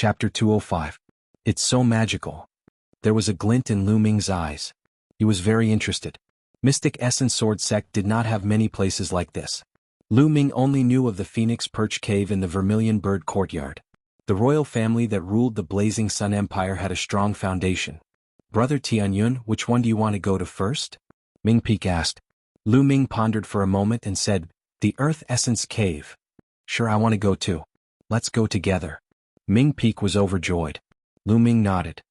Chapter 205. It's so magical. There was a glint in Lu Ming's eyes. He was very interested. Mystic Essence Sword Sect did not have many places like this. Lu Ming only knew of the Phoenix Perch Cave in the Vermilion Bird Courtyard. The royal family that ruled the Blazing Sun Empire had a strong foundation. Brother Tianyun, which one do you want to go to first? Ming Peak asked. Lu Ming pondered for a moment and said, the Earth Essence Cave. Sure, I want to go too. Let's go together. Ming Peak was overjoyed. Lu Ming nodded.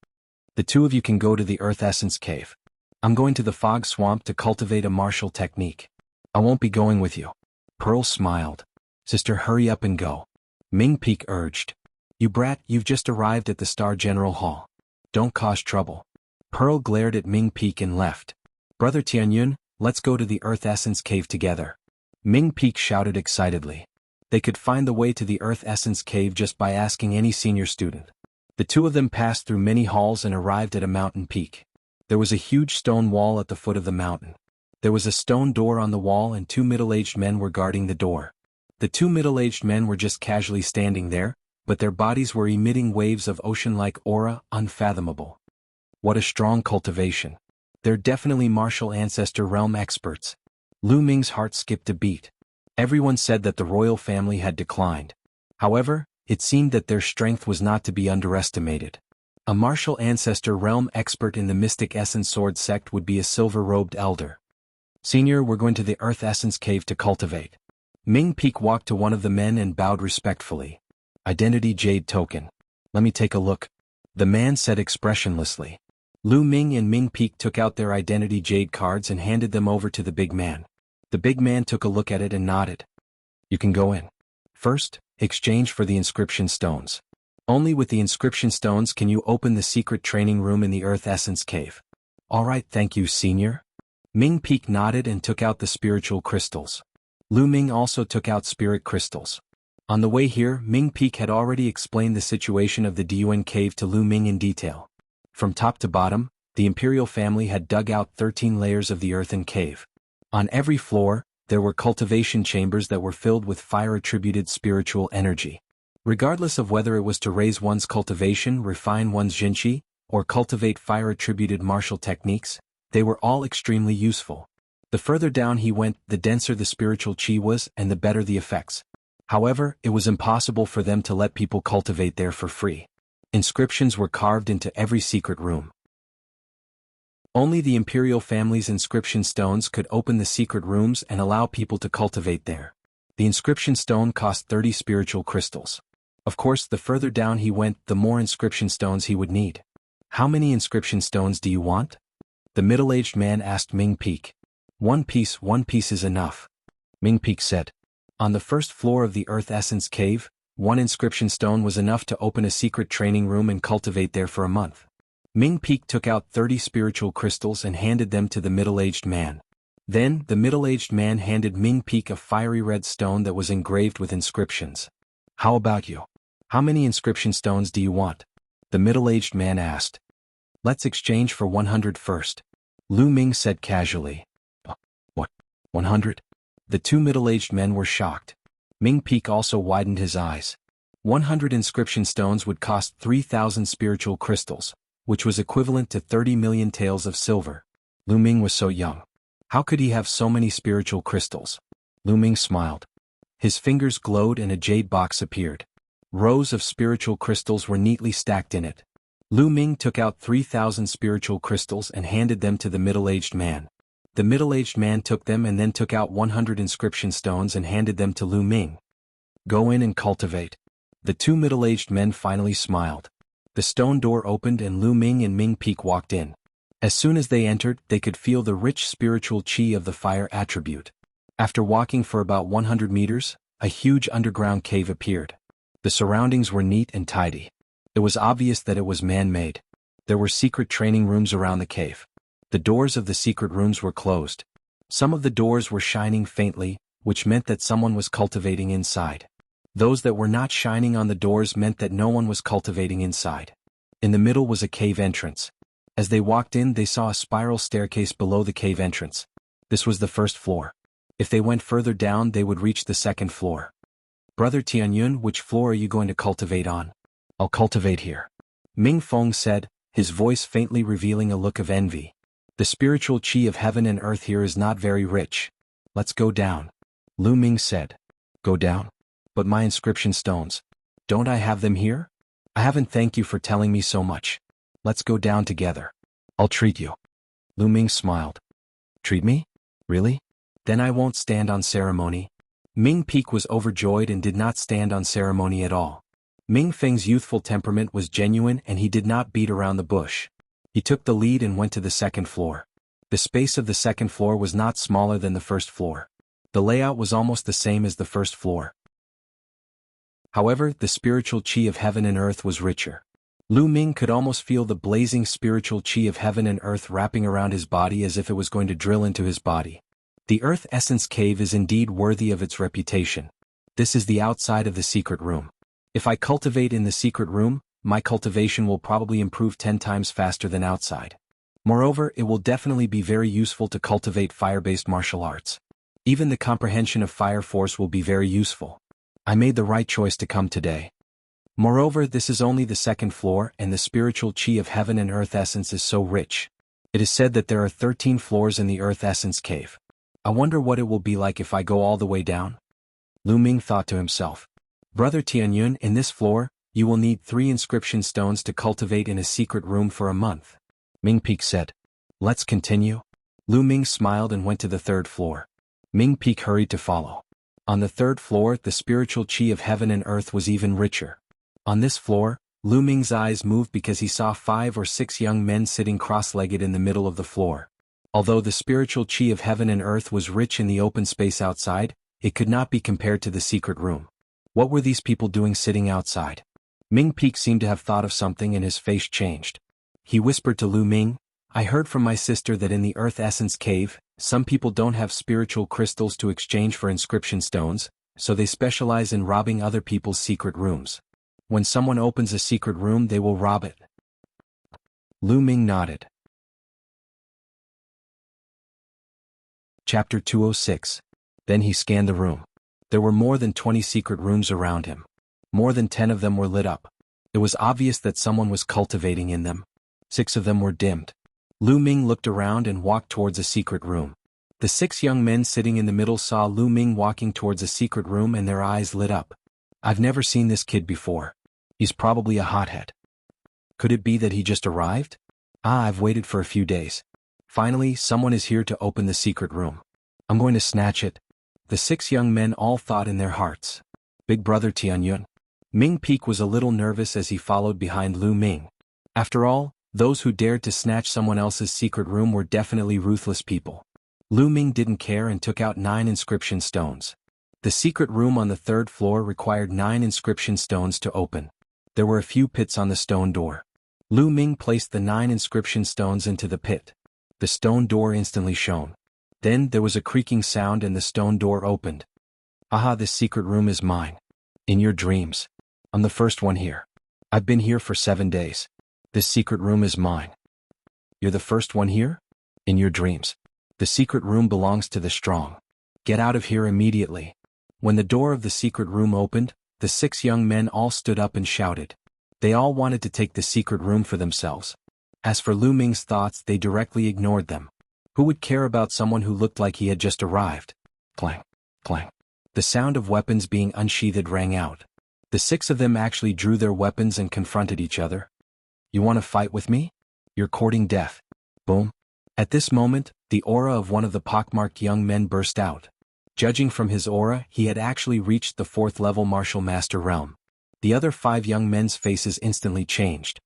The two of you can go to the Earth Essence Cave. I'm going to the Fog Swamp to cultivate a martial technique. I won't be going with you. Pearl smiled. Sister, hurry up and go. Ming Peak urged. You brat, you've just arrived at the Star General Hall. Don't cause trouble. Pearl glared at Ming Peak and left. Brother Tianyun, let's go to the Earth Essence Cave together. Ming Peak shouted excitedly. They could find the way to the Earth Essence Cave just by asking any senior student. The two of them passed through many halls and arrived at a mountain peak. There was a huge stone wall at the foot of the mountain. There was a stone door on the wall and two middle-aged men were guarding the door. The two middle-aged men were just casually standing there, but their bodies were emitting waves of ocean-like aura, unfathomable. What a strong cultivation. They're definitely martial ancestor realm experts. Lu Ming's heart skipped a beat. Everyone said that the royal family had declined. However, it seemed that their strength was not to be underestimated. A martial ancestor realm expert in the Mystic Essence Sword Sect would be a silver-robed elder. Senior, we're going to the Earth Essence Cave to cultivate. Ming Peak walked to one of the men and bowed respectfully. Identity Jade Token. Let me take a look. The man said expressionlessly. Lu Ming and Ming Peak took out their Identity Jade cards and handed them over to the big man. The big man took a look at it and nodded. You can go in. First, exchange for the inscription stones. Only with the inscription stones can you open the secret training room in the Earth Essence Cave. All right, thank you, Senior. Ming Peak nodded and took out the spiritual crystals. Lu Ming also took out spirit crystals. On the way here, Ming Peak had already explained the situation of the Diyuan Cave to Lu Ming in detail. From top to bottom, the imperial family had dug out 13 layers of the earthen cave. On every floor, there were cultivation chambers that were filled with fire-attributed spiritual energy. Regardless of whether it was to raise one's cultivation, refine one's jinqi, or cultivate fire-attributed martial techniques, they were all extremely useful. The further down he went, the denser the spiritual qi was and the better the effects. However, it was impossible for them to let people cultivate there for free. Inscriptions were carved into every secret room. Only the imperial family's inscription stones could open the secret rooms and allow people to cultivate there. The inscription stone cost 30 spiritual crystals. Of course, the further down he went, the more inscription stones he would need. How many inscription stones do you want? The middle-aged man asked Ming Peak. One piece is enough. Ming Peak said. On the first floor of the Earth Essence Cave, one inscription stone was enough to open a secret training room and cultivate there for a month. Ming Peak took out 30 spiritual crystals and handed them to the middle-aged man. Then, the middle-aged man handed Ming Peak a fiery red stone that was engraved with inscriptions. How about you? How many inscription stones do you want? The middle-aged man asked. Let's exchange for 100 first. Lu Ming said casually. What? 100? The two middle-aged men were shocked. Ming Peak also widened his eyes. 100 inscription stones would cost 3,000 spiritual crystals, which was equivalent to 30 million taels of silver. Lu Ming was so young. How could he have so many spiritual crystals? Lu Ming smiled. His fingers glowed and a jade box appeared. Rows of spiritual crystals were neatly stacked in it. Lu Ming took out 3,000 spiritual crystals and handed them to the middle-aged man. The middle-aged man took them and then took out 100 inscription stones and handed them to Lu Ming. Go in and cultivate. The two middle-aged men finally smiled. The stone door opened and Lu Ming and Ming Peak walked in. As soon as they entered, they could feel the rich spiritual qi of the fire attribute. After walking for about 100 meters, a huge underground cave appeared. The surroundings were neat and tidy. It was obvious that it was man-made. There were secret training rooms around the cave. The doors of the secret rooms were closed. Some of the doors were shining faintly, which meant that someone was cultivating inside. Those that were not shining on the doors meant that no one was cultivating inside. In the middle was a cave entrance. As they walked in, they saw a spiral staircase below the cave entrance. This was the first floor. If they went further down, they would reach the second floor. Brother Tianyun, which floor are you going to cultivate on? I'll cultivate here. Ming Feng said, his voice faintly revealing a look of envy. The spiritual qi of heaven and earth here is not very rich. Let's go down. Lu Ming said. Go down? But my inscription stones. Don't I have them here? I haven't. Thank you for telling me so much. Let's go down together. I'll treat you. Lu Ming smiled. Treat me? Really? Then I won't stand on ceremony. Ming Peak was overjoyed and did not stand on ceremony at all. Ming Feng's youthful temperament was genuine and he did not beat around the bush. He took the lead and went to the second floor. The space of the second floor was not smaller than the first floor. The layout was almost the same as the first floor. However, the spiritual qi of heaven and earth was richer. Lu Ming could almost feel the blazing spiritual qi of heaven and earth wrapping around his body as if it was going to drill into his body. The Earth Essence Cave is indeed worthy of its reputation. This is the outside of the secret room. If I cultivate in the secret room, my cultivation will probably improve 10 times faster than outside. Moreover, it will definitely be very useful to cultivate fire-based martial arts. Even the comprehension of fire force will be very useful. I made the right choice to come today. Moreover, this is only the second floor and the spiritual qi of heaven and earth essence is so rich. It is said that there are 13 floors in the Earth Essence Cave. I wonder what it will be like if I go all the way down? Lu Ming thought to himself. Brother Tianyun, in this floor, you will need 3 inscription stones to cultivate in a secret room for a month. Ming Peak said. Let's continue. Lu Ming smiled and went to the third floor. Ming Peak hurried to follow. On the third floor, the spiritual qi of heaven and earth was even richer. On this floor, Lu Ming's eyes moved because he saw 5 or 6 young men sitting cross-legged in the middle of the floor. Although the spiritual qi of heaven and earth was rich in the open space outside, it could not be compared to the secret room. What were these people doing sitting outside? Ming Peak seemed to have thought of something and his face changed. He whispered to Lu Ming, I heard from my sister that in the Earth Essence Cave, some people don't have spiritual crystals to exchange for inscription stones, so they specialize in robbing other people's secret rooms. When someone opens a secret room, they will rob it. Lu Ming nodded. Chapter 206. Then he scanned the room. There were more than 20 secret rooms around him. More than 10 of them were lit up. It was obvious that someone was cultivating in them. 6 of them were dimmed. Lu Ming looked around and walked towards a secret room. The 6 young men sitting in the middle saw Lu Ming walking towards a secret room and their eyes lit up. I've never seen this kid before. He's probably a hothead. Could it be that he just arrived? I've waited for a few days. Finally, someone is here to open the secret room. I'm going to snatch it. The 6 young men all thought in their hearts. Big brother Tianyun. Ming Peak was a little nervous as he followed behind Lu Ming. After all, those who dared to snatch someone else's secret room were definitely ruthless people. Lu Ming didn't care and took out 9 inscription stones. The secret room on the 3rd floor required 9 inscription stones to open. There were a few pits on the stone door. Lu Ming placed the 9 inscription stones into the pit. The stone door instantly shone. Then there was a creaking sound and the stone door opened. Aha, this secret room is mine. In your dreams. I'm the first one here. I've been here for 7 days. This secret room is mine. You're the first one here? In your dreams. The secret room belongs to the strong. Get out of here immediately. When the door of the secret room opened, the 6 young men all stood up and shouted. They all wanted to take the secret room for themselves. As for Lu Ming's thoughts, they directly ignored them. Who would care about someone who looked like he had just arrived? Clang, clang. The sound of weapons being unsheathed rang out. The 6 of them actually drew their weapons and confronted each other. You want to fight with me? You're courting death. Boom. At this moment, the aura of one of the pockmarked young men burst out. Judging from his aura, he had actually reached the 4th level martial master realm. The other 5 young men's faces instantly changed.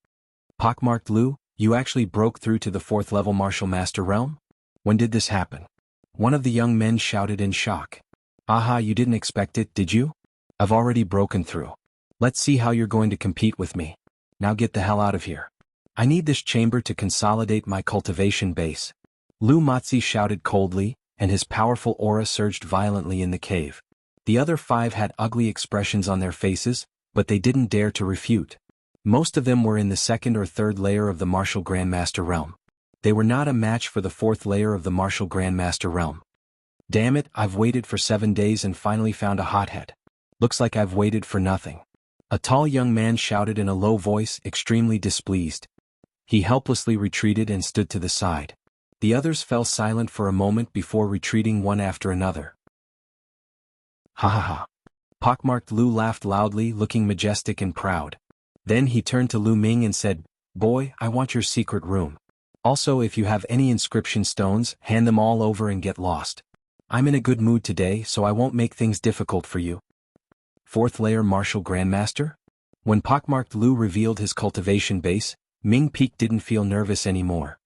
Pockmarked Lu, you actually broke through to the 4th level martial master realm? When did this happen? One of the young men shouted in shock. Aha, you didn't expect it, did you? I've already broken through. Let's see how you're going to compete with me. Now get the hell out of here. I need this chamber to consolidate my cultivation base. Lu Matzi shouted coldly, and his powerful aura surged violently in the cave. The other 5 had ugly expressions on their faces, but they didn't dare to refute. Most of them were in the 2nd or 3rd layer of the martial grandmaster realm. They were not a match for the 4th layer of the martial grandmaster realm. Damn it, I've waited for 7 days and finally found a hothead. Looks like I've waited for nothing. A tall young man shouted in a low voice, extremely displeased. He helplessly retreated and stood to the side. The others fell silent for a moment before retreating one after another. Ha ha ha. Pockmarked Lu laughed loudly, looking majestic and proud. Then he turned to Lu Ming and said, "Boy, I want your secret room. Also, if you have any inscription stones, hand them all over and get lost. I'm in a good mood today, so I won't make things difficult for you." Fourth layer Martial Grandmaster? When Pockmarked Lu revealed his cultivation base, Ming Peak didn't feel nervous anymore.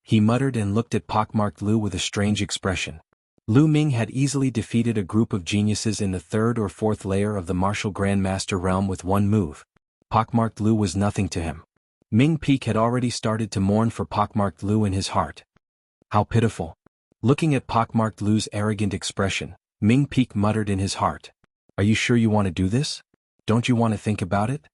He muttered and looked at Pockmarked Lu with a strange expression. Lu Ming had easily defeated a group of geniuses in the third or fourth layer of the Martial Grandmaster realm with one move. Pockmarked Lu was nothing to him. Ming Peak had already started to mourn for Pockmarked Lu in his heart. How pitiful. Looking at Pockmarked Lu's arrogant expression, Ming Peak muttered in his heart. "Are you sure you want to do this? Don't you want to think about it?"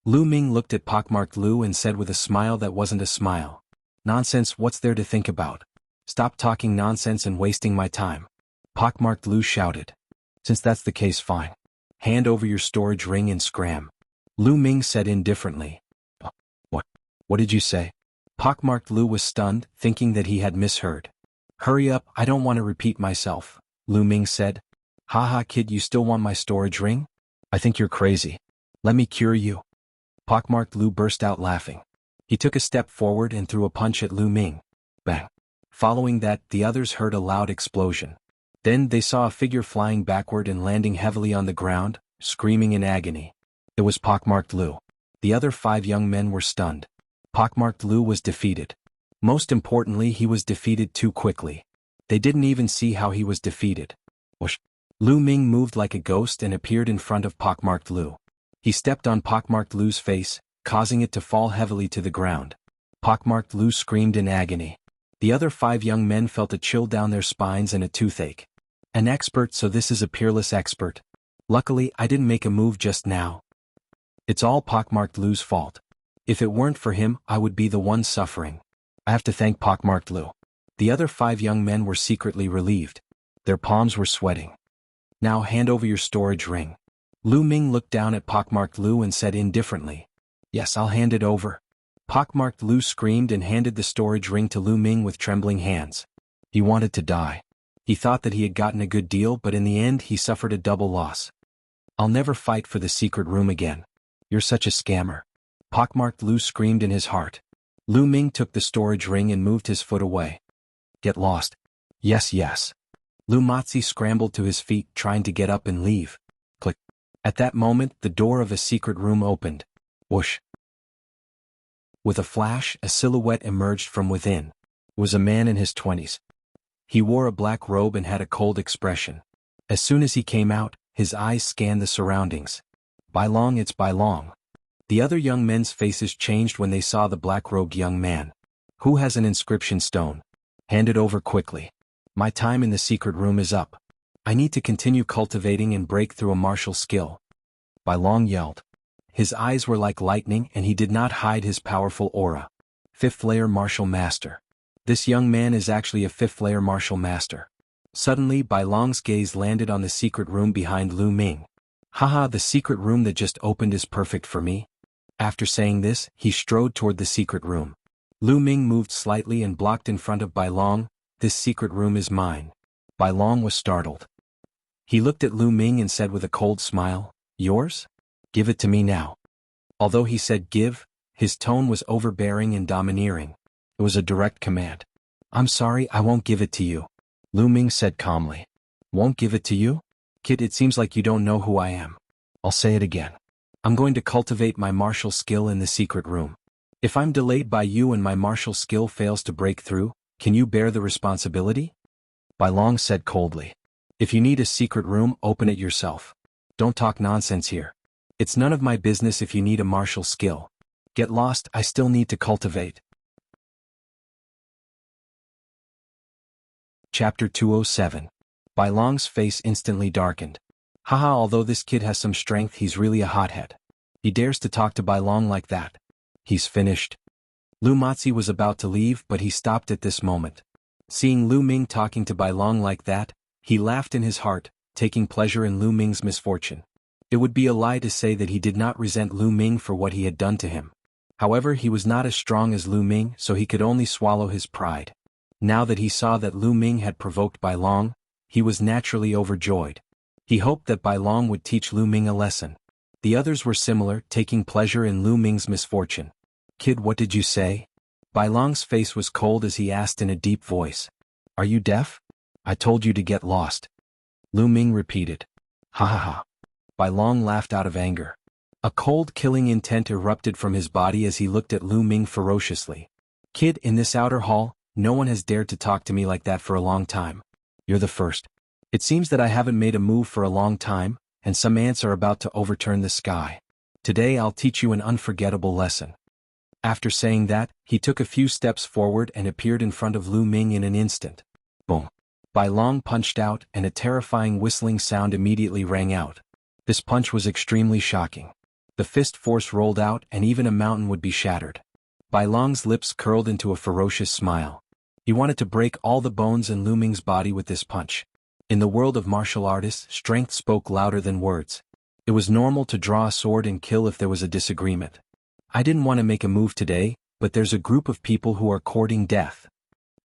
Lu Ming looked at Pockmarked Lu and said with a smile that wasn't a smile. "Nonsense, what's there to think about? Stop talking nonsense and wasting my time." Pockmarked Lu shouted. "Since that's the case, fine. Hand over your storage ring and scram." Lu Ming said indifferently. What did you say?" Pockmarked Lu was stunned, thinking that he had misheard. "Hurry up, I don't want to repeat myself," Lu Ming said. "Haha kid, you still want my storage ring? I think you're crazy. Let me cure you." Pockmarked Lu burst out laughing. He took a step forward and threw a punch at Lu Ming. Bang. Following that, the others heard a loud explosion. Then they saw a figure flying backward and landing heavily on the ground, screaming in agony. It was Pockmarked Lu. The other 5 young men were stunned. Pockmarked Lu was defeated. Most importantly, he was defeated too quickly. They didn't even see how he was defeated. Whoosh. Lu Ming moved like a ghost and appeared in front of Pockmarked Lu. He stepped on Pockmarked Lu's face, causing it to fall heavily to the ground. Pockmarked Lu screamed in agony. The other 5 young men felt a chill down their spines and a toothache. An expert, so this is a peerless expert. Luckily, I didn't make a move just now. It's all Pockmarked Lu's fault. If it weren't for him, I would be the one suffering. I have to thank Pockmarked Lu. The other 5 young men were secretly relieved. Their palms were sweating. Now hand over your storage ring. Lu Ming looked down at Pockmarked Lu and said indifferently. Yes, I'll hand it over. Pockmarked Lu screamed and handed the storage ring to Lu Ming with trembling hands. He wanted to die. He thought that he had gotten a good deal, but in the end he suffered a double loss. I'll never fight for the secret room again. You're such a scammer. Pockmarked Lu screamed in his heart. Lu Ming took the storage ring and moved his foot away. Get lost. Yes, yes. Lu Matzi scrambled to his feet, trying to get up and leave. Click. At that moment, the door of a secret room opened. Whoosh. With a flash, a silhouette emerged from within. It was a man in his 20s. He wore a black robe and had a cold expression. As soon as he came out, his eyes scanned the surroundings. Bai Long, it's Bai Long. The other young men's faces changed when they saw the black-robed young man. Who has an inscription stone? Hand it over quickly. My time in the secret room is up. I need to continue cultivating and break through a martial skill. Bai Long yelled. His eyes were like lightning and he did not hide his powerful aura. 5th layer martial master. This young man is actually a 5th layer martial master. Suddenly, Bai Long's gaze landed on the secret room behind Lu Ming. Haha, the secret room that just opened is perfect for me. After saying this, he strode toward the secret room. Lu Ming moved slightly and blocked in front of Bai Long. This secret room is mine. Bai Long was startled. He looked at Lu Ming and said with a cold smile, Yours? Give it to me now. Although he said give, his tone was overbearing and domineering. It was a direct command. I'm sorry, I won't give it to you. Lu Ming said calmly. Won't give it to you? Kid, it seems like you don't know who I am. I'll say it again. I'm going to cultivate my martial skill in the secret room. If I'm delayed by you and my martial skill fails to break through, can you bear the responsibility? Bai Long said coldly. If you need a secret room, open it yourself. Don't talk nonsense here. It's none of my business if you need a martial skill. Get lost, I still need to cultivate. Chapter 207. Bai Long's face instantly darkened. Haha, although this kid has some strength, he's really a hothead. He dares to talk to Bai Long like that. He's finished. Lu Matzi was about to leave, but he stopped at this moment. Seeing Lu Ming talking to Bai Long like that, he laughed in his heart, taking pleasure in Lu Ming's misfortune. It would be a lie to say that he did not resent Lu Ming for what he had done to him. However, he was not as strong as Lu Ming, so he could only swallow his pride. Now that he saw that Lu Ming had provoked Bai Long, he was naturally overjoyed. He hoped that Bai Long would teach Lu Ming a lesson. The others were similar, taking pleasure in Lu Ming's misfortune. "Kid, what did you say?" Bai Long's face was cold as he asked in a deep voice. "Are you deaf? I told you to get lost." Lu Ming repeated. "Ha ha ha." Bai Long laughed out of anger. A cold, killing intent erupted from his body as he looked at Lu Ming ferociously. "Kid, in this outer hall, no one has dared to talk to me like that for a long time. You're the first. It seems that I haven't made a move for a long time, and some ants are about to overturn the sky. Today I'll teach you an unforgettable lesson." After saying that, he took a few steps forward and appeared in front of Lu Ming in an instant. Boom. Bai Long punched out, and a terrifying whistling sound immediately rang out. This punch was extremely shocking. The fist force rolled out, and even a mountain would be shattered. Bai Long's lips curled into a ferocious smile. He wanted to break all the bones in Lu Ming's body with this punch. In the world of martial artists, strength spoke louder than words. It was normal to draw a sword and kill if there was a disagreement. "I didn't want to make a move today, but there's a group of people who are courting death."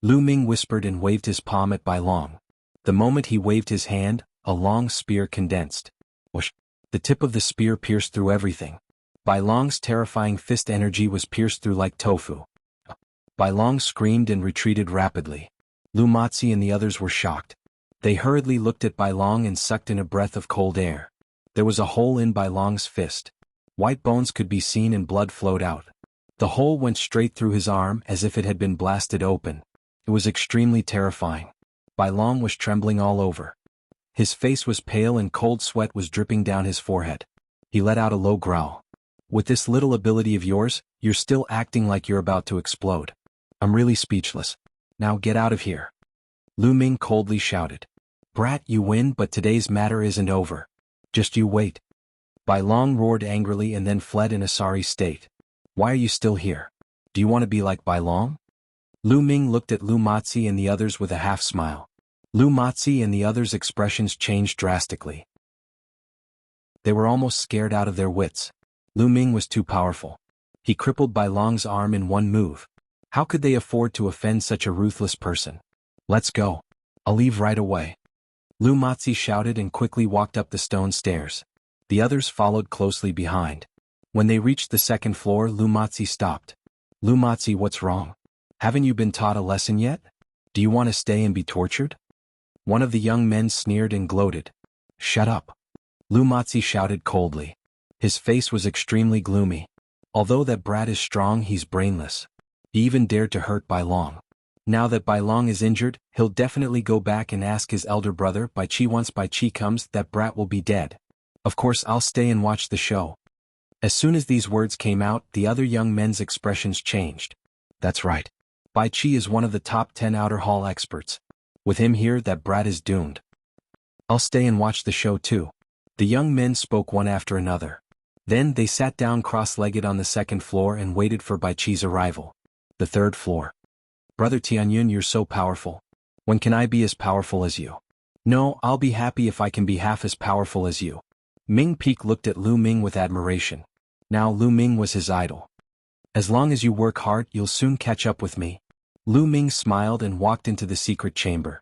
Lu Ming whispered and waved his palm at Bai Long. The moment he waved his hand, a long spear condensed. Whoosh! The tip of the spear pierced through everything. Bai Long's terrifying fist energy was pierced through like tofu. Bai Long screamed and retreated rapidly. Lu Mozi and the others were shocked. They hurriedly looked at Bai Long and sucked in a breath of cold air. There was a hole in Bai Long's fist. White bones could be seen and blood flowed out. The hole went straight through his arm as if it had been blasted open. It was extremely terrifying. Bai Long was trembling all over. His face was pale and cold sweat was dripping down his forehead. He let out a low growl. "With this little ability of yours, you're still acting like you're about to explode. I'm really speechless. Now get out of here." Lu Ming coldly shouted. "Brat, you win, but today's matter isn't over. Just you wait." Bai Long roared angrily and then fled in a sorry state. "Why are you still here? Do you want to be like Bai Long?" Lu Ming looked at Lu Mozi and the others with a half-smile. Lu Mozi and the others' expressions changed drastically. They were almost scared out of their wits. Lu Ming was too powerful. He crippled Bai Long's arm in one move. How could they afford to offend such a ruthless person? "Let's go. I'll leave right away." Lu Mozi shouted and quickly walked up the stone stairs. The others followed closely behind. When they reached the second floor, Lu Mozi stopped. "Lu Mozi, what's wrong? Haven't you been taught a lesson yet? Do you want to stay and be tortured?" One of the young men sneered and gloated. "Shut up." Lu Mozi shouted coldly. His face was extremely gloomy. Although that brat is strong, he's brainless. He even dared to hurt Bai Long. Now that Bai Long is injured, he'll definitely go back and ask his elder brother Bai Qi. Once Bai Qi comes, that brat will be dead. Of course I'll stay and watch the show. As soon as these words came out, the other young men's expressions changed. That's right. Bai Qi is one of the top 10 outer hall experts. With him here, that brat is doomed. I'll stay and watch the show too. The young men spoke one after another. Then they sat down cross-legged on the second floor and waited for Bai Qi's arrival. The third floor. "Brother Tianyun, you're so powerful. When can I be as powerful as you?" "No, I'll be happy if I can be half as powerful as you." Ming Peak looked at Lu Ming with admiration. Now Lu Ming was his idol. "As long as you work hard, you'll soon catch up with me." Lu Ming smiled and walked into the secret chamber.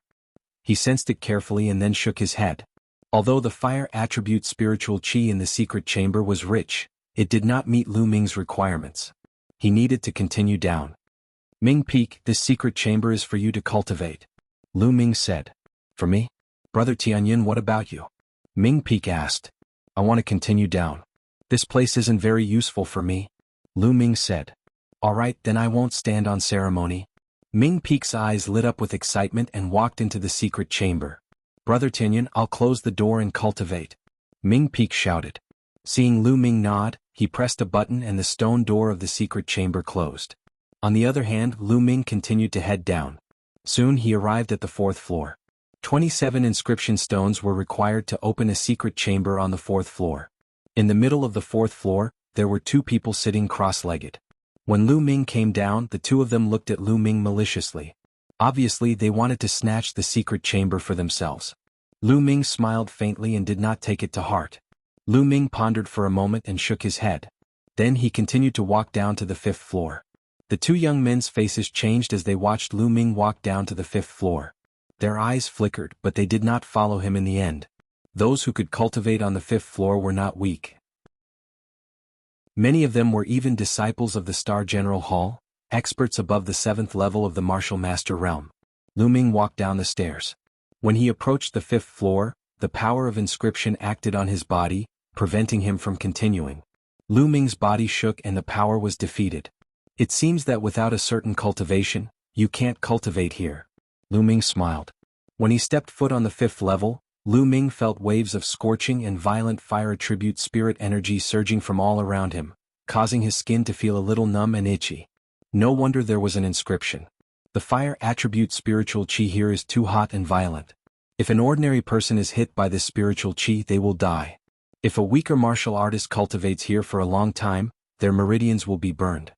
He sensed it carefully and then shook his head. Although the fire attribute spiritual qi in the secret chamber was rich, it did not meet Lu Ming's requirements. He needed to continue down. "Ming Peak, this secret chamber is for you to cultivate," Lu Ming said. "For me? Brother Tianyun, what about you?" Ming Peak asked. "I want to continue down. This place isn't very useful for me," Lu Ming said. "All right, then I won't stand on ceremony." Ming Peak's eyes lit up with excitement and walked into the secret chamber. "Brother Tianyun, I'll close the door and cultivate," Ming Peak shouted. Seeing Lu Ming nod, he pressed a button and the stone door of the secret chamber closed. On the other hand, Lu Ming continued to head down. Soon he arrived at the fourth floor. 27 inscription stones were required to open a secret chamber on the fourth floor. In the middle of the fourth floor, there were two people sitting cross-legged. When Lu Ming came down, the two of them looked at Lu Ming maliciously. Obviously, they wanted to snatch the secret chamber for themselves. Lu Ming smiled faintly and did not take it to heart. Lu Ming pondered for a moment and shook his head. Then he continued to walk down to the 5th floor. The two young men's faces changed as they watched Lu Ming walk down to the 5th floor. Their eyes flickered, but they did not follow him in the end. Those who could cultivate on the 5th floor were not weak. Many of them were even disciples of the Star General Hall, experts above the 7th level of the Martial Master realm. Lu Ming walked down the stairs. When he approached the 5th floor, the power of inscription acted on his body, preventing him from continuing. Lu Ming's body shook and the power was defeated. It seems that without a certain cultivation, you can't cultivate here. Lu Ming smiled. When he stepped foot on the 5th level, Lu Ming felt waves of scorching and violent fire attribute spirit energy surging from all around him, causing his skin to feel a little numb and itchy. No wonder there was an inscription. The fire attribute spiritual chi here is too hot and violent. If an ordinary person is hit by this spiritual chi, they will die. If a weaker martial artist cultivates here for a long time, their meridians will be burned.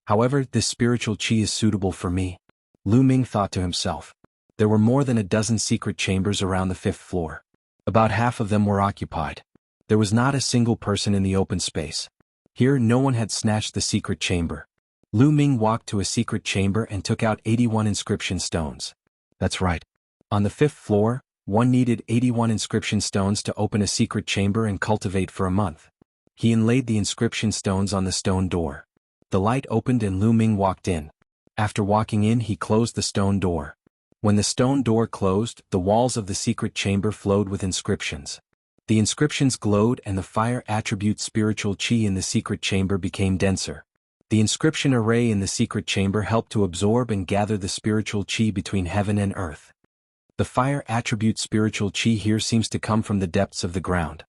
However, this spiritual chi is suitable for me. Lu Ming thought to himself. There were more than a dozen secret chambers around the 5th floor. About half of them were occupied. There was not a single person in the open space. Here no one had snatched the secret chamber. Lu Ming walked to a secret chamber and took out 81 inscription stones. That's right. On the 5th floor, one needed 81 inscription stones to open a secret chamber and cultivate for a month. He inlaid the inscription stones on the stone door. The light opened and Lu Ming walked in. After walking in, he closed the stone door. When the stone door closed, the walls of the secret chamber flowed with inscriptions. The inscriptions glowed and the fire attribute spiritual chi in the secret chamber became denser. The inscription array in the secret chamber helped to absorb and gather the spiritual chi between heaven and earth. The fire attribute spiritual chi here seems to come from the depths of the ground.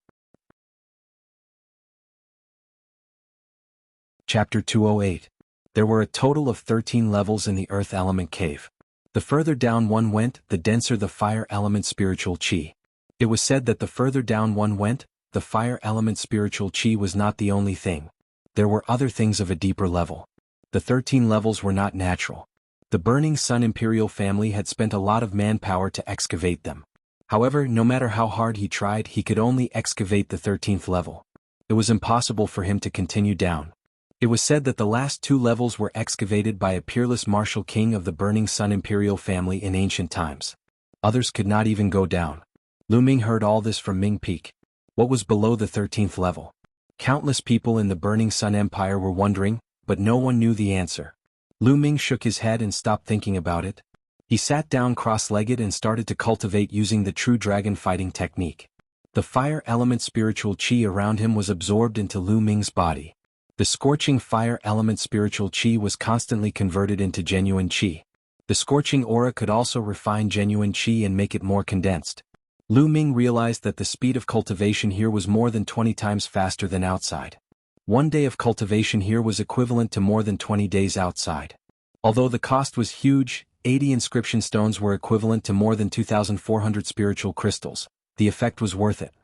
Chapter 208. There were a total of 13 levels in the earth element cave. The further down one went, the denser the fire element spiritual chi. It was said that the further down one went, the fire element spiritual chi was not the only thing. There were other things of a deeper level. The 13 levels were not natural. The Burning Sun Imperial family had spent a lot of manpower to excavate them. However, no matter how hard he tried, he could only excavate the 13th level. It was impossible for him to continue down. It was said that the last 2 levels were excavated by a peerless martial king of the Burning Sun Imperial family in ancient times. Others could not even go down. Lu Ming heard all this from Ming Peak. What was below the 13th level? Countless people in the Burning Sun Empire were wondering, but no one knew the answer. Lu Ming shook his head and stopped thinking about it. He sat down cross-legged and started to cultivate using the true dragon fighting technique. The fire element spiritual chi around him was absorbed into Lu Ming's body. The scorching fire element spiritual chi was constantly converted into genuine chi. The scorching aura could also refine genuine chi and make it more condensed. Lu Ming realized that the speed of cultivation here was more than 20 times faster than outside. 1 day of cultivation here was equivalent to more than 20 days outside. Although the cost was huge, 80 inscription stones were equivalent to more than 2,400 spiritual crystals. The effect was worth it.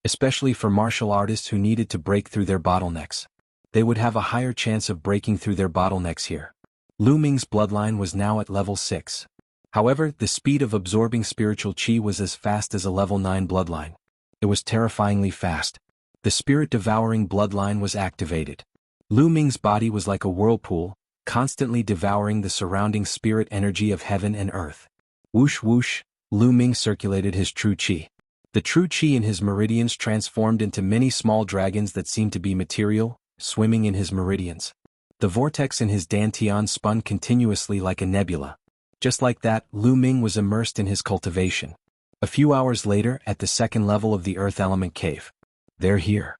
Especially for martial artists who needed to break through their bottlenecks. They would have a higher chance of breaking through their bottlenecks here. Lu Ming's bloodline was now at level 6. However, the speed of absorbing spiritual chi was as fast as a level 9 bloodline. It was terrifyingly fast. The spirit-devouring bloodline was activated. Lu Ming's body was like a whirlpool, constantly devouring the surrounding spirit energy of heaven and earth. Whoosh whoosh, Lu Ming circulated his true chi. The true chi in his meridians transformed into many small dragons that seemed to be material, swimming in his meridians. The vortex in his dantian spun continuously like a nebula. Just like that, Lu Ming was immersed in his cultivation. A few hours later, at the 2nd level of the earth element cave. They're here.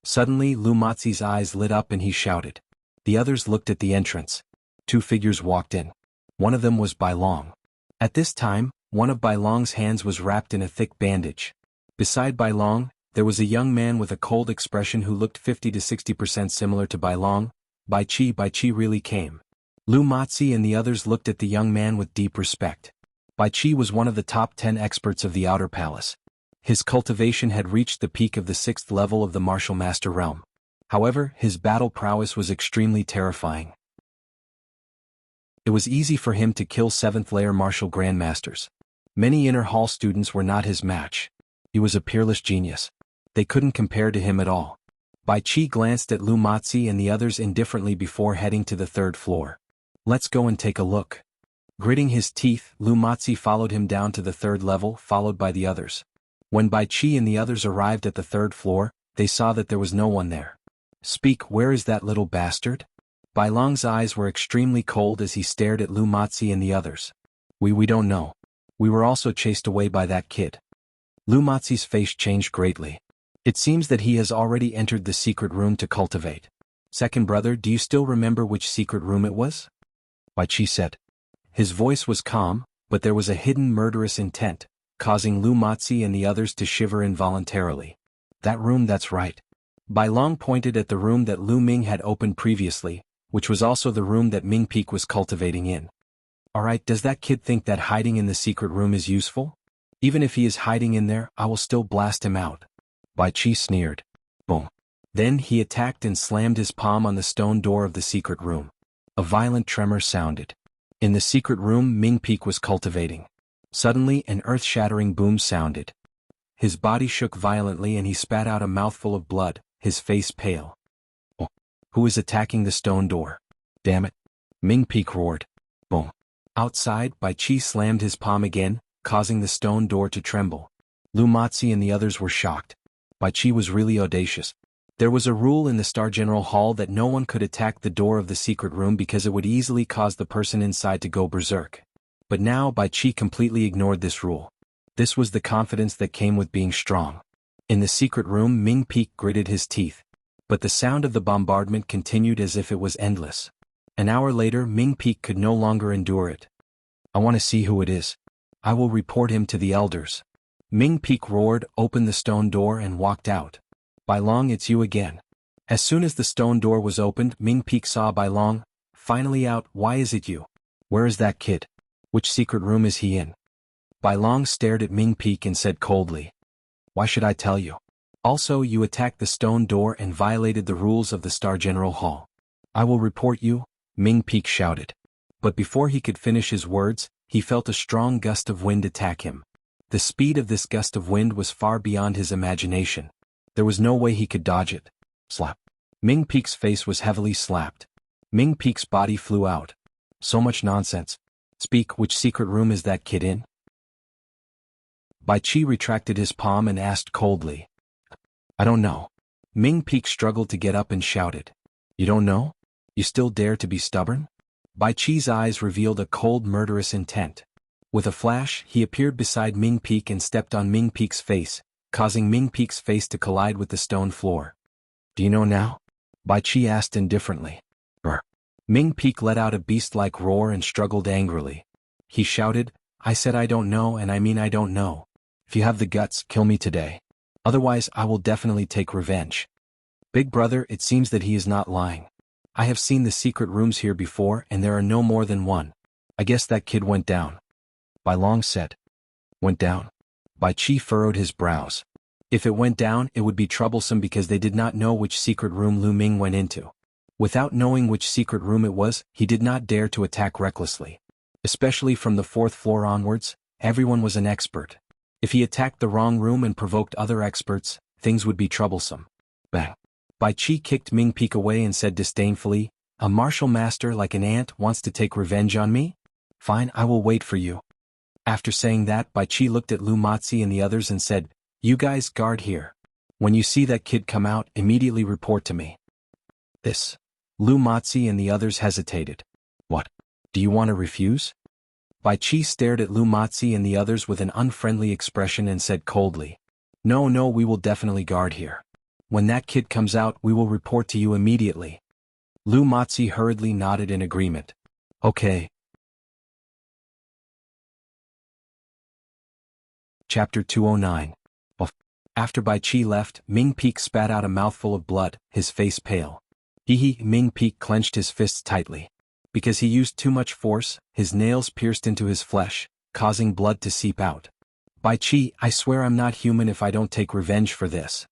Suddenly, Lu Mozi's eyes lit up and he shouted. The others looked at the entrance. 2 figures walked in. One of them was Bai Long. At this time, one of Bai Long's hands was wrapped in a thick bandage. Beside Bai Long, there was a young man with a cold expression who looked 50 to 60% similar to Bai Long. Bai Chi really came. Lu Mozi and the others looked at the young man with deep respect. Bai Chi was one of the top 10 experts of the Outer Palace. His cultivation had reached the peak of the 6th level of the Martial Master realm. However, his battle prowess was extremely terrifying. It was easy for him to kill 7th-layer martial grandmasters. Many inner hall students were not his match. He was a peerless genius. They couldn't compare to him at all. Bai Qi glanced at Lu Matzi and the others indifferently before heading to the third floor. Let's go and take a look. Gritting his teeth, Lu Matzi followed him down to the third level, followed by the others. When Bai Qi and the others arrived at the third floor, they saw that there was no one there. Speak, where is that little bastard? Bai Long's eyes were extremely cold as he stared at Lu Matzi and the others. We don't know. We were also chased away by that kid. Lu Matzi's face changed greatly. It seems that he has already entered the secret room to cultivate. Second brother, do you still remember which secret room it was? Bai Qi said. His voice was calm, but there was a hidden murderous intent, causing Lu Matzi and the others to shiver involuntarily. That room, that's right. Bai Long pointed at the room that Lu Ming had opened previously, which was also the room that Ming Peak was cultivating in. Alright, does that kid think that hiding in the secret room is useful? Even if he is hiding in there, I will still blast him out. Bai Qi sneered. Boom. Then he attacked and slammed his palm on the stone door of the secret room. A violent tremor sounded. In the secret room Ming Peak was cultivating. Suddenly an earth-shattering boom sounded. His body shook violently and he spat out a mouthful of blood, his face pale. Oh, who is attacking the stone door? Damn it. Ming Peak roared. Boom. Outside, Bai Qi slammed his palm again, causing the stone door to tremble. Lu Matzi and the others were shocked. Bai Qi was really audacious. There was a rule in the Star General Hall that no one could attack the door of the secret room because it would easily cause the person inside to go berserk. But now Bai Qi completely ignored this rule. This was the confidence that came with being strong. In the secret room Ming Peak gritted his teeth. But the sound of the bombardment continued as if it was endless. An hour later Ming Peak could no longer endure it. I want to see who it is. I will report him to the elders. Ming Peak roared, opened the stone door and walked out. Bai Long, it's you again. As soon as the stone door was opened, Ming Peak saw Bai Long. Finally out, why is it you? Where is that kid? Which secret room is he in? Bai Long stared at Ming Peak and said coldly. Why should I tell you? Also, you attacked the stone door and violated the rules of the Star General Hall. I will report you, Ming Peak shouted. But before he could finish his words, he felt a strong gust of wind attack him. The speed of this gust of wind was far beyond his imagination. There was no way he could dodge it. Slap. Ming Peak's face was heavily slapped. Ming Peak's body flew out. So much nonsense. Speak, which secret room is that kid in? Bai Qi retracted his palm and asked coldly. I don't know. Ming Peak struggled to get up and shouted. You don't know? You still dare to be stubborn? Bai Qi's eyes revealed a cold murderous intent. With a flash, he appeared beside Ming Peak and stepped on Ming Peak's face, causing Ming Peak's face to collide with the stone floor. Do you know now? Bai Qi asked indifferently. Brr. Ming Peak let out a beast-like roar and struggled angrily. He shouted, I said I don't know and I mean I don't know. If you have the guts, kill me today. Otherwise I will definitely take revenge. Big brother, it seems that he is not lying. I have seen the secret rooms here before and there are no more than one. I guess that kid went down. Bai Long said. Went down? Bai Qi furrowed his brows. If it went down, it would be troublesome because they did not know which secret room Lu Ming went into. Without knowing which secret room it was, he did not dare to attack recklessly. Especially from the fourth floor onwards, everyone was an expert. If he attacked the wrong room and provoked other experts, things would be troublesome. Bang. Bai Qi kicked Ming Peak away and said disdainfully, a martial master like an ant wants to take revenge on me? Fine, I will wait for you. After saying that, Bai Qi looked at Lu Matzi and the others and said, you guys guard here. When you see that kid come out, immediately report to me. This. Lu Matzi and the others hesitated. What? Do you want to refuse? Bai Qi stared at Lu Matzi and the others with an unfriendly expression and said coldly. No, we will definitely guard here. When that kid comes out, we will report to you immediately. Lu Matzi hurriedly nodded in agreement. Okay. Chapter 209. After Bai Qi left, Ming Peak spat out a mouthful of blood, his face pale. Ming Peak clenched his fists tightly. Because he used too much force, his nails pierced into his flesh, causing blood to seep out. Bai Qi, I swear I'm not human if I don't take revenge for this.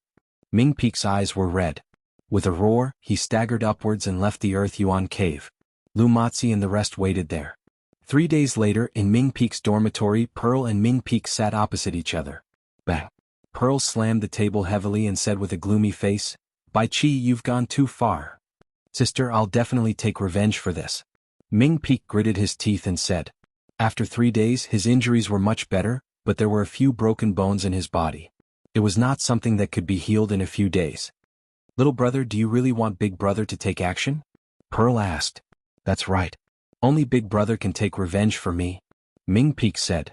Ming Peak's eyes were red. With a roar, he staggered upwards and left the Earth Yuan cave. Lu Matzi and the rest waited there. 3 days later, in Ming Peak's dormitory, Pearl and Ming Peak sat opposite each other. Bang. Pearl slammed the table heavily and said with a gloomy face, "Bai Qi, you've gone too far. Sister, I'll definitely take revenge for this." Ming Peak gritted his teeth and said. After 3 days his injuries were much better, but there were a few broken bones in his body. It was not something that could be healed in a few days. "Little brother, do you really want Big Brother to take action?" Pearl asked. "That's right. Only Big Brother can take revenge for me," Ming Peak said.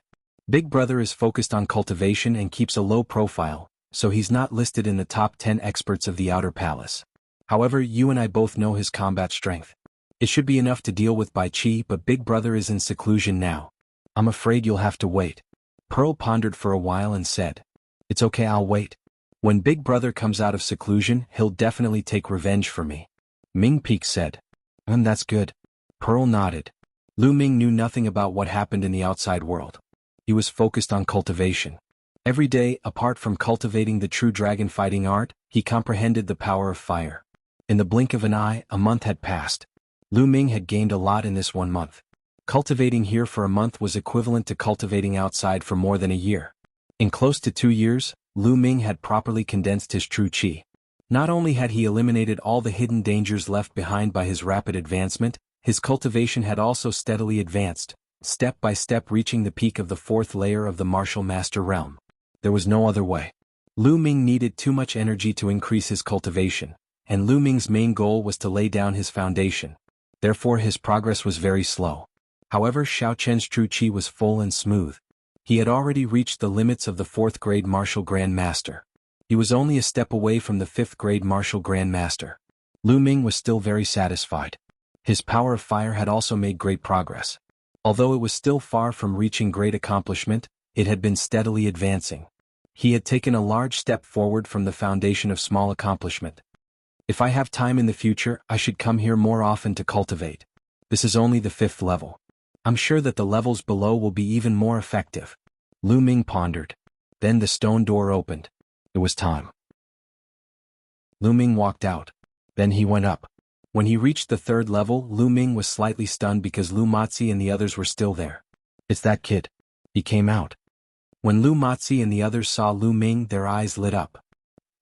"Big Brother is focused on cultivation and keeps a low profile, so he's not listed in the top 10 experts of the Outer Palace. However, you and I both know his combat strength. It should be enough to deal with Bai Qi, but Big Brother is in seclusion now. I'm afraid you'll have to wait." Pearl pondered for a while and said, "It's okay, I'll wait. When Big Brother comes out of seclusion, he'll definitely take revenge for me," Ming Peak said. That's good." Pearl nodded. Lu Ming knew nothing about what happened in the outside world. He was focused on cultivation. Every day, apart from cultivating the true dragon fighting art, he comprehended the power of fire. In the blink of an eye, a month had passed. Lu Ming had gained a lot in this 1 month. Cultivating here for a month was equivalent to cultivating outside for more than a year. In close to 2 years, Lu Ming had properly condensed his true qi. Not only had he eliminated all the hidden dangers left behind by his rapid advancement, his cultivation had also steadily advanced, step by step reaching the peak of the 4th layer of the martial master realm. There was no other way. Lu Ming needed too much energy to increase his cultivation, and Lu Ming's main goal was to lay down his foundation. Therefore his progress was very slow. However, Xiao Chen's true qi was full and smooth. He had already reached the limits of the 4th grade martial grand master. He was only a step away from the 5th grade martial grand master. Lu Ming was still very satisfied. His power of fire had also made great progress. Although it was still far from reaching great accomplishment, it had been steadily advancing. He had taken a large step forward from the foundation of small accomplishment. "If I have time in the future, I should come here more often to cultivate. This is only the 5th level. I'm sure that the levels below will be even more effective," Lu Ming pondered. Then the stone door opened. It was time. Lu Ming walked out. Then he went up. When he reached the 3rd level, Lu Ming was slightly stunned because Lu Matzi and the others were still there. "It's that kid." He came out. When Lu Matzi and the others saw Lu Ming, their eyes lit up.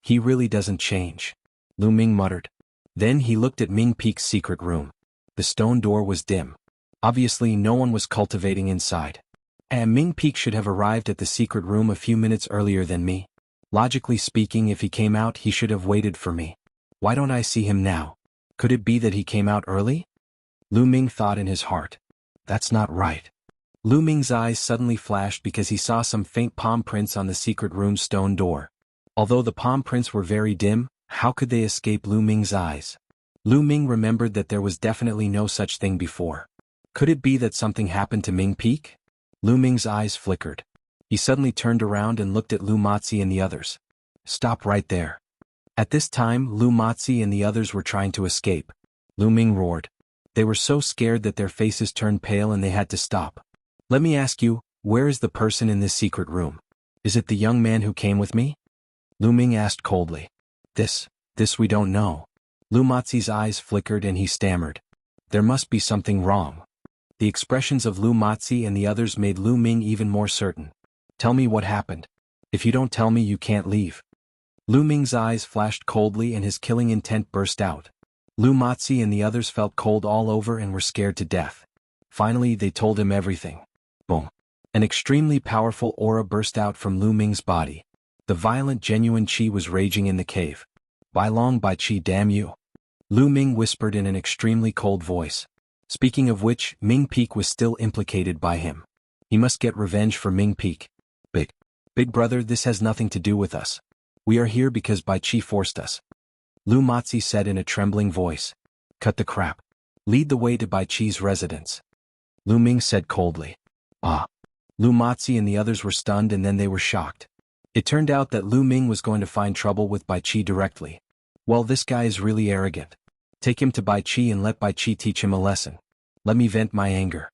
"He really doesn't change," Lu Ming muttered. Then he looked at Ming Peak's secret room. The stone door was dim. Obviously no one was cultivating inside. And Ming Peak should have arrived at the secret room a few minutes earlier than me. Logically speaking, if he came out, he should have waited for me. Why don't I see him now? Could it be that he came out early? Lu Ming thought in his heart. That's not right. Lu Ming's eyes suddenly flashed because he saw some faint palm prints on the secret room's stone door. Although the palm prints were very dim, how could they escape Lu Ming's eyes? Lu Ming remembered that there was definitely no such thing before. Could it be that something happened to Ming Peak? Lu Ming's eyes flickered. He suddenly turned around and looked at Lu Matzi and the others. "Stop right there." At this time, Lu Matzi and the others were trying to escape. Lu Ming roared. They were so scared that their faces turned pale and they had to stop. "Let me ask you, where is the person in this secret room? Is it the young man who came with me?" Lu Ming asked coldly. This we don't know." Lu Matzi's eyes flickered and he stammered. There must be something wrong. The expressions of Lu Matzi and the others made Lu Ming even more certain. "Tell me what happened. If you don't tell me, you can't leave." Lu Ming's eyes flashed coldly and his killing intent burst out. Lu Matzi and the others felt cold all over and were scared to death. Finally, they told him everything. Boom. An extremely powerful aura burst out from Lu Ming's body. The violent genuine qi was raging in the cave. "Bai Long Bai Qi, damn you," Lu Ming whispered in an extremely cold voice. Speaking of which, Ming Peak was still implicated by him. He must get revenge for Ming Peak. Big brother, this has nothing to do with us. We are here because Bai Qi forced us," Lu Matzi said in a trembling voice. "Cut the crap. Lead the way to Bai Qi's residence," Lu Ming said coldly. Ah. Lu Matzi and the others were stunned and then they were shocked. It turned out that Lu Ming was going to find trouble with Bai Qi directly. Well, this guy is really arrogant. Take him to Bai Qi and let Bai Qi teach him a lesson. Let me vent my anger.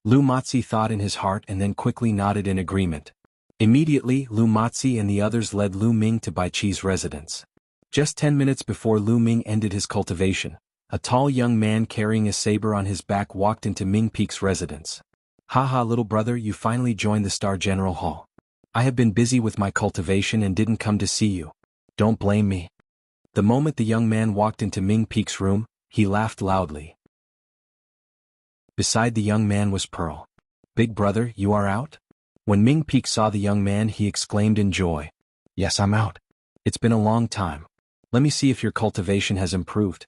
Lu Matzi thought in his heart and then quickly nodded in agreement. Immediately, Lu Matzi and the others led Lu Ming to Bai Qi's residence. Just 10 minutes before Lu Ming ended his cultivation, a tall young man carrying a saber on his back walked into Ming Peak's residence. "Haha, little brother, you finally joined the Star General Hall. I have been busy with my cultivation and didn't come to see you. Don't blame me. The moment the young man walked into Ming Peek's room, he laughed loudly. Beside the young man was Pearl. Big brother, you are out? When Ming Peek saw the young man, he exclaimed in joy. Yes, I'm out. It's been a long time. Let me see if your cultivation has improved.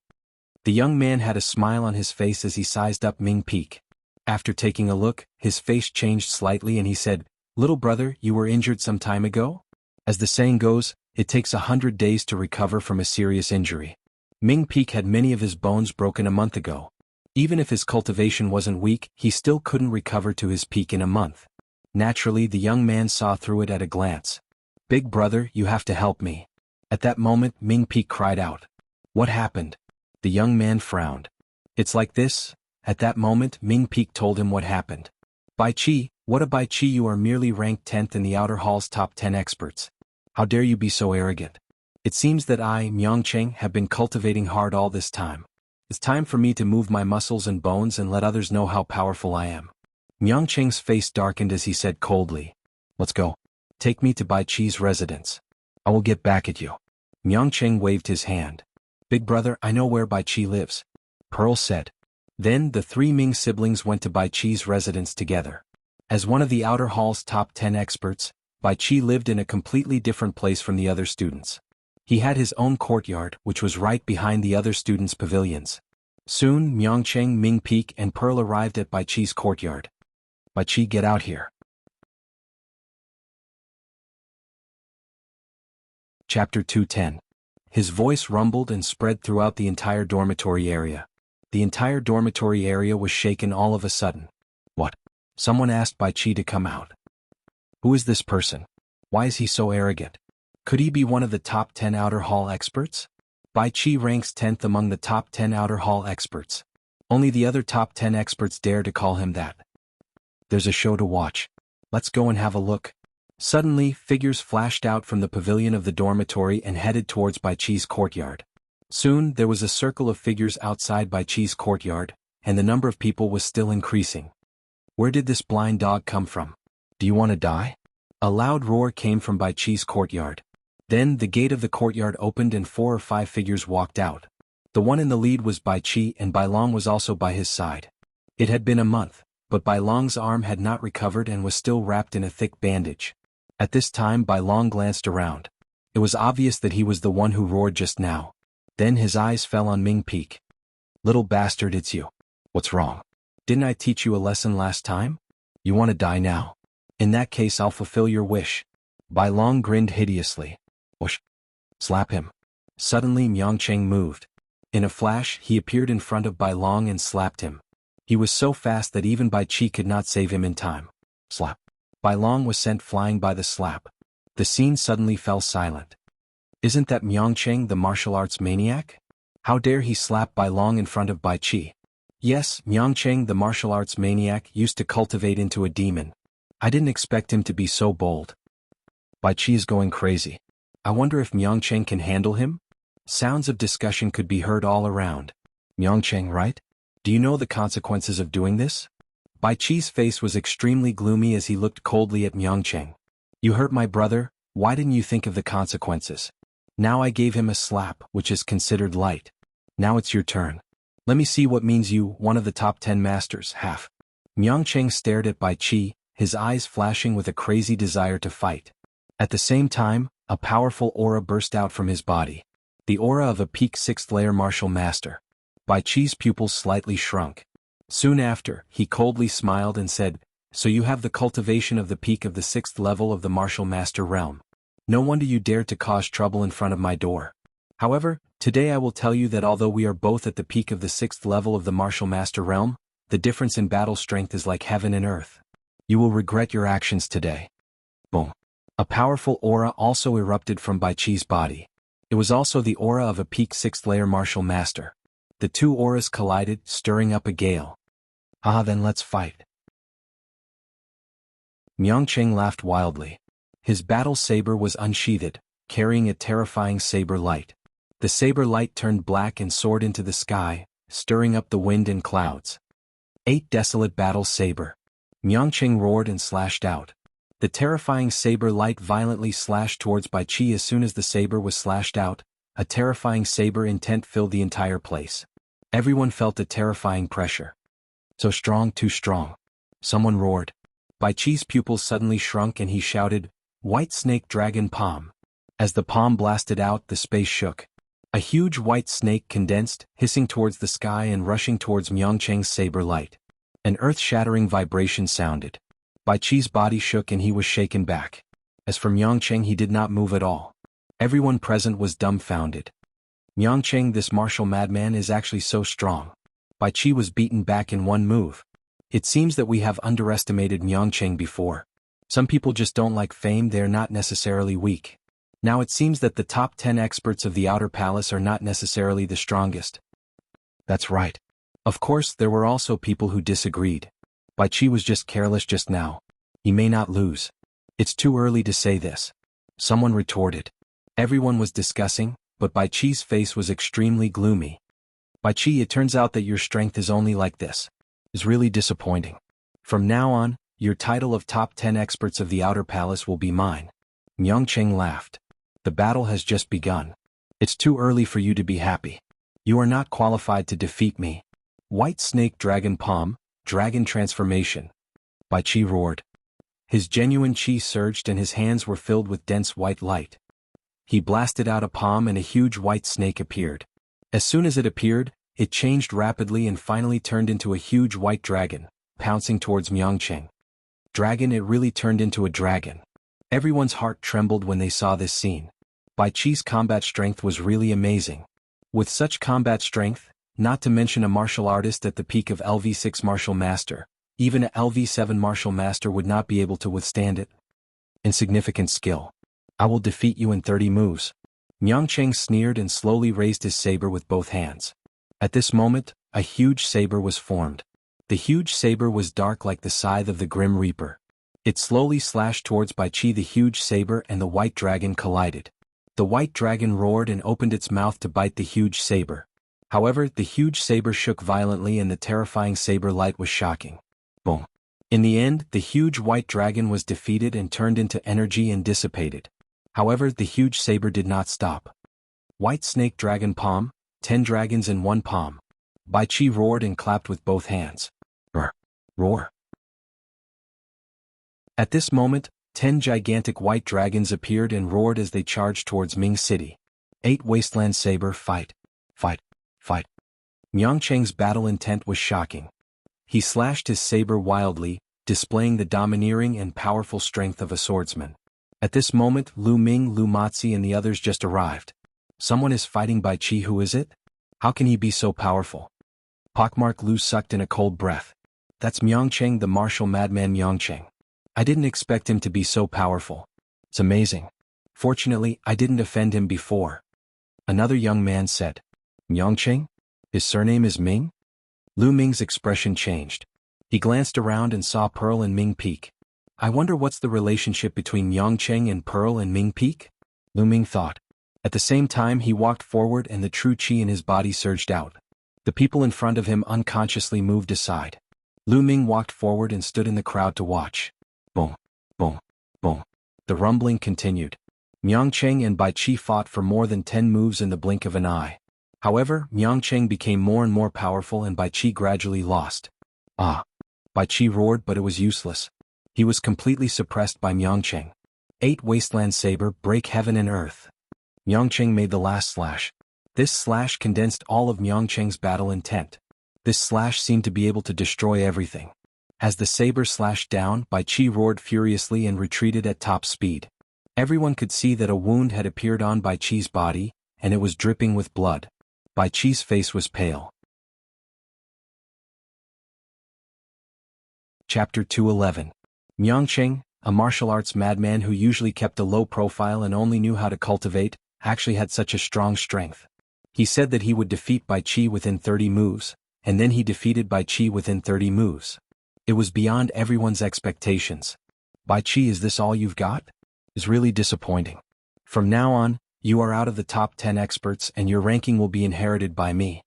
The young man had a smile on his face as he sized up Ming Peek. After taking a look, his face changed slightly and he said, Little brother, you were injured some time ago? As the saying goes, it takes 100 days to recover from a serious injury. Ming Peek had many of his bones broken a month ago. Even if his cultivation wasn't weak, he still couldn't recover to his peak in a month. Naturally, the young man saw through it at a glance. Big brother, you have to help me. At that moment, Ming Peek cried out. What happened? The young man frowned. It's like this. At that moment, Ming Peek told him what happened. Bai Qi, what a Bai Qi, you are merely ranked 10th in the Outer Hall's top 10 experts. How dare you be so arrogant? It seems that I, Myongcheng, have been cultivating hard all this time. It's time for me to move my muscles and bones and let others know how powerful I am. Myongcheng's face darkened as he said coldly. Let's go. Take me to Bai Qi's residence. I will get back at you. Myongcheng waved his hand. Big brother, I know where Bai Qi lives. Pearl said. Then the three Ming siblings went to Bai Qi's residence together. As one of the Outer Hall's top 10 experts, Bai Qi lived in a completely different place from the other students. He had his own courtyard, which was right behind the other students' pavilions. Soon, Myongcheng, Ming Peek, and Pearl arrived at Bai Qi's courtyard. Bai Qi, get out here. Chapter 210. His voice rumbled and spread throughout the entire dormitory area. The entire dormitory area was shaken all of a sudden. What? Someone asked Bai Qi to come out. Who is this person? Why is he so arrogant? Could he be one of the top 10 Outer Hall experts? Bai Qi ranks 10th among the top 10 Outer Hall experts. Only the other top 10 experts dare to call him that. There's a show to watch. Let's go and have a look. Suddenly, figures flashed out from the pavilion of the dormitory and headed towards Bai Qi's courtyard. Soon, there was a circle of figures outside Bai Qi's courtyard, and the number of people was still increasing. Where did this blind dog come from? Do you want to die? A loud roar came from Bai Qi's courtyard. Then the gate of the courtyard opened and 4 or 5 figures walked out. The one in the lead was Bai Qi, and Bai Long was also by his side. It had been a month, but Bai Long's arm had not recovered and was still wrapped in a thick bandage. At this time Bai Long glanced around. It was obvious that he was the one who roared just now. Then his eyes fell on Ming Peek. Little bastard, it's you. What's wrong? Didn't I teach you a lesson last time? You want to die now? In that case I'll fulfill your wish. Bai Long grinned hideously. Whoosh. Slap him. Suddenly Myongcheng moved. In a flash he appeared in front of Bai Long and slapped him. He was so fast that even Bai Qi could not save him in time. Slap. Bai Long was sent flying by the slap. The scene suddenly fell silent. Isn't that Myongcheng, the martial arts maniac? How dare he slap Bai Long in front of Bai Qi? Yes, Myongcheng, the martial arts maniac, used to cultivate into a demon. I didn't expect him to be so bold. Bai Qi is going crazy. I wonder if Myongcheng can handle him? Sounds of discussion could be heard all around. Myongcheng, right? Do you know the consequences of doing this? Bai Qi's face was extremely gloomy as he looked coldly at Myongcheng. You hurt my brother, why didn't you think of the consequences? Now I gave him a slap, which is considered light. Now it's your turn. Let me see what means you, one of the top 10 masters, have. Myongcheng stared at Bai Qi, his eyes flashing with a crazy desire to fight. At the same time, a powerful aura burst out from his body. The aura of a peak 6th layer martial master. Bai Qi's pupils slightly shrunk. Soon after, he coldly smiled and said, So you have the cultivation of the peak of the 6th level of the martial master realm. No wonder you dared to cause trouble in front of my door. However, today I will tell you that although we are both at the peak of the 6th level of the martial master realm, the difference in battle strength is like heaven and earth. You will regret your actions today. Boom. A powerful aura also erupted from Bai Qi's body. It was also the aura of a peak 6th layer martial master. The two auras collided, stirring up a gale. Then let's fight. Myongcheng laughed wildly. His battle saber was unsheathed, carrying a terrifying saber light. The saber light turned black and soared into the sky, stirring up the wind and clouds. 8 desolate battle saber. Myongcheng roared and slashed out. The terrifying saber light violently slashed towards Bai Qi. As soon as the saber was slashed out, a terrifying saber intent filled the entire place. Everyone felt a terrifying pressure. So strong, too strong. Someone roared. Bai Qi's pupils suddenly shrunk and he shouted, "White snake dragon palm." As the palm blasted out, the space shook. A huge white snake condensed, hissing towards the sky and rushing towards Miangcheng's saber light. An earth-shattering vibration sounded. Bai Qi's body shook and he was shaken back. As for Miangcheng, he did not move at all. Everyone present was dumbfounded. Miangcheng, this martial madman, is actually so strong. Bai Qi was beaten back in one move. It seems that we have underestimated Miangcheng before. Some people just don't like fame, they are not necessarily weak. Now it seems that the top 10 experts of the Outer Palace are not necessarily the strongest. That's right. Of course, there were also people who disagreed. Bai Qi was just careless just now. He may not lose. It's too early to say this. Someone retorted. Everyone was discussing, but Bai Qi's face was extremely gloomy. Bai Qi, it turns out that your strength is only like this. Is really disappointing. From now on, your title of top 10 experts of the Outer Palace will be mine. Miangcheng laughed. The battle has just begun. It's too early for you to be happy. You are not qualified to defeat me. White snake dragon palm, dragon transformation. Bai Qi roared. His genuine qi surged and his hands were filled with dense white light. He blasted out a palm and a huge white snake appeared. As soon as it appeared, it changed rapidly and finally turned into a huge white dragon, pouncing towards Miangcheng. Dragon, it really turned into a dragon. Everyone's heart trembled when they saw this scene. Bai Qi's combat strength was really amazing. With such combat strength, not to mention a martial artist at the peak of LV6 martial master, even a LV7 martial master would not be able to withstand it. Insignificant skill. I will defeat you in 30 moves. Miangcheng sneered and slowly raised his saber with both hands. At this moment, a huge saber was formed. The huge saber was dark like the scythe of the Grim Reaper. It slowly slashed towards Bai Qi. The huge saber and the white dragon collided. The white dragon roared and opened its mouth to bite the huge saber. However, the huge saber shook violently and the terrifying saber light was shocking. Boom. In the end, the huge white dragon was defeated and turned into energy and dissipated. However, the huge saber did not stop. White snake dragon palm, 10 dragons in one palm. Bai Qi roared and clapped with both hands. Roar. Roar. At this moment, 10 gigantic white dragons appeared and roared as they charged towards Ming City. 8 Wasteland Saber, fight. Fight. Fight. Miangcheng's battle intent was shocking. He slashed his saber wildly, displaying the domineering and powerful strength of a swordsman. At this moment, Lu Ming, Lu Matzi and the others just arrived. Someone is fighting Bai Qi. Who is it? How can he be so powerful? Pockmark Lu sucked in a cold breath. That's Miangcheng, the martial madman Miangcheng. I didn't expect him to be so powerful. It's amazing. Fortunately, I didn't offend him before. Another young man said. Miangcheng? His surname is Ming? Lu Ming's expression changed. He glanced around and saw Pearl and Ming peek. I wonder what's the relationship between Miangcheng and Pearl and Ming peek? Lu Ming thought. At the same time he walked forward and the true qi in his body surged out. The people in front of him unconsciously moved aside. Lu Ming walked forward and stood in the crowd to watch. Boom, boom, boom. The rumbling continued. Miangcheng and Bai Qi fought for more than 10 moves in the blink of an eye. However, Miangcheng became more and more powerful and Bai Qi gradually lost. Ah! Bai Qi roared, but it was useless. He was completely suppressed by Miangcheng. 8 Wasteland Saber, break heaven and earth. Miangcheng made the last slash. This slash condensed all of Miangcheng's battle intent. This slash seemed to be able to destroy everything. As the saber slashed down, Bai Qi roared furiously and retreated at top speed. Everyone could see that a wound had appeared on Bai Qi's body, and it was dripping with blood. Bai Qi's face was pale. Chapter 211. Miangcheng, a martial arts madman who usually kept a low profile and only knew how to cultivate, actually had such a strong strength. He said that he would defeat Bai Qi within 30 moves, and then he defeated Bai Qi within 30 moves. It was beyond everyone's expectations. Bai Qi, is this all you've got? Is really disappointing. From now on, you are out of the top 10 experts and your ranking will be inherited by me.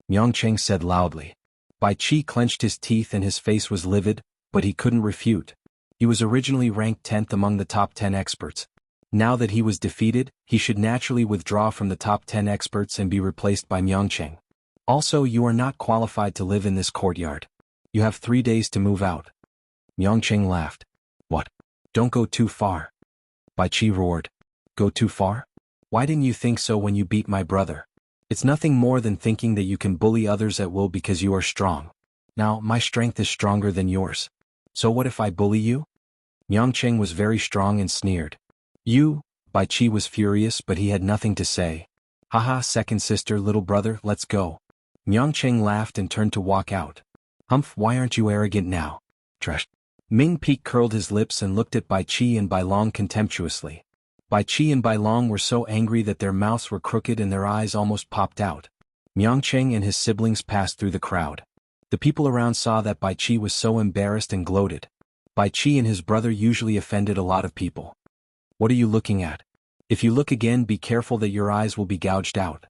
Miangcheng said loudly. Bai Qi clenched his teeth and his face was livid, but he couldn't refute. He was originally ranked 10th among the top 10 experts. Now that he was defeated, he should naturally withdraw from the top 10 experts and be replaced by Miangcheng. Also, you are not qualified to live in this courtyard. You have 3 days to move out. Miangcheng laughed. What? Don't go too far. Bai Qi roared. Go too far? Why didn't you think so when you beat my brother? It's nothing more than thinking that you can bully others at will because you are strong. Now, my strength is stronger than yours. So what if I bully you? Miangcheng was very strong and sneered. You? Bai Qi was furious, but he had nothing to say. Haha, second sister, little brother, let's go. Miangcheng laughed and turned to walk out. Humph, why aren't you arrogant now? Trash. Ming Peak curled his lips and looked at Bai Qi and Bai Long contemptuously. Bai Qi and Bai Long were so angry that their mouths were crooked and their eyes almost popped out. Miangcheng and his siblings passed through the crowd. The people around saw that Bai Qi was so embarrassed and gloated. Bai Qi and his brother usually offended a lot of people. What are you looking at? If you look again, be careful that your eyes will be gouged out.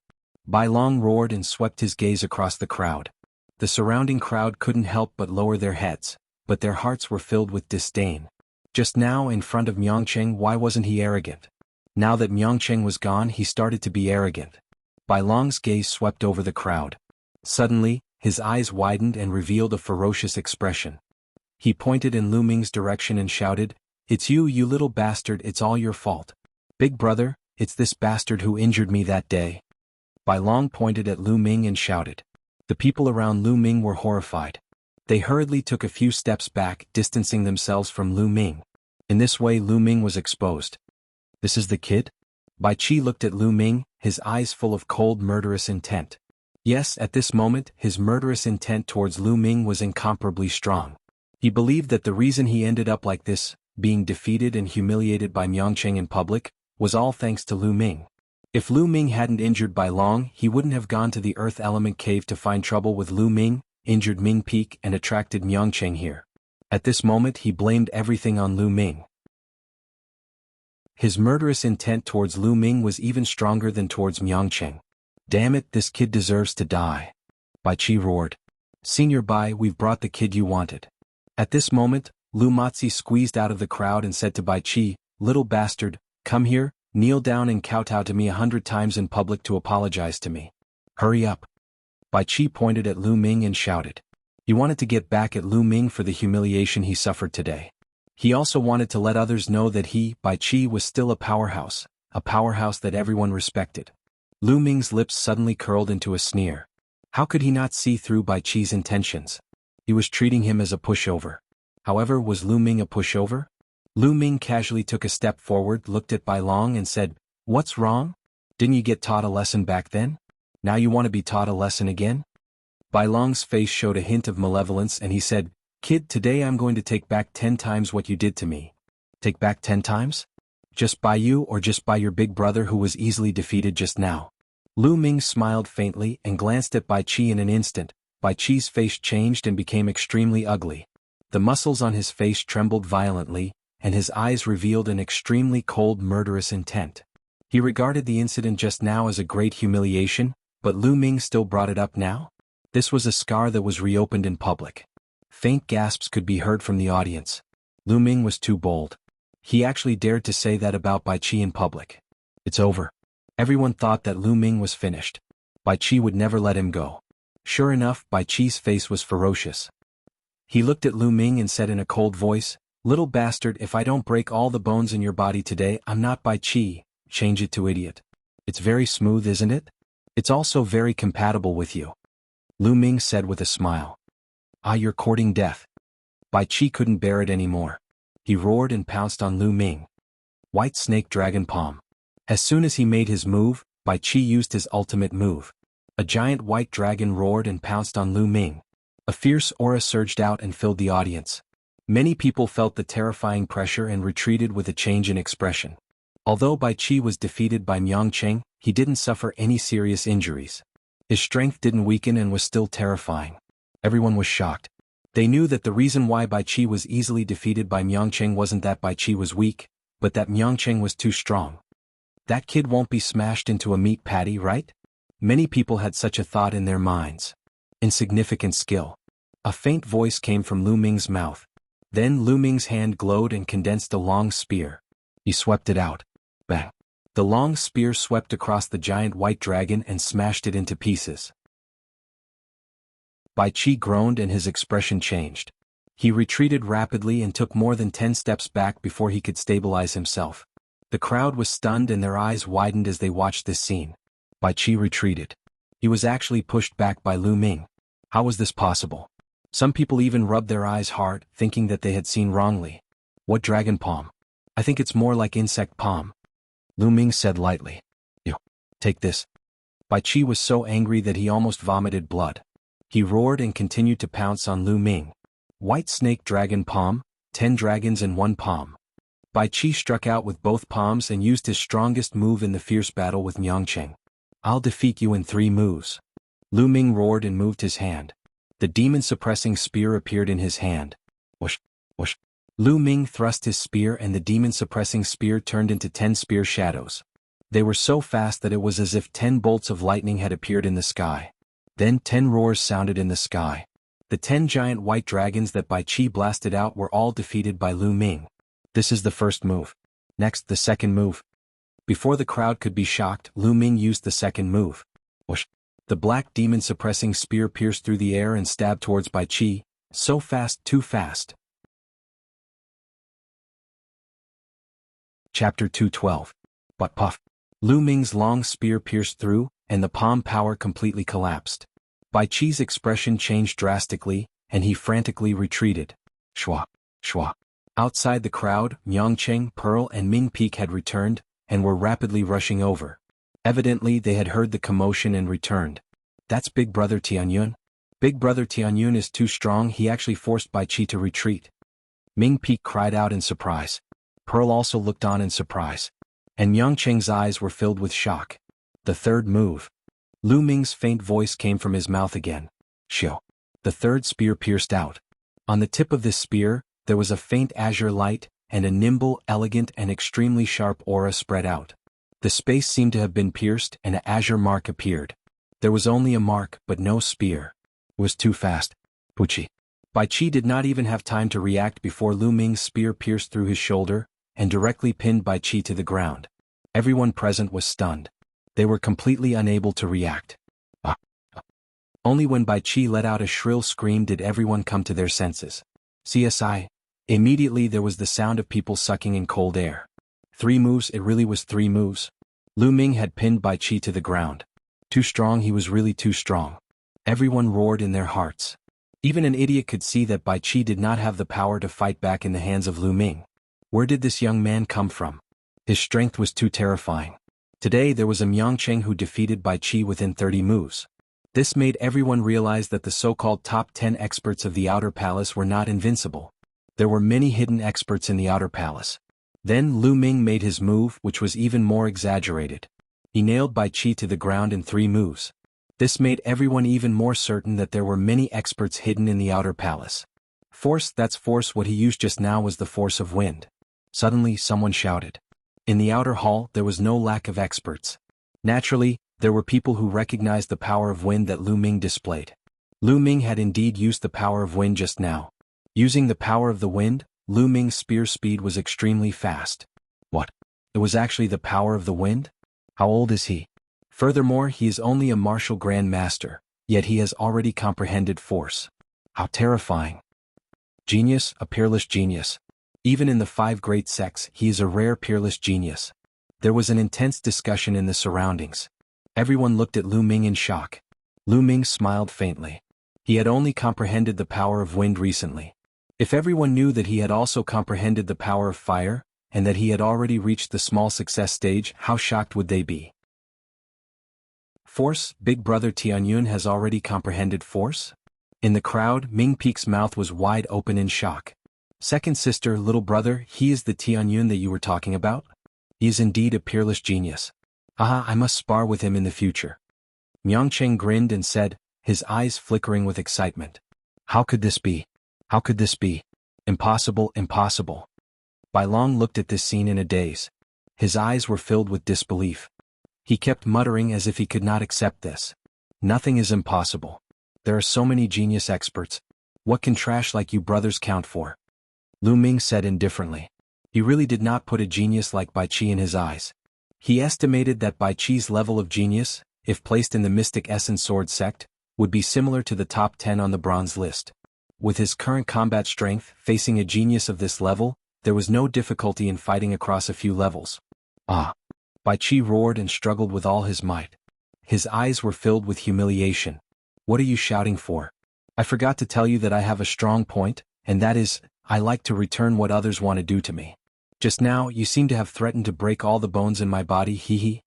Bai Long roared and swept his gaze across the crowd. The surrounding crowd couldn't help but lower their heads, but their hearts were filled with disdain. Just now, in front of Miangcheng, why wasn't he arrogant? Now that Miangcheng was gone, he started to be arrogant. Bai Long's gaze swept over the crowd. Suddenly, his eyes widened and revealed a ferocious expression. He pointed in Lu Ming's direction and shouted, It's you, you little bastard, it's all your fault. Big brother, it's this bastard who injured me that day. Bai Long pointed at Lu Ming and shouted. The people around Lu Ming were horrified. They hurriedly took a few steps back, distancing themselves from Lu Ming. In this way, Lu Ming was exposed. This is the kid? Bai Qi looked at Lu Ming, his eyes full of cold, murderous intent. Yes, at this moment, his murderous intent towards Lu Ming was incomparably strong. He believed that the reason he ended up like this, being defeated and humiliated by Miangcheng in public, was all thanks to Lu Ming. If Lu Ming hadn't injured Bai Long, he wouldn't have gone to the Earth Element Cave to find trouble with Lu Ming, injured Ming Peak and attracted Miangcheng here. At this moment he blamed everything on Lu Ming. His murderous intent towards Lu Ming was even stronger than towards Miangcheng. Damn it, this kid deserves to die. Bai Qi roared. Senior Bai, we've brought the kid you wanted. At this moment, Lu Matzi squeezed out of the crowd and said to Bai Qi, Little bastard, come here, kneel down and kowtow to me 100 times in public to apologize to me. Hurry up. Bai Qi pointed at Lu Ming and shouted. He wanted to get back at Lu Ming for the humiliation he suffered today. He also wanted to let others know that he, Bai Qi, was still a powerhouse that everyone respected. Lu Ming's lips suddenly curled into a sneer. How could he not see through Bai Qi's intentions? He was treating him as a pushover. However, was Lu Ming a pushover? Lu Ming casually took a step forward, looked at Bai Long and said, What's wrong? Didn't you get taught a lesson back then? Now you want to be taught a lesson again? Bai Long's face showed a hint of malevolence and he said, Kid, today I'm going to take back 10 times what you did to me. Take back 10 times? Just by you or just by your big brother who was easily defeated just now? Lu Ming smiled faintly and glanced at Bai Qi in an instant. Bai Qi's face changed and became extremely ugly. The muscles on his face trembled violently, and his eyes revealed an extremely cold, murderous intent. He regarded the incident just now as a great humiliation, but Lu Ming still brought it up now? This was a scar that was reopened in public. Faint gasps could be heard from the audience. Lu Ming was too bold. He actually dared to say that about Bai Qi in public. It's over. Everyone thought that Lu Ming was finished. Bai Qi would never let him go. Sure enough, Bai Qi's face was ferocious. He looked at Lu Ming and said in a cold voice, Little bastard, if I don't break all the bones in your body today, I'm not Bai Qi. Change it to idiot. It's very smooth, isn't it? It's also very compatible with you. Lu Ming said with a smile. Ah, you're courting death. Bai Qi couldn't bear it anymore. He roared and pounced on Lu Ming. White Snake Dragon Palm. As soon as he made his move, Bai Qi used his ultimate move. A giant white dragon roared and pounced on Lu Ming. A fierce aura surged out and filled the audience. Many people felt the terrifying pressure and retreated with a change in expression. Although Bai Qi was defeated by Miangcheng, he didn't suffer any serious injuries. His strength didn't weaken and was still terrifying. Everyone was shocked. They knew that the reason why Bai Qi was easily defeated by Miangcheng wasn't that Bai Qi was weak, but that Miangcheng was too strong. That kid won't be smashed into a meat patty, right? Many people had such a thought in their minds. Insignificant skill. A faint voice came from Lu Ming's mouth. Then Lu Ming's hand glowed and condensed a long spear. He swept it out. Bang! The long spear swept across the giant white dragon and smashed it into pieces. Bai Qi groaned and his expression changed. He retreated rapidly and took more than 10 steps back before he could stabilize himself. The crowd was stunned and their eyes widened as they watched this scene. Bai Qi retreated. He was actually pushed back by Lu Ming. How was this possible? Some people even rubbed their eyes hard, thinking that they had seen wrongly. What dragon palm? I think it's more like insect palm. Lu Ming said lightly. You. Take this. Bai Qi was so angry that he almost vomited blood. He roared and continued to pounce on Lu Ming. White snake dragon palm, 10 dragons in one palm. Bai Qi struck out with both palms and used his strongest move in the fierce battle with Miangcheng. I'll defeat you in 3 moves. Lu Ming roared and moved his hand. The demon-suppressing spear appeared in his hand. Whoosh, whoosh. Lu Ming thrust his spear and the demon-suppressing spear turned into 10 spear shadows. They were so fast that it was as if 10 bolts of lightning had appeared in the sky. Then 10 roars sounded in the sky. The 10 giant white dragons that Bai Qi blasted out were all defeated by Lu Ming. This is the first move. Next, the second move. Before the crowd could be shocked, Lu Ming used the second move. Whoosh! The black demon-suppressing spear pierced through the air and stabbed towards Bai Qi. So fast, too fast. Chapter 212. But puff! Lu Ming's long spear pierced through, and the palm power completely collapsed. Bai Qi's expression changed drastically, and he frantically retreated. Shwa! Shwa! Outside the crowd, Miangcheng, Pearl and Ming Peak had returned, and were rapidly rushing over. Evidently they had heard the commotion and returned. That's Big Brother Tianyun? Big Brother Tianyun is too strong, he actually forced Bai Qi to retreat. Ming Peak cried out in surprise. Pearl also looked on in surprise. And Miangcheng's eyes were filled with shock. The third move. Lu Ming's faint voice came from his mouth again. Shio. The third spear pierced out. On the tip of this spear, there was a faint azure light, and a nimble, elegant and extremely sharp aura spread out. The space seemed to have been pierced and an azure mark appeared. There was only a mark, but no spear. It was too fast. Puchi. Bai Qi did not even have time to react before Lu Ming's spear pierced through his shoulder, and directly pinned Bai Qi to the ground. Everyone present was stunned. They were completely unable to react. Only when Bai Qi let out a shrill scream did everyone come to their senses. CSI. Immediately there was the sound of people sucking in cold air. 3 moves, it really was 3 moves. Lu Ming had pinned Bai Qi to the ground. Too strong, he was really too strong. Everyone roared in their hearts. Even an idiot could see that Bai Qi did not have the power to fight back in the hands of Lu Ming. Where did this young man come from? His strength was too terrifying. Today there was a Miangcheng who defeated Bai Qi within 30 moves. This made everyone realize that the so-called top 10 experts of the Outer Palace were not invincible. There were many hidden experts in the Outer Palace. Then Lu Ming made his move, which was even more exaggerated. He nailed Bai Qi to the ground in 3 moves. This made everyone even more certain that there were many experts hidden in the Outer Palace. Force, that's force. What he used just now was the force of wind. Suddenly someone shouted. In the outer hall there was no lack of experts. Naturally, there were people who recognized the power of wind that Lu Ming displayed. Lu Ming had indeed used the power of wind just now. Using the power of the wind, Lu Ming's spear speed was extremely fast. What? It was actually the power of the wind? How old is he? Furthermore, he is only a martial grand master, yet he has already comprehended force. How terrifying. Genius, a peerless genius. Even in the 5 great sects, he is a rare peerless genius. There was an intense discussion in the surroundings. Everyone looked at Lu Ming in shock. Lu Ming smiled faintly. He had only comprehended the power of wind recently. If everyone knew that he had also comprehended the power of fire, and that he had already reached the small success stage, how shocked would they be? Force, Big Brother Tianyun has already comprehended force? In the crowd, Ming Peak's mouth was wide open in shock. Second sister, little brother, he is the Tianyun that you were talking about? He is indeed a peerless genius. Haha, I must spar with him in the future. Miangcheng grinned and said, his eyes flickering with excitement. How could this be? How could this be? Impossible, impossible. Bai Long looked at this scene in a daze. His eyes were filled with disbelief. He kept muttering as if he could not accept this. Nothing is impossible. There are so many genius experts. What can trash like you brothers count for? Lu Ming said indifferently. He really did not put a genius like Bai Qi in his eyes. He estimated that Bai Qi's level of genius, if placed in the Mystic Essence Sword sect, would be similar to the top 10 on the bronze list. With his current combat strength, facing a genius of this level, there was no difficulty in fighting across a few levels. Ah! Bai Qi roared and struggled with all his might. His eyes were filled with humiliation. What are you shouting for? I forgot to tell you that I have a strong point, and that is, I like to return what others want to do to me. Just now, you seem to have threatened to break all the bones in my body, hee hee.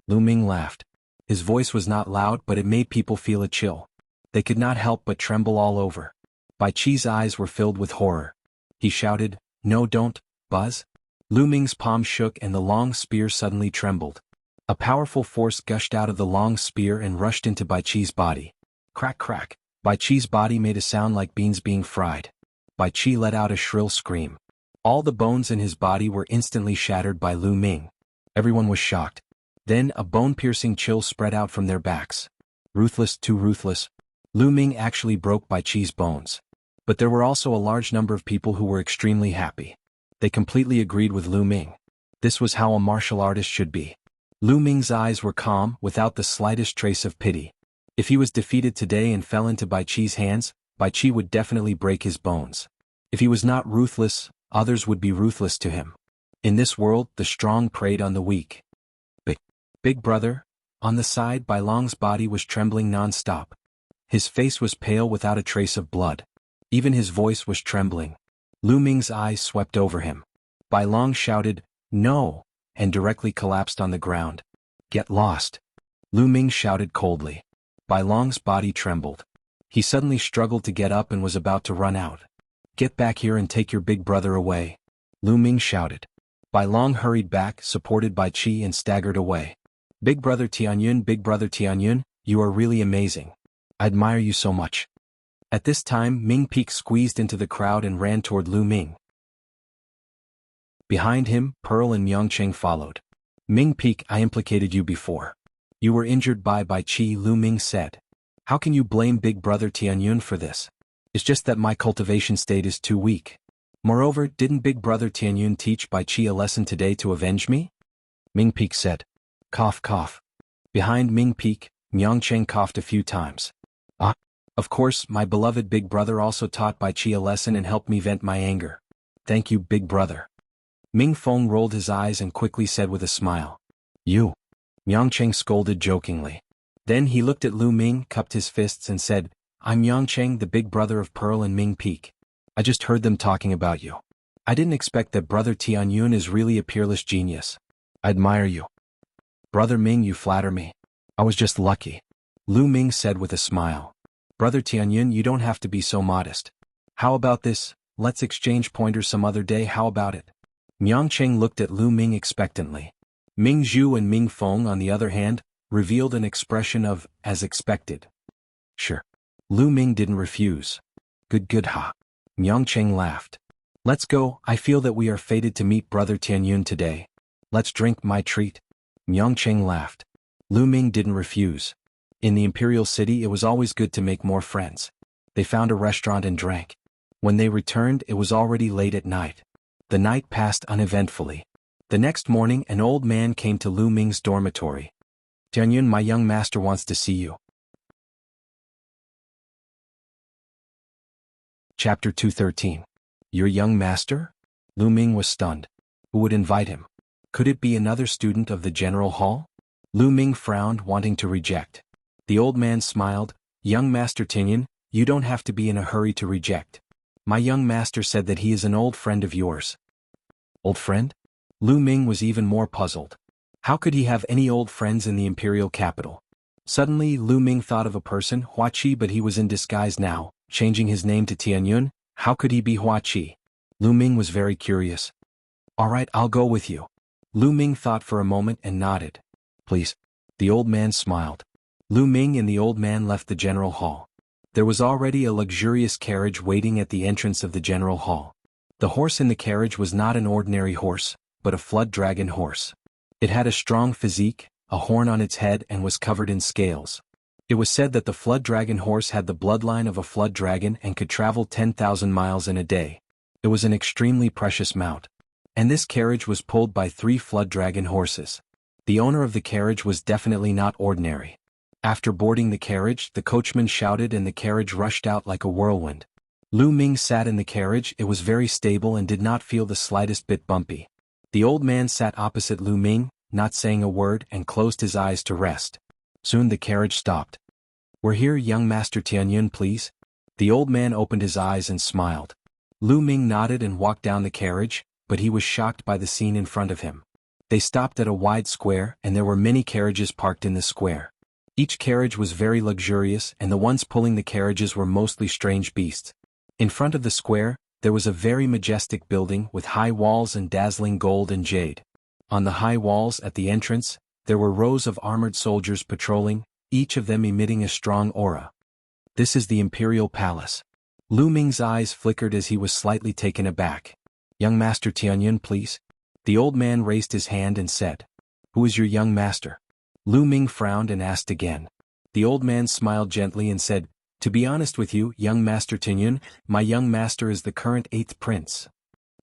Lu Ming laughed. His voice was not loud, but it made people feel a chill. They could not help but tremble all over. Bai Qi's eyes were filled with horror. He shouted, "No, don't, Buzz." Lu Ming's palm shook and the long spear suddenly trembled. A powerful force gushed out of the long spear and rushed into Bai Qi's body. Crack crack. Bai Qi's body made a sound like beans being fried. Bai Qi let out a shrill scream. All the bones in his body were instantly shattered by Lu Ming. Everyone was shocked. Then a bone-piercing chill spread out from their backs. Ruthless, too ruthless. Lu Ming actually broke Bai Qi's bones. But there were also a large number of people who were extremely happy. They completely agreed with Lu Ming. This was how a martial artist should be. Lu Ming's eyes were calm, without the slightest trace of pity. If he was defeated today and fell into Bai Qi's hands, Bai Qi would definitely break his bones. If he was not ruthless, others would be ruthless to him. In this world, the strong preyed on the weak. Big brother, on the side, Bai Long's body was trembling non-stop. His face was pale without a trace of blood. Even his voice was trembling. Lu Ming's eyes swept over him. Bai Long shouted, "No," and directly collapsed on the ground. "Get lost." Lu Ming shouted coldly. Bai Long's body trembled. He suddenly struggled to get up and was about to run out. "Get back here and take your big brother away," Lu Ming shouted. Bai Long hurried back, supported by Qi, and staggered away. Big brother Tianyun, you are really amazing. I admire you so much." At this time, Ming Peak squeezed into the crowd and ran toward Lu Ming. Behind him, Pearl and Myongcheng followed. "Ming Peak, I implicated you before. You were injured by Bai Qi," Lu Ming said. "How can you blame Big Brother Tianyun for this? It's just that my cultivation state is too weak. Moreover, didn't Big Brother Tianyun teach Bai Qi a lesson today to avenge me?" Ming Peak said. Cough cough. Behind Ming Peak, Myongcheng coughed a few times. "Ah. Of course, my beloved Big Brother also taught Bai Qi a lesson and helped me vent my anger. Thank you, Big Brother." Ming Feng rolled his eyes and quickly said with a smile. "You." Myongcheng scolded jokingly. Then he looked at Lu Ming, cupped his fists and said, "I'm Myongcheng, the big brother of Pearl and Ming Peak. I just heard them talking about you. I didn't expect that Brother Tianyun is really a peerless genius. I admire you." "Brother Ming, you flatter me. I was just lucky," Lu Ming said with a smile. "Brother Tianyun, you don't have to be so modest. How about this, let's exchange pointers some other day, how about it?" Myongcheng looked at Lu Ming expectantly. Ming Zhu and Ming Feng, on the other hand, revealed an expression of, as expected. "Sure." Lu Ming didn't refuse. Good ha. Myongcheng laughed. "Let's go, I feel that we are fated to meet Brother Tianyun today. Let's drink my treat." Myongcheng laughed. Lu Ming didn't refuse. In the Imperial City, it was always good to make more friends. They found a restaurant and drank. When they returned, it was already late at night. The night passed uneventfully. The next morning, an old man came to Lu Ming's dormitory. "Tianyun, my young master wants to see you." Chapter 213. Your young master? Lu Ming was stunned. Who would invite him? Could it be another student of the general hall? Lu Ming frowned, wanting to reject. The old man smiled. "Young Master Tianyun, you don't have to be in a hurry to reject. My young master said that he is an old friend of yours." Old friend? Lu Ming was even more puzzled. How could he have any old friends in the imperial capital? Suddenly, Lu Ming thought of a person, Hua Qi, but he was in disguise now, changing his name to Tianyun. How could he be Hua Qi? Lu Ming was very curious. "All right, I'll go with you." Lu Ming thought for a moment and nodded. "Please." The old man smiled. Lu Ming and the old man left the general hall. There was already a luxurious carriage waiting at the entrance of the general hall. The horse in the carriage was not an ordinary horse, but a flood dragon horse. It had a strong physique, a horn on its head, and was covered in scales. It was said that the flood dragon horse had the bloodline of a flood dragon and could travel 10,000 miles in a day. It was an extremely precious mount. And this carriage was pulled by 3 flood dragon horses. The owner of the carriage was definitely not ordinary. After boarding the carriage, the coachman shouted and the carriage rushed out like a whirlwind. Lu Ming sat in the carriage. It was very stable and did not feel the slightest bit bumpy. The old man sat opposite Lu Ming, not saying a word, and closed his eyes to rest. Soon the carriage stopped. "We're here, young Master Tianyun, please." The old man opened his eyes and smiled. Lu Ming nodded and walked down the carriage, but he was shocked by the scene in front of him. They stopped at a wide square and there were many carriages parked in the square. Each carriage was very luxurious and the ones pulling the carriages were mostly strange beasts. In front of the square, there was a very majestic building with high walls and dazzling gold and jade. On the high walls at the entrance, there were rows of armored soldiers patrolling, each of them emitting a strong aura. This is the Imperial Palace. Lu Ming's eyes flickered as he was slightly taken aback. "Young Master Tianyun, please." The old man raised his hand and said, "Who is your young master?" Lu Ming frowned and asked again. The old man smiled gently and said, "To be honest with you, young Master Tianyun, my young master is the current 8th prince."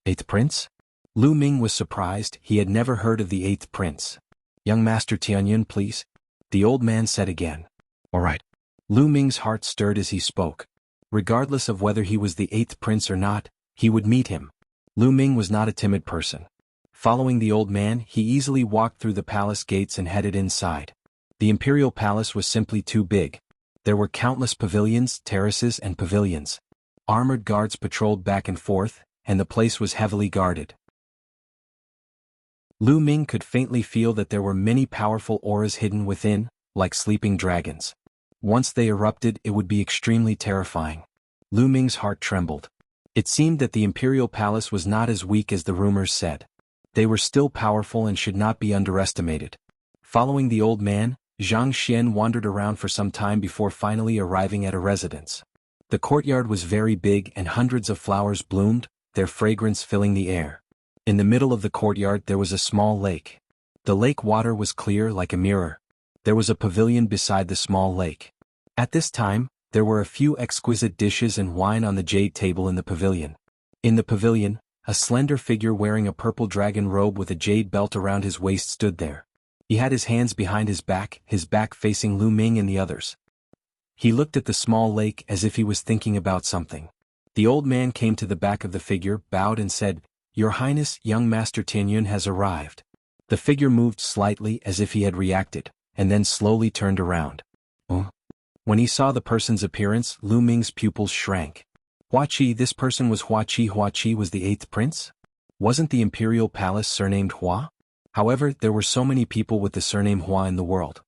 8th prince? Lu Ming was surprised. He had never heard of the 8th prince. "Young Master Tianyun, please," the old man said again. "All right." Lu Ming's heart stirred as he spoke. Regardless of whether he was the 8th prince or not, he would meet him. Lu Ming was not a timid person. Following the old man, he easily walked through the palace gates and headed inside. The imperial palace was simply too big. There were countless pavilions, terraces, and pavilions. Armored guards patrolled back and forth, and the place was heavily guarded. Lu Ming could faintly feel that there were many powerful auras hidden within, like sleeping dragons. Once they erupted, it would be extremely terrifying. Lu Ming's heart trembled. It seemed that the imperial palace was not as weak as the rumors said. They were still powerful and should not be underestimated. Following the old man, Zhang Xian wandered around for some time before finally arriving at a residence. The courtyard was very big and hundreds of flowers bloomed, their fragrance filling the air. In the middle of the courtyard there was a small lake. The lake water was clear like a mirror. There was a pavilion beside the small lake. At this time, there were a few exquisite dishes and wine on the jade table in the pavilion. In the pavilion, a slender figure wearing a purple dragon robe with a jade belt around his waist stood there. He had his hands behind his back facing Lu Ming and the others. He looked at the small lake as if he was thinking about something. The old man came to the back of the figure, bowed and said, "Your Highness, young Master Tianyun has arrived." The figure moved slightly as if he had reacted, and then slowly turned around. Oh. When he saw the person's appearance, Lu Ming's pupils shrank. Hua Qi, this person was Hua Qi. Hua Qi was the 8th prince? Wasn't the imperial palace surnamed Hua? However, there were so many people with the surname Hua in the world.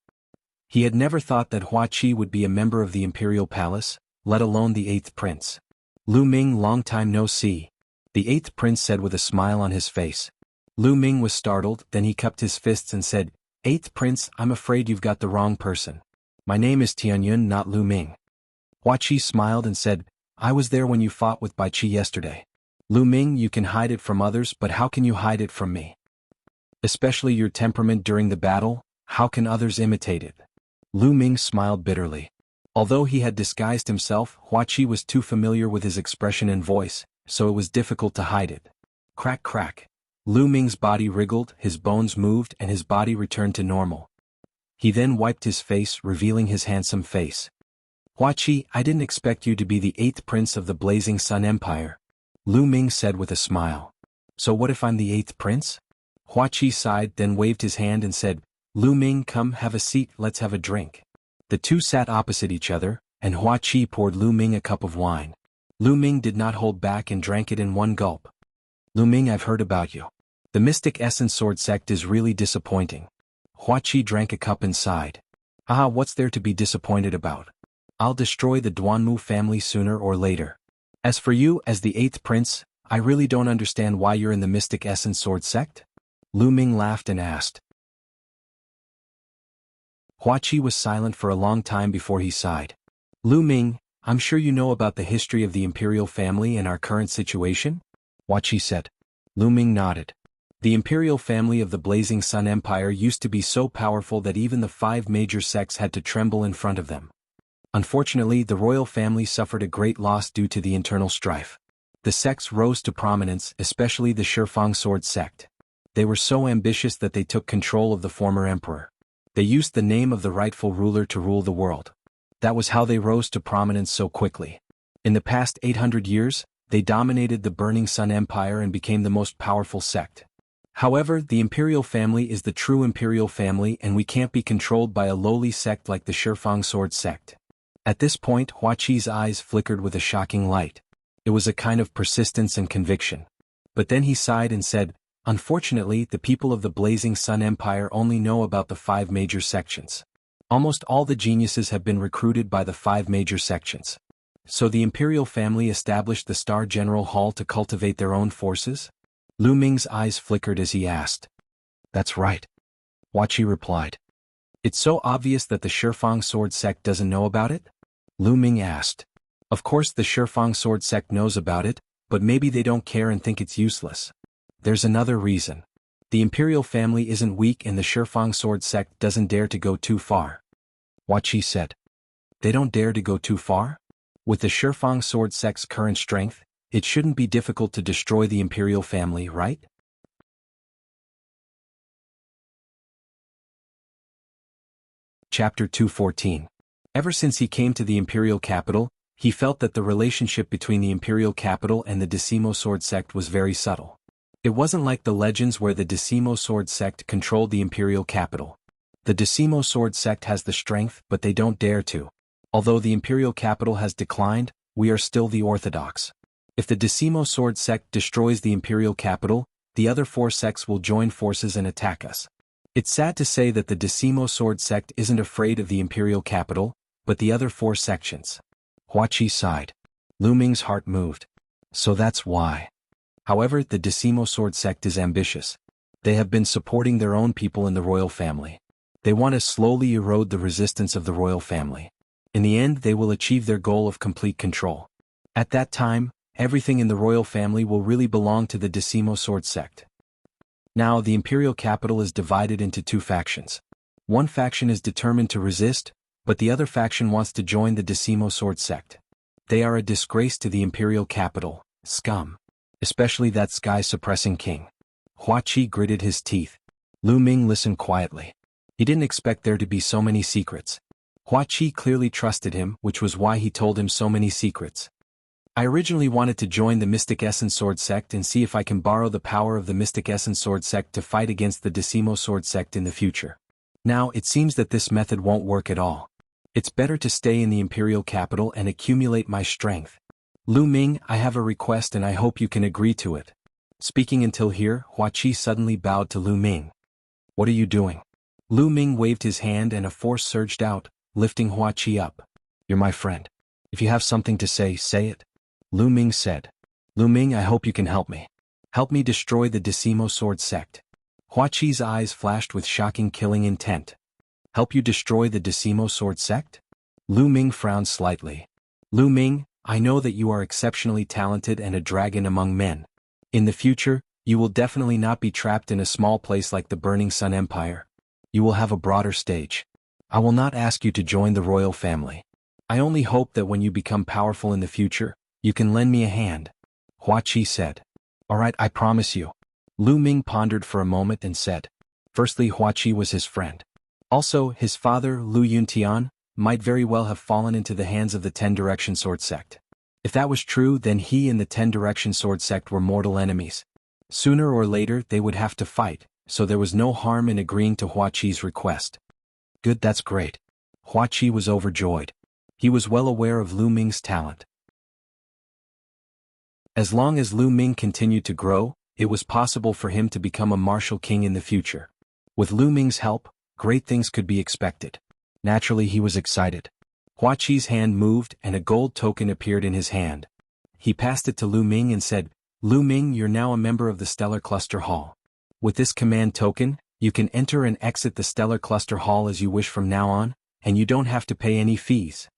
He had never thought that Hua Qi would be a member of the imperial palace, let alone the 8th prince. "Lu Ming, long time no see," the 8th prince said with a smile on his face. Lu Ming was startled, then he cupped his fists and said, "8th prince, I'm afraid you've got the wrong person. My name is Tianyun, not Lu Ming." Hua Qi smiled and said, "I was there when you fought with Bai Qi yesterday. Lu Ming, you can hide it from others, but how can you hide it from me? Especially your temperament during the battle, how can others imitate it?" Lu Ming smiled bitterly. Although he had disguised himself, Hua Qi was too familiar with his expression and voice, so it was difficult to hide it. Crack crack. Lu Ming's body wriggled, his bones moved and his body returned to normal. He then wiped his face, revealing his handsome face. "Hua Qi, I didn't expect you to be the 8th prince of the Blazing Sun Empire," Lu Ming said with a smile. "So what if I'm the 8th prince?" Hua Qi sighed, then waved his hand and said, "Lu Ming, come have a seat, let's have a drink." The two sat opposite each other, and Hua Qi poured Lu Ming a cup of wine. Lu Ming did not hold back and drank it in one gulp. "Lu Ming, I've heard about you. The Mystic Essence Sword sect is really disappointing." Hua Qi drank a cup and sighed. "Ah, what's there to be disappointed about? I'll destroy the Duanmu family sooner or later. As for you, as the 8th prince, I really don't understand why you're in the Mystic Essence Sword sect?" Lu Ming laughed and asked. Hua Qi was silent for a long time before he sighed. "Lu Ming, I'm sure you know about the history of the imperial family and our current situation?" Hua Qi said. Lu Ming nodded. The imperial family of the Blazing Sun Empire used to be so powerful that even the 5 major sects had to tremble in front of them. Unfortunately, the royal family suffered a great loss due to the internal strife. The sects rose to prominence, especially the Shifang Sword sect. They were so ambitious that they took control of the former emperor. They used the name of the rightful ruler to rule the world. That was how they rose to prominence so quickly. In the past 800 years, they dominated the Burning Sun Empire and became the most powerful sect. However, the imperial family is the true imperial family, and we can't be controlled by a lowly sect like the Shifang Sword sect. At this point, Hua Qi's eyes flickered with a shocking light. It was a kind of persistence and conviction. But then he sighed and said, "Unfortunately, the people of the Blazing Sun Empire only know about the 5 major sections. Almost all the geniuses have been recruited by the 5 major sections. So the imperial family established the Star General Hall to cultivate their own forces?" Lu Ming's eyes flickered as he asked. "That's right," Hua Qi replied. "It's so obvious that the Shifang Sword sect doesn't know about it?" Lu Ming asked. "Of course the Shifang Sword sect knows about it, but maybe they don't care and think it's useless. There's another reason. The imperial family isn't weak and the Shifang Sword sect doesn't dare to go too far." Hua Qi said. "They don't dare to go too far? With the Shifang Sword sect's current strength, it shouldn't be difficult to destroy the imperial family, right?" Chapter 214. Ever since he came to the imperial capital, he felt that the relationship between the imperial capital and the Decimo Sword sect was very subtle. It wasn't like the legends where the Decimo Sword sect controlled the imperial capital. The Decimo Sword sect has the strength, but they don't dare to. Although the imperial capital has declined, we are still the orthodox. If the Decimo Sword sect destroys the imperial capital, the other 4 sects will join forces and attack us. It's sad to say that the Decimo Sword sect isn't afraid of the imperial capital, but the other 4 sections. Hua Qi sighed. Lu Ming's heart moved. So that's why. However, the Decimo Sword sect is ambitious. They have been supporting their own people in the royal family. They want to slowly erode the resistance of the royal family. In the end, they will achieve their goal of complete control. At that time, everything in the royal family will really belong to the Decimo Sword sect. Now, the imperial capital is divided into 2 factions. One faction is determined to resist, but the other faction wants to join the Decimo Sword sect. They are a disgrace to the imperial capital, scum. Especially that sky-suppressing king. Hua Qi gritted his teeth. Lu Ming listened quietly. He didn't expect there to be so many secrets. Hua Qi clearly trusted him, which was why he told him so many secrets. "I originally wanted to join the Mystic Essence Sword sect and see if I can borrow the power of the Mystic Essence Sword sect to fight against the Decimo Sword sect in the future. Now, it seems that this method won't work at all. It's better to stay in the imperial capital and accumulate my strength. Lu Ming, I have a request and I hope you can agree to it." Speaking until here, Hua Qi suddenly bowed to Lu Ming. "What are you doing?" Lu Ming waved his hand and a force surged out, lifting Hua Qi up. "You're my friend. If you have something to say, say it." Lu Ming said. "Lu Ming, I hope you can help me. Help me destroy the Decimo Sword sect." Hua Qi's eyes flashed with shocking killing intent. "Help you destroy the Decimo Sword sect?" Lu Ming frowned slightly. "Lu Ming, I know that you are exceptionally talented and a dragon among men. In the future, you will definitely not be trapped in a small place like the Burning Sun Empire. You will have a broader stage. I will not ask you to join the royal family. I only hope that when you become powerful in the future, you can lend me a hand." Hua Qi said. "All right, I promise you." Lu Ming pondered for a moment and said. Firstly, Hua Qi was his friend. Also, his father, Lu Yuntian, might very well have fallen into the hands of the 10 Direction Sword sect. If that was true, then he and the 10 Direction Sword sect were mortal enemies. Sooner or later, they would have to fight, so there was no harm in agreeing to Hua Qi's request. "Good, that's great." Hua Qi was overjoyed. He was well aware of Lu Ming's talent. As long as Lu Ming continued to grow, it was possible for him to become a martial king in the future. With Lu Ming's help, great things could be expected. Naturally, he was excited. Hua Qi's hand moved and a gold token appeared in his hand. He passed it to Lu Ming and said, "Lu Ming, you're now a member of the Stellar Cluster Hall. With this command token, you can enter and exit the Stellar Cluster Hall as you wish from now on, and you don't have to pay any fees.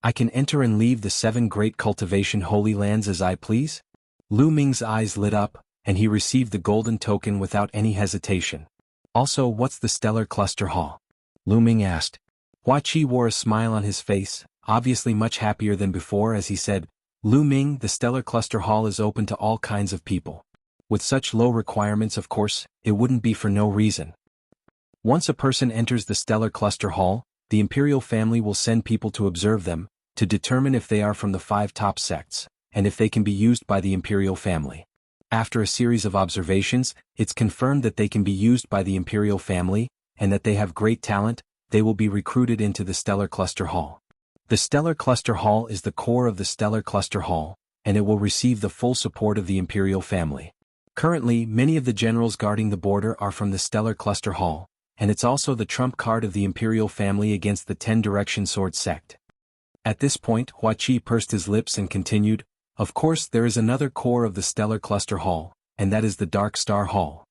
I can enter and leave the 7 Great Cultivation Holy Lands as I please?" Lu Ming's eyes lit up, and he received the golden token without any hesitation. "Also, what's the Stellar Cluster Hall?" Lu Ming asked. Hua Qi wore a smile on his face, obviously much happier than before as he said, Lu Ming, the Stellar Cluster Hall is open to all kinds of people. With such low requirements, of course, it wouldn't be for no reason. Once a person enters the Stellar Cluster Hall, the Imperial family will send people to observe them, to determine if they are from the 5 top sects, and if they can be used by the Imperial family. After a series of observations, it's confirmed that they can be used by the Imperial family, and that they have great talent, they will be recruited into the Stellar Cluster Hall. The Stellar Cluster Hall is the core of the Stellar Cluster Hall, and it will receive the full support of the Imperial family. Currently, many of the generals guarding the border are from the Stellar Cluster Hall, and it's also the trump card of the Imperial family against the 10-direction sword sect. At this point, Hua Qi pursed his lips and continued, "Of course there is another core of the Stellar Cluster Hall, and that is the Dark Star Hall."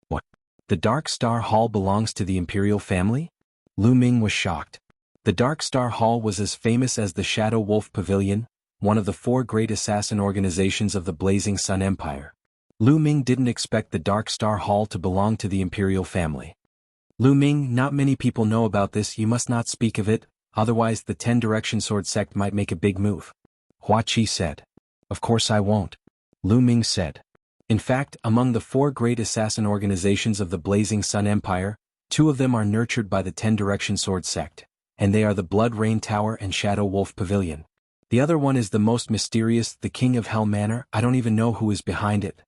What? The Dark Star Hall belongs to the Imperial family? Lu Ming was shocked. The Dark Star Hall was as famous as the Shadow Wolf Pavilion, one of the 4 great assassin organizations of the Blazing Sun Empire. Lu Ming didn't expect the Dark Star Hall to belong to the Imperial family. "Lu Ming, not many people know about this, you must not speak of it, otherwise the 10-direction sword sect might make a big move." Hua Qi said. "Of course I won't," Lu Ming said. In fact, among the 4 great assassin organizations of the Blazing Sun Empire, 2 of them are nurtured by the 10-direction sword sect, and they are the Blood Rain Tower and Shadow Wolf Pavilion. The other one is the most mysterious, the King of Hell Manor. I don't even know who is behind it,"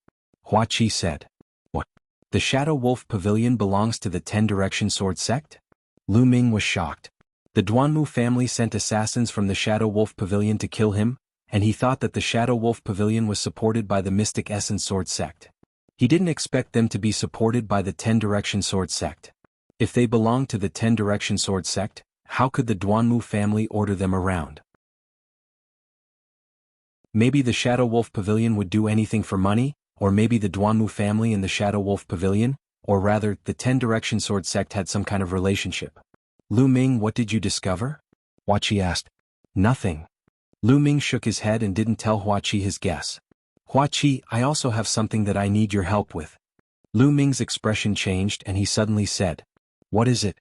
Hua Qi said. "What? The Shadow Wolf Pavilion belongs to the 10-direction sword sect?" Lu Ming was shocked. The Duanmu family sent assassins from the Shadow Wolf Pavilion to kill him, and he thought that the Shadow Wolf Pavilion was supported by the Mystic Essence Sword sect. He didn't expect them to be supported by the 10-direction sword sect. If they belonged to the 10-direction sword sect, how could the Duanmu family order them around? Maybe the Shadow Wolf Pavilion would do anything for money, or maybe the Duanmu family and the Shadow Wolf Pavilion, or rather, the 10-direction sword sect had some kind of relationship. "Lu Ming, what did you discover?" Hua Qi asked. "Nothing." Lu Ming shook his head and didn't tell Hua Qi his guess. "Hua Qi, I also have something that I need your help with." Lu Ming's expression changed and he suddenly said, "What is it?"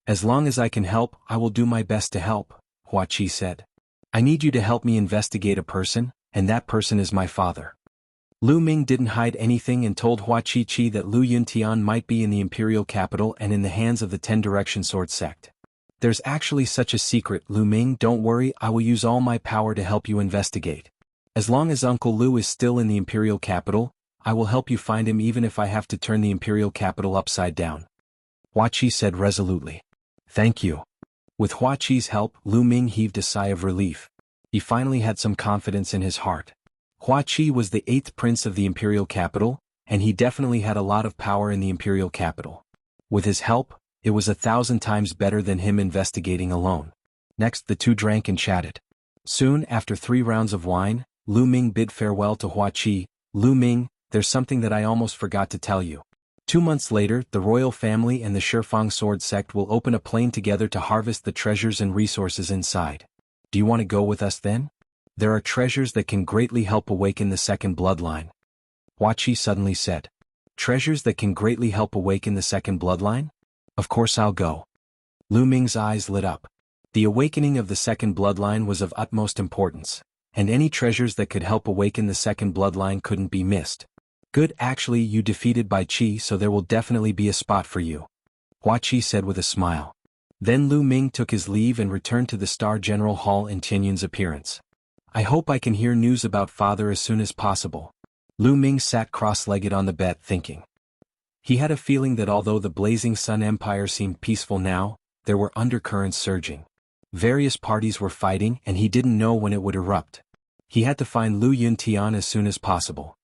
"As long as I can help, I will do my best to help," Hua Qi said. "I need you to help me investigate a person, and that person is my father." Lu Ming didn't hide anything and told Hua Qi that Lu Yuntian might be in the imperial capital and in the hands of the 10-direction sword sect. "There's actually such a secret, Lu Ming, don't worry, I will use all my power to help you investigate. As long as Uncle Lu is still in the imperial capital, I will help you find him even if I have to turn the imperial capital upside down," Hua Qi said resolutely. "Thank you." With Hua Qi's help, Lu Ming heaved a sigh of relief. He finally had some confidence in his heart. Hua Qi was the 8th prince of the imperial capital, and he definitely had a lot of power in the imperial capital. With his help, it was 1,000 times better than him investigating alone. Next, the 2 drank and chatted. Soon, after 3 rounds of wine, Lu Ming bid farewell to Hua Qi. "Lu Ming, there's something that I almost forgot to tell you. 2 months later, the royal family and the Shifang sword sect will open a plane together to harvest the treasures and resources inside. Do you want to go with us then? There are treasures that can greatly help awaken the 2nd bloodline," Hua Qi suddenly said. "Treasures that can greatly help awaken the 2nd bloodline? Of course I'll go." Lu Ming's eyes lit up. The awakening of the 2nd bloodline was of utmost importance, and any treasures that could help awaken the 2nd bloodline couldn't be missed. "Good, actually you defeated Bai Qi, so there will definitely be a spot for you," Hua Qi said with a smile. Then Lu Ming took his leave and returned to the Star General Hall in Tianyun's appearance. "I hope I can hear news about father as soon as possible." Lu Ming sat cross-legged on the bed thinking. He had a feeling that although the Blazing Sun Empire seemed peaceful now, there were undercurrents surging. Various parties were fighting and he didn't know when it would erupt. He had to find Lu Yuntian as soon as possible.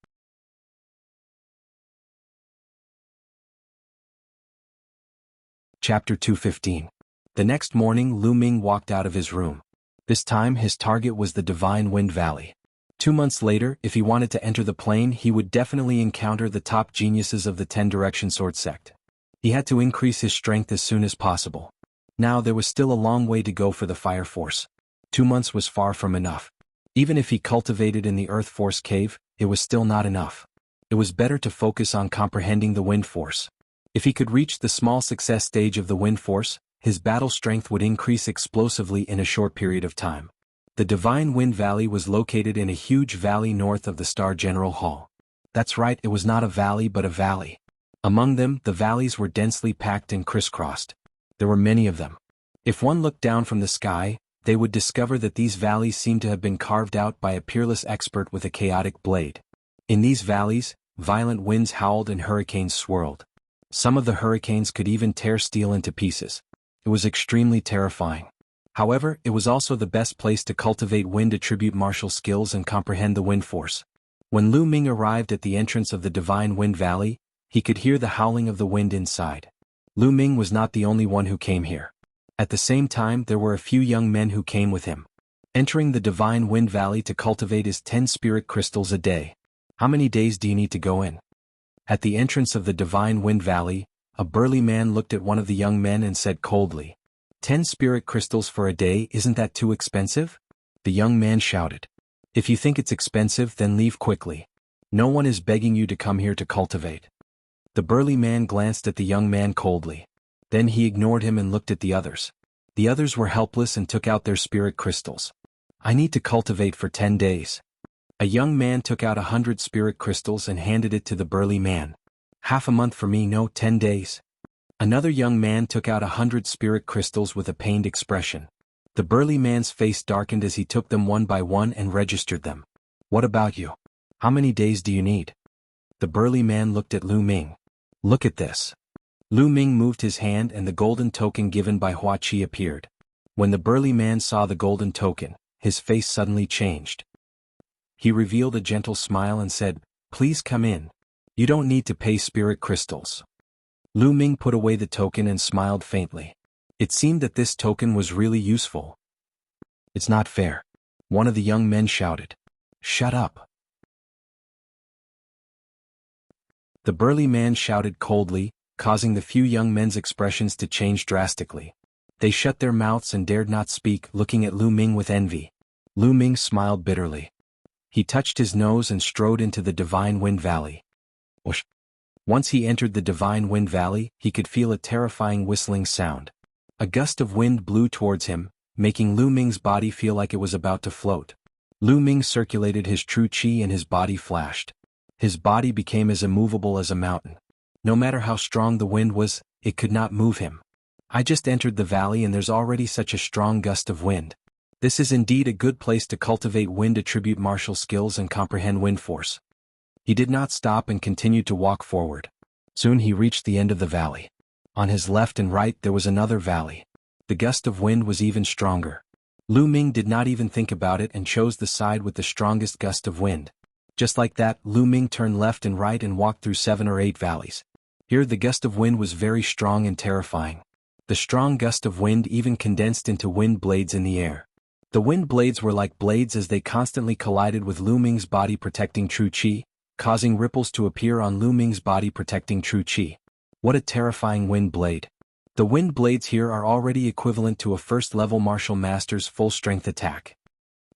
Chapter 215. The next morning Lu Ming walked out of his room. This time his target was the Divine Wind Valley. 2 months later, if he wanted to enter the plane, he would definitely encounter the top geniuses of the 10-direction sword sect. He had to increase his strength as soon as possible. Now there was still a long way to go for the Fire Force. 2 months was far from enough. Even if he cultivated in the Earth Force cave, it was still not enough. It was better to focus on comprehending the Wind Force. If he could reach the small success stage of the Wind Force, his battle strength would increase explosively in a short period of time. The Divine Wind Valley was located in a huge valley north of the Star General Hall. That's right, it was not a valley but a valley. Among them, the valleys were densely packed and crisscrossed. There were many of them. If one looked down from the sky, they would discover that these valleys seemed to have been carved out by a peerless expert with a chaotic blade. In these valleys, violent winds howled and hurricanes swirled. Some of the hurricanes could even tear steel into pieces. It was extremely terrifying. However, it was also the best place to cultivate wind attribute martial skills and comprehend the wind force. When Lu Ming arrived at the entrance of the Divine Wind Valley, he could hear the howling of the wind inside. Lu Ming was not the only one who came here. At the same time, there were a few young men who came with him. Entering the Divine Wind Valley to cultivate is 10 spirit crystals a day. How many days do you need to go in? At the entrance of the Divine Wind Valley, a burly man looked at one of the young men and said coldly, 10 spirit crystals for a day, isn't that too expensive? The young man shouted. If you think it's expensive, then leave quickly. No one is begging you to come here to cultivate. The burly man glanced at the young man coldly. Then he ignored him and looked at the others. The others were helpless and took out their spirit crystals. I need to cultivate for 10 days. A young man took out 100 spirit crystals and handed it to the burly man. Half a month for me, no, 10 days. Another young man took out 100 spirit crystals with a pained expression. The burly man's face darkened as he took them one by one and registered them. What about you? How many days do you need? The burly man looked at Lu Ming. Look at this. Lu Ming moved his hand and the golden token given by Wuxia appeared. When the burly man saw the golden token, his face suddenly changed. He revealed a gentle smile and said, Please come in. You don't need to pay spirit crystals. Lu Ming put away the token and smiled faintly. It seemed that this token was really useful. It's not fair. One of the young men shouted. Shut up. The burly man shouted coldly, causing the few young men's expressions to change drastically. They shut their mouths and dared not speak, looking at Lu Ming with envy. Lu Ming smiled bitterly. He touched his nose and strode into the Divine Wind Valley. Whoosh. Once he entered the Divine Wind Valley, he could feel a terrifying whistling sound. A gust of wind blew towards him, making Lu Ming's body feel like it was about to float. Lu Ming circulated his true qi and his body flashed. His body became as immovable as a mountain. No matter how strong the wind was, it could not move him. I just entered the valley and there's already such a strong gust of wind. This is indeed a good place to cultivate wind attribute martial skills and comprehend wind force. He did not stop and continued to walk forward. Soon he reached the end of the valley. On his left and right there was another valley. The gust of wind was even stronger. Lu Ming did not even think about it and chose the side with the strongest gust of wind. Just like that, Lu Ming turned left and right and walked through 7 or 8 valleys. Here the gust of wind was very strong and terrifying. The strong gust of wind even condensed into wind blades in the air. The wind blades were like blades as they constantly collided with Lu Ming's body protecting true qi, causing ripples to appear on Lu Ming's body protecting true qi. What a terrifying wind blade. The wind blades here are already equivalent to a first-level martial master's full-strength attack.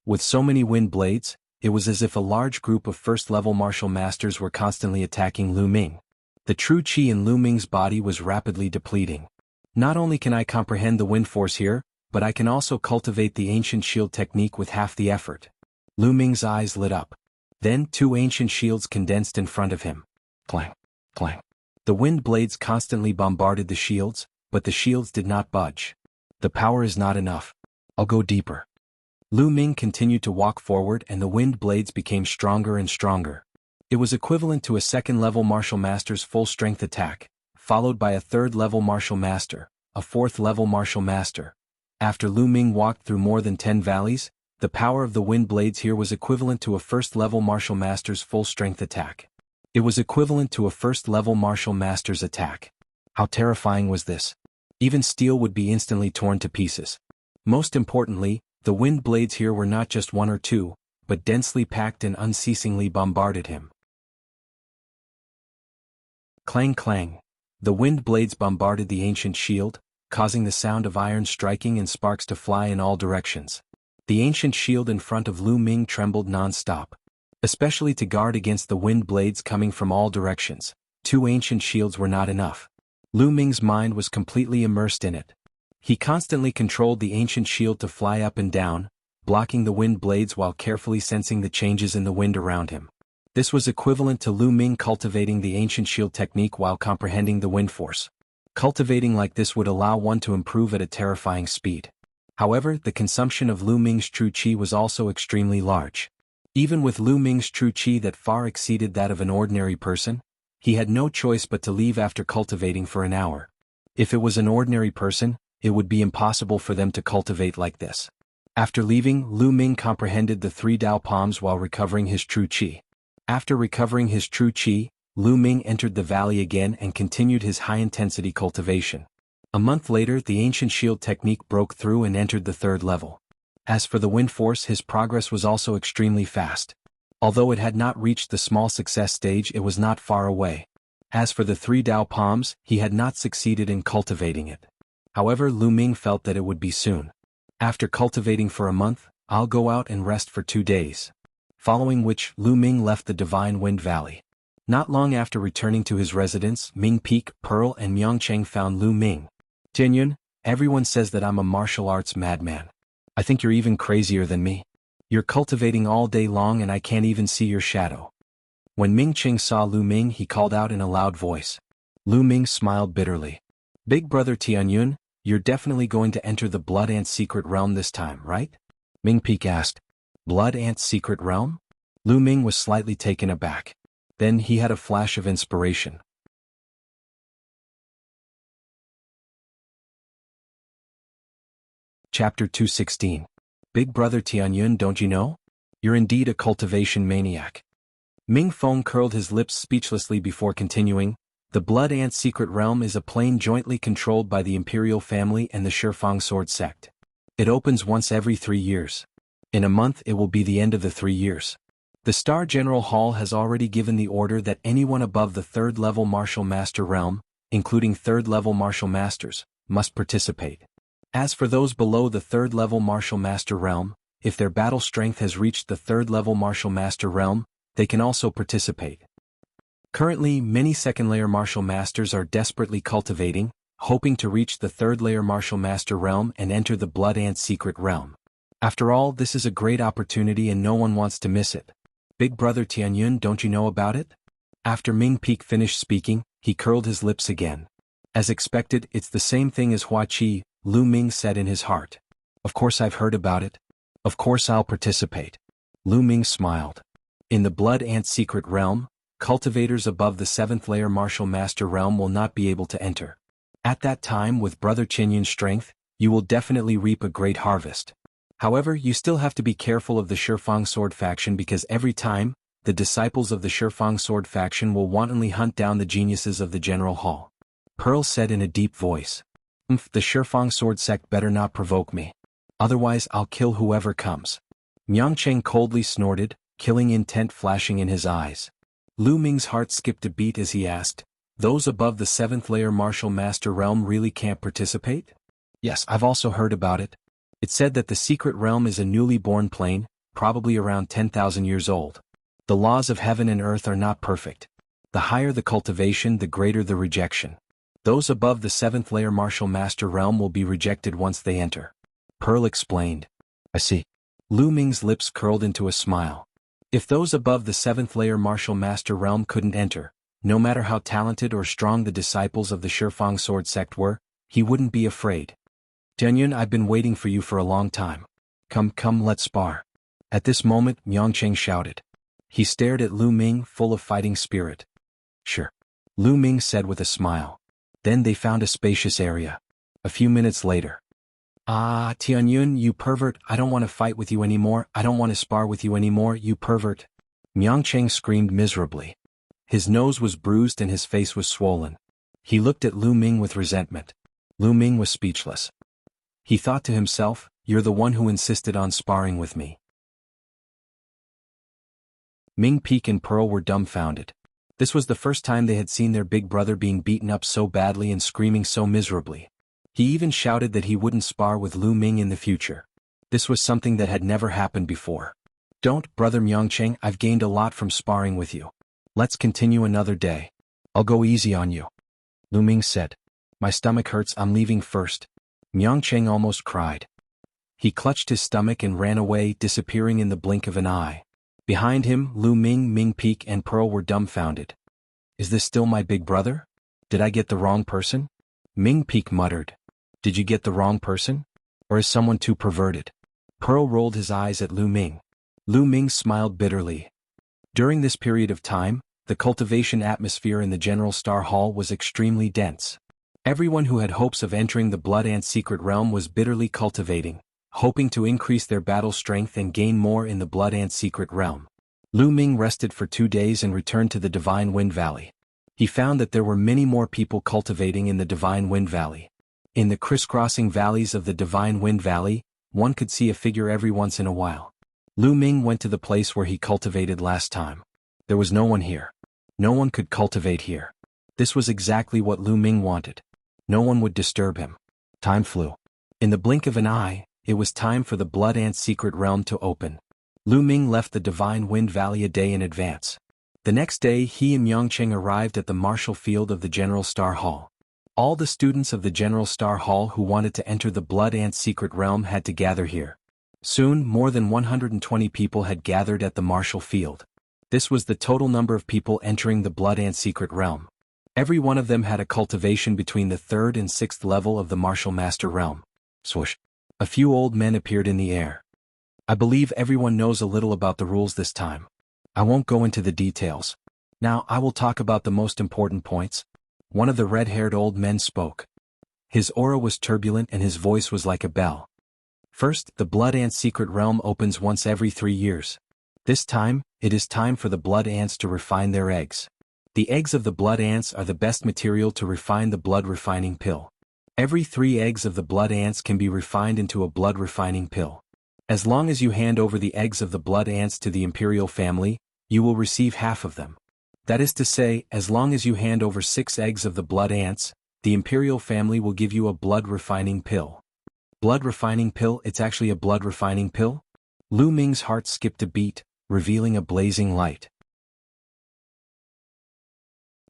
With so many wind blades, it was as if a large group of first-level martial masters were constantly attacking Lu Ming. The true qi in Lu Ming's body was rapidly depleting. Not only can I comprehend the wind force here, but I can also cultivate the ancient shield technique with half the effort. Lu Ming's eyes lit up. Then 2 ancient shields condensed in front of him. Clang, clang. The wind blades constantly bombarded the shields, but the shields did not budge. The power is not enough. I'll go deeper. Lu Ming continued to walk forward and the wind blades became stronger and stronger. It was equivalent to a second-level martial master's full-strength attack, followed by a third-level martial master, a fourth-level martial master. After Lu Ming walked through more than 10 valleys, the power of the wind blades here was equivalent to a first-level martial master's full-strength attack. It was equivalent to a first-level martial master's attack. How terrifying was this? Even steel would be instantly torn to pieces. Most importantly, the wind blades here were not just 1 or 2, but densely packed and unceasingly bombarded him. Clang clang. The wind blades bombarded the ancient shield, causing the sound of iron striking and sparks to fly in all directions. The ancient shield in front of Lu Ming trembled non-stop. Especially to guard against the wind blades coming from all directions, 2 ancient shields were not enough. Lu Ming's mind was completely immersed in it. He constantly controlled the ancient shield to fly up and down, blocking the wind blades while carefully sensing the changes in the wind around him. This was equivalent to Lu Ming cultivating the ancient shield technique while comprehending the wind force. Cultivating like this would allow one to improve at a terrifying speed. However, the consumption of Lu Ming's true qi was also extremely large. Even with Lu Ming's true qi that far exceeded that of an ordinary person, he had no choice but to leave after cultivating for an hour. If it was an ordinary person, it would be impossible for them to cultivate like this. After leaving, Lu Ming comprehended the 3 Dao palms while recovering his true qi. After recovering his true qi, Lu Ming entered the valley again and continued his high-intensity cultivation. A month later, the ancient shield technique broke through and entered the 3rd level. As for the wind force, his progress was also extremely fast. Although it had not reached the small success stage, it was not far away. As for the 3 Dao palms, he had not succeeded in cultivating it. However, Lu Ming felt that it would be soon. After cultivating for a month, I'll go out and rest for 2 days. Following which, Lu Ming left the Divine Wind Valley. Not long after returning to his residence, Ming Peak, Pearl and Myongcheng found Lu Ming. Jianyun, everyone says that I'm a martial arts madman. I think you're even crazier than me. You're cultivating all day long and I can't even see your shadow. When Ming Qing saw Lu Ming, he called out in a loud voice. Lu Ming smiled bitterly. Big brother Tianyun, you're definitely going to enter the Blood Ant's secret realm this time, right? Ming Peak asked. Blood Ant's secret realm? Lu Ming was slightly taken aback. Then he had a flash of inspiration. Chapter 216. Big brother Tianyun, don't you know? You're indeed a cultivation maniac. Ming Feng curled his lips speechlessly before continuing. The Blood Ant's secret realm is a plane jointly controlled by the imperial family and the Shifang sword sect. It opens once every 3 years. In a month it will be the end of the 3 years. The Star General Hall has already given the order that anyone above the 3rd level Martial Master realm, including 3rd level Martial Masters, must participate. As for those below the 3rd level Martial Master realm, if their battle strength has reached the 3rd level Martial Master realm, they can also participate. Currently, many 2nd layer Martial Masters are desperately cultivating, hoping to reach the 3rd layer Martial Master realm and enter the Blood Ant's secret realm. After all, this is a great opportunity and no one wants to miss it. Big brother Tianyun, don't you know about it? After Ming Peak finished speaking, he curled his lips again. As expected, it's the same thing as Hua Qi, Lu Ming said in his heart. Of course I've heard about it. Of course I'll participate. Lu Ming smiled. In the Blood Ant's secret realm, cultivators above the 7th layer Martial Master realm will not be able to enter. At that time, with brother Qinyun's strength, you will definitely reap a great harvest. However, you still have to be careful of the Shifang sword faction because every time, the disciples of the Shifang sword faction will wantonly hunt down the geniuses of the General Hall. Pearl said in a deep voice. The Shifang sword sect better not provoke me. Otherwise I'll kill whoever comes. Myongcheng coldly snorted, killing intent flashing in his eyes. Lu Ming's heart skipped a beat as he asked, those above the 7th layer Martial Master realm really can't participate? Yes, I've also heard about it. It said that the secret realm is a newly born plane, probably around 10,000 years old. The laws of heaven and earth are not perfect. The higher the cultivation, the greater the rejection. Those above the 7th layer Martial Master realm will be rejected once they enter. Pearl explained. I see. Lu Ming's lips curled into a smile. If those above the 7th layer Martial Master realm couldn't enter, no matter how talented or strong the disciples of the Shifang sword sect were, he wouldn't be afraid. Jianyun, I've been waiting for you for a long time. Come, let's spar. At this moment, Myongcheng shouted. He stared at Lu Ming, full of fighting spirit. Sure. Lu Ming said with a smile. Then they found a spacious area. A few minutes later. Ah, Tianyun, you pervert, I don't want to fight with you anymore, I don't want to spar with you anymore, you pervert. Myongcheng screamed miserably. His nose was bruised and his face was swollen. He looked at Lu Ming with resentment. Lu Ming was speechless. He thought to himself, you're the one who insisted on sparring with me. Ming Peak and Pearl were dumbfounded. This was the first time they had seen their big brother being beaten up so badly and screaming so miserably. He even shouted that he wouldn't spar with Lu Ming in the future. This was something that had never happened before. Don't, brother Myongcheng, I've gained a lot from sparring with you. Let's continue another day. I'll go easy on you. Lu Ming said. My stomach hurts, I'm leaving first. Myongcheng almost cried. He clutched his stomach and ran away, disappearing in the blink of an eye. Behind him, Lu Ming, Ming Peak and Pearl were dumbfounded. Is this still my big brother? Did I get the wrong person? Ming Peak muttered. Did you get the wrong person? Or is someone too perverted? Pearl rolled his eyes at Lu Ming. Lu Ming smiled bitterly. During this period of time, the cultivation atmosphere in the General Star Hall was extremely dense. Everyone who had hopes of entering the Blood Ant secret realm was bitterly cultivating, hoping to increase their battle strength and gain more in the Blood Ant secret realm. Lu Ming rested for 2 days and returned to the Divine Wind Valley. He found that there were many more people cultivating in the Divine Wind Valley. In the crisscrossing valleys of the Divine Wind Valley, one could see a figure every once in a while. Lu Ming went to the place where he cultivated last time. There was no one here. No one could cultivate here. This was exactly what Lu Ming wanted. No one would disturb him. Time flew. In the blink of an eye, it was time for the Blood Ant secret realm to open. Lu Ming left the Divine Wind Valley a day in advance. The next day he and Yangcheng arrived at the martial field of the General Star Hall. All the students of the General Star Hall who wanted to enter the Blood Ant secret realm had to gather here. Soon, more than 120 people had gathered at the martial field. This was the total number of people entering the Blood Ant secret realm. Every one of them had a cultivation between the 3rd and 6th level of the Martial Master realm. Swoosh. A few old men appeared in the air. I believe everyone knows a little about the rules this time. I won't go into the details. Now I will talk about the most important points. One of the red-haired old men spoke. His aura was turbulent and his voice was like a bell. First, the Blood Ant secret realm opens once every 3 years. This time, it is time for the blood ants to refine their eggs. The eggs of the blood ants are the best material to refine the blood refining pill. Every 3 eggs of the blood ants can be refined into a blood refining pill. As long as you hand over the eggs of the blood ants to the Imperial family, you will receive half of them. That is to say, as long as you hand over 6 eggs of the blood ants, the Imperial family will give you a blood refining pill. Blood refining pill? It's actually a blood refining pill? Lu Ming's heart skipped a beat, revealing a blazing light.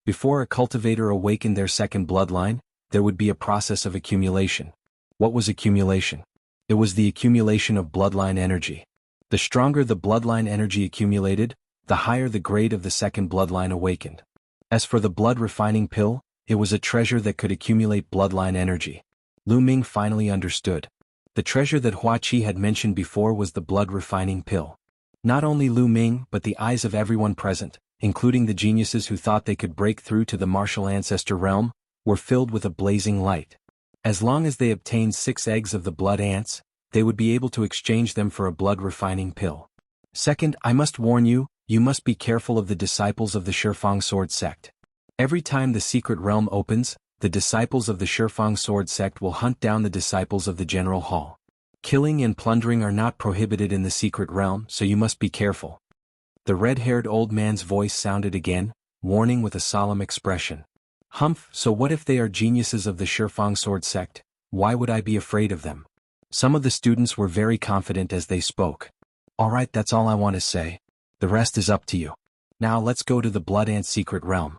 Before a cultivator awakened their second bloodline, there would be a process of accumulation. What was accumulation? It was the accumulation of bloodline energy. The stronger the bloodline energy accumulated, the higher the grade of the second bloodline awakened. As for the blood refining pill, it was a treasure that could accumulate bloodline energy. Lu Ming finally understood. The treasure that Hua Qi had mentioned before was the blood refining pill. Not only Lu Ming but the eyes of everyone present, including the geniuses who thought they could break through to the martial ancestor realm, were filled with a blazing light. As long as they obtained 6 eggs of the blood ants, they would be able to exchange them for a blood refining pill. Second, I must warn you, you must be careful of the disciples of the Shifang Sword sect. Every time the secret realm opens, the disciples of the Shifang Sword sect will hunt down the disciples of the General Hall. Killing and plundering are not prohibited in the secret realm, so you must be careful. The red-haired old man's voice sounded again, warning with a solemn expression. Humph, so what if they are geniuses of the Shifang Sword sect? Why would I be afraid of them? Some of the students were very confident as they spoke. Alright, that's all I want to say. The rest is up to you. Now let's go to the Blood Ant secret realm.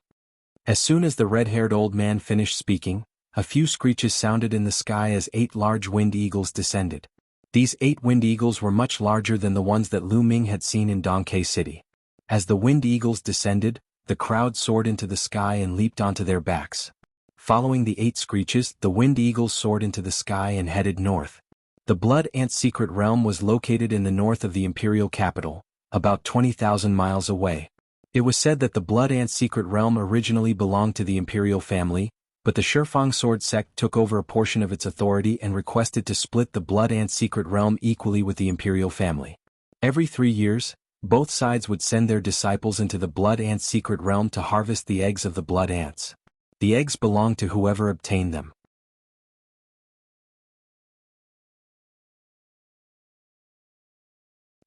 As soon as the red-haired old man finished speaking, a few screeches sounded in the sky as 8 large wind eagles descended. These 8 wind eagles were much larger than the ones that Lu Ming had seen in Dongke City. As the wind eagles descended, the crowd soared into the sky and leaped onto their backs. Following the 8 screeches, the wind eagles soared into the sky and headed north. The Blood Ant secret realm was located in the north of the imperial capital, about 20,000 miles away. It was said that the Blood Ant secret realm originally belonged to the imperial family, but the Shifang Sword sect took over a portion of its authority and requested to split the Blood Ant secret realm equally with the imperial family. Every 3 years, both sides would send their disciples into the Blood Ant secret realm to harvest the eggs of the blood ants. The eggs belonged to whoever obtained them.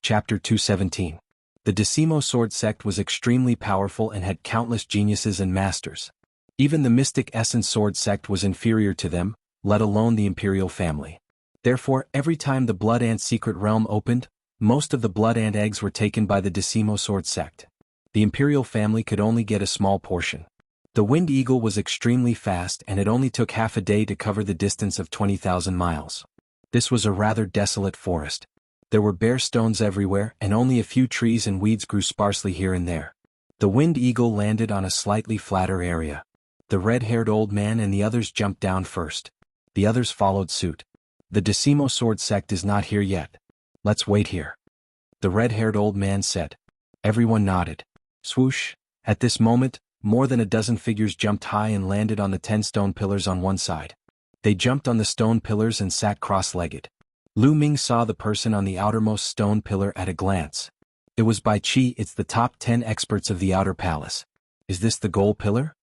Chapter 217. The Decimo Sword sect was extremely powerful and had countless geniuses and masters. Even the Mystic Essence Sword sect was inferior to them, let alone the imperial family. Therefore, every time the Blood Ant secret realm opened, most of the blood ant eggs were taken by the Decimo Sword sect. The imperial family could only get a small portion. The Wind Eagle was extremely fast and it only took half a day to cover the distance of 20,000 miles. This was a rather desolate forest. There were bare stones everywhere, and only a few trees and weeds grew sparsely here and there. The Wind Eagle landed on a slightly flatter area. The red-haired old man and the others jumped down first. The others followed suit. The Decimo Sword sect is not here yet. Let's wait here. The red-haired old man said. Everyone nodded. Swoosh! At this moment, more than a dozen figures jumped high and landed on the 10 stone pillars on one side. They jumped on the stone pillars and sat cross-legged. Lu Ming saw the person on the outermost stone pillar at a glance. It was Bai Qi. It's the top 10 experts of the outer palace. Is this the gold pillar?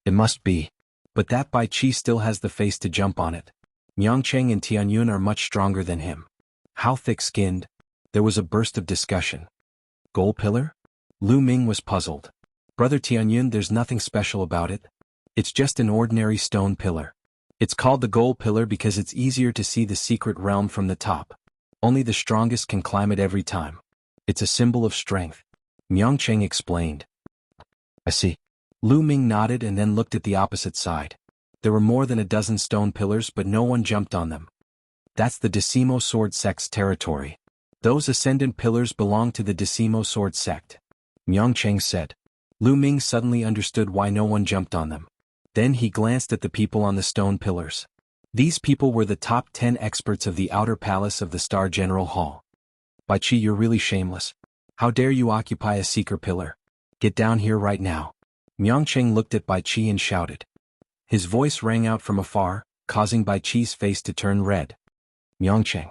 It must be. But that Bai Qi still has the face to jump on it. Miangcheng and Tianyun are much stronger than him. How thick-skinned? There was a burst of discussion. Gold pillar? Lu Ming was puzzled. Brother Tianyun, there's nothing special about it. It's just an ordinary stone pillar. It's called the gold pillar because it's easier to see the secret realm from the top. Only the strongest can climb it every time. It's a symbol of strength. Miangcheng explained. I see. Lu Ming nodded and then looked at the opposite side. There were more than a dozen stone pillars, but no one jumped on them. That's the Decimo Sword sect's territory. Those ascendant pillars belong to the Decimo Sword sect. Miangcheng said. Lu Ming suddenly understood why no one jumped on them. Then he glanced at the people on the stone pillars. These people were the top 10 experts of the outer palace of the Star General Hall. Bai Qi, you're really shameless. How dare you occupy a seeker pillar? Get down here right now. Miangcheng looked at Bai Qi and shouted. His voice rang out from afar, causing Bai Qi's face to turn red. Miangcheng.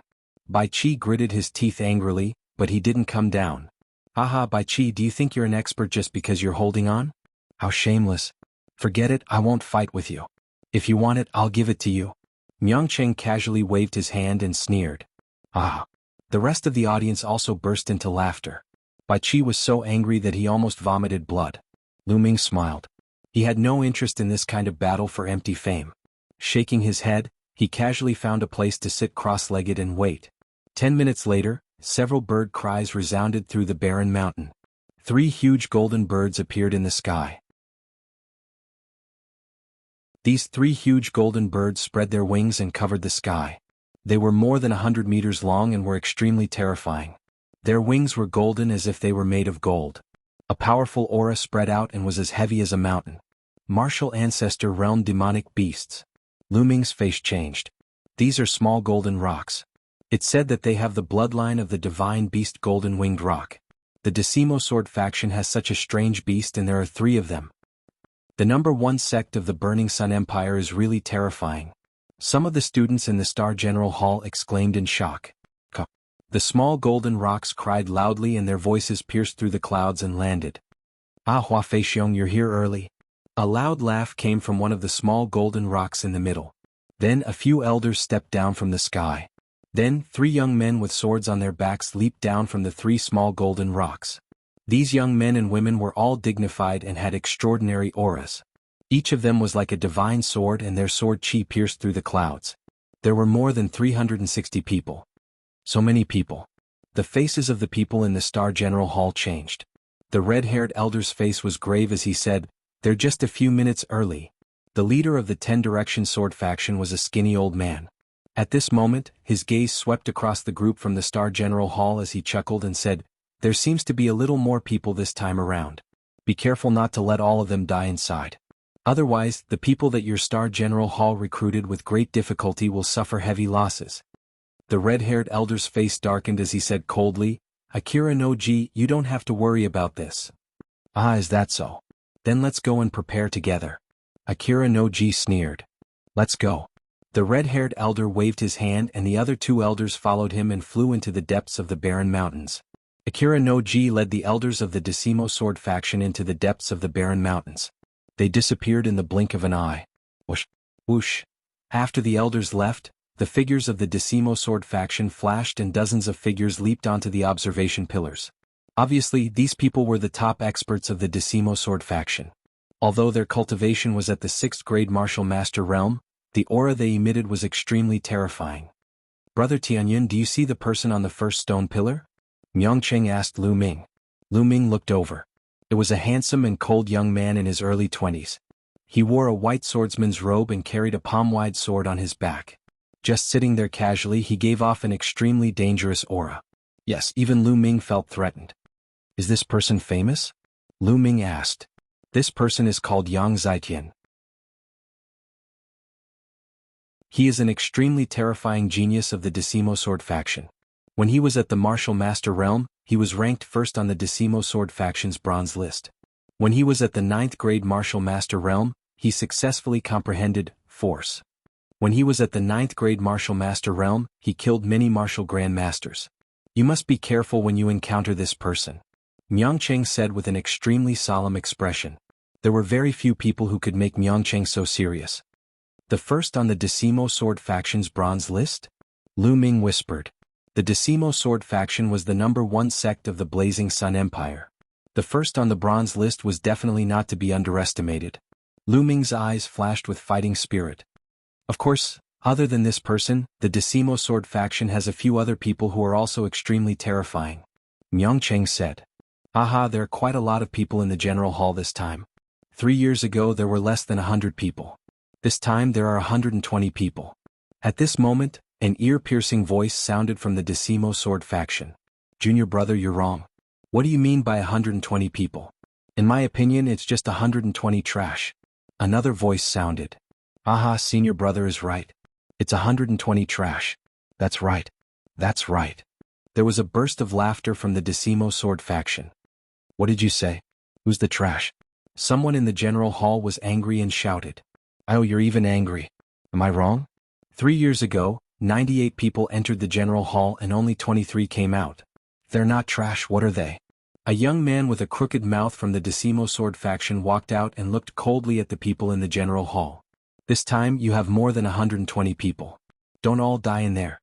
Bai Qi gritted his teeth angrily, but he didn't come down. Haha, Bai Qi, do you think you're an expert just because you're holding on? How shameless. Forget it, I won't fight with you. If you want it, I'll give it to you. Miangcheng casually waved his hand and sneered. Ah. The rest of the audience also burst into laughter. Bai Qi was so angry that he almost vomited blood. Lu Ming smiled. He had no interest in this kind of battle for empty fame. Shaking his head, he casually found a place to sit cross-legged and wait. 10 minutes later, several bird cries resounded through the barren mountain. 3 huge golden birds appeared in the sky. These 3 huge golden birds spread their wings and covered the sky. They were more than 100 meters long and were extremely terrifying. Their wings were golden as if they were made of gold. A powerful aura spread out and was as heavy as a mountain. Martial ancestor realm demonic beasts. Lu Ming's face changed. These are small golden rocks. It's said that they have the bloodline of the divine beast golden winged rock. The Decimo Sword faction has such a strange beast and there are 3 of them. The number 1 sect of the Burning Sun Empire is really terrifying. Some of the students in the Star General Hall exclaimed in shock. The small golden rocks cried loudly and their voices pierced through the clouds and landed. Ah, Hua Feixiong, you're here early. A loud laugh came from one of the small golden rocks in the middle. Then a few elders stepped down from the sky. Then 3 young men with swords on their backs leaped down from the 3 small golden rocks. These young men and women were all dignified and had extraordinary auras. Each of them was like a divine sword and their sword chi pierced through the clouds. There were more than 360 people. So many people. The faces of the people in the Star General Hall changed. The red-haired elder's face was grave as he said, "They're just a few minutes early." The leader of the 10 Direction Sword faction was a skinny old man. At this moment, his gaze swept across the group from the Star General Hall as he chuckled and said, "There seems to be a little more people this time around. Be careful not to let all of them die inside. Otherwise, the people that your Star General Hall recruited with great difficulty will suffer heavy losses." The red-haired elder's face darkened as he said coldly, "Akira no Ji, you don't have to worry about this." "Ah, is that so? Then let's go and prepare together." Akira no Ji sneered. "Let's go." The red-haired elder waved his hand and the other 2 elders followed him and flew into the depths of the barren mountains. Akira no Ji led the elders of the Decimo Sword faction into the depths of the barren mountains. They disappeared in the blink of an eye. Whoosh, whoosh. After the elders left, the figures of the Decimo Sword faction flashed and dozens of figures leaped onto the observation pillars. Obviously, these people were the top experts of the Decimo Sword faction. Although their cultivation was at the 6th grade martial master realm, the aura they emitted was extremely terrifying. "Brother Tianyun, do you see the person on the first stone pillar?" Miangcheng asked Lu Ming. Lu Ming looked over. It was a handsome and cold young man in his early 20s. He wore a white swordsman's robe and carried a palm-wide sword on his back. Just sitting there casually, he gave off an extremely dangerous aura. Yes, even Lu Ming felt threatened. Is this person famous? Lu Ming asked. This person is called Yang Zitian. He is an extremely terrifying genius of the Decimo Sword faction. When he was at the Martial Master realm, he was ranked first on the Decimo Sword faction's bronze list. When he was at the 9th grade Martial Master realm, he successfully comprehended force. When he was at the 9th grade Martial Master realm, he killed many martial grandmasters. You must be careful when you encounter this person, Myongcheng said with an extremely solemn expression. There were very few people who could make Myongcheng so serious. The first on the Decimo Sword faction's bronze list? Lu Ming whispered. The Decimo Sword faction was the #1 sect of the Blazing Sun Empire. The first on the bronze list was definitely not to be underestimated. Lu Ming's eyes flashed with fighting spirit. Of course, other than this person, the Decimo Sword faction has a few other people who are also extremely terrifying, Myongcheng said. Aha, there are quite a lot of people in the general hall this time. 3 years ago there were less than 100 people. This time there are 120 people. At this moment, an ear-piercing voice sounded from the Decimo Sword faction. Junior brother, you're wrong. What do you mean by 120 people? In my opinion, it's just 120 trash. Another voice sounded. Aha, senior brother is right. It's 120 trash. That's right. That's right. There was a burst of laughter from the Decimo Sword faction. What did you say? Who's the trash? Someone in the general hall was angry and shouted. Oh, you're even angry. Am I wrong? 3 years ago, 98 people entered the general hall and only 23 came out. They're not trash, what are they? A young man with a crooked mouth from the Decimo Sword faction walked out and looked coldly at the people in the general hall. This time you have more than 120 people. Don't all die in there.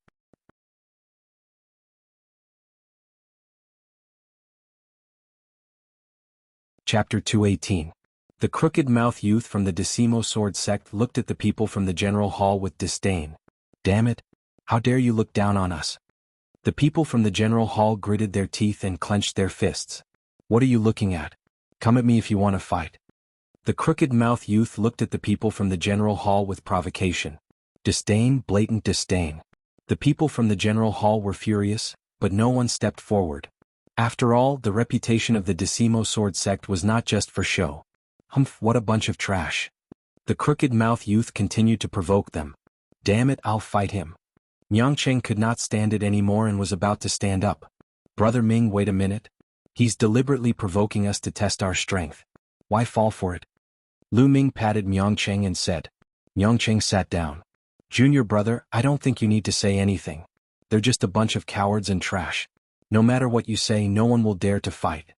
Chapter 218. The crooked-mouthed youth from the Decimo Sword sect looked at the people from the general hall with disdain. Damn it! How dare you look down on us? The people from the general hall gritted their teeth and clenched their fists. What are you looking at? Come at me if you want to fight. The crooked-mouthed youth looked at the people from the general hall with provocation. Disdain, blatant disdain. The people from the general hall were furious, but no one stepped forward. After all, the reputation of the Decimo Sword sect was not just for show. Humph, what a bunch of trash. The crooked-mouthed youth continued to provoke them. Damn it, I'll fight him. Myongcheng could not stand it anymore and was about to stand up. Brother Ming, wait a minute. He's deliberately provoking us to test our strength. Why fall for it? Lu Ming patted Myongcheng and said. Myongcheng sat down. Junior brother, I don't think you need to say anything. They're just a bunch of cowards and trash. No matter what you say, no one will dare to fight.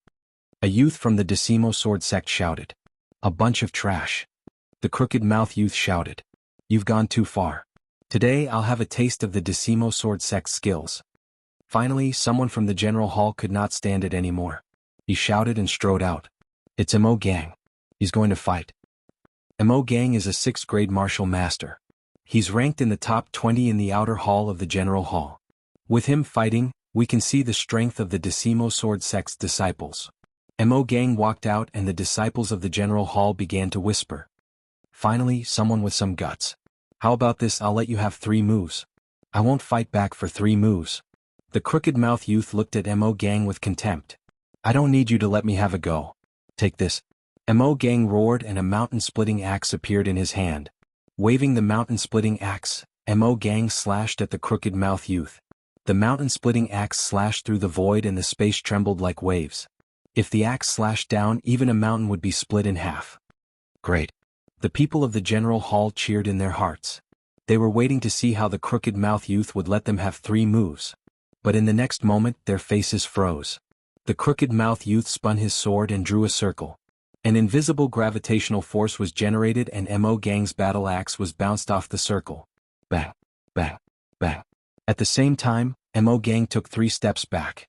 A youth from the Decimo Sword sect shouted. A bunch of trash. The crooked-mouthed youth shouted. You've gone too far. Today I'll have a taste of the Decimo Sword sect's skills. Finally, someone from the general hall could not stand it anymore. He shouted and strode out. It's Mo Gang. He's going to fight. Mo Gang is a 6th grade martial master. He's ranked in the top 20 in the outer hall of the general hall. With him fighting, we can see the strength of the Decimo Sword sect's disciples. Mo Gang walked out and the disciples of the general hall began to whisper. Finally, someone with some guts. How about this? I'll let you have 3 moves. I won't fight back for 3 moves. The crooked-mouthed youth looked at Mo Gang with contempt. I don't need you to let me have a go. Take this. Mo Gang roared and a mountain-splitting axe appeared in his hand. Waving the mountain-splitting axe, Mo Gang slashed at the crooked-mouthed youth. The mountain-splitting axe slashed through the void and the space trembled like waves. If the axe slashed down, even a mountain would be split in half. Great. The people of the general hall cheered in their hearts. They were waiting to see how the crooked-mouthed youth would let them have 3 moves. But in the next moment, their faces froze. The crooked-mouthed youth spun his sword and drew a circle. An invisible gravitational force was generated and Mo Gang's battle axe was bounced off the circle. Bang, bang, bang. At the same time, Mo Gang took 3 steps back.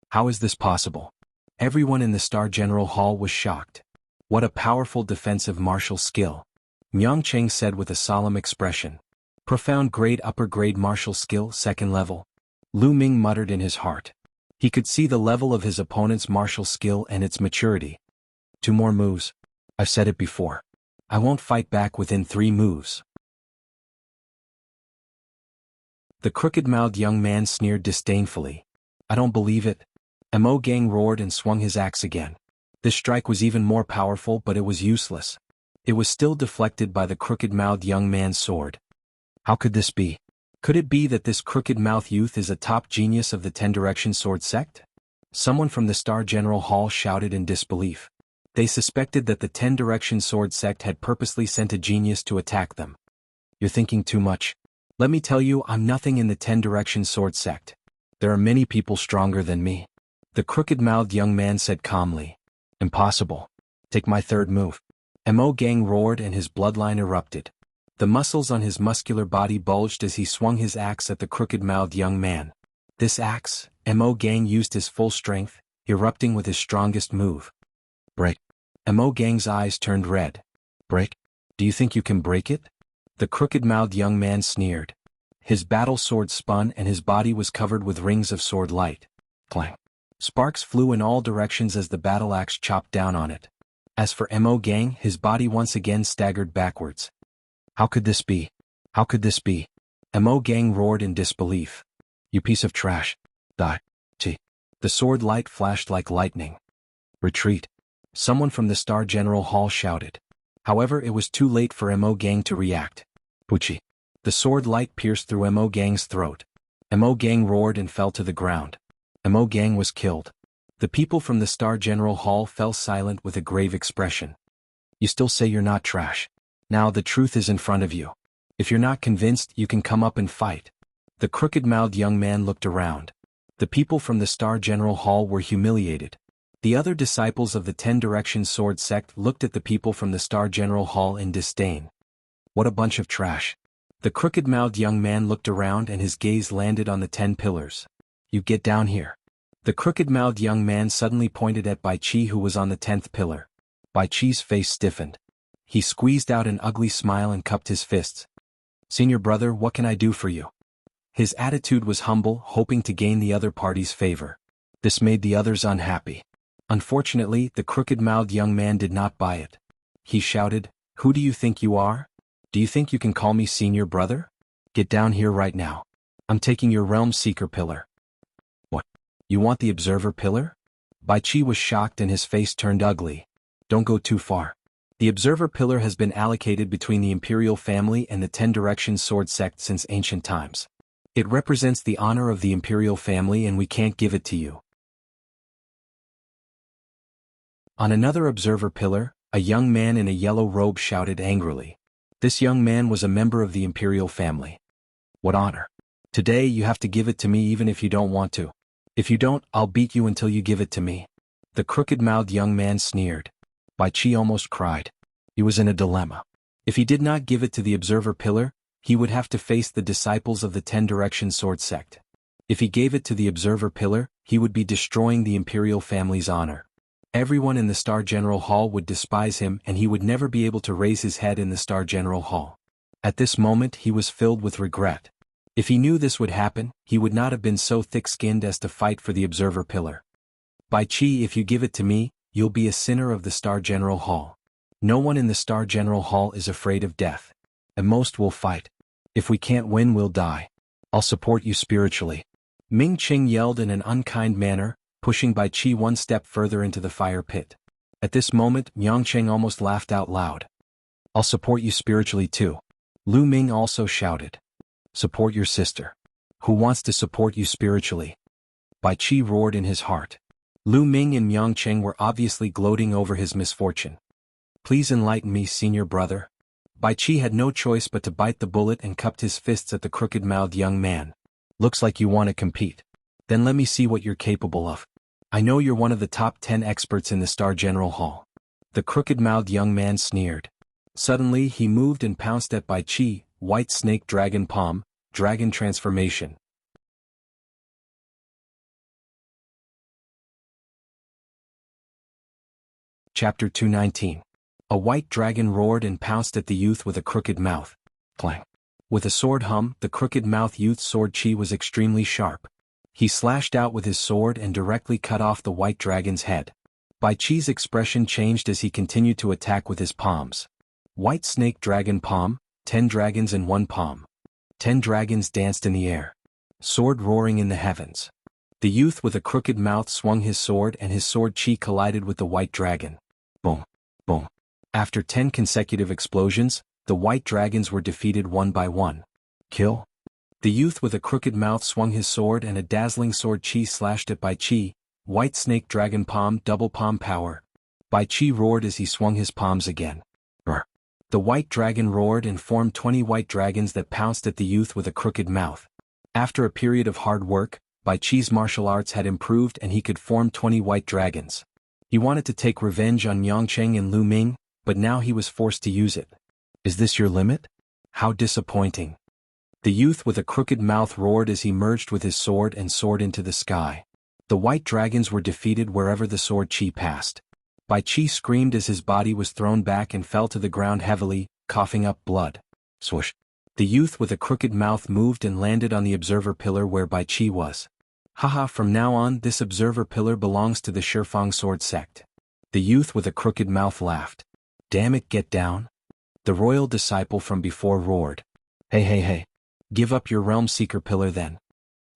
How is this possible? Everyone in the Star General Hall was shocked. What a powerful defensive martial skill. Myongcheng said with a solemn expression. Profound grade upper grade martial skill 2nd level. Lu Ming muttered in his heart. He could see the level of his opponent's martial skill and its maturity. 2 more moves. I've said it before. I won't fight back within 3 moves. The crooked-mouthed young man sneered disdainfully. I don't believe it. Mo Gang roared and swung his axe again. This strike was even more powerful, but it was useless. It was still deflected by the crooked-mouthed young man's sword. How could this be? Could it be that this crooked-mouthed youth is a top genius of the Ten Direction Sword sect? Someone from the Star General Hall shouted in disbelief. They suspected that the Ten Direction Sword sect had purposely sent a genius to attack them. You're thinking too much. Let me tell you, I'm nothing in the Ten Direction Sword sect. There are many people stronger than me. The crooked-mouthed young man said calmly. Impossible. Take my third move. Mo Gang roared and his bloodline erupted. The muscles on his muscular body bulged as he swung his axe at the crooked-mouthed young man. This axe, Mo Gang used his full strength, erupting with his strongest move. Break. Mo Gang's eyes turned red. Break? Do you think you can break it? The crooked-mouthed young man sneered. His battle sword spun and his body was covered with rings of sword light. Clang. Sparks flew in all directions as the battle axe chopped down on it. As for Mo Gang, his body once again staggered backwards. How could this be? How could this be? Mo Gang roared in disbelief. You piece of trash. Die. Gee. The sword light flashed like lightning. Retreat. Someone from the Star General Hall shouted. However, it was too late for Mo Gang to react. Pucci. The sword light pierced through Mo Gang's throat. Mo Gang roared and fell to the ground. Mo Gang was killed. The people from the Star General Hall fell silent with a grave expression. You still say you're not trash. Now the truth is in front of you. If you're not convinced, you can come up and fight. The crooked-mouthed young man looked around. The people from the Star General Hall were humiliated. The other disciples of the Ten Direction Sword sect looked at the people from the Star General Hall in disdain. What a bunch of trash. The crooked-mouthed young man looked around and his gaze landed on the 10 pillars. You get down here. The crooked-mouthed young man suddenly pointed at Bai Qi, who was on the 10th pillar. Bai Qi's face stiffened. He squeezed out an ugly smile and cupped his fists. Senior brother, what can I do for you? His attitude was humble, hoping to gain the other party's favor. This made the others unhappy. Unfortunately, the crooked-mouthed young man did not buy it. He shouted, Who do you think you are? Do you think you can call me senior brother? Get down here right now. I'm taking your Realm Seeker pillar. What? You want the Observer pillar? Bai Qi was shocked and his face turned ugly. Don't go too far. The Observer pillar has been allocated between the Imperial family and the Ten Direction Sword sect since ancient times. It represents the honor of the Imperial family and we can't give it to you. On another Observer pillar, a young man in a yellow robe shouted angrily. This young man was a member of the Imperial family. What honor? Today you have to give it to me even if you don't want to. If you don't, I'll beat you until you give it to me. The crooked-mouthed young man sneered. Bai Qi almost cried. He was in a dilemma. If he did not give it to the Observer pillar, he would have to face the disciples of the Ten Direction Sword sect. If he gave it to the Observer pillar, he would be destroying the Imperial family's honor. Everyone in the Star General Hall would despise him and he would never be able to raise his head in the Star General Hall. At this moment he was filled with regret. If he knew this would happen, he would not have been so thick-skinned as to fight for the Observer pillar. Bai Qi, if you give it to me, you'll be a sinner of the Star General Hall. No one in the Star General Hall is afraid of death. And most will fight. If we can't win, we'll die. I'll support you spiritually. Ming Qing yelled in an unkind manner, pushing Bai Qi one step further into the fire pit. At this moment, Yang Cheng almost laughed out loud. I'll support you spiritually too. Lu Ming also shouted. Support your sister. Who wants to support you spiritually? Bai Qi roared in his heart. Lu Ming and Yang Cheng were obviously gloating over his misfortune. Please enlighten me, senior brother. Bai Qi had no choice but to bite the bullet and cupped his fists at the crooked-mouthed young man. Looks like you want to compete. Then let me see what you're capable of. I know you're one of the top 10 experts in the Star General Hall. The crooked-mouthed young man sneered. Suddenly he moved and pounced at Bai Qi, White Snake Dragon Palm, Dragon Transformation. Chapter 219. A white dragon roared and pounced at the youth with a crooked mouth. Clang. With a sword hum, the crooked-mouthed youth's sword chi was extremely sharp. He slashed out with his sword and directly cut off the white dragon's head. Bai Qi's expression changed as he continued to attack with his palms. White Snake Dragon Palm, 10 dragons in one palm. 10 dragons danced in the air. Sword roaring in the heavens. The youth with a crooked mouth swung his sword and his sword chi collided with the white dragon. Boom. Boom. After 10 consecutive explosions, the white dragons were defeated one by one. Kill. The youth with a crooked mouth swung his sword and a dazzling sword chi slashed it by chi. White snake dragon palm double palm power. Bai Chi roared as he swung his palms again. Brr. The white dragon roared and formed 20 white dragons that pounced at the youth with a crooked mouth. After a period of hard work, Bai Chi's martial arts had improved and he could form 20 white dragons. He wanted to take revenge on Yangcheng and Lu Ming, but now he was forced to use it. Is this your limit? How disappointing. The youth with a crooked mouth roared as he merged with his sword and soared into the sky. The white dragons were defeated wherever the sword chi passed. Bai Chi screamed as his body was thrown back and fell to the ground heavily, coughing up blood. Swoosh. The youth with a crooked mouth moved and landed on the observer pillar where Bai Chi was. Haha, from now on this observer pillar belongs to the Shifang sword sect. The youth with a crooked mouth laughed. Damn it, get down. The royal disciple from before roared. Hey. Give up your realm seeker pillar then.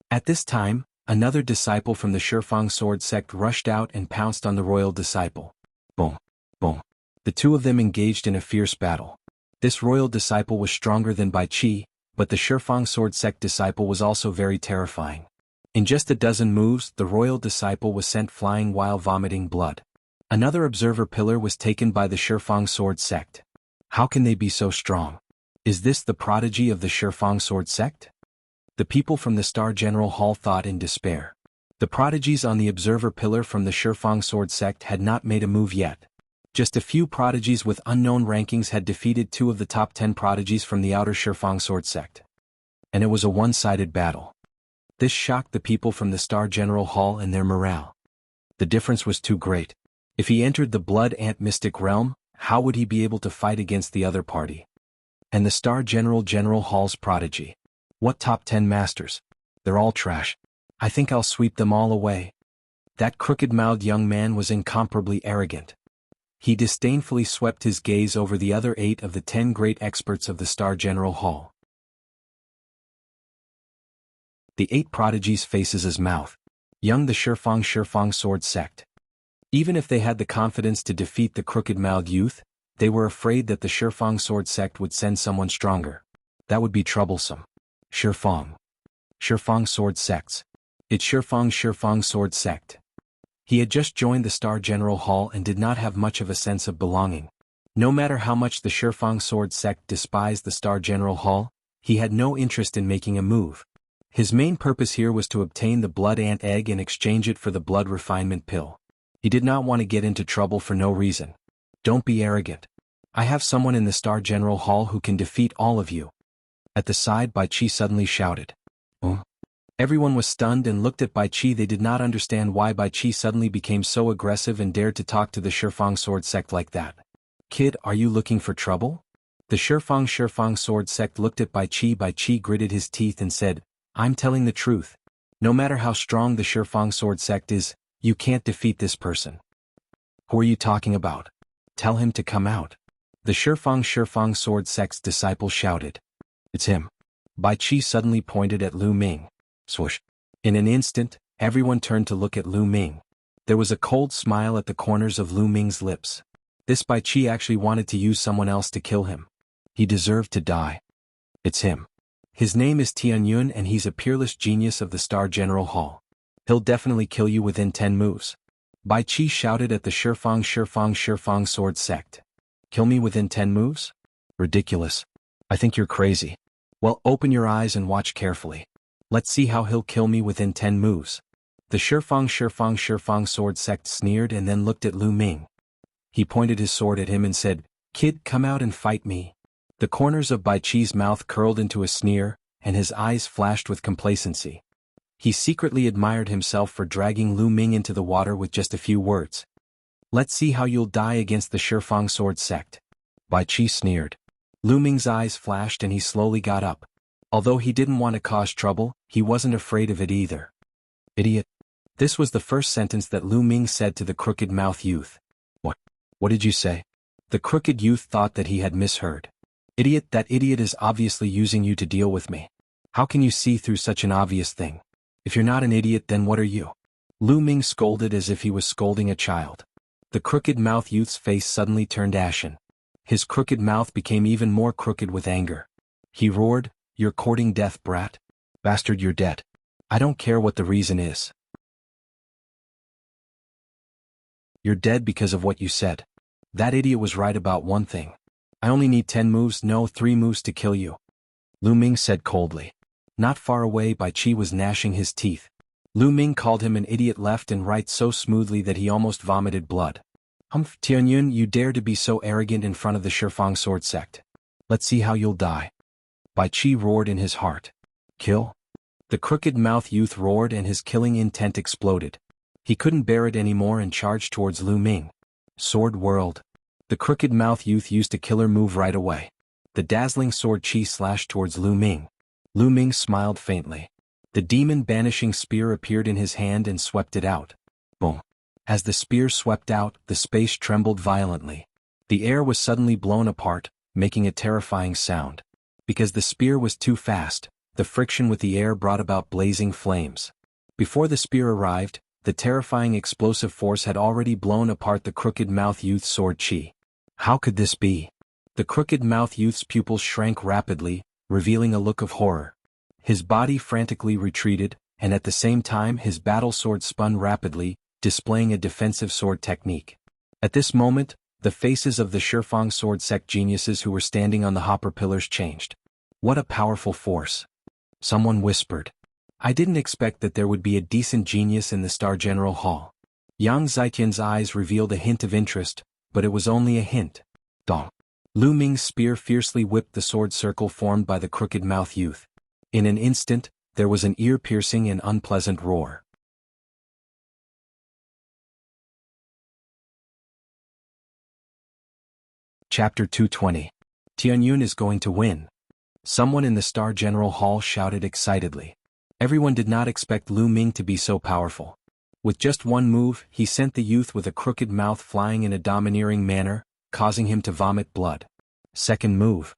At this time, another disciple from the Shifang sword sect rushed out and pounced on the royal disciple. Boom. Boom. The two of them engaged in a fierce battle. This royal disciple was stronger than Bai Chi, but the Shifang sword sect disciple was also very terrifying. In just a dozen moves, the royal disciple was sent flying while vomiting blood. Another observer pillar was taken by the Shifang sword sect. How can they be so strong? Is this the prodigy of the Shifang sword sect? The people from the Star General Hall thought in despair. The prodigies on the observer pillar from the Shifang sword sect had not made a move yet. Just a few prodigies with unknown rankings had defeated 2 of the top 10 prodigies from the outer Shifang sword sect. And it was a one-sided battle. This shocked the people from the Star General Hall and their morale. The difference was too great. If he entered the Blood Ant Mystic Realm, how would he be able to fight against the other party? And the Star General Hall's prodigy. What top 10 masters? They're all trash. I think I'll sweep them all away. That crooked-mouthed young man was incomparably arrogant. He disdainfully swept his gaze over the other 8 of the 10 great experts of the Star General Hall. The 8 prodigies faces his mouth. Young the Shifang sword sect. Even if they had the confidence to defeat the crooked-mouthed youth, they were afraid that the Shifang sword sect would send someone stronger. That would be troublesome. Shifang sword sects. It's Shifang sword sect. He had just joined the Star General Hall and did not have much of a sense of belonging. No matter how much the Shifang sword sect despised the Star General Hall, he had no interest in making a move. His main purpose here was to obtain the blood ant egg and exchange it for the blood refinement pill. He did not want to get into trouble for no reason. Don't be arrogant. I have someone in the Star General Hall who can defeat all of you. At the side, Bai Chi suddenly shouted. Oh. Everyone was stunned and looked at Bai Chi. They did not understand why Bai Chi suddenly became so aggressive and dared to talk to the Shifang sword sect like that. Kid, are you looking for trouble? The Shifang sword sect looked at Bai Chi. Bai Chi gritted his teeth and said, I'm telling the truth. No matter how strong the Shifang sword sect is, you can't defeat this person. Who are you talking about? Tell him to come out. The Shifang sword sect's disciple shouted. It's him. Bai Chi suddenly pointed at Lu Ming. Swoosh. In an instant, everyone turned to look at Lu Ming. There was a cold smile at the corners of Lu Ming's lips. This Bai Chi actually wanted to use someone else to kill him. He deserved to die. It's him. His name is Tianyun and he's a peerless genius of the Star General Hall. He'll definitely kill you within 10 moves. Bai Chi shouted at the Shifang sword sect. Kill me within 10 moves? Ridiculous. I think you're crazy. Well, open your eyes and watch carefully. Let's see how he'll kill me within 10 moves. The Shifang sword sect sneered and then looked at Lu Ming. He pointed his sword at him and said, Kid, come out and fight me. The corners of Bai Chi's mouth curled into a sneer, and his eyes flashed with complacency. He secretly admired himself for dragging Lu Ming into the water with just a few words. Let's see how you'll die against the Shifang sword sect. Bai Chi sneered. Lu Ming's eyes flashed and he slowly got up. Although he didn't want to cause trouble, he wasn't afraid of it either. Idiot. This was the first sentence that Lu Ming said to the crooked-mouthed youth. What did you say? The crooked youth thought that he had misheard. Idiot, that idiot is obviously using you to deal with me. How can you see through such an obvious thing? If you're not an idiot, then what are you? Lu Ming scolded as if he was scolding a child. The crooked-mouthed youth's face suddenly turned ashen. His crooked mouth became even more crooked with anger. He roared, "You're courting death, brat? Bastard, you're dead. I don't care what the reason is. You're dead because of what you said. That idiot was right about one thing. I only need 10 moves, no 3 moves to kill you," Lu Ming said coldly. Not far away, Bai Qi was gnashing his teeth. Lu Ming called him an idiot left and right so smoothly that he almost vomited blood. "Humph, Tianyun, you dare to be so arrogant in front of the Shifang sword sect. Let's see how you'll die." Bai Qi roared in his heart. "Kill?" The crooked-mouthed youth roared and his killing intent exploded. He couldn't bear it anymore and charged towards Lu Ming. Sword whirled. The crooked-mouthed youth used a killer move right away. The dazzling sword chi slashed towards Lu Ming. Lu Ming smiled faintly. The demon-banishing spear appeared in his hand and swept it out. Boom. As the spear swept out, the space trembled violently. The air was suddenly blown apart, making a terrifying sound. Because the spear was too fast, the friction with the air brought about blazing flames. Before the spear arrived, the terrifying explosive force had already blown apart the crooked-mouthed youth's sword chi. How could this be? The crooked-mouthed youth's pupils shrank rapidly, revealing a look of horror. His body frantically retreated, and at the same time his battle sword spun rapidly, displaying a defensive sword technique. At this moment, the faces of the Shifang sword sect geniuses who were standing on the hopper pillars changed. What a powerful force. Someone whispered. I didn't expect that there would be a decent genius in the Star General Hall. Yang Zitian's eyes revealed a hint of interest, but it was only a hint. Dong. Lu Ming's spear fiercely whipped the sword circle formed by the crooked-mouthed youth. In an instant, there was an ear-piercing and unpleasant roar. Chapter 220. Tianyun is going to win. Someone in the Star General Hall shouted excitedly. Everyone did not expect Lu Ming to be so powerful. With just one move, he sent the youth with a crooked mouth flying in a domineering manner, causing him to vomit blood. Second move.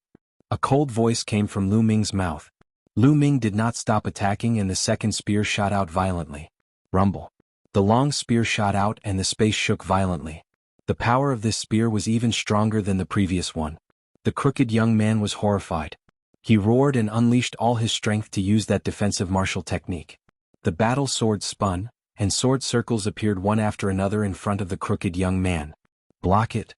A cold voice came from Lu Ming's mouth. Lu Ming did not stop attacking and the second spear shot out violently. Rumble. The long spear shot out and the space shook violently. The power of this spear was even stronger than the previous one. The crooked young man was horrified. He roared and unleashed all his strength to use that defensive martial technique. The battle sword spun, and sword circles appeared one after another in front of the crooked young man. Block it.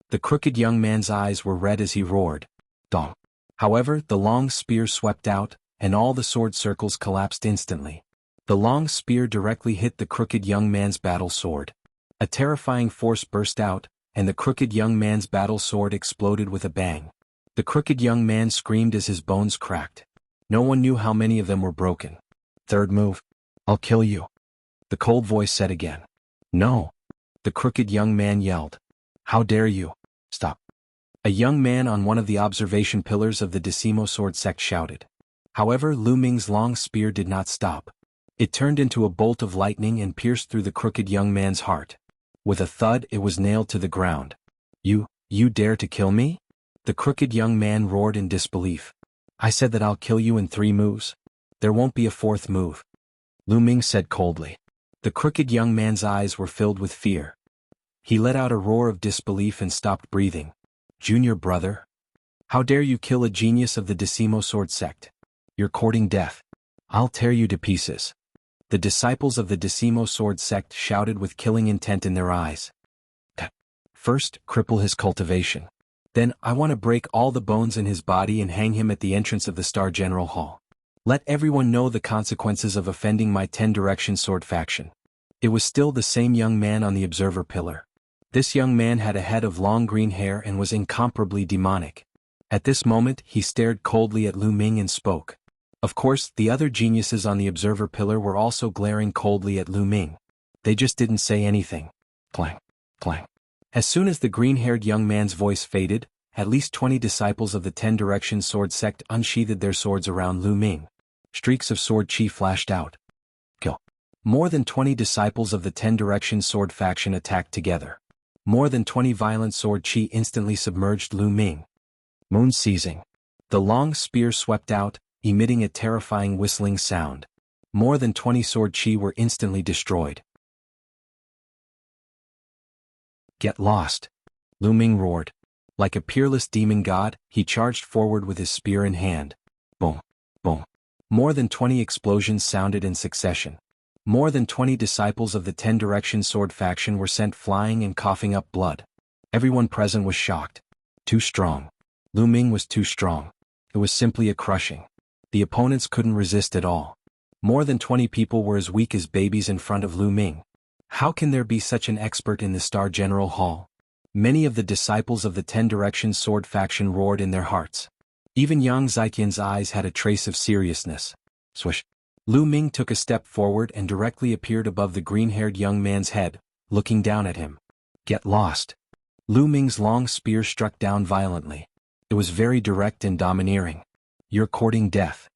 The crooked young man's eyes were red as he roared. Dong. However, the long spear swept out, and all the sword circles collapsed instantly. The long spear directly hit the crooked young man's battle sword. A terrifying force burst out, and the crooked young man's battle sword exploded with a bang. The crooked young man screamed as his bones cracked. No one knew how many of them were broken. Third move. I'll kill you. The cold voice said again. No. The crooked young man yelled. How dare you? Stop. A young man on one of the observation pillars of the Decimo sword sect shouted. However, Lu Ming's long spear did not stop. It turned into a bolt of lightning and pierced through the crooked young man's heart. With a thud, it was nailed to the ground. You dare to kill me? The crooked young man roared in disbelief. I said that I'll kill you in 3 moves. There won't be a 4th move. Lu Ming said coldly. The crooked young man's eyes were filled with fear. He let out a roar of disbelief and stopped breathing. Junior brother? How dare you kill a genius of the Decimo sword sect? You're courting death. I'll tear you to pieces. The disciples of the Decimo sword sect shouted with killing intent in their eyes. First, cripple his cultivation. Then, I want to break all the bones in his body and hang him at the entrance of the Star General Hall. Let everyone know the consequences of offending my 10-direction sword faction. It was still the same young man on the observer pillar. This young man had a head of long green hair and was incomparably demonic. At this moment, he stared coldly at Lu Ming and spoke. Of course, the other geniuses on the observer pillar were also glaring coldly at Lu Ming. They just didn't say anything. Clang, clang. As soon as the green-haired young man's voice faded, at least 20 disciples of the 10-direction sword sect unsheathed their swords around Lu Ming. Streaks of sword chi flashed out. Kill. More than 20 disciples of the 10-direction sword faction attacked together. More than 20 violent sword chi instantly submerged Lu Ming. Moon seizing. The long spear swept out, emitting a terrifying whistling sound. More than 20 sword chi were instantly destroyed. Get lost! Lu Ming roared. Like a peerless demon god, he charged forward with his spear in hand. Boom! Boom! More than 20 explosions sounded in succession. More than 20 disciples of the Ten Direction Sword faction were sent flying and coughing up blood. Everyone present was shocked. Too strong. Lu Ming was too strong. It was simply a crushing. The opponents couldn't resist at all. More than 20 people were as weak as babies in front of Lu Ming. How can there be such an expert in the Star General Hall? Many of the disciples of the Ten Direction Sword faction roared in their hearts. Even Yang Zitian's eyes had a trace of seriousness. Swish! Lu Ming took a step forward and directly appeared above the green-haired young man's head, looking down at him. Get lost! Lu Ming's long spear struck down violently. It was very direct and domineering. You're courting death.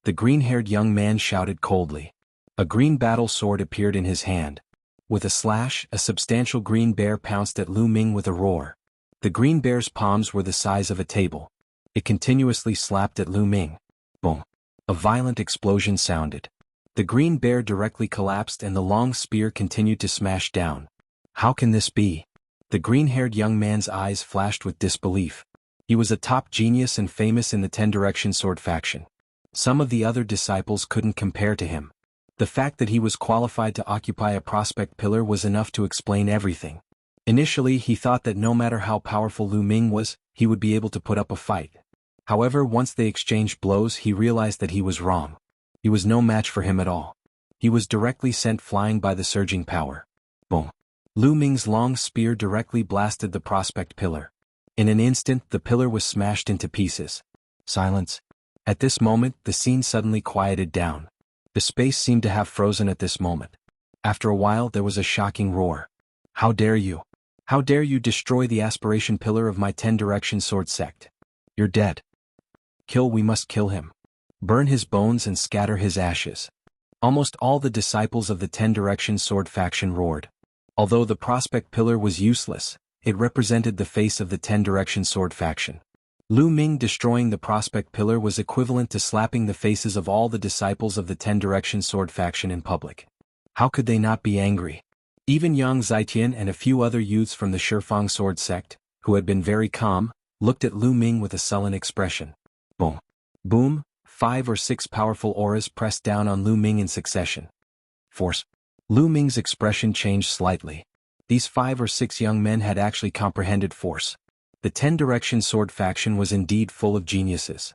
The green-haired young man shouted coldly. A green battle sword appeared in his hand. With a slash, a substantial green bear pounced at Lu Ming with a roar. The green bear's palms were the size of a table. It continuously slapped at Lu Ming. Boom! A violent explosion sounded. The green bear directly collapsed and the long spear continued to smash down. How can this be? The green-haired young man's eyes flashed with disbelief. He was a top genius and famous in the Ten Direction Sword faction. Some of the other disciples couldn't compare to him. The fact that he was qualified to occupy a prospect pillar was enough to explain everything. Initially he thought that no matter how powerful Lu Ming was, he would be able to put up a fight. However, once they exchanged blows he realized that he was wrong. He was no match for him at all. He was directly sent flying by the surging power. Boom! Lu Ming's long spear directly blasted the prospect pillar. In an instant the pillar was smashed into pieces. Silence. At this moment the scene suddenly quieted down. The space seemed to have frozen at this moment. After a while there was a shocking roar. How dare you? How dare you destroy the aspiration pillar of my Ten Direction Sword sect? You're dead. We must kill him. Burn his bones and scatter his ashes. Almost all the disciples of the Ten Direction Sword faction roared. Although the prospect pillar was useless, it represented the face of the Ten Direction Sword faction. Lu Ming destroying the prospect pillar was equivalent to slapping the faces of all the disciples of the Ten Direction Sword faction in public. How could they not be angry? Even Yang Zitian and a few other youths from the Shifang sword sect, who had been very calm, looked at Lu Ming with a sullen expression. Boom! Boom! 5 or 6 powerful auras pressed down on Lu Ming in succession. Force! Lu Ming's expression changed slightly. These 5 or 6 young men had actually comprehended force. The Ten Direction Sword faction was indeed full of geniuses.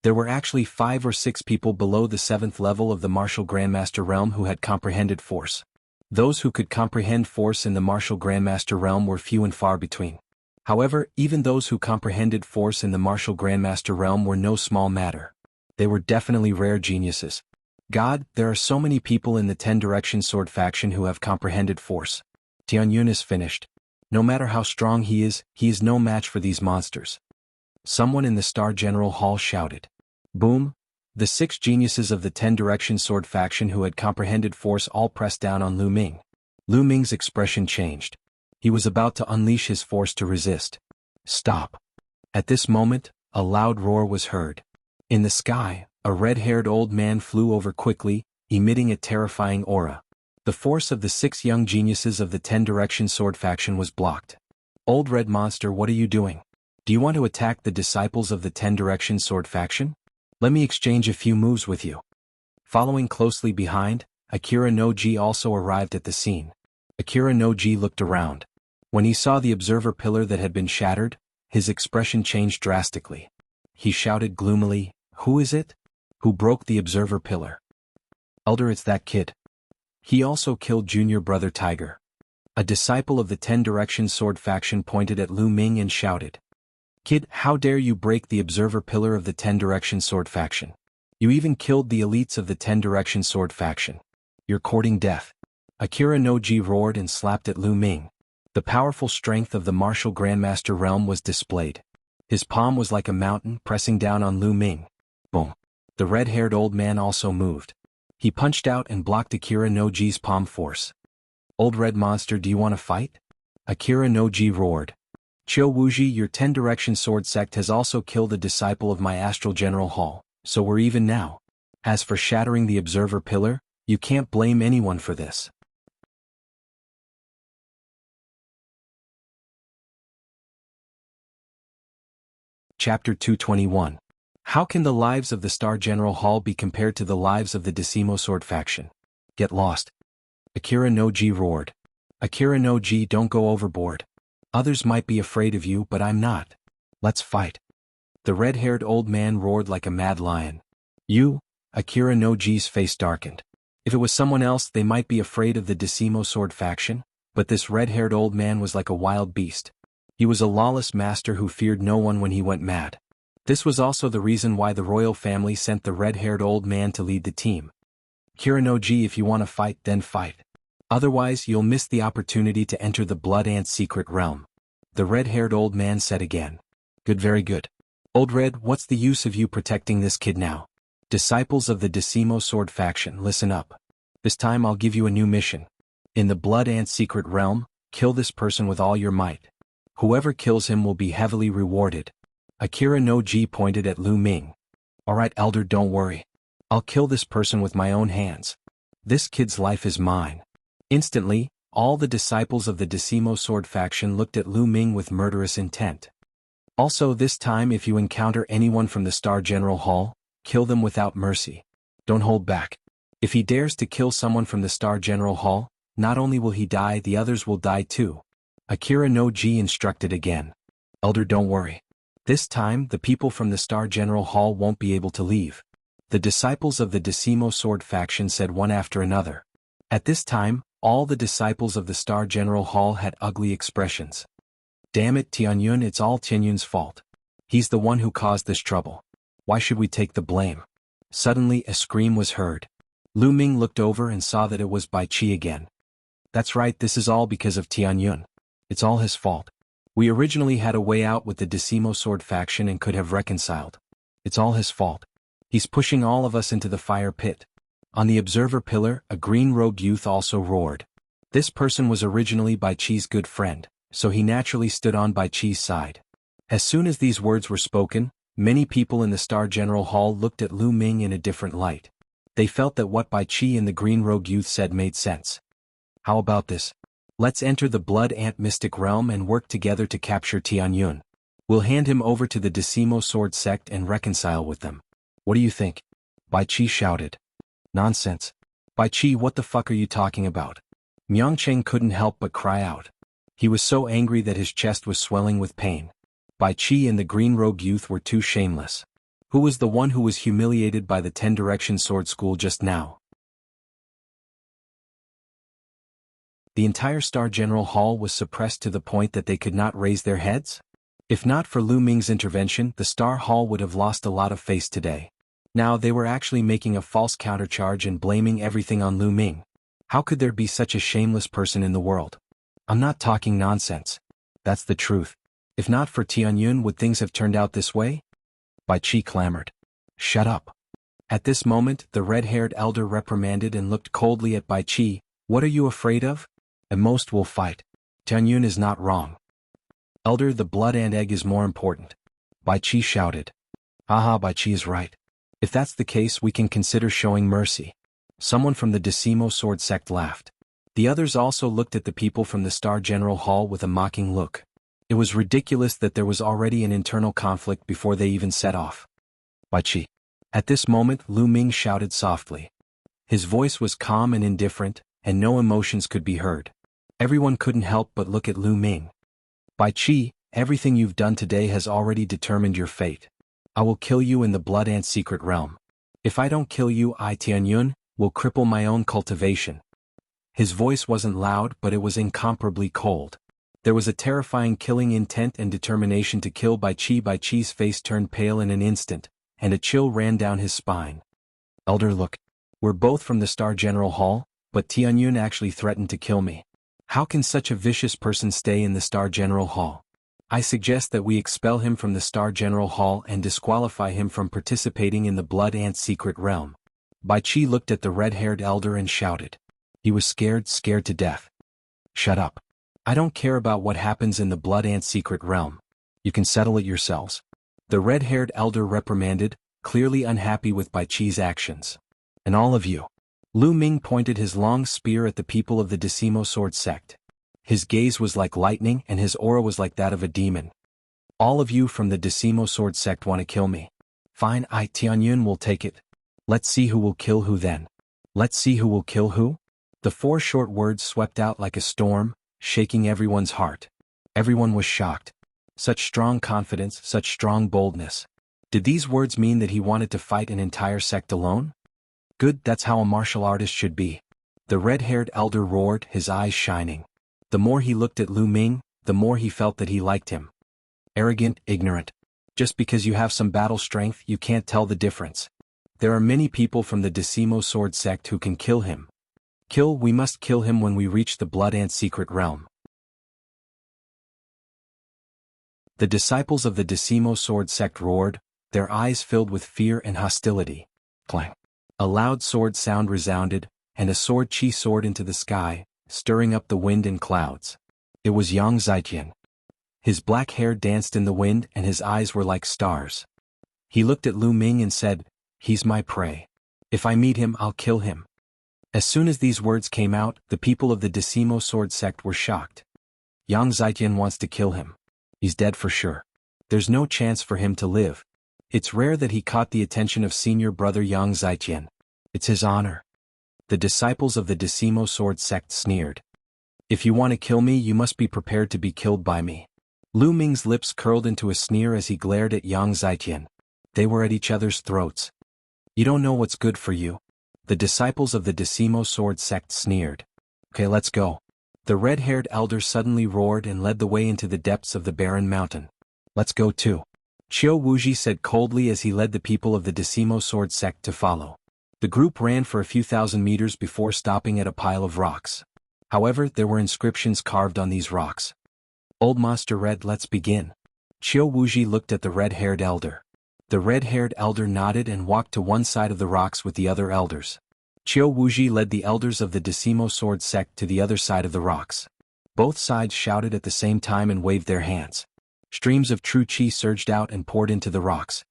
There were actually 5 or 6 people below the 7th level of the Martial Grandmaster realm who had comprehended force. Those who could comprehend force in the Martial Grandmaster realm were few and far between. However, even those who comprehended force in the Martial Grandmaster realm were no small matter. They were definitely rare geniuses. God, there are so many people in the Ten Direction Sword faction who have comprehended force. Tianyun is finished. No matter how strong he is no match for these monsters. Someone in the Star General Hall shouted. Boom! The 6 geniuses of the Ten Direction Sword faction who had comprehended force all pressed down on Lu Ming. Lu Ming's expression changed. He was about to unleash his force to resist. Stop! At this moment, a loud roar was heard. In the sky, a red-haired old man flew over quickly, emitting a terrifying aura. The force of the 6 young geniuses of the Ten Direction Sword faction was blocked. Old Red Monster, what are you doing? Do you want to attack the disciples of the Ten Direction Sword faction? Let me exchange a few moves with you. Following closely behind, Akira no Ji also arrived at the scene. Akira no Ji looked around. When he saw the observer pillar that had been shattered, his expression changed drastically. He shouted gloomily, Who is it? Who broke the observer pillar? Elder, it's that kid. He also killed junior brother Tiger. A disciple of the Ten Direction Sword faction pointed at Lu Ming and shouted. Kid, how dare you break the observer pillar of the Ten Direction Sword faction? You even killed the elites of the Ten Direction Sword faction. You're courting death. Akira no Ji roared and slapped at Lu Ming. The powerful strength of the Martial Grandmaster realm was displayed. His palm was like a mountain pressing down on Lu Ming. Boom! The red-haired old man also moved. He punched out and blocked Akira no Ji's palm force. Old Red Monster, do you want to fight? Akira no Ji roared. Qiu Wuji, your 10 Direction Sword sect has also killed a disciple of my Astral General Hall, so we're even now. As for shattering the Observer Pillar, you can't blame anyone for this. Chapter 221. How can the lives of the Star General Hall be compared to the lives of the Decimo Sword faction? Get lost. Akira no Ji roared. Akira no Ji, don't go overboard. Others might be afraid of you, but I'm not. Let's fight. The red-haired old man roared like a mad lion. You? Akira no Ji's face darkened. If it was someone else, they might be afraid of the Decimo Sword faction, but this red-haired old man was like a wild beast. He was a lawless master who feared no one when he went mad. This was also the reason why the royal family sent the red-haired old man to lead the team. Akira no Ji, if you want to fight, then fight. Otherwise, you'll miss the opportunity to enter the Blood Ant's secret realm. The red-haired old man said again. Good, very good. Old Red, what's the use of you protecting this kid now? Disciples of the Decimo Sword faction, listen up. This time I'll give you a new mission. In the Blood Ant's secret realm, kill this person with all your might. Whoever kills him will be heavily rewarded. Akira no Ji pointed at Lu Ming. Alright, Elder, don't worry. I'll kill this person with my own hands. This kid's life is mine. Instantly, all the disciples of the Decimo Sword faction looked at Lu Ming with murderous intent. Also, this time if you encounter anyone from the Star General Hall, kill them without mercy. Don't hold back. If he dares to kill someone from the Star General Hall, not only will he die, the others will die too. Akira no Ji instructed again. Elder, don't worry. This time, the people from the Star General Hall won't be able to leave. The disciples of the Decimo Sword faction said one after another. At this time, all the disciples of the Star General Hall had ugly expressions. Damn it, Tianyun, it's all Tianyun's fault. He's the one who caused this trouble. Why should we take the blame? Suddenly, a scream was heard. Lu Ming looked over and saw that it was Bai Qi again. That's right, this is all because of Tianyun. It's all his fault. We originally had a way out with the Decimo Sword faction and could have reconciled. It's all his fault. He's pushing all of us into the fire pit. On the observer pillar, a green-robed youth also roared. This person was originally Bai Qi's good friend, so he naturally stood on Bai Qi's side. As soon as these words were spoken, many people in the Star General Hall looked at Lu Ming in a different light. They felt that what Bai Qi and the green-robed youth said made sense. How about this? Let's enter the Blood Ant Mystic Realm and work together to capture Tianyun. We'll hand him over to the Decimo Sword sect and reconcile with them. What do you think? Bai Qi shouted. Nonsense. Bai Qi, what the fuck are you talking about? Miangcheng couldn't help but cry out. He was so angry that his chest was swelling with pain. Bai Qi and the green-robed youth were too shameless. Who was the one who was humiliated by the 10 Direction Sword School just now? The entire Star General Hall was suppressed to the point that they could not raise their heads? If not for Lu Ming's intervention, the Star Hall would have lost a lot of face today. Now they were actually making a false countercharge and blaming everything on Lu Ming. How could there be such a shameless person in the world? I'm not talking nonsense. That's the truth. If not for Tianyun, would things have turned out this way? Bai Qi clamored. Shut up. At this moment, the red-haired elder reprimanded and looked coldly at Bai Qi. What are you afraid of? At most we'll fight. Tianyun is not wrong. Elder, the blood and egg is more important. Bai Qi shouted. Haha, Bai Qi is right. If that's the case, we can consider showing mercy. Someone from the Decimo Sword sect laughed. The others also looked at the people from the Star General Hall with a mocking look. It was ridiculous that there was already an internal conflict before they even set off. Bai Qi. At this moment, Lu Ming shouted softly. His voice was calm and indifferent, and no emotions could be heard. Everyone couldn't help but look at Lu Ming. Bai Qi, everything you've done today has already determined your fate. I will kill you in the Blood Ant secret realm. If I don't kill you, I, Tianyun, will cripple my own cultivation. His voice wasn't loud, but it was incomparably cold. There was a terrifying killing intent and determination to kill Bai Qi. Bai Qi's face turned pale in an instant, and a chill ran down his spine. Elder, look. We're both from the Star General Hall, but Tianyun actually threatened to kill me. How can such a vicious person stay in the Star General Hall? I suggest that we expel him from the Star General Hall and disqualify him from participating in the Blood Ant secret realm. Bai Qi looked at the red-haired elder and shouted. He was scared to death. Shut up. I don't care about what happens in the Blood Ant secret realm. You can settle it yourselves. The red-haired elder reprimanded, clearly unhappy with Bai Qi's actions. And all of you. Lu Ming pointed his long spear at the people of the Decimo Sword Sect. His gaze was like lightning and his aura was like that of a demon. All of you from the Decimo Sword Sect want to kill me. Fine, Tianyun will take it. Let's see who will kill who then. Let's see who will kill who? The 4 short words swept out like a storm, shaking everyone's heart. Everyone was shocked. Such strong confidence, such strong boldness. Did these words mean that he wanted to fight an entire sect alone? Good, that's how a martial artist should be. The red-haired elder roared, his eyes shining. The more he looked at Lu Ming, the more he felt that he liked him. Arrogant, ignorant. Just because you have some battle strength, you can't tell the difference. There are many people from the Decimo Sword Sect who can kill him. We must kill him when we reach the Blood Ant secret realm. The disciples of the Decimo Sword Sect roared, their eyes filled with fear and hostility. Clang. A loud sword sound resounded, and a sword qi soared into the sky, stirring up the wind and clouds. It was Yang Zaiqian. His black hair danced in the wind and his eyes were like stars. He looked at Lu Ming and said, "He's my prey. If I meet him, I'll kill him." As soon as these words came out, the people of the Decimo Sword Sect were shocked. Yang Zaiqian wants to kill him. He's dead for sure. There's no chance for him to live. It's rare that he caught the attention of senior brother Yang Zaiqian. It's his honor. The disciples of the Decimo Sword Sect sneered. If you want to kill me, you must be prepared to be killed by me. Lu Ming's lips curled into a sneer as he glared at Yang Zaiqian. They were at each other's throats. You don't know what's good for you. The disciples of the Decimo Sword Sect sneered. Okay, let's go. The red-haired elder suddenly roared and led the way into the depths of the barren mountain. Let's go too. Qiu Wuji said coldly as he led the people of the Decimo Sword Sect to follow. The group ran for a few thousand meters before stopping at a pile of rocks. However, there were inscriptions carved on these rocks. Old Master read, "Let's begin." Qiu Wuji looked at the red-haired elder. The red-haired elder nodded and walked to one side of the rocks with the other elders. Qiu Wuji led the elders of the Decimo Sword Sect to the other side of the rocks. Both sides shouted at the same time and waved their hands. Streams of true qi surged out and poured into the rocks.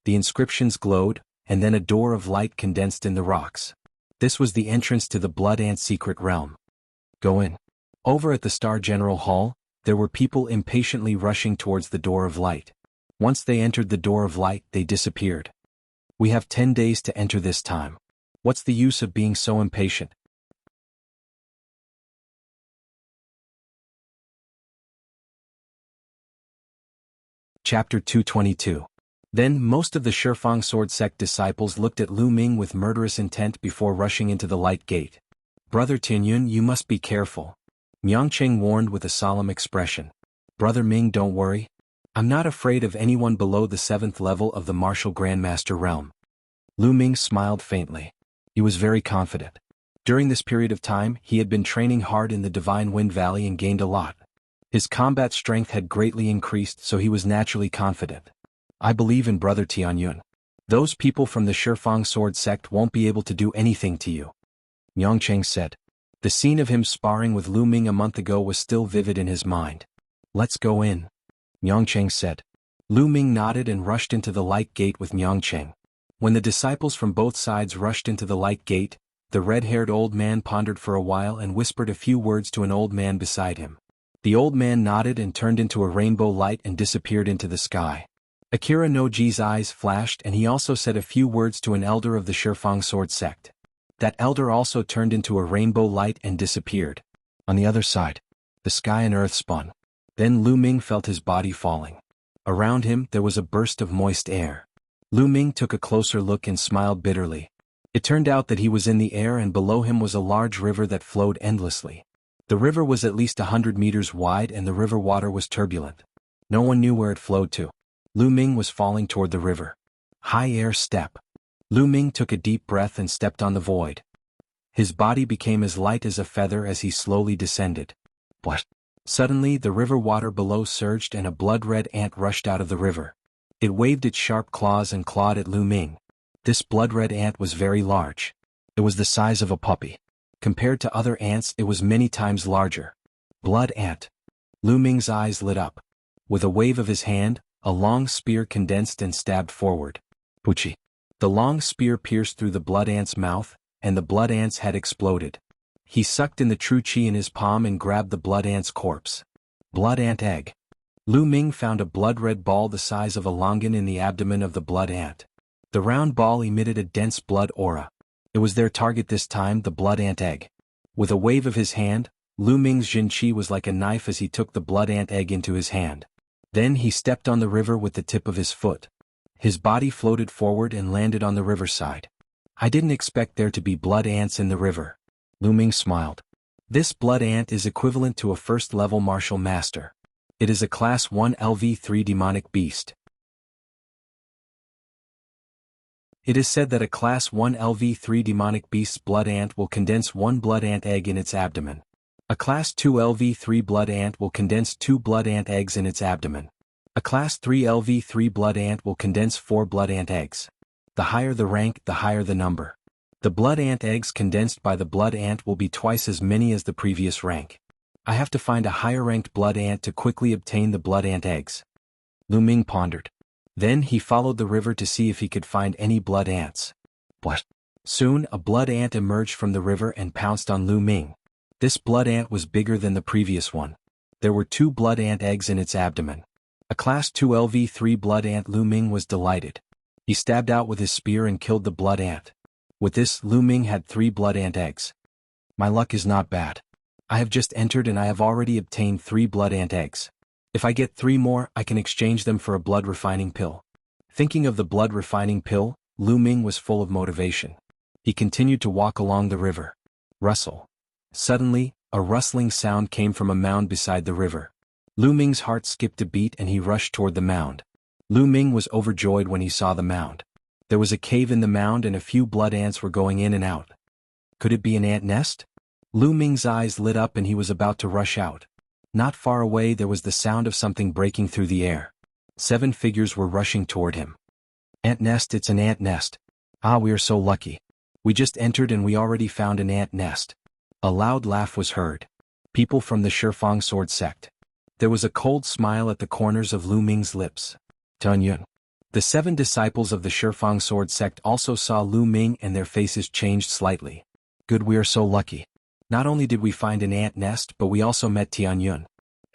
The inscriptions glowed, and then a door of light condensed in the rocks. This was the entrance to the Blood Ant secret realm. Go in. Over at the Star General Hall, there were people impatiently rushing towards the door of light. Once they entered the door of light, they disappeared. We have 10 days to enter this time. What's the use of being so impatient? Chapter 222. Then most of the Shifang Sword Sect disciples looked at Lu Ming with murderous intent before rushing into the light gate. Brother Tianyun, you must be careful. Miangcheng warned with a solemn expression. Brother Ming, don't worry. I'm not afraid of anyone below the 7th level of the Martial Grandmaster realm. Lu Ming smiled faintly. He was very confident. During this period of time, he had been training hard in the Divine Wind Valley and gained a lot. His combat strength had greatly increased, so he was naturally confident. I believe in Brother Tianyun. Those people from the Shifang Sword Sect won't be able to do anything to you. Miangcheng said. The scene of him sparring with Lu Ming a month ago was still vivid in his mind. Let's go in. Miangcheng said. Lu Ming nodded and rushed into the light gate with Miangcheng. When the disciples from both sides rushed into the light gate, the red-haired old man pondered for a while and whispered a few words to an old man beside him. The old man nodded and turned into a rainbow light and disappeared into the sky. Akira no Ji's eyes flashed and he also said a few words to an elder of the Shifang Sword Sect. That elder also turned into a rainbow light and disappeared. On the other side, the sky and earth spun. Then Lu Ming felt his body falling. Around him there was a burst of moist air. Lu Ming took a closer look and smiled bitterly. It turned out that he was in the air and below him was a large river that flowed endlessly. The river was at least 100 meters wide and the river water was turbulent. No one knew where it flowed to. Lu Ming was falling toward the river. High air step. Lu Ming took a deep breath and stepped on the void. His body became as light as a feather as he slowly descended. What? Suddenly the river water below surged and a blood-red ant rushed out of the river. It waved its sharp claws and clawed at Lu Ming. This blood-red ant was very large. It was the size of a puppy. Compared to other ants, it was many times larger. Blood ant. Lu Ming's eyes lit up. With a wave of his hand, a long spear condensed and stabbed forward. Puchi. The long spear pierced through the blood ant's mouth, and the blood ant's head exploded. He sucked in the true chi in his palm and grabbed the blood ant's corpse. Blood ant egg. Lu Ming found a blood-red ball the size of a longan in the abdomen of the blood ant. The round ball emitted a dense blood aura. It was their target this time, the blood ant egg. With a wave of his hand, Lu Ming's Jin Qi was like a knife as he took the blood ant egg into his hand. Then he stepped on the river with the tip of his foot. His body floated forward and landed on the riverside. I didn't expect there to be blood ants in the river. Lu Ming smiled. This blood ant is equivalent to a first-level martial master. It is a Class 1 LV3 demonic beast. It is said that a Class 1 LV3 demonic beast's blood ant will condense 1 blood ant egg in its abdomen. A Class 2 LV3 blood ant will condense 2 blood ant eggs in its abdomen. A Class 3 LV3 blood ant will condense 4 blood ant eggs. The higher the rank, the higher the number. The blood ant eggs condensed by the blood ant will be twice as many as the previous rank. I have to find a higher-ranked blood ant to quickly obtain the blood ant eggs. Lu Ming pondered. Then he followed the river to see if he could find any blood ants. What? Soon a blood ant emerged from the river and pounced on Lu Ming. This blood ant was bigger than the previous one. There were 2 blood ant eggs in its abdomen. A Class 2 LV3 blood ant. Lu Ming was delighted. He stabbed out with his spear and killed the blood ant. With this, Lu Ming had 3 blood ant eggs. My luck is not bad. I have just entered and I have already obtained 3 blood ant eggs. If I get 3 more, I can exchange them for a blood refining pill. Thinking of the blood refining pill, Lu Ming was full of motivation. He continued to walk along the river. Rustle. Suddenly, a rustling sound came from a mound beside the river. Lu Ming's heart skipped a beat and he rushed toward the mound. Lu Ming was overjoyed when he saw the mound. There was a cave in the mound and a few blood ants were going in and out. Could it be an ant nest? Lu Ming's eyes lit up and he was about to rush out. Not far away there was the sound of something breaking through the air. 7 figures were rushing toward him. Ant nest, it's an ant nest. Ah, we are so lucky. We just entered and we already found an ant nest. A loud laugh was heard. People from the Shifang sword sect. There was a cold smile at the corners of Lu Ming's lips. Tunyun. The 7 disciples of the Shifang sword sect also saw Lu Ming and their faces changed slightly. Good, we are so lucky. Not only did we find an ant nest but we also met Tianyun.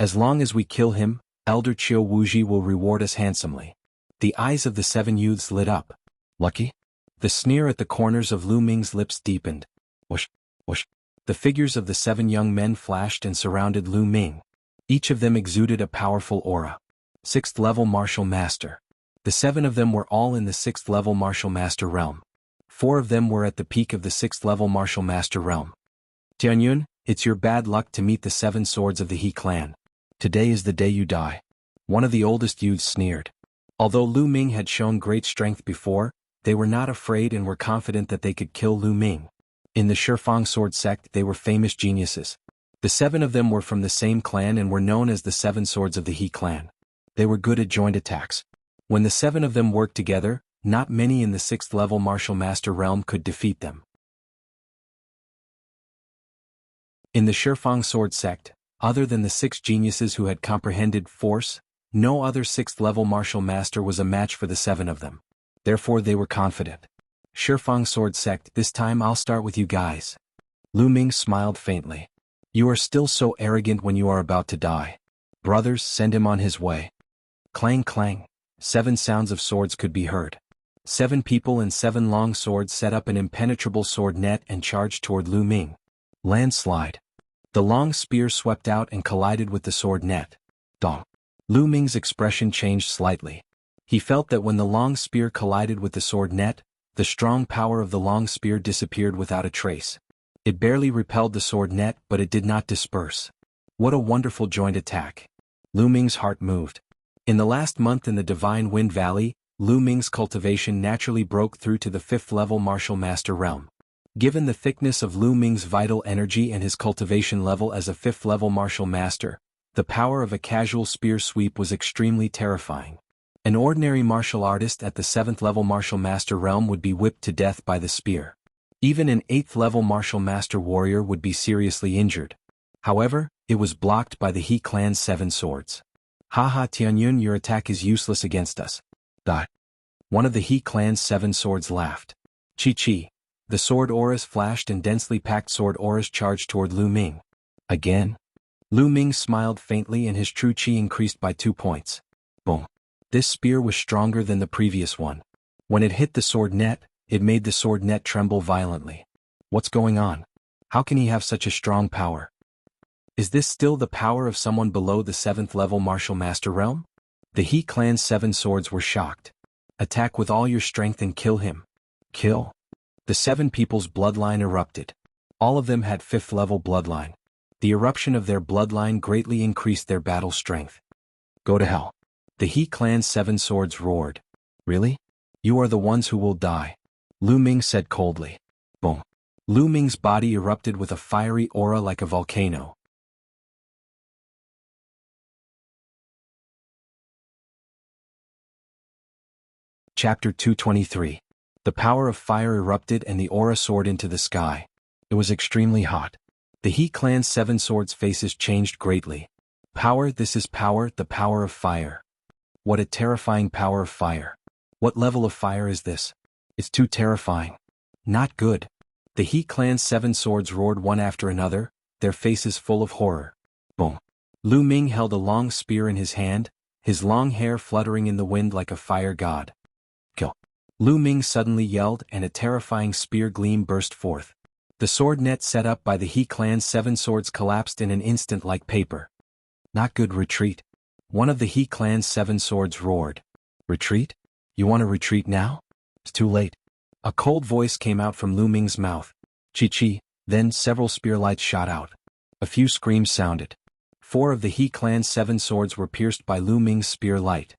As long as we kill him, Elder Qiu Wuji will reward us handsomely. The eyes of the 7 youths lit up. Lucky? The sneer at the corners of Lu Ming's lips deepened. Whoosh, whoosh. The figures of the 7 young men flashed and surrounded Lu Ming. Each of them exuded a powerful aura. 6th level martial master. The 7 of them were all in the 6th level martial master realm. 4 of them were at the peak of the 6th level martial master realm. Tianyun, it's your bad luck to meet the 7 swords of the He clan. Today is the day you die. One of the oldest youths sneered. Although Lu Ming had shown great strength before, they were not afraid and were confident that they could kill Lu Ming. In the Shifang sword sect they were famous geniuses. The 7 of them were from the same clan and were known as the 7 swords of the He clan. They were good at joint attacks. When the 7 of them worked together, not many in the 6th level martial master realm could defeat them. In the Shifang sword sect, other than the 6 geniuses who had comprehended force, no other 6th level martial master was a match for the 7 of them. Therefore they were confident. Shifang sword sect, this time I'll start with you guys. Lu Ming smiled faintly. You are still so arrogant when you are about to die. Brothers, send him on his way. Clang clang. 7 sounds of swords could be heard. 7 people and 7 long swords set up an impenetrable sword net and charged toward Lu Ming. Landslide. The long spear swept out and collided with the sword net. Dong. Lu Ming's expression changed slightly. He felt that when the long spear collided with the sword net, the strong power of the long spear disappeared without a trace. It barely repelled the sword net but it did not disperse. What a wonderful joint attack. Lu Ming's heart moved. In the last month in the Divine Wind Valley, Lu Ming's cultivation naturally broke through to the 5th level martial master realm. Given the thickness of Lu Ming's vital energy and his cultivation level as a 5th level martial master, the power of a casual spear sweep was extremely terrifying. An ordinary martial artist at the 7th level martial master realm would be whipped to death by the spear. Even an 8th level martial master warrior would be seriously injured. However, It was blocked by the He clan's 7 swords. Haha Tianyun, your attack is useless against us. Dot. One of the He clan's 7 swords laughed. Chi. The sword auras flashed and densely packed sword auras charged toward Lu Ming. Again? Lu Ming smiled faintly and his true chi increased by 2 points. Boom. This spear was stronger than the previous one. When it hit the sword net, it made the sword net tremble violently. What's going on? How can he have such a strong power? Is this still the power of someone below the 7th level martial master realm? The He clan's 7 swords were shocked. Attack with all your strength and kill him. Kill? The 7 people's bloodline erupted. All of them had 5th level bloodline. The eruption of their bloodline greatly increased their battle strength. Go to hell. The He clan's 7 swords roared. Really? You are the ones who will die. Lu Ming said coldly. Boom. Lu Ming's body erupted with a fiery aura like a volcano. Chapter 223. The power of fire erupted and the aura soared into the sky. It was extremely hot. The He clan's 7 swords' faces changed greatly. Power, this is power, the power of fire. What a terrifying power of fire. What level of fire is this? It's too terrifying. Not good. The He clan's 7 swords roared one after another, their faces full of horror. Boom. Lu Ming held a long spear in his hand, his long hair fluttering in the wind like a fire god. Kill. Lu Ming suddenly yelled and a terrifying spear gleam burst forth. The sword net set up by the He clan's 7 swords collapsed in an instant like paper. Not good. Retreat. One of the He clan's 7 swords roared. Retreat? You want to retreat now? It's too late. A cold voice came out from Lu Ming's mouth. Chi. Then several spear lights shot out. A few screams sounded. 4 of the He clan's 7 swords were pierced by Lu Ming's spear light.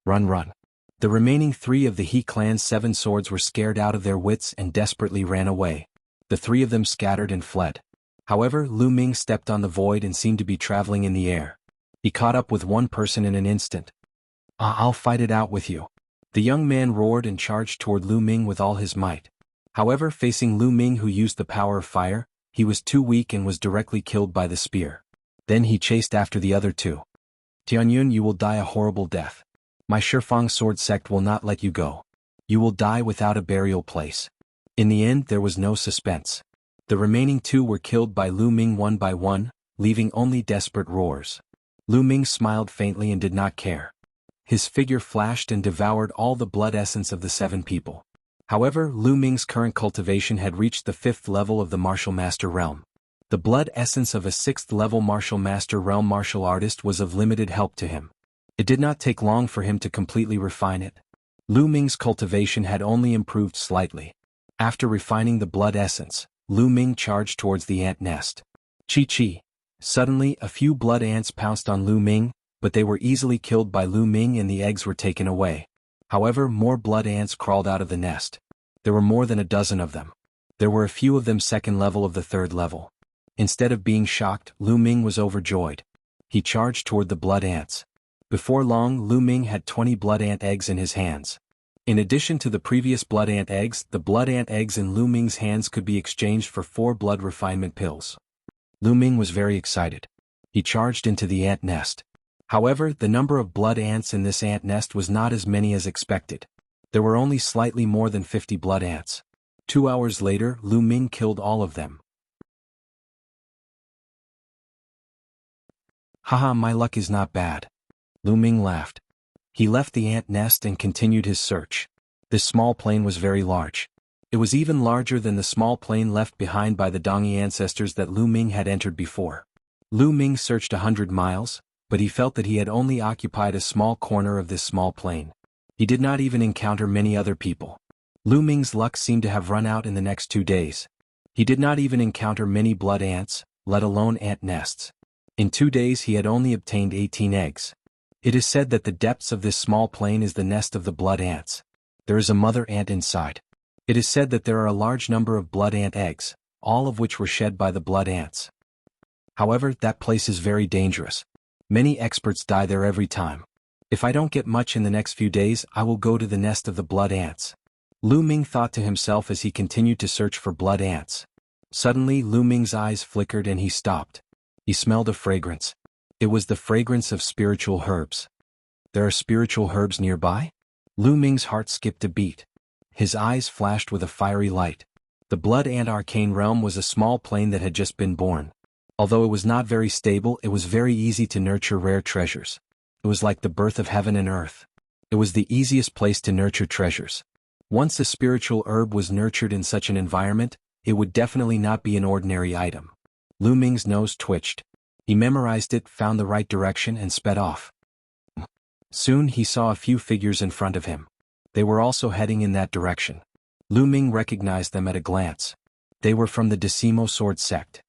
Run. The remaining 3 of the He clan's 7 swords were scared out of their wits and desperately ran away. The 3 of them scattered and fled. However, Lu Ming stepped on the void and seemed to be traveling in the air. He caught up with one person in an instant. I'll fight it out with you. The young man roared and charged toward Lu Ming with all his might. However, facing Lu Ming, who used the power of fire, he was too weak and was directly killed by the spear. Then he chased after the other 2. Tianyun, you will die a horrible death. My Shifang sword sect will not let you go. You will die without a burial place. In the end, there was no suspense. The remaining 2 were killed by Lu Ming one by one, leaving only desperate roars. Lu Ming smiled faintly and did not care. His figure flashed and devoured all the blood essence of the 7 people. However, Lu Ming's current cultivation had reached the 5th level of the martial master realm. The blood essence of a 6th level martial master realm martial artist was of limited help to him. It did not take long for him to completely refine it. Lu Ming's cultivation had only improved slightly. After refining the blood essence, Lu Ming charged towards the ant nest. Chi. Suddenly, a few blood ants pounced on Lu Ming, but they were easily killed by Lu Ming and the eggs were taken away. However, more blood ants crawled out of the nest. There were more than a dozen of them. There were a few of them 2nd level of the 3rd level. Instead of being shocked, Lu Ming was overjoyed. He charged toward the blood ants. Before long, Lu Ming had 20 blood ant eggs in his hands. In addition to the previous blood ant eggs, the blood ant eggs in Lu Ming's hands could be exchanged for 4 blood refinement pills. Lu Ming was very excited. He charged into the ant nest. However, the number of blood ants in this ant nest was not as many as expected. There were only slightly more than 50 blood ants. 2 hours later, Lu Ming killed all of them. Haha, my luck is not bad. Lu Ming laughed. He left the ant nest and continued his search. This small plain was very large. It was even larger than the small plain left behind by the Dongi ancestors that Lu Ming had entered before. Lu Ming searched 100 miles, but he felt that he had only occupied a small corner of this small plain. He did not even encounter many other people. Lu Ming's luck seemed to have run out in the next 2 days. He did not even encounter many blood ants, let alone ant nests. In 2 days he had only obtained 18 eggs. It is said that the depths of this small plain is the nest of the blood ants. There is a mother ant inside. It is said that there are a large number of blood ant eggs, all of which were shed by the blood ants. However, that place is very dangerous. Many experts die there every time. If I don't get much in the next few days, I will go to the nest of the blood ants. Lu Ming thought to himself as he continued to search for blood ants. Suddenly, Lu Ming's eyes flickered and he stopped. He smelled a fragrance. It was the fragrance of spiritual herbs. There are spiritual herbs nearby? Lu Ming's heart skipped a beat. His eyes flashed with a fiery light. The Blood and Arcane Realm was a small plane that had just been born. Although it was not very stable, it was very easy to nurture rare treasures. It was like the birth of heaven and earth. It was the easiest place to nurture treasures. Once a spiritual herb was nurtured in such an environment, it would definitely not be an ordinary item. Lu Ming's nose twitched. He memorized it, found the right direction, and sped off. Soon he saw a few figures in front of him. They were also heading in that direction. Lu Ming recognized them at a glance. They were from the Decimo Sword sect.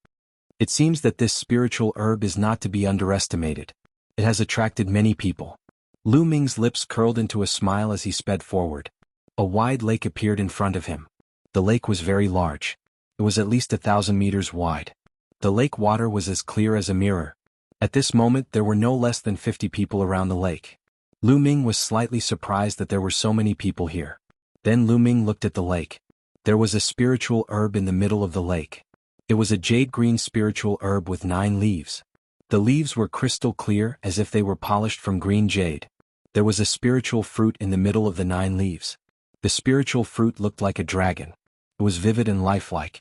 It seems that this spiritual herb is not to be underestimated. It has attracted many people. Lu Ming's lips curled into a smile as he sped forward. A wide lake appeared in front of him. The lake was very large. It was at least 1,000 meters wide. The lake water was as clear as a mirror. At this moment there were no less than 50 people around the lake. Lu Ming was slightly surprised that there were so many people here. Then Lu Ming looked at the lake. There was a spiritual herb in the middle of the lake. It was a jade-green spiritual herb with 9 leaves. The leaves were crystal clear, as if they were polished from green jade. There was a spiritual fruit in the middle of the 9 leaves. The spiritual fruit looked like a dragon. It was vivid and lifelike.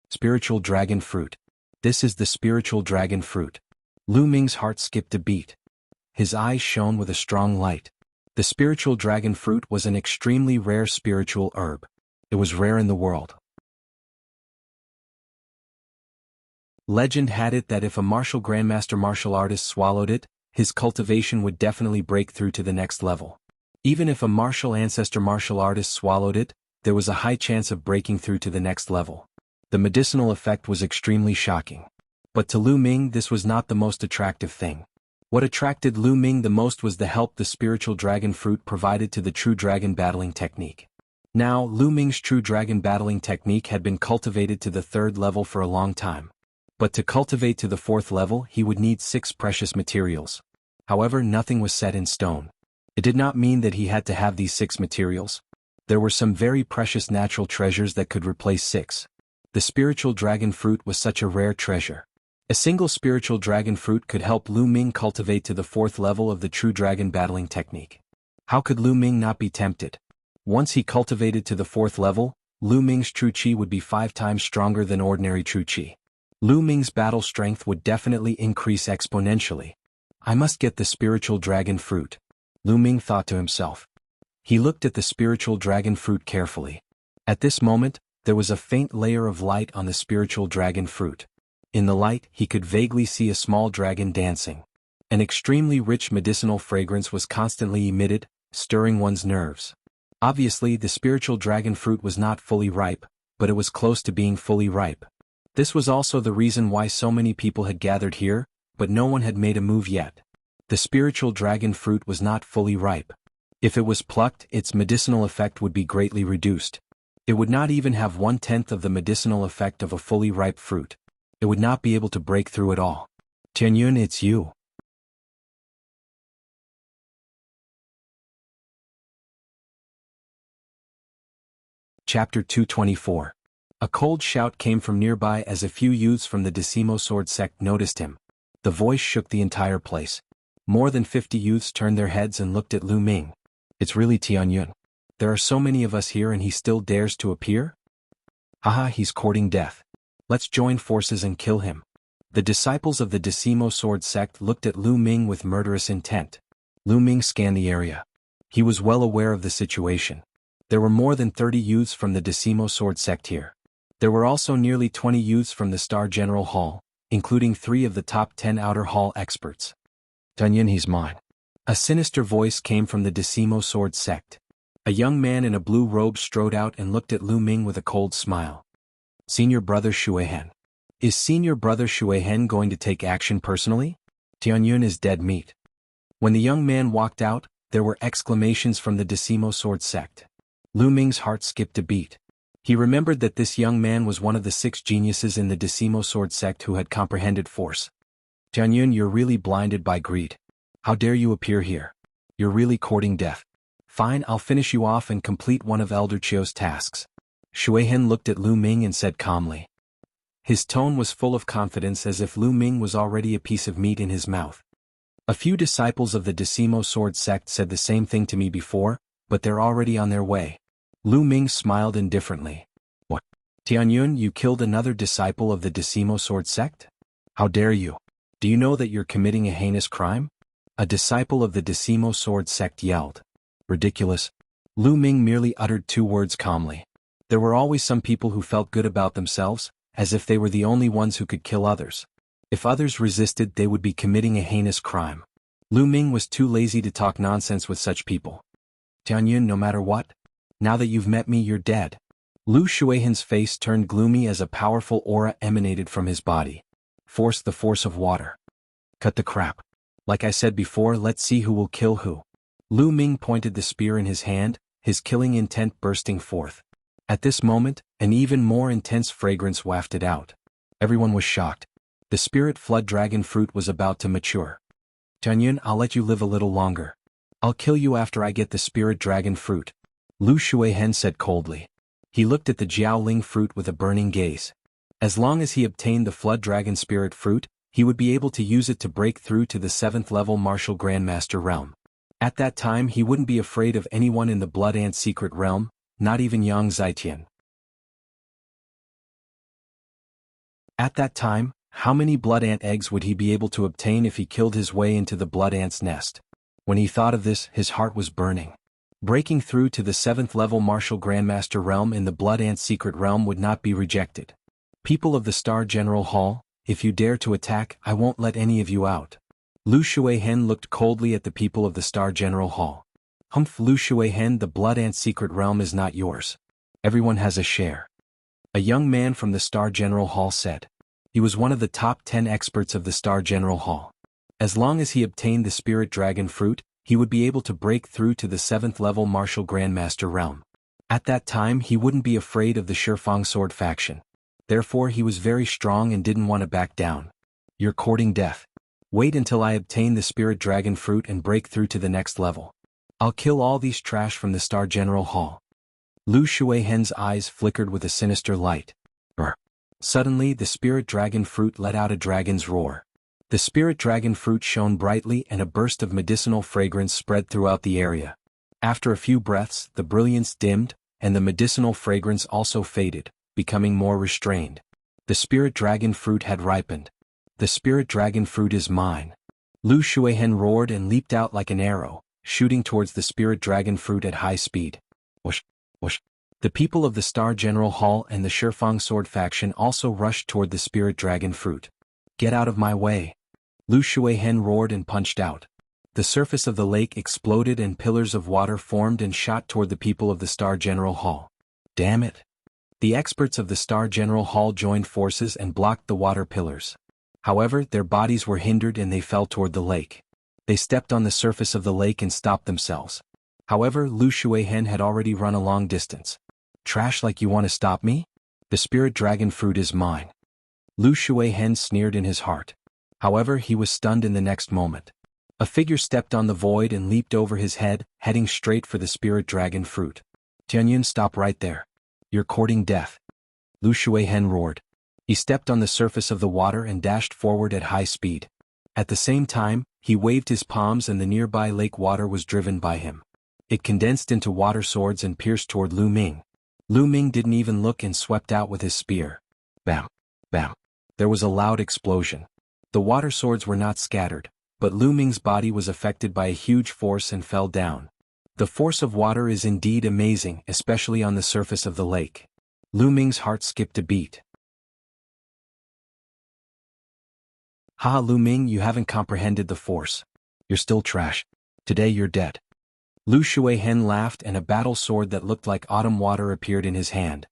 Spiritual dragon fruit. This is the spiritual dragon fruit. Lu Ming's heart skipped a beat. His eyes shone with a strong light. The spiritual dragon fruit was an extremely rare spiritual herb. It was rare in the world. Legend had it that if a martial grandmaster martial artist swallowed it, his cultivation would definitely break through to the next level. Even if a martial ancestor martial artist swallowed it, there was a high chance of breaking through to the next level. The medicinal effect was extremely shocking. But to Lu Ming this was not the most attractive thing. What attracted Lu Ming the most was the help the spiritual dragon fruit provided to the true dragon battling technique. Now, Lu Ming's true dragon battling technique had been cultivated to the 3rd level for a long time. But to cultivate to the 4th level he would need 6 precious materials. However, nothing was set in stone. It did not mean that he had to have these 6 materials. There were some very precious natural treasures that could replace 6. The spiritual dragon fruit was such a rare treasure. A single spiritual dragon fruit could help Lu Ming cultivate to the 4th level of the true dragon battling technique. How could Lu Ming not be tempted? Once he cultivated to the 4th level, Lu Ming's true qi would be 5 times stronger than ordinary true qi. Lu Ming's battle strength would definitely increase exponentially. I must get the spiritual dragon fruit, Lu Ming thought to himself. He looked at the spiritual dragon fruit carefully. At this moment, there was a faint layer of light on the spiritual dragon fruit. In the light, he could vaguely see a small dragon dancing. An extremely rich medicinal fragrance was constantly emitted, stirring one's nerves. Obviously, the spiritual dragon fruit was not fully ripe, but it was close to being fully ripe. This was also the reason why so many people had gathered here, but no one had made a move yet. The spiritual dragon fruit was not fully ripe. If it was plucked, its medicinal effect would be greatly reduced. It would not even have 1/10 of the medicinal effect of a fully ripe fruit. It would not be able to break through at all. Tianyun, it's you. Chapter 224. A cold shout came from nearby as a few youths from the Decimo Sword sect noticed him. The voice shook the entire place. More than 50 youths turned their heads and looked at Lu Ming. It's really Tianyun. There are so many of us here and he still dares to appear? Haha, he's courting death. Let's join forces and kill him. The disciples of the Decimo Sword sect looked at Lu Ming with murderous intent. Lu Ming scanned the area. He was well aware of the situation. There were more than 30 youths from the Decimo Sword sect here. There were also nearly 20 youths from the Star General Hall, including 3 of the top 10 Outer Hall experts. Tianyun, he's mine. A sinister voice came from the Decimo Sword sect. A young man in a blue robe strode out and looked at Lu Ming with a cold smile. Senior Brother Shuihen. Is Senior Brother Shuihen going to take action personally? Tianyun is dead meat. When the young man walked out, there were exclamations from the Decimo Sword sect. Lu Ming's heart skipped a beat. He remembered that this young man was one of the 6 geniuses in the Decimo Sword sect who had comprehended force. Tianyun, you're really blinded by greed. How dare you appear here? You're really courting death. Fine, I'll finish you off and complete one of Elder Chio's tasks. Shuihen looked at Lu Ming and said calmly. His tone was full of confidence as if Lu Ming was already a piece of meat in his mouth. A few disciples of the Decimo Sword sect said the same thing to me before, but they're already on their way. Lu Ming smiled indifferently. What? Tianyun, you killed another disciple of the Decimo Sword sect? How dare you? Do you know that you're committing a heinous crime? A disciple of the Decimo Sword sect yelled. Ridiculous. Lu Ming merely uttered 2 words calmly. There were always some people who felt good about themselves, as if they were the only ones who could kill others. If others resisted, they would be committing a heinous crime. Lu Ming was too lazy to talk nonsense with such people. Tianyun, no matter what? Now that you've met me, you're dead. Lu Shuihan's face turned gloomy as a powerful aura emanated from his body. Force the force of water. Cut the crap. Like I said before, let's see who will kill who. Lu Ming pointed the spear in his hand, his killing intent bursting forth. At this moment, an even more intense fragrance wafted out. Everyone was shocked. The spirit flood dragon fruit was about to mature. Tianyun, I'll let you live a little longer. I'll kill you after I get the spirit dragon fruit. Lu Shuihan said coldly. He looked at the Jiaoling fruit with a burning gaze. As long as he obtained the flood dragon spirit fruit, he would be able to use it to break through to the 7th level martial grandmaster realm. At that time he wouldn't be afraid of anyone in the blood ant secret realm, not even Yang Zitian. At that time, how many blood ant eggs would he be able to obtain if he killed his way into the blood ant's nest? When he thought of this, his heart was burning. Breaking through to the 7th level martial grandmaster realm in the blood ant secret realm would not be rejected. People of the Star General Hall, if you dare to attack, I won't let any of you out. Lu Shuihan looked coldly at the people of the Star General Hall. Humph, Lu Shuihan, the blood ant secret realm is not yours. Everyone has a share. A young man from the Star General Hall said. He was one of the top 10 experts of the Star General Hall. As long as he obtained the spirit dragon fruit, he would be able to break through to the 7th level martial grandmaster realm. At that time he wouldn't be afraid of the Shifang sword faction. Therefore he was very strong and didn't want to back down. You're courting death. Wait until I obtain the spirit dragon fruit and break through to the next level. I'll kill all these trash from the Star General Hall. Lu Shuihan's eyes flickered with a sinister light. Brr. Suddenly the spirit dragon fruit let out a dragon's roar. The spirit dragon fruit shone brightly and a burst of medicinal fragrance spread throughout the area. After a few breaths, the brilliance dimmed, and the medicinal fragrance also faded, becoming more restrained. The spirit dragon fruit had ripened. The spirit dragon fruit is mine. Lu Shuihan roared and leaped out like an arrow, shooting towards the spirit dragon fruit at high speed. Whoosh, whoosh. The people of the Star General Hall and the Shifang sword faction also rushed toward the spirit dragon fruit. Get out of my way. Lu Shuihan roared and punched out. The surface of the lake exploded and pillars of water formed and shot toward the people of the Star General Hall. Damn it. The experts of the Star General Hall joined forces and blocked the water pillars. However, their bodies were hindered and they fell toward the lake. They stepped on the surface of the lake and stopped themselves. However, Lu Shuihan had already run a long distance. Trash like you want to stop me? The spirit dragon fruit is mine. Lu Shuihan sneered in his heart. However, he was stunned in the next moment. A figure stepped on the void and leaped over his head, heading straight for the spirit dragon fruit. Tianyun, stop right there. You're courting death. Lu Shuihan roared. He stepped on the surface of the water and dashed forward at high speed. At the same time, he waved his palms and the nearby lake water was driven by him. It condensed into water swords and pierced toward Lu Ming. Lu Ming didn't even look and swept out with his spear. Bam! Bam! There was a loud explosion. The water swords were not scattered, but Lu Ming's body was affected by a huge force and fell down. The force of water is indeed amazing, especially on the surface of the lake. Lu Ming's heart skipped a beat. Haha, Lu Ming, you haven't comprehended the force. You're still trash. Today you're dead. Lu Shuihan laughed and a battle sword that looked like autumn water appeared in his hand.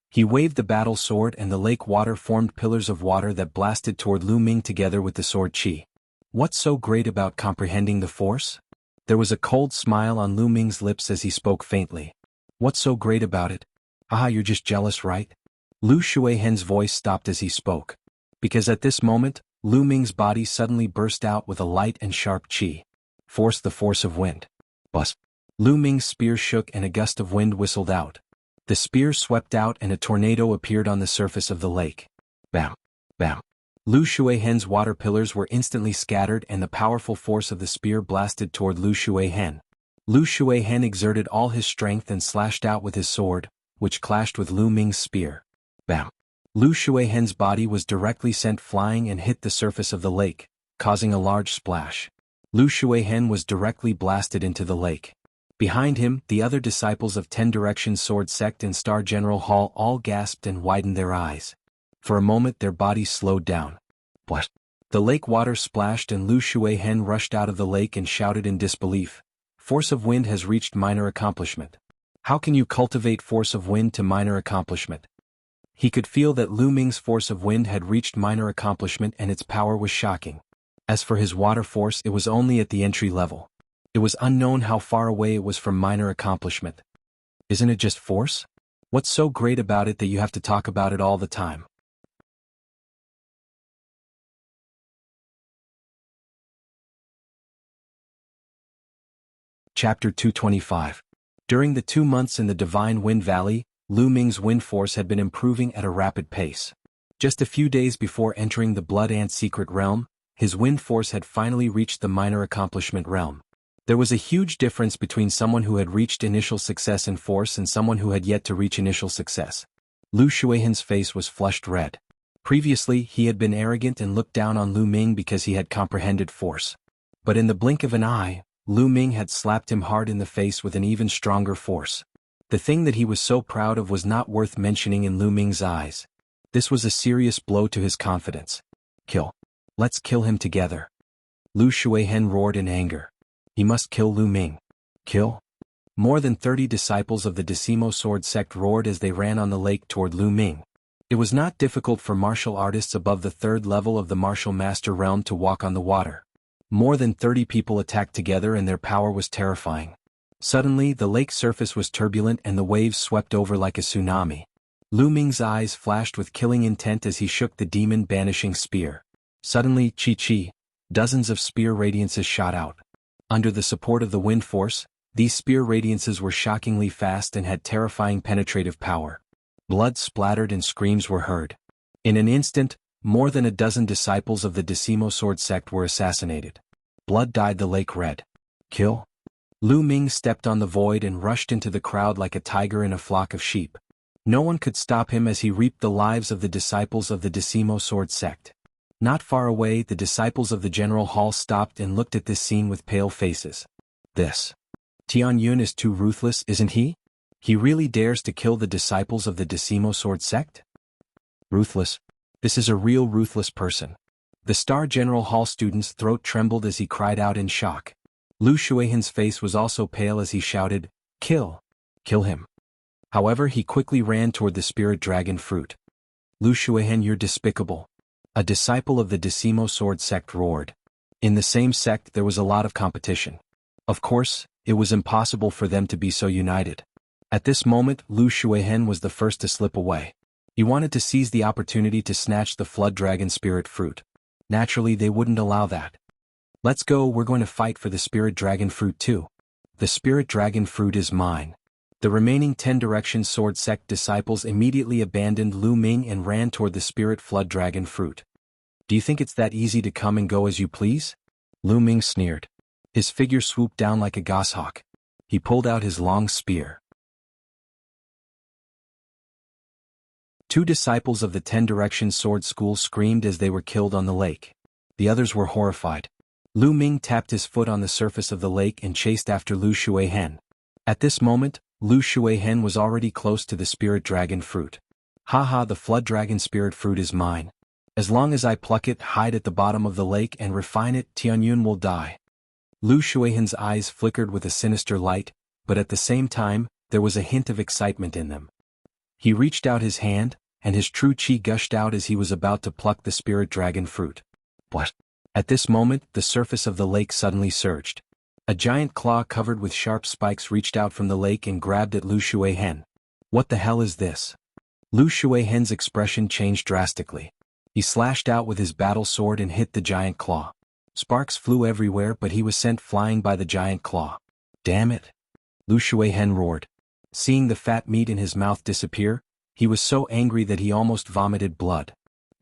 He waved the battle sword and the lake water formed pillars of water that blasted toward Lu Ming together with the sword chi. What's so great about comprehending the force? There was a cold smile on Lu Ming's lips as he spoke faintly. What's so great about it? Haha, you're just jealous, right? Lu Shuihan's voice stopped as he spoke. Because at this moment, Lu Ming's body suddenly burst out with a light and sharp chi. Force the force of wind. Buzz. Lu Ming's spear shook and a gust of wind whistled out. The spear swept out and a tornado appeared on the surface of the lake. Bam. Bam. Lu Shuihen's water pillars were instantly scattered and the powerful force of the spear blasted toward Lu Shuihen. Lu Shuihen exerted all his strength and slashed out with his sword, which clashed with Lu Ming's spear. Bam. Lu Shuihen's body was directly sent flying and hit the surface of the lake, causing a large splash. Lu Shuihen was directly blasted into the lake. Behind him, the other disciples of Ten Directions Sword Sect and Star General Hall all gasped and widened their eyes. For a moment their bodies slowed down. What? The lake water splashed and Lu Shuihen rushed out of the lake and shouted in disbelief. Force of wind has reached minor accomplishment. How can you cultivate force of wind to minor accomplishment? He could feel that Lu Ming's force of wind had reached minor accomplishment and its power was shocking. As for his water force, it was only at the entry level. It was unknown how far away it was from minor accomplishment. Isn't it just force? What's so great about it that you have to talk about it all the time? Chapter 225. During the 2 months in the Divine Wind Valley, Lu Ming's wind force had been improving at a rapid pace. Just a few days before entering the Blood Ant Secret Realm, his wind force had finally reached the minor accomplishment realm. There was a huge difference between someone who had reached initial success in force and someone who had yet to reach initial success. Lu Shuihen's face was flushed red. Previously, he had been arrogant and looked down on Lu Ming because he had comprehended force. But in the blink of an eye, Lu Ming had slapped him hard in the face with an even stronger force. The thing that he was so proud of was not worth mentioning in Lu Ming's eyes. This was a serious blow to his confidence. Kill. Let's kill him together. Lu Shuihen roared in anger. He must kill Lu Ming. Kill? More than 30 disciples of the Decimo Sword Sect roared as they ran on the lake toward Lu Ming. It was not difficult for martial artists above the 3rd level of the Martial Master realm to walk on the water. More than 30 people attacked together and their power was terrifying. Suddenly, the lake's surface was turbulent and the waves swept over like a tsunami. Lu Ming's eyes flashed with killing intent as he shook the demon-banishing spear. Suddenly, chi-chi, dozens of spear radiances shot out. Under the support of the wind force, these spear radiances were shockingly fast and had terrifying penetrative power. Blood splattered and screams were heard. In an instant, more than a dozen disciples of the Decimo Sword Sect were assassinated. Blood dyed the lake red. Kill? Lu Ming stepped on the void and rushed into the crowd like a tiger in a flock of sheep. No one could stop him as he reaped the lives of the disciples of the Decimo Sword Sect. Not far away, the disciples of the General Hall stopped and looked at this scene with pale faces. This Tianyun is too ruthless, isn't he? He really dares to kill the disciples of the Decimo Sword Sect? Ruthless? This is a real ruthless person. The Star General Hall student's throat trembled as he cried out in shock. Lu Shuihen's face was also pale as he shouted, "Kill! Kill him!" However, he quickly ran toward the spirit dragon fruit. Lu Shuihen, you're despicable. A disciple of the Decimo Sword Sect roared. In the same sect there was a lot of competition. Of course, it was impossible for them to be so united. At this moment, Lu Shuihen was the first to slip away. He wanted to seize the opportunity to snatch the Flood Dragon Spirit Fruit. Naturally, they wouldn't allow that. Let's go, we're going to fight for the Spirit Dragon Fruit too. The Spirit Dragon Fruit is mine. The remaining 10 Directions Sword Sect disciples immediately abandoned Lu Ming and ran toward the Spirit Flood Dragon Fruit. Do you think it's that easy to come and go as you please? Lu Ming sneered. His figure swooped down like a goshawk. He pulled out his long spear. 2 disciples of the 10 Directions Sword School screamed as they were killed on the lake. The others were horrified. Lu Ming tapped his foot on the surface of the lake and chased after Lu Shuihen. At this moment, Lu Shuihen was already close to the Spirit Dragon Fruit. Haha, the Flood Dragon Spirit Fruit is mine. As long as I pluck it, hide at the bottom of the lake and refine it, Tianyun will die. Lu Shuihen's eyes flickered with a sinister light, but at the same time, there was a hint of excitement in them. He reached out his hand, and his true chi gushed out as he was about to pluck the Spirit Dragon Fruit. What? At this moment, the surface of the lake suddenly surged. A giant claw covered with sharp spikes reached out from the lake and grabbed at Lu Shuihen. What the hell is this? Lu Shuihen's expression changed drastically. He slashed out with his battle sword and hit the giant claw. Sparks flew everywhere, but he was sent flying by the giant claw. Damn it! Lu Shuihen roared. Seeing the fat meat in his mouth disappear, he was so angry that he almost vomited blood.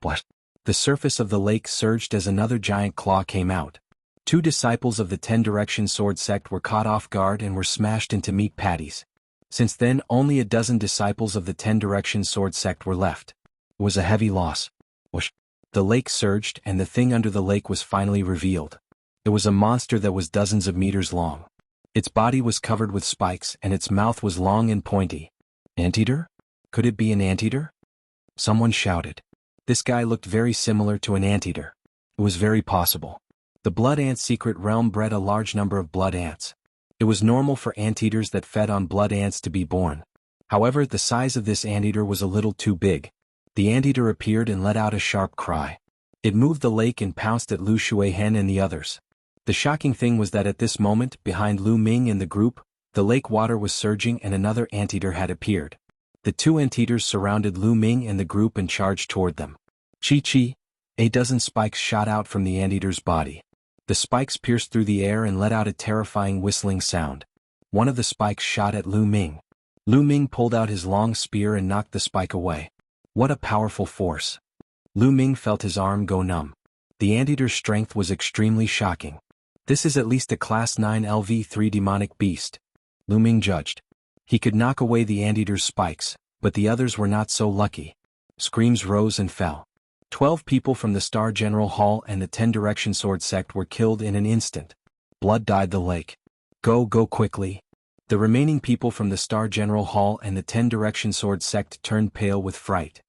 What? The surface of the lake surged as another giant claw came out. 2 disciples of the 10 Direction Sword sect were caught off guard and were smashed into meat patties. Since then, only a dozen disciples of the 10 Direction Sword sect were left. It was a heavy loss. Whoosh. The lake surged and the thing under the lake was finally revealed. It was a monster that was dozens of meters long. Its body was covered with spikes and its mouth was long and pointy. Anteater? Could it be an anteater? Someone shouted. This guy looked very similar to an anteater. It was very possible. The blood ant secret realm bred a large number of blood ants. It was normal for anteaters that fed on blood ants to be born. However, the size of this anteater was a little too big. The anteater appeared and let out a sharp cry. It moved the lake and pounced at Lu Shuihen and the others. The shocking thing was that at this moment, behind Lu Ming and the group, the lake water was surging and another anteater had appeared. The 2 anteaters surrounded Lu Ming and the group and charged toward them. Chi-chi! A dozen spikes shot out from the anteater's body. The spikes pierced through the air and let out a terrifying whistling sound. One of the spikes shot at Lu Ming. Lu Ming pulled out his long spear and knocked the spike away. What a powerful force! Lu Ming felt his arm go numb. The anteater's strength was extremely shocking. This is at least a Class 9 LV3 demonic beast, Lu Ming judged. He could knock away the anteater's spikes, but the others were not so lucky. Screams rose and fell. 12 people from the Star General Hall and the 10 Direction Sword sect were killed in an instant. Blood dyed the lake. Go quickly. The remaining people from the Star General Hall and the 10 Direction Sword sect turned pale with fright.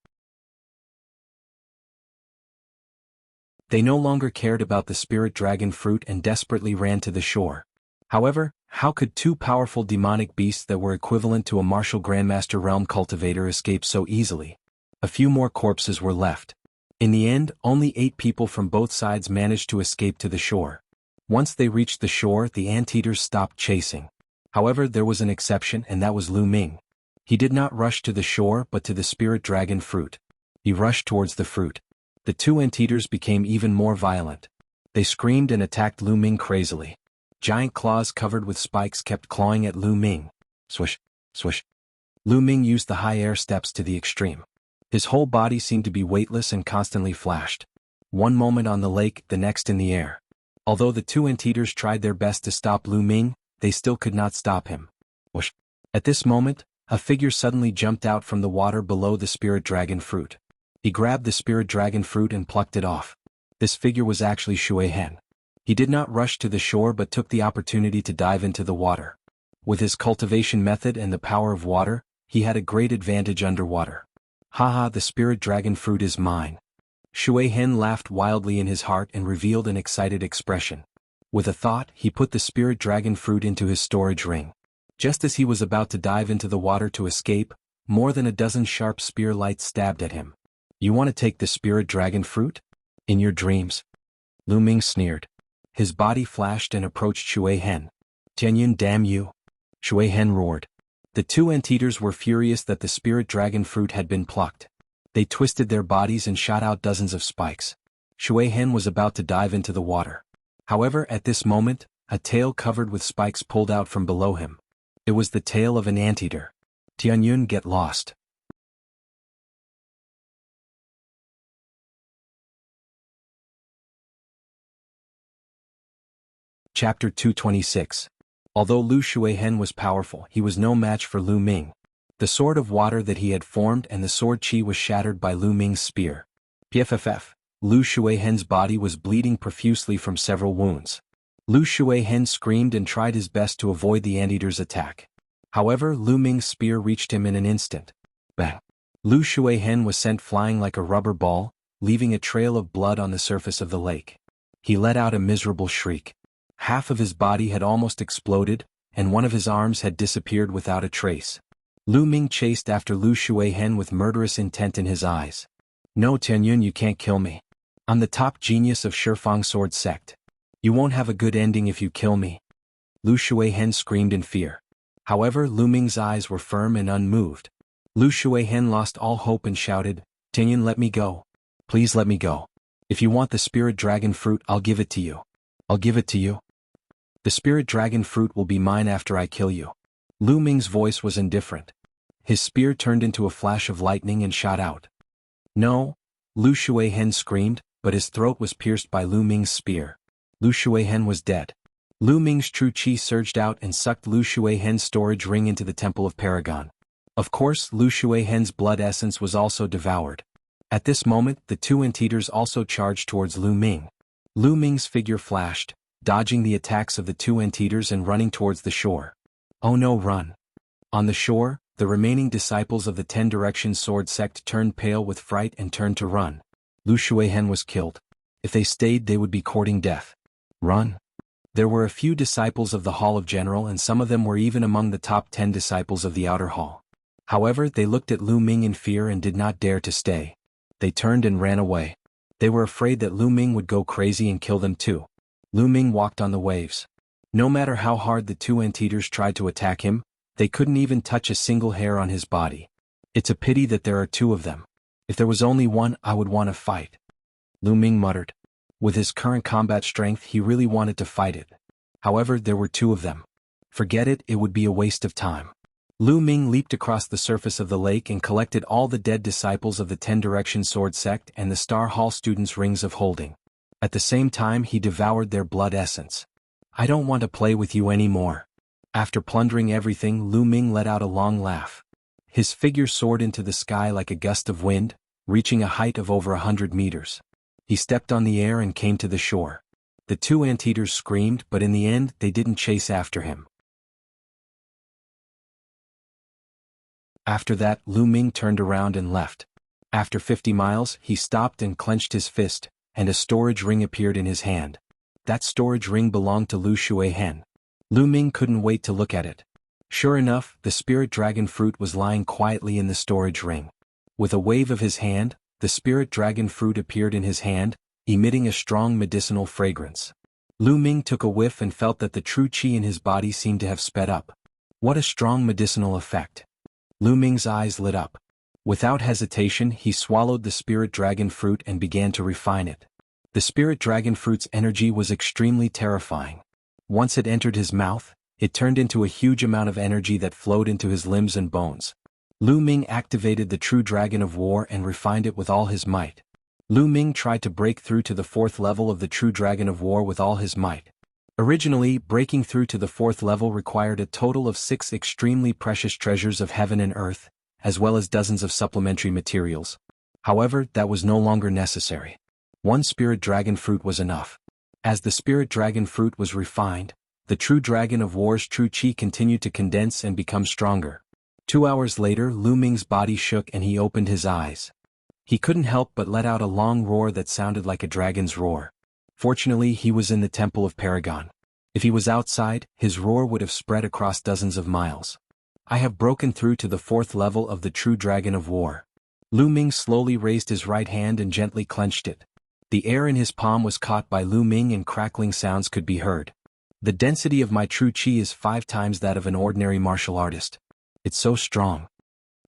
They no longer cared about the spirit dragon fruit and desperately ran to the shore. However, how could 2 powerful demonic beasts that were equivalent to a martial Grandmaster Realm Cultivator escape so easily? A few more corpses were left. In the end, only 8 people from both sides managed to escape to the shore. Once they reached the shore, the anteaters stopped chasing. However, there was an exception and that was Lu Ming. He did not rush to the shore but to the spirit dragon fruit. He rushed towards the fruit. The 2 anteaters became even more violent. They screamed and attacked Lu Ming crazily. Giant claws covered with spikes kept clawing at Lu Ming. Swish, swish. Lu Ming used the high air steps to the extreme. His whole body seemed to be weightless and constantly flashed. One moment on the lake, the next in the air. Although the 2 anteaters tried their best to stop Lu Ming, they still could not stop him. Whoosh. At this moment, a figure suddenly jumped out from the water below the spirit dragon fruit. He grabbed the spirit dragon fruit and plucked it off. This figure was actually Shuihen. He did not rush to the shore but took the opportunity to dive into the water. With his cultivation method and the power of water, he had a great advantage underwater. Haha, the spirit dragon fruit is mine. Shuihen laughed wildly in his heart and revealed an excited expression. With a thought, he put the spirit dragon fruit into his storage ring. Just as he was about to dive into the water to escape, more than a dozen sharp spear lights stabbed at him. You want to take the spirit dragon fruit? In your dreams? Lu Ming sneered. His body flashed and approached Shuihen. Tianyun, damn you! Shuihen roared. The 2 anteaters were furious that the spirit dragon fruit had been plucked. They twisted their bodies and shot out dozens of spikes. Shuihen was about to dive into the water. However, at this moment, a tail covered with spikes pulled out from below him. It was the tail of an anteater. Tianyun, get lost. Chapter 226. Although Lu Shuihen was powerful, he was no match for Lu Ming. The sword of water that he had formed and the sword chi was shattered by Lu Ming's spear. PFFF. Lu Shuihen's body was bleeding profusely from several wounds. Lu Shuihen screamed and tried his best to avoid the anteater's attack. However, Lu Ming's spear reached him in an instant. Bang! Lu Shuihen was sent flying like a rubber ball, leaving a trail of blood on the surface of the lake. He let out a miserable shriek. Half of his body had almost exploded, and one of his arms had disappeared without a trace. Lu Ming chased after Lu Shuihen with murderous intent in his eyes. No, Tianyun, you can't kill me. I'm the top genius of Shifang Sword Sect. You won't have a good ending if you kill me. Lu Shuihen screamed in fear. However, Lu Ming's eyes were firm and unmoved. Lu Shuihen lost all hope and shouted, Tianyun, let me go. Please let me go. If you want the spirit dragon fruit, I'll give it to you. I'll give it to you. The spirit dragon fruit will be mine after I kill you. Lu Ming's voice was indifferent. His spear turned into a flash of lightning and shot out. No, Lu Shuihen screamed, but his throat was pierced by Lu Ming's spear. Lu Shuihen was dead. Lu Ming's true qi surged out and sucked Lu Shuihen's storage ring into the Temple of Paragon. Of course, Lu Shuihen's blood essence was also devoured. At this moment, the two anteaters also charged towards Lu Ming. Lu Ming's figure flashed, dodging the attacks of the two anteaters and running towards the shore. Oh no, run! On the shore, the remaining disciples of the 10 Direction Sword sect turned pale with fright and turned to run. Lu Shuihen was killed. If they stayed, they would be courting death. Run! There were a few disciples of the Hall of General, and some of them were even among the top 10 disciples of the Outer Hall. However, they looked at Lu Ming in fear and did not dare to stay. They turned and ran away. They were afraid that Lu Ming would go crazy and kill them too. Lu Ming walked on the waves. No matter how hard the two anteaters tried to attack him, they couldn't even touch a single hair on his body. It's a pity that there are two of them. If there was only one, I would want to fight. Lu Ming muttered. With his current combat strength, he really wanted to fight it. However, there were two of them. Forget it, it would be a waste of time. Lu Ming leaped across the surface of the lake and collected all the dead disciples of the 10 Direction Sword sect and the Star Hall students' rings of holding. At the same time, he devoured their blood essence. I don't want to play with you anymore. After plundering everything, Lu Ming let out a long laugh. His figure soared into the sky like a gust of wind, reaching a height of over 100 meters. He stepped on the air and came to the shore. The two anteaters screamed, but in the end, they didn't chase after him. After that, Lu Ming turned around and left. After 50 miles, he stopped and clenched his fist, and a storage ring appeared in his hand. That storage ring belonged to Lu Shuihen. Lu Ming couldn't wait to look at it. Sure enough, the spirit dragon fruit was lying quietly in the storage ring. With a wave of his hand, the spirit dragon fruit appeared in his hand, emitting a strong medicinal fragrance. Lu Ming took a whiff and felt that the true qi in his body seemed to have sped up. What a strong medicinal effect! Lu Ming's eyes lit up. Without hesitation, he swallowed the spirit dragon fruit and began to refine it. The spirit dragon fruit's energy was extremely terrifying. Once it entered his mouth, it turned into a huge amount of energy that flowed into his limbs and bones. Lu Ming activated the true dragon of war and refined it with all his might. Lu Ming tried to break through to the 4th level of the true dragon of war with all his might. Originally, breaking through to the 4th level required a total of 6 extremely precious treasures of heaven and earth, as well as dozens of supplementary materials. However, that was no longer necessary. One spirit dragon fruit was enough. As the spirit dragon fruit was refined, the true dragon of war's true qi continued to condense and become stronger. 2 hours later, Lu Ming's body shook and he opened his eyes. He couldn't help but let out a long roar that sounded like a dragon's roar. Fortunately, he was in the Temple of Paragon. If he was outside, his roar would have spread across dozens of miles. I have broken through to the 4th level of the true dragon of war. Lu Ming slowly raised his right hand and gently clenched it. The air in his palm was caught by Lu Ming and crackling sounds could be heard. The density of my true qi is 5 times that of an ordinary martial artist. It's so strong.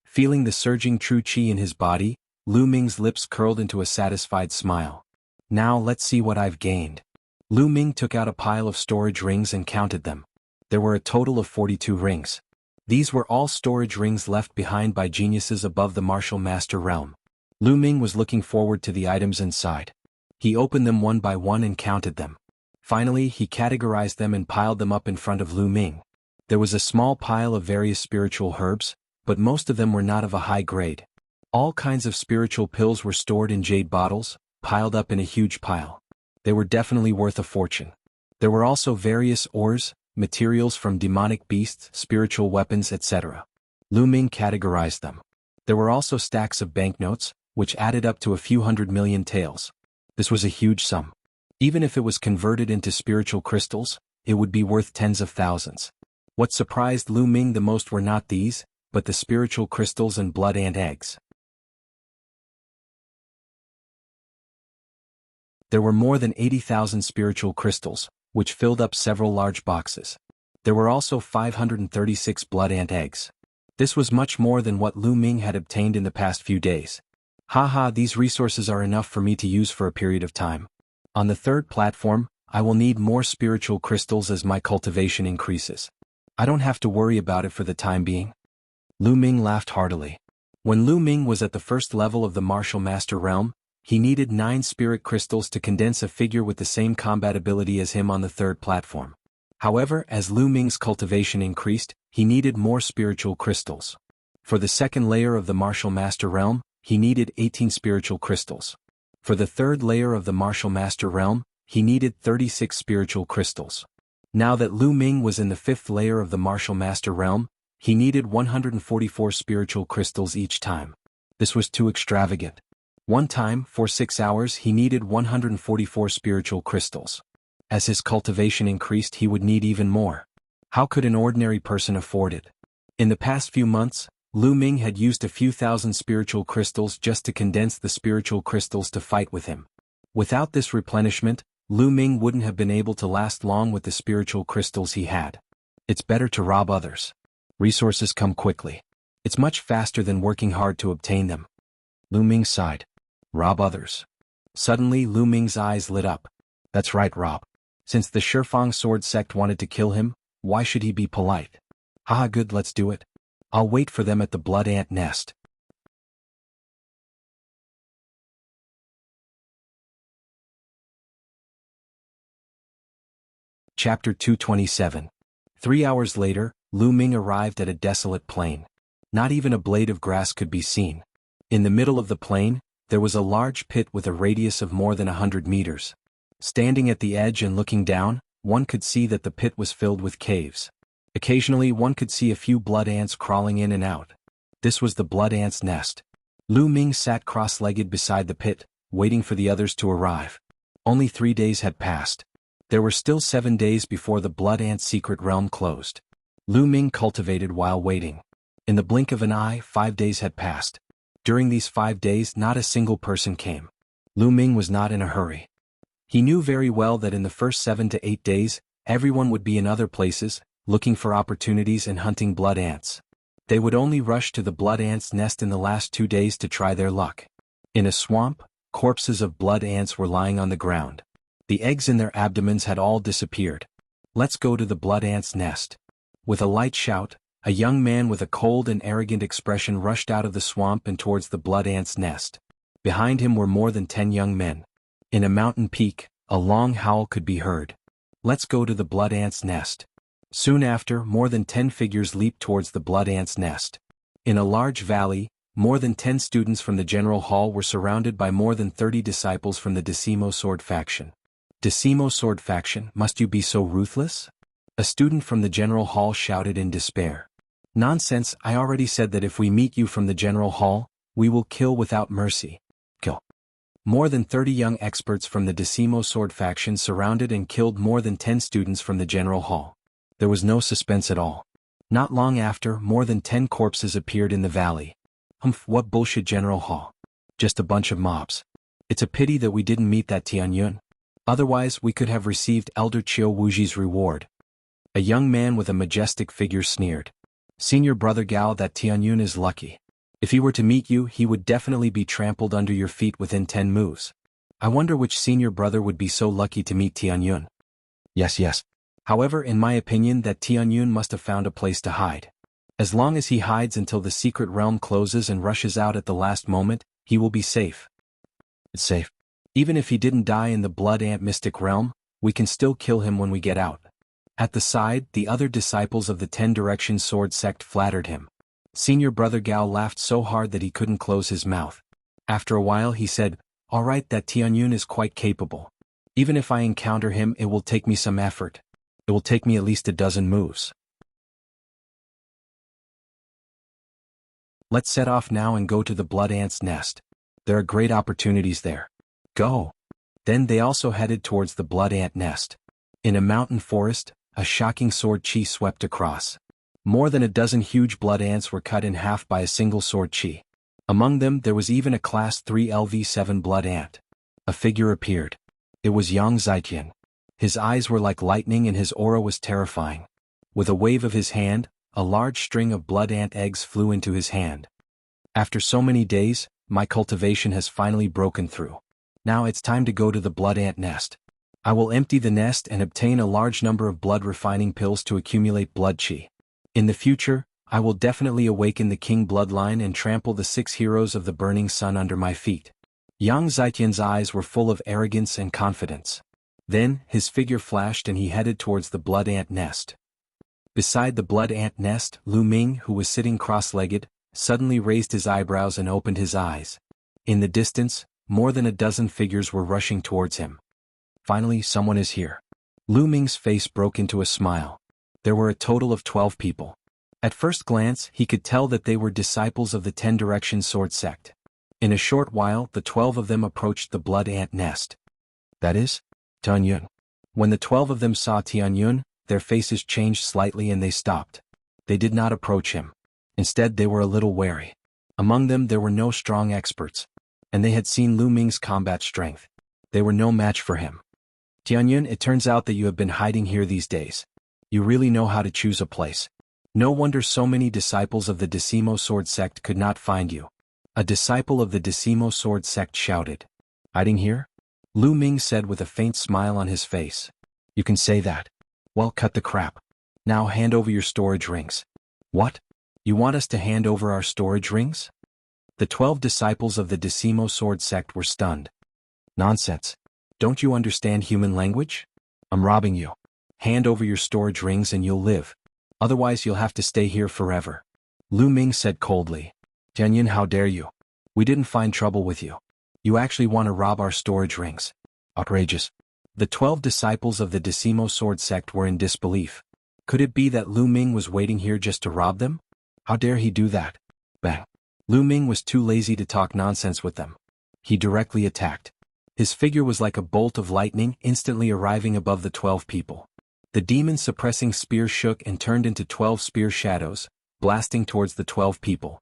Feeling the surging true qi in his body, Lu Ming's lips curled into a satisfied smile. Now let's see what I've gained. Lu Ming took out a pile of storage rings and counted them. There were a total of 42 rings. These were all storage rings left behind by geniuses above the martial master realm. Lu Ming was looking forward to the items inside. He opened them one by one and counted them. Finally, he categorized them and piled them up in front of Lu Ming. There was a small pile of various spiritual herbs, but most of them were not of a high grade. All kinds of spiritual pills were stored in jade bottles, piled up in a huge pile. They were definitely worth a fortune. There were also various ores, materials from demonic beasts, spiritual weapons, etc. Lu Ming categorized them. There were also stacks of banknotes, which added up to a few 100 million taels. This was a huge sum. Even if it was converted into spiritual crystals, it would be worth tens of thousands. What surprised Lu Ming the most were not these, but the spiritual crystals and blood ant eggs. There were more than 80,000 spiritual crystals, which filled up several large boxes. There were also 536 blood ant eggs. This was much more than what Lu Ming had obtained in the past few days. Haha, these resources are enough for me to use for a period of time. On the 3rd platform, I will need more spiritual crystals as my cultivation increases. I don't have to worry about it for the time being. Lu Ming laughed heartily. When Lu Ming was at the 1st level of the martial master realm, he needed 9 spirit crystals to condense a figure with the same combat ability as him on the third platform. However, as Lu Ming's cultivation increased, he needed more spiritual crystals. For the second layer of the Martial Master Realm, he needed 18 spiritual crystals. For the third layer of the Martial Master Realm, he needed 36 spiritual crystals. Now that Lu Ming was in the 5th layer of the Martial Master Realm, he needed 144 spiritual crystals each time. This was too extravagant. One time, for 6 hours, he needed 144 spiritual crystals. As his cultivation increased, he would need even more. How could an ordinary person afford it? In the past few months, Lu Ming had used a few thousand spiritual crystals just to condense the spiritual crystals to fight with him. Without this replenishment, Lu Ming wouldn't have been able to last long with the spiritual crystals he had. It's better to rob others. Resources come quickly. It's much faster than working hard to obtain them. Lu Ming sighed. Rob others. Suddenly Lu Ming's eyes lit up. That's right, rob. Since the Shifang sword sect wanted to kill him, why should he be polite? Haha, good, let's do it. I'll wait for them at the blood ant nest. Chapter 227. 3 hours later, Lu Ming arrived at a desolate plain. Not even a blade of grass could be seen. In the middle of the plain, there was a large pit with a radius of more than 100 meters. Standing at the edge and looking down, one could see that the pit was filled with caves. Occasionally one could see a few blood ants crawling in and out. This was the blood ant's nest. Lu Ming sat cross-legged beside the pit, waiting for the others to arrive. Only 3 days had passed. There were still 7 days before the blood ant's secret realm closed. Lu Ming cultivated while waiting. In the blink of an eye, 5 days had passed. During these 5 days, not a single person came. Lu Ming was not in a hurry. He knew very well that in the first 7 to 8 days, everyone would be in other places, looking for opportunities and hunting blood ants. They would only rush to the blood ant's nest in the last 2 days to try their luck. In a swamp, corpses of blood ants were lying on the ground. The eggs in their abdomens had all disappeared. Let's go to the blood ant's nest. With a light shout, a young man with a cold and arrogant expression rushed out of the swamp and towards the blood ant's nest. Behind him were more than 10 young men. In a mountain peak, a long howl could be heard. Let's go to the blood ant's nest. Soon after, more than 10 figures leaped towards the blood ant's nest. In a large valley, more than 10 students from the general hall were surrounded by more than 30 disciples from the Decimo Sword faction. Decimo Sword faction, must you be so ruthless? A student from the general hall shouted in despair. Nonsense, I already said that if we meet you from the general hall, we will kill without mercy. Kill. More than 30 young experts from the Decimo Sword faction surrounded and killed more than 10 students from the general hall. There was no suspense at all. Not long after, more than 10 corpses appeared in the valley. Humph, what bullshit general hall. Just a bunch of mobs. It's a pity that we didn't meet that Tianyun. Otherwise we could have received Elder Qiu Wuji's reward. A young man with a majestic figure sneered. Senior Brother Gao, that Tianyun is lucky. If he were to meet you, he would definitely be trampled under your feet within 10 moves. I wonder which senior brother would be so lucky to meet Tianyun. Yes. However, in my opinion, that Tianyun must have found a place to hide. As long as he hides until the secret realm closes and rushes out at the last moment, he will be safe. It's safe. Even if he didn't die in the blood ant mystic realm, we can still kill him when we get out. At the side, the other disciples of the 10 Direction Sword sect flattered him. Senior Brother Gao laughed so hard that he couldn't close his mouth. After a while he said, "All right, that Tianyun is quite capable. Even if I encounter him, it will take me some effort. It will take me at least a dozen moves. Let's set off now and go to the blood ant's nest. There are great opportunities there. Go." Then they also headed towards the blood ant nest. In a mountain forest, a shocking sword chi swept across. More than a dozen huge blood ants were cut in half by a single sword chi. Among them there was even a class 3 LV7 blood ant. A figure appeared. It was Yang Zaiqian. His eyes were like lightning and his aura was terrifying. With a wave of his hand, a large string of blood ant eggs flew into his hand. After so many days, my cultivation has finally broken through. Now it's time to go to the blood ant nest. I will empty the nest and obtain a large number of blood refining pills to accumulate blood chi. In the future, I will definitely awaken the king bloodline and trample the 6 heroes of the burning sun under my feet. Yang Zitian's eyes were full of arrogance and confidence. Then, his figure flashed and he headed towards the blood ant nest. Beside the blood ant nest, Lu Ming, who was sitting cross-legged, suddenly raised his eyebrows and opened his eyes. In the distance, more than a dozen figures were rushing towards him. Finally, someone is here. Lu Ming's face broke into a smile. There were a total of 12 people. At first glance, he could tell that they were disciples of the 10-direction sword sect. In a short while, the 12 of them approached the blood ant nest. That is, Tianyun. When the 12 of them saw Tianyun, their faces changed slightly and they stopped. They did not approach him. Instead, they were a little wary. Among them there were no strong experts. And they had seen Lu Ming's combat strength. They were no match for him. Tianyun, it turns out that you have been hiding here these days. You really know how to choose a place. No wonder so many disciples of the Decimo Sword Sect could not find you. A disciple of the Decimo Sword Sect shouted. Hiding here? Lu Ming said with a faint smile on his face. You can say that. Well, cut the crap. Now hand over your storage rings. What? You want us to hand over our storage rings? The 12 disciples of the Decimo Sword Sect were stunned. Nonsense. Don't you understand human language? I'm robbing you. Hand over your storage rings and you'll live. Otherwise you'll have to stay here forever. Lu Ming said coldly. Tianyun, how dare you? We didn't find trouble with you. You actually want to rob our storage rings. Outrageous. The 12 disciples of the Decimo Sword Sect were in disbelief. Could it be that Lu Ming was waiting here just to rob them? How dare he do that? Bang. Lu Ming was too lazy to talk nonsense with them. He directly attacked. His figure was like a bolt of lightning, instantly arriving above the 12 people. The demon-suppressing spear shook and turned into 12 spear shadows, blasting towards the 12 people.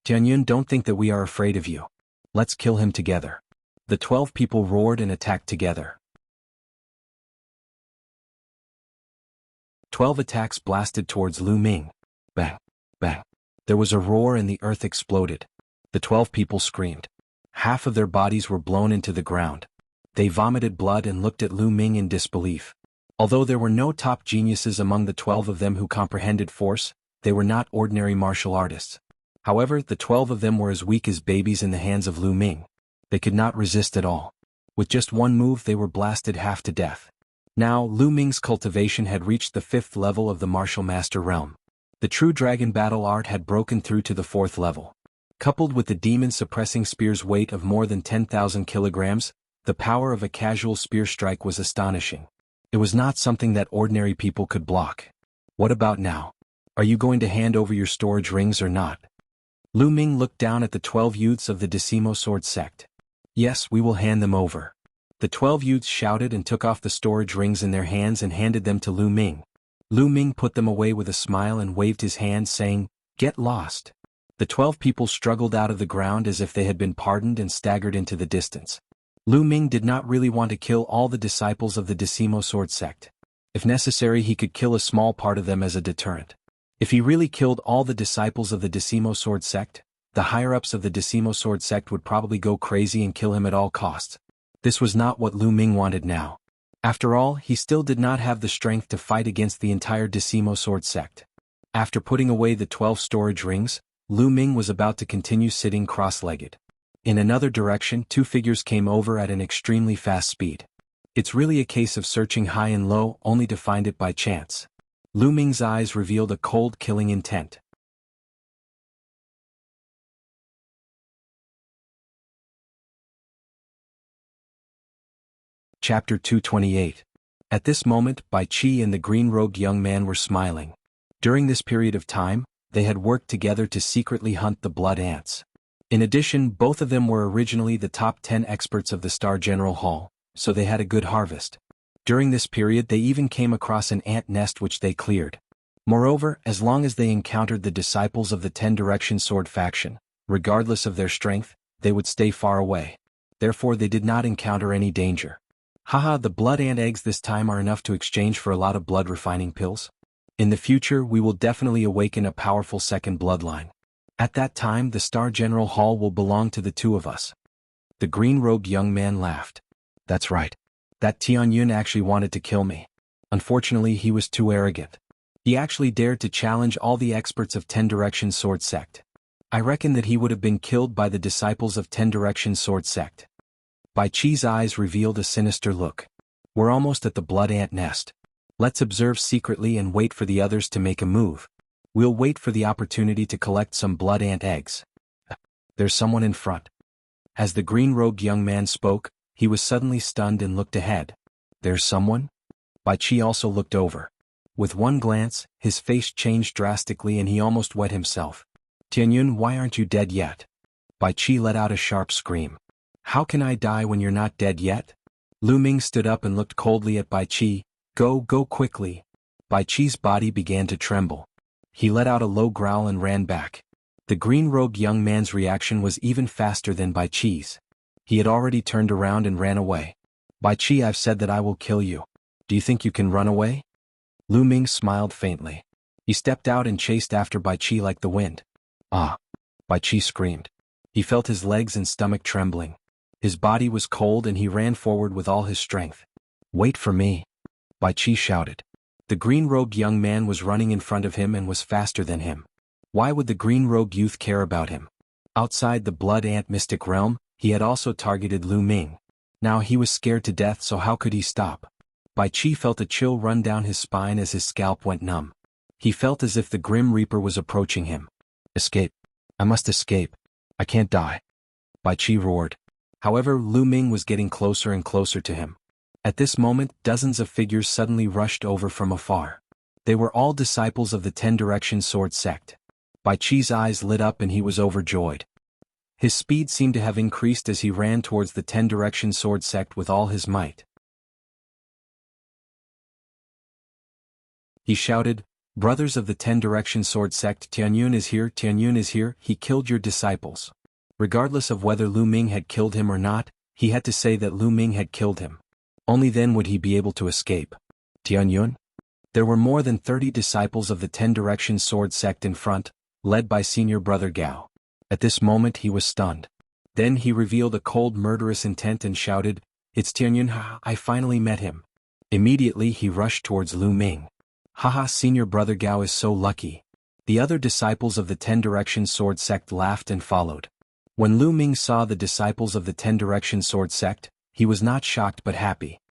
Tianyun, don't think that we are afraid of you. Let's kill him together. The 12 people roared and attacked together. 12 attacks blasted towards Lu Ming. Bang, bang. There was a roar and the earth exploded. The 12 people screamed. Half of their bodies were blown into the ground. They vomited blood and looked at Lu Ming in disbelief. Although there were no top geniuses among the 12 of them who comprehended force, they were not ordinary martial artists. However, the 12 of them were as weak as babies in the hands of Lu Ming. They could not resist at all. With just one move they were blasted half to death. Now, Lu Ming's cultivation had reached the 5th level of the martial master realm. The true dragon battle art had broken through to the 4th level. Coupled with the demon-suppressing spear's weight of more than 10,000 kilograms, the power of a casual spear strike was astonishing. It was not something that ordinary people could block. What about now? Are you going to hand over your storage rings or not? Lu Ming looked down at the 12 youths of the Decimo Sword Sect. Yes, we will hand them over. The 12 youths shouted and took off the storage rings in their hands and handed them to Lu Ming. Lu Ming put them away with a smile and waved his hand saying, "Get lost." The 12 people struggled out of the ground as if they had been pardoned and staggered into the distance. Lu Ming did not really want to kill all the disciples of the Decimo Sword Sect. If necessary, he could kill a small part of them as a deterrent. If he really killed all the disciples of the Decimo Sword Sect, the higher-ups of the Decimo Sword Sect would probably go crazy and kill him at all costs. This was not what Lu Ming wanted now. After all, he still did not have the strength to fight against the entire Decimo Sword Sect. After putting away the 12 storage rings, Lu Ming was about to continue sitting cross-legged. In another direction, 2 figures came over at an extremely fast speed. It's really a case of searching high and low only to find it by chance. Lu Ming's eyes revealed a cold, killing intent. Chapter 228. At this moment, Bai Qi and the green-robed young man were smiling. During this period of time, they had worked together to secretly hunt the blood ants. In addition, both of them were originally the top 10 experts of the Star General Hall, so they had a good harvest. During this period they even came across an ant nest which they cleared. Moreover, as long as they encountered the disciples of the 10-direction sword faction, regardless of their strength, they would stay far away. Therefore they did not encounter any danger. Haha, the blood ant eggs this time are enough to exchange for a lot of blood refining pills. In the future we will definitely awaken a powerful second bloodline. At that time the Star General Hall will belong to the 2 of us. The green-robed young man laughed. That's right. That Tianyun actually wanted to kill me. Unfortunately he was too arrogant. He actually dared to challenge all the experts of 10-direction sword sect. I reckon that he would have been killed by the disciples of Ten Direction Sword Sect. Bai Chi's eyes revealed a sinister look. We're almost at the blood ant nest. Let's observe secretly and wait for the others to make a move. We'll wait for the opportunity to collect some blood ant eggs. There's someone in front. As the green-robed young man spoke, he was suddenly stunned and looked ahead. There's someone? Bai Chi also looked over. With one glance, his face changed drastically and he almost wet himself. Tianyun, why aren't you dead yet? Bai Chi let out a sharp scream. How can I die when you're not dead yet? Lu Ming stood up and looked coldly at Bai Chi. Go quickly. Bai Chi's body began to tremble. He let out a low growl and ran back. The green-robed young man's reaction was even faster than Bai Chi's. He had already turned around and ran away. Bai Chi, I've said that I will kill you. Do you think you can run away? Lu Ming smiled faintly. He stepped out and chased after Bai Chi like the wind. Ah! Bai Chi screamed. He felt his legs and stomach trembling. His body was cold and he ran forward with all his strength. Wait for me! Bai Chi shouted. The green-robed young man was running in front of him and was faster than him. Why would the green-robed youth care about him? Outside the blood ant mystic realm, he had also targeted Lu Ming. Now he was scared to death, so how could he stop? Bai Chi felt a chill run down his spine as his scalp went numb. He felt as if the Grim Reaper was approaching him. Escape. I must escape. I can't die. Bai Chi roared. However, Lu Ming was getting closer and closer to him. At this moment, dozens of figures suddenly rushed over from afar. They were all disciples of the Ten Direction Sword Sect. Bai Chi's eyes lit up and he was overjoyed. His speed seemed to have increased as he ran towards the Ten Direction Sword Sect with all his might. He shouted, Brothers of the Ten Direction Sword Sect, Tianyun is here, Tianyun is here, he killed your disciples. Regardless of whether Lu Ming had killed him or not, he had to say that Lu Ming had killed him. Only then would he be able to escape. Tianyun? There were more than 30 disciples of the Ten Direction Sword Sect in front, led by senior brother Gao. At this moment he was stunned. Then he revealed a cold murderous intent and shouted, It's Tianyun, I finally met him. Immediately he rushed towards Lu Ming. Haha, senior brother Gao is so lucky. The other disciples of the Ten Direction Sword Sect laughed and followed. When Lu Ming saw the disciples of the Ten Direction Sword Sect, he was not shocked but happy.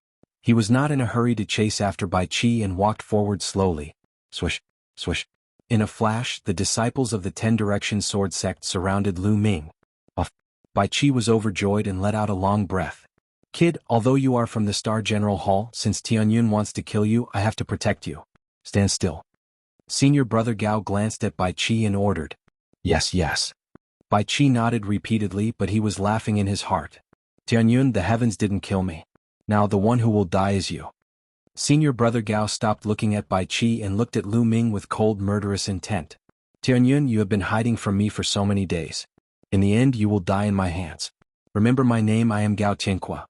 He was not in a hurry to chase after Bai Chi and walked forward slowly. Swish, swish. In a flash, the disciples of the Ten Direction Sword Sect surrounded Lu Ming. Off. Bai Chi was overjoyed and let out a long breath. Kid, although you are from the Star General Hall, since Tianyun wants to kill you, I have to protect you. Stand still. Senior brother Gao glanced at Bai Chi and ordered. Yes, yes. Bai Chi nodded repeatedly, but he was laughing in his heart. Tianyun, the heavens didn't kill me. Now the one who will die is you. Senior brother Gao stopped looking at Bai Chi and looked at Lu Ming with cold murderous intent. Tianyun, you have been hiding from me for so many days. In the end you will die in my hands. Remember my name, I am Gao Tianqua.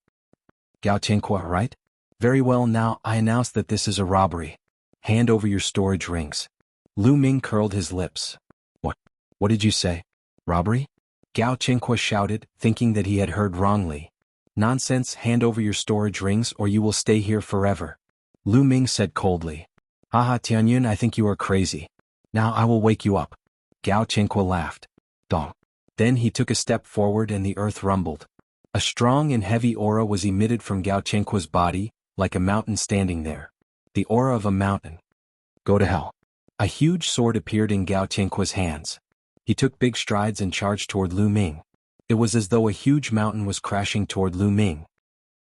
Gao Tianqua, right? Very well, now I announce that this is a robbery. Hand over your storage rings. Lu Ming curled his lips. What did you say? Robbery? Gao Tianqua shouted, thinking that he had heard wrongly. Nonsense, hand over your storage rings or you will stay here forever. Lu Ming said coldly. Haha, Tianyun, I think you are crazy. Now I will wake you up. Gao Tianqua laughed. Dong. Then he took a step forward and the earth rumbled. A strong and heavy aura was emitted from Gao Tianqua's body, like a mountain standing there. The aura of a mountain. Go to hell. A huge sword appeared in Gao Tianqua's hands. He took big strides and charged toward Lu Ming. It was as though a huge mountain was crashing toward Lu Ming.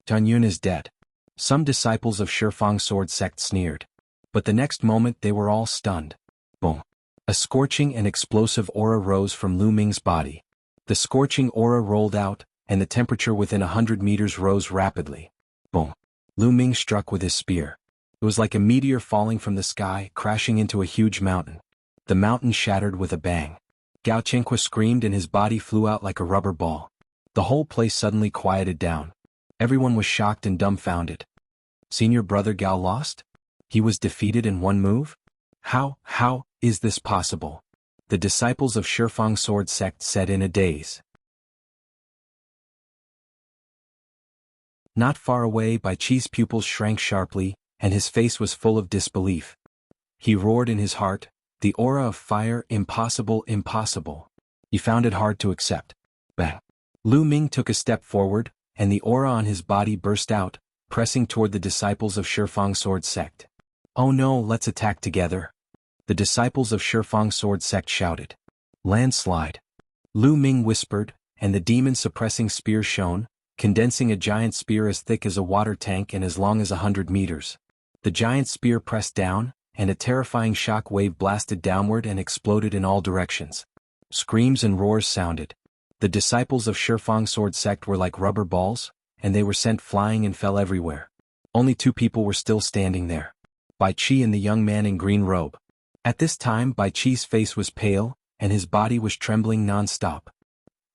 Tianyun is dead. Some disciples of Shifang Sword Sect sneered. But the next moment they were all stunned. Boom. A scorching and explosive aura rose from Lu Ming's body. The scorching aura rolled out, and the temperature within 100 meters rose rapidly. Boom. Lu Ming struck with his spear. It was like a meteor falling from the sky, crashing into a huge mountain. The mountain shattered with a bang. Gao Tianqua screamed and his body flew out like a rubber ball. The whole place suddenly quieted down. Everyone was shocked and dumbfounded. Senior brother Gao lost? He was defeated in one move? How is this possible? The disciples of Shifang Sword Sect said in a daze. Not far away, Bai Chi's pupils shrank sharply, and his face was full of disbelief. He roared in his heart, the aura of fire, impossible, impossible. He found it hard to accept. Bang. Lu Ming took a step forward, and the aura on his body burst out, pressing toward the disciples of Shifang Sword Sect. "Oh no, let's attack together!" The disciples of Shifang Sword Sect shouted. "Landslide!" Lu Ming whispered, and the demon-suppressing spear shone, condensing a giant spear as thick as a water tank and as long as 100 meters. The giant spear pressed down, and a terrifying shock wave blasted downward and exploded in all directions. Screams and roars sounded. The disciples of Shifang Sword Sect were like rubber balls, and they were sent flying and fell everywhere. Only 2 people were still standing there. Bai Qi and the young man in green robe. At this time Bai Qi's face was pale, and his body was trembling non-stop.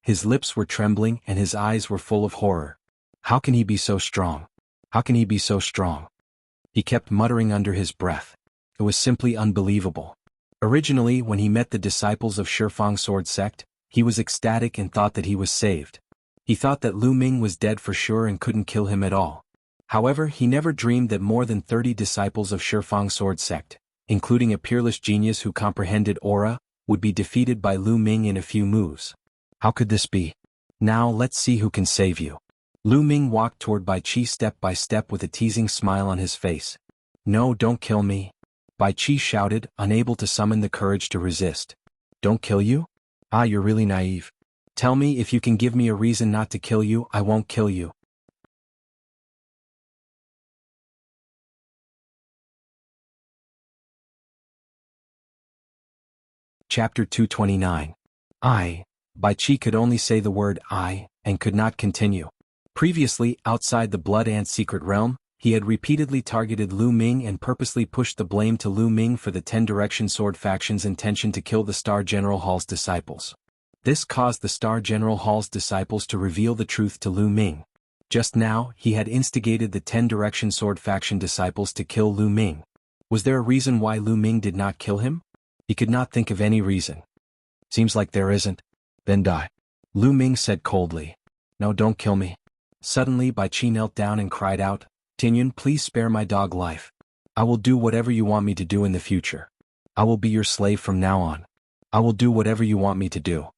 His lips were trembling and his eyes were full of horror. How can he be so strong? How can he be so strong? He kept muttering under his breath. It was simply unbelievable. Originally, when he met the disciples of Shifang Sword Sect, he was ecstatic and thought that he was saved. He thought that Lu Ming was dead for sure and couldn't kill him at all. However, he never dreamed that more than 30 disciples of Shifang Sword Sect, including a peerless genius who comprehended aura, would be defeated by Lu Ming in a few moves. How could this be? Now let's see who can save you. Lu Ming walked toward Bai Qi step by step with a teasing smile on his face. "No, don't kill me." Bai Qi shouted, unable to summon the courage to resist. "Don't kill you? Ah, you're really naive. Tell me, if you can give me a reason not to kill you, I won't kill you." Chapter 229. Bai Qi could only say the word "I," and could not continue. Previously, outside the Blood Ant secret realm, he had repeatedly targeted Lu Ming and purposely pushed the blame to Lu Ming for the 10 Direction Sword faction's intention to kill the Star General Hall's disciples. This caused the Star General Hall's disciples to reveal the truth to Lu Ming. Just now, he had instigated the 10 Direction Sword faction disciples to kill Lu Ming. Was there a reason why Lu Ming did not kill him? He could not think of any reason. "Seems like there isn't. Then die," Lu Ming said coldly. "No, don't kill me." Suddenly Bai Qi knelt down and cried out, "Tinyun, please spare my dog life. I will do whatever you want me to do in the future. I will be your slave from now on. I will do whatever you want me to do."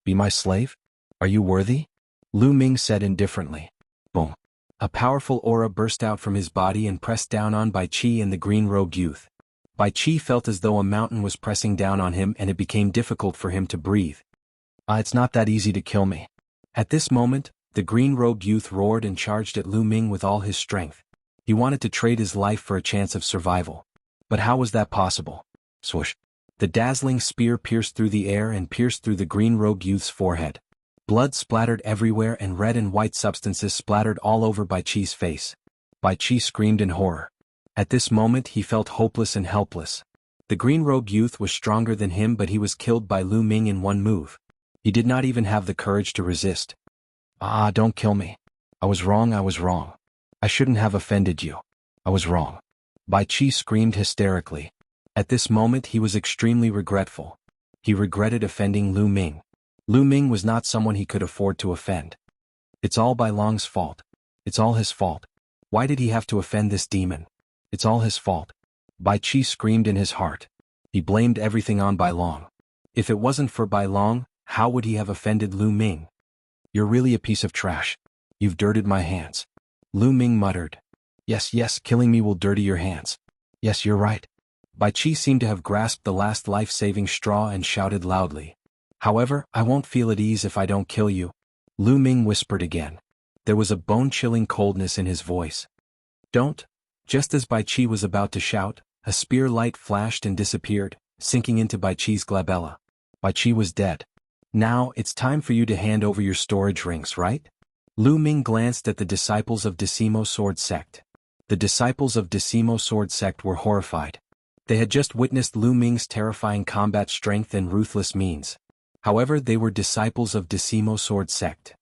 "Be my slave? Are you worthy?" Lu Ming said indifferently. Boom. A powerful aura burst out from his body and pressed down on Bai Qi and the green-robed youth. Bai Qi felt as though a mountain was pressing down on him and it became difficult for him to breathe. It's not that easy to kill me." At this moment, the green-robed youth roared and charged at Lu Ming with all his strength. He wanted to trade his life for a chance of survival. But how was that possible? Swoosh. The dazzling spear pierced through the air and pierced through the green-robed youth's forehead. Blood splattered everywhere and red and white substances splattered all over Bai Qi's face. Bai Qi screamed in horror. At this moment he felt hopeless and helpless. The green-robed youth was stronger than him, but he was killed by Lu Ming in one move. He did not even have the courage to resist. Don't kill me. I was wrong. I shouldn't have offended you. I was wrong." Bai Qi screamed hysterically. At this moment he was extremely regretful. He regretted offending Lu Ming. Lu Ming was not someone he could afford to offend. It's all Bai Long's fault. It's all his fault. Why did he have to offend this demon? It's all his fault. Bai Qi screamed in his heart. He blamed everything on Bai Long. If it wasn't for Bai Long, how would he have offended Lu Ming? "You're really a piece of trash. You've dirtied my hands." Lu Ming muttered. Yes, killing me will dirty your hands. Yes, you're right." Bai Qi seemed to have grasped the last life-saving straw and shouted loudly. "However, I won't feel at ease if I don't kill you." Lu Ming whispered again. There was a bone-chilling coldness in his voice. "Don't." Just as Bai Qi was about to shout, a spear light flashed and disappeared, sinking into Bai Qi's glabella. Bai Qi was dead. "Now, it's time for you to hand over your storage rings, right?" Lu Ming glanced at the disciples of Decimo Sword Sect. The disciples of Decimo Sword Sect were horrified. They had just witnessed Lu Ming's terrifying combat strength and ruthless means. However, they were disciples of Decimo Sword Sect.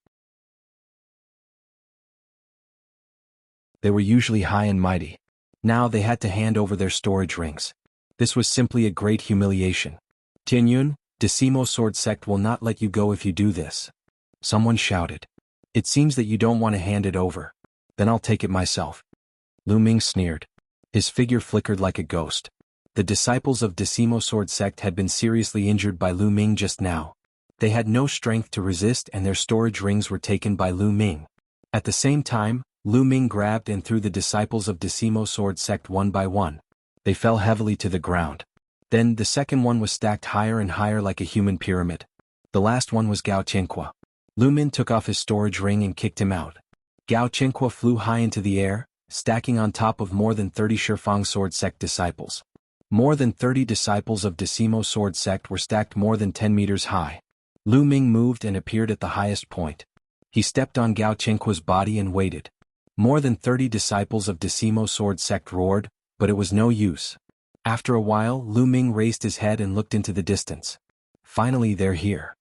They were usually high and mighty. Now they had to hand over their storage rings. This was simply a great humiliation. "Tianyun, Decimo Sword Sect will not let you go if you do this." Someone shouted. "It seems that you don't want to hand it over. Then I'll take it myself." Lu Ming sneered. His figure flickered like a ghost. The disciples of Decimo Sword Sect had been seriously injured by Lu Ming just now. They had no strength to resist and their storage rings were taken by Lu Ming. At the same time, Lu Ming grabbed and threw the disciples of Decimo Sword Sect one by one. They fell heavily to the ground. Then the second one was stacked higher and higher like a human pyramid. The last one was Gao Qingque. Lu Ming took off his storage ring and kicked him out. Gao Qingque flew high into the air, stacking on top of more than 30 Shifang Sword Sect disciples. More than 30 disciples of Decimo Sword Sect were stacked more than 10 meters high. Lu Ming moved and appeared at the highest point. He stepped on Gao Qingque's body and waited. More than 30 disciples of Decimo Sword Sect roared, but it was no use. After a while, Lu Ming raised his head and looked into the distance. Finally, they're here.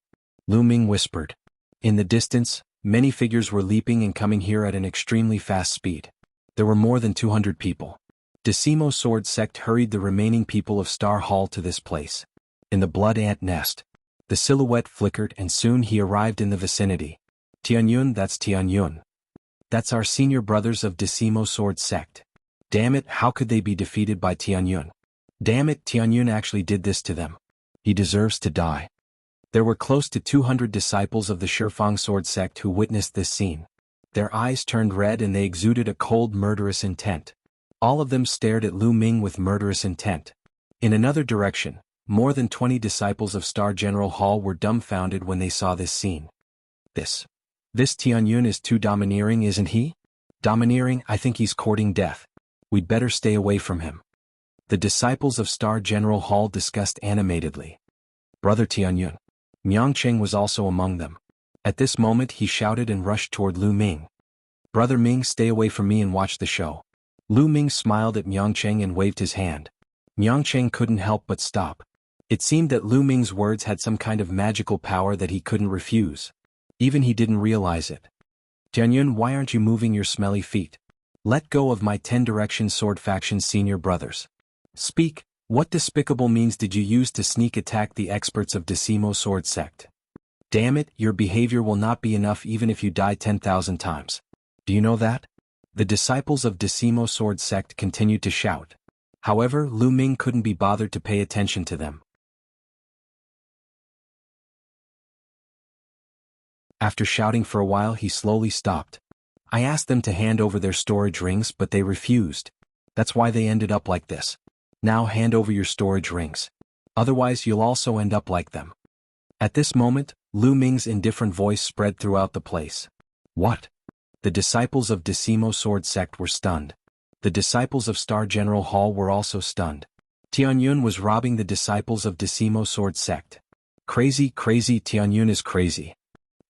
Lu Ming whispered. In the distance, many figures were leaping and coming here at an extremely fast speed. There were more than 200 people. Decimo Sword Sect hurried the remaining people of Star Hall to this place. In the blood ant nest. The silhouette flickered and soon he arrived in the vicinity. Tianyun, that's Tianyun. That's our senior brothers of Decimo Sword Sect. Damn it, how could they be defeated by Tianyun? Damn it, Tianyun actually did this to them. He deserves to die. There were close to 200 disciples of the Shifang Sword Sect who witnessed this scene. Their eyes turned red and they exuded a cold murderous intent. All of them stared at Lu Ming with murderous intent. In another direction, more than 20 disciples of Star General Hall were dumbfounded when they saw this scene. This Tianyun is too domineering, isn't he? Domineering, I think he's courting death. We'd better stay away from him. The disciples of Star General Hall discussed animatedly. Brother Tianyun. Miangcheng was also among them. At this moment he shouted and rushed toward Lu Ming. Brother Ming, stay away from me and watch the show. Lu Ming smiled at Miangcheng and waved his hand. Miangcheng couldn't help but stop. It seemed that Lu Ming's words had some kind of magical power that he couldn't refuse. Even he didn't realize it. Tianyun, why aren't you moving your smelly feet? Let go of my 10 Direction Sword Faction senior brothers. Speak, what despicable means did you use to sneak attack the experts of Decimo Sword Sect? Damn it, your behavior will not be enough even if you die 10,000 times. Do you know that? The disciples of Decimo Sword Sect continued to shout. However, Lu Ming couldn't be bothered to pay attention to them. After shouting for a while he slowly stopped. I asked them to hand over their storage rings but they refused. That's why they ended up like this. Now hand over your storage rings. Otherwise you'll also end up like them. At this moment, Lu Ming's indifferent voice spread throughout the place. What? The disciples of Decimo Sword Sect were stunned. The disciples of Star General Hall were also stunned. Tianyun was robbing the disciples of Decimo Sword Sect. Crazy, crazy, Tianyun is crazy.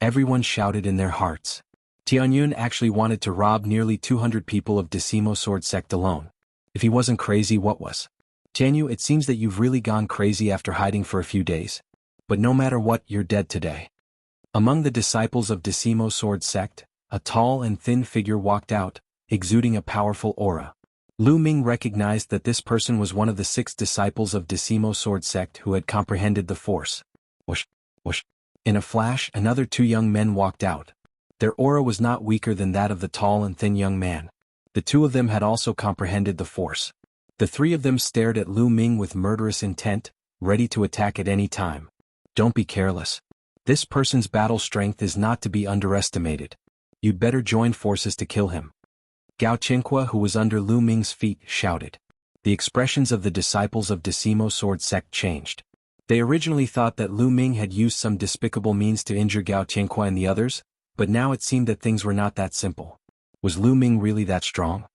Everyone shouted in their hearts. Tianyun actually wanted to rob nearly 200 people of Decimo Sword Sect alone. If he wasn't crazy, what was? Tianyu, it seems that you've really gone crazy after hiding for a few days. But no matter what, you're dead today. Among the disciples of Decimo Sword Sect, a tall and thin figure walked out, exuding a powerful aura. Lu Ming recognized that this person was one of the 6 disciples of Decimo Sword Sect who had comprehended the force. Whoosh, whoosh. In a flash, another 2 young men walked out. Their aura was not weaker than that of the tall and thin young man. The 2 of them had also comprehended the force. The 3 of them stared at Lu Ming with murderous intent, ready to attack at any time. Don't be careless. This person's battle strength is not to be underestimated. You'd better join forces to kill him. Gao Qingque, who was under Lu Ming's feet, shouted. The expressions of the disciples of Decimo Sword Sect changed. They originally thought that Lu Ming had used some despicable means to injure Gao Qingque and the others, but now it seemed that things were not that simple. Was Lu Ming really that strong?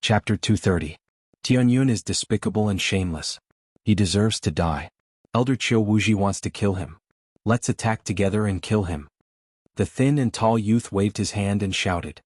Chapter 230. Tianyun is despicable and shameless. He deserves to die. Elder Qiu Wuji wants to kill him. Let's attack together and kill him. The thin and tall youth waved his hand and shouted.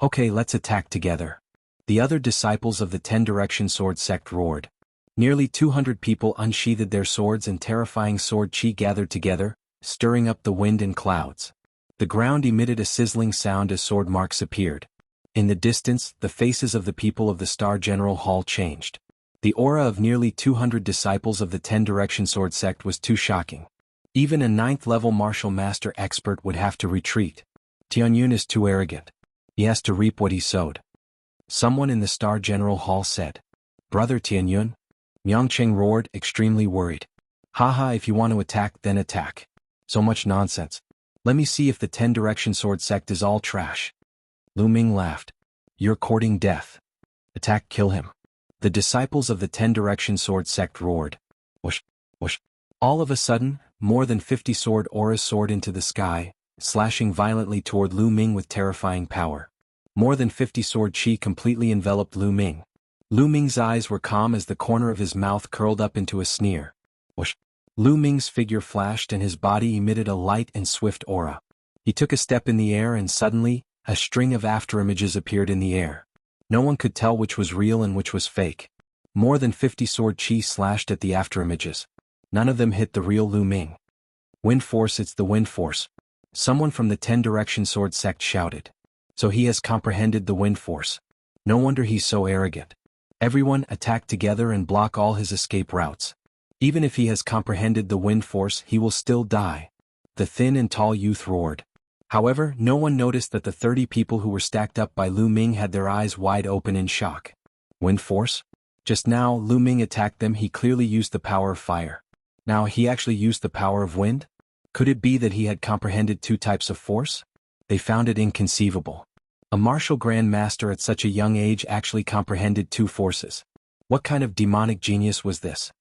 Okay, let's attack together. The other disciples of the 10 Direction Sword Sect roared. Nearly 200 people unsheathed their swords and terrifying sword chi gathered together, stirring up the wind and clouds. The ground emitted a sizzling sound as sword marks appeared. In the distance, the faces of the people of the Star General Hall changed. The aura of nearly 200 disciples of the 10 Direction Sword Sect was too shocking. Even a 9th-level martial master expert would have to retreat. Tianyun is too arrogant. He has to reap what he sowed. Someone in the Star General Hall said. Brother Tianyun? Miangcheng roared, extremely worried. Haha, if you want to attack, then attack. So much nonsense. Let me see if the 10 Direction Sword sect is all trash. Lu Ming laughed. You're courting death. Attack, kill him. The disciples of the 10 Direction Sword sect roared. Whoosh, whoosh. All of a sudden, more than 50 sword auras soared into the sky, slashing violently toward Lu Ming with terrifying power. More than 50 sword chi completely enveloped Lu Ming. Lu Ming's eyes were calm as the corner of his mouth curled up into a sneer. Whoosh. Lu Ming's figure flashed and his body emitted a light and swift aura. He took a step in the air and suddenly, a string of afterimages appeared in the air. No one could tell which was real and which was fake. More than 50 sword chi slashed at the afterimages. None of them hit the real Lu Ming. Wind force, it's the wind force. Someone from the 10 Direction Sword sect shouted. So he has comprehended the wind force. No wonder he's so arrogant. Everyone attack together and block all his escape routes. Even if he has comprehended the wind force, he will still die. The thin and tall youth roared. However, no one noticed that the 30 people who were stacked up by Lu Ming had their eyes wide open in shock. Wind force? Just now, Lu Ming attacked them. He clearly used the power of fire. Now he actually used the power of wind? Could it be that he had comprehended 2 types of force? They found it inconceivable. A martial grand master at such a young age actually comprehended 2 forces. What kind of demonic genius was this?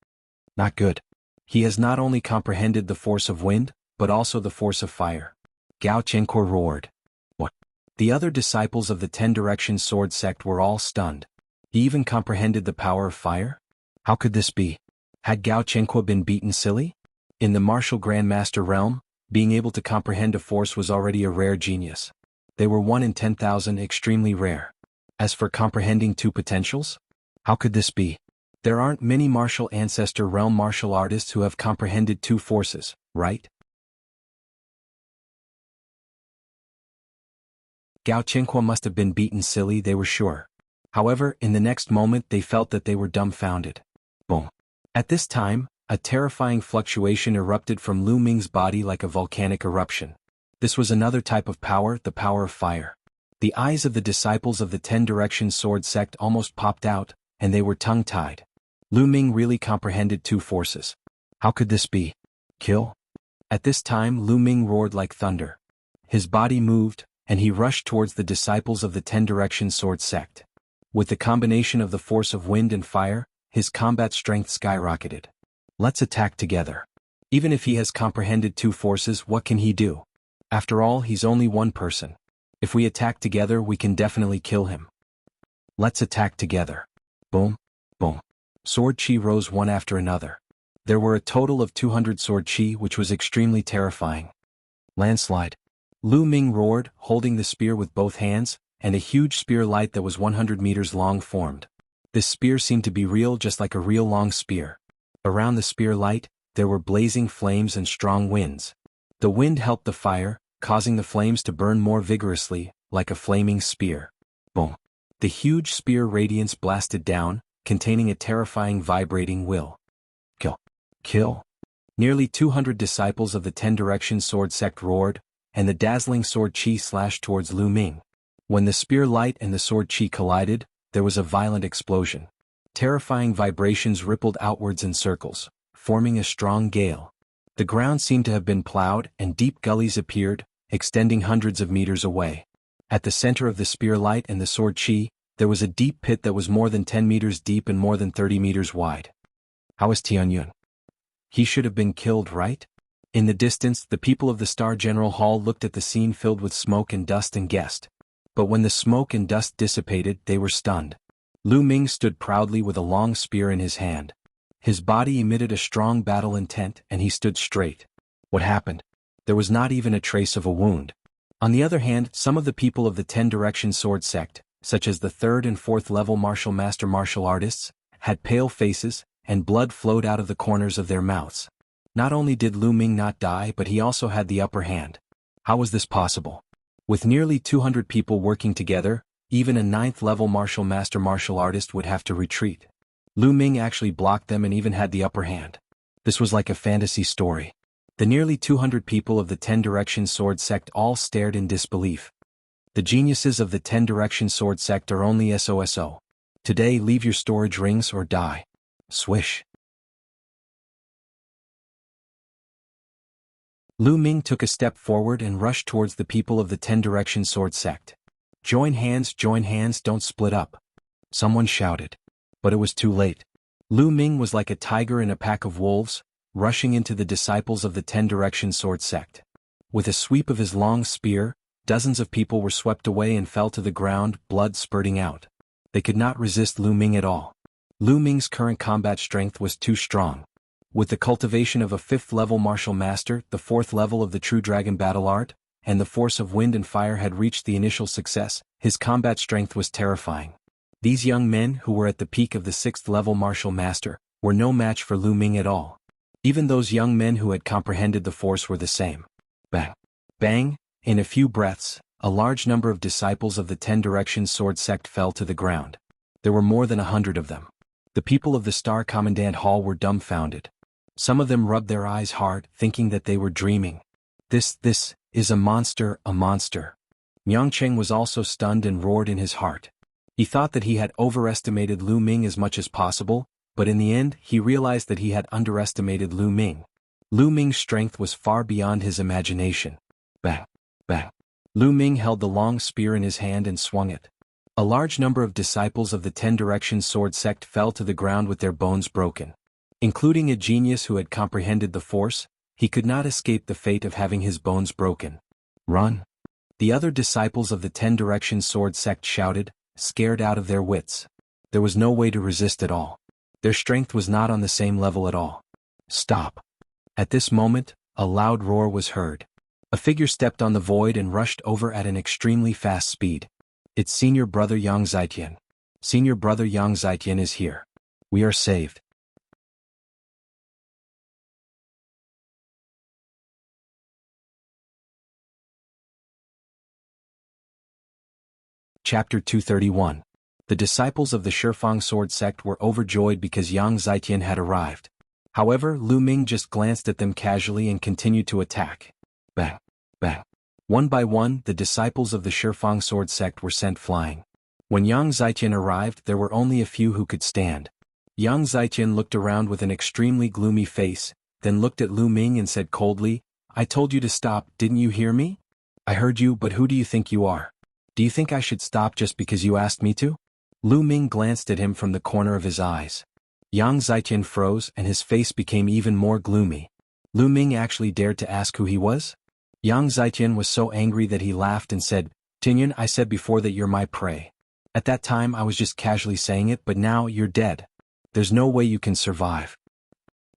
Not good. He has not only comprehended the force of wind, but also the force of fire. Gao Chenko roared. What? The other disciples of the 10 Direction Sword sect were all stunned. He even comprehended the power of fire? How could this be? Had Gao Chenko been beaten silly? In the martial grandmaster realm, being able to comprehend a force was already a rare genius. They were 1 in 10,000, extremely rare. As for comprehending 2 potentials? How could this be? There aren't many martial ancestor realm martial artists who have comprehended 2 forces, right? Gao Qingque must have been beaten silly, they were sure. However, in the next moment they felt that they were dumbfounded. Boom. At this time, a terrifying fluctuation erupted from Lu Ming's body like a volcanic eruption. This was another type of power, the power of fire. The eyes of the disciples of the 10 Direction Sword sect almost popped out, and they were tongue-tied. Lu Ming really comprehended 2 forces. How could this be? Kill? At this time Lu Ming roared like thunder. His body moved, and he rushed towards the disciples of the 10 Direction Sword sect. With the combination of the force of wind and fire, his combat strength skyrocketed. Let's attack together. Even if he has comprehended 2 forces, what can he do? After all, he's only one person. If we attack together, we can definitely kill him. Let's attack together. Boom, boom. Sword chi rose one after another. There were a total of 200 sword chi, which was extremely terrifying. Landslide. Lu Ming roared, holding the spear with both hands, and a huge spear light that was 100 meters long formed. This spear seemed to be real, just like a real long spear. Around the spear light, there were blazing flames and strong winds. The wind helped the fire, causing the flames to burn more vigorously, like a flaming spear. Boom. The huge spear radiance blasted down, containing a terrifying vibrating will. Kill. Kill. Nearly 200 disciples of the 10 Direction Sword sect roared, and the dazzling sword chi slashed towards Lu Ming. When the spear light and the sword chi collided, there was a violent explosion. Terrifying vibrations rippled outwards in circles, forming a strong gale. The ground seemed to have been plowed, and deep gullies appeared, extending hundreds of meters away. At the center of the spear light and the sword chi, there was a deep pit that was more than 10 meters deep and more than 30 meters wide. How is Tianyun? He should have been killed, right? In the distance, the people of the Star General Hall looked at the scene filled with smoke and dust and guessed. But when the smoke and dust dissipated, they were stunned. Lu Ming stood proudly with a long spear in his hand. His body emitted a strong battle intent, and he stood straight. What happened? There was not even a trace of a wound. On the other hand, some of the people of the 10 Direction Sword sect, such as the 3rd and 4th level martial master martial artists, had pale faces, and blood flowed out of the corners of their mouths. Not only did Lu Ming not die, but he also had the upper hand. How was this possible? With nearly 200 people working together, even a 9th level martial master martial artist would have to retreat. Lu Ming actually blocked them and even had the upper hand. This was like a fantasy story. The nearly 200 people of the 10 Direction Sword sect all stared in disbelief. The geniuses of the 10 Direction Sword sect are only SOSO. Today leave your storage rings or die. Swish. Lu Ming took a step forward and rushed towards the people of the 10 Direction Sword sect. Join hands, don't split up. Someone shouted. But it was too late. Lu Ming was like a tiger in a pack of wolves, rushing into the disciples of the 10 Direction Sword sect. With a sweep of his long spear, dozens of people were swept away and fell to the ground, blood spurting out. They could not resist Lu Ming at all. Lu Ming's current combat strength was too strong. With the cultivation of a 5th-level martial master, the 4th level of the true dragon battle art, and the force of wind and fire had reached the initial success, his combat strength was terrifying. These young men, who were at the peak of the 6th-level martial master, were no match for Lu Ming at all. Even those young men who had comprehended the force were the same. Bang! Bang! In a few breaths, a large number of disciples of the 10 Direction Sword sect fell to the ground. There were more than 100 of them. The people of the Star Commandant Hall were dumbfounded. Some of them rubbed their eyes hard, thinking that they were dreaming. This is a monster, a monster. Miangcheng was also stunned and roared in his heart. He thought that he had overestimated Lu Ming as much as possible, but in the end he realized that he had underestimated Lu Ming. Lu Ming's strength was far beyond his imagination. Bang! Bang! Lu Ming held the long spear in his hand and swung it. A large number of disciples of the 10 Direction Sword sect fell to the ground with their bones broken. Including a genius who had comprehended the force, he could not escape the fate of having his bones broken. Run! The other disciples of the 10 Direction Sword sect shouted, scared out of their wits. There was no way to resist at all. Their strength was not on the same level at all. Stop! At this moment, a loud roar was heard. A figure stepped on the void and rushed over at an extremely fast speed. It's Senior Brother Yang Zitian. Senior Brother Yang Zitian is here. We are saved. Chapter 231. The disciples of the Shifang Sword sect were overjoyed because Yang Zitian had arrived. However, Lu Ming just glanced at them casually and continued to attack. Bang! Bang! One by one, the disciples of the Shifang Sword sect were sent flying. When Yang Zitian arrived, there were only a few who could stand. Yang Zitian looked around with an extremely gloomy face, then looked at Lu Ming and said coldly, I told you to stop, didn't you hear me? I heard you, but who do you think you are? Do you think I should stop just because you asked me to? Lu Ming glanced at him from the corner of his eyes. Yang Zitian froze and his face became even more gloomy. Lu Ming actually dared to ask who he was? Yang Zitian was so angry that he laughed and said, Tinyan, I said before that you're my prey. At that time I was just casually saying it, but now you're dead. There's no way you can survive.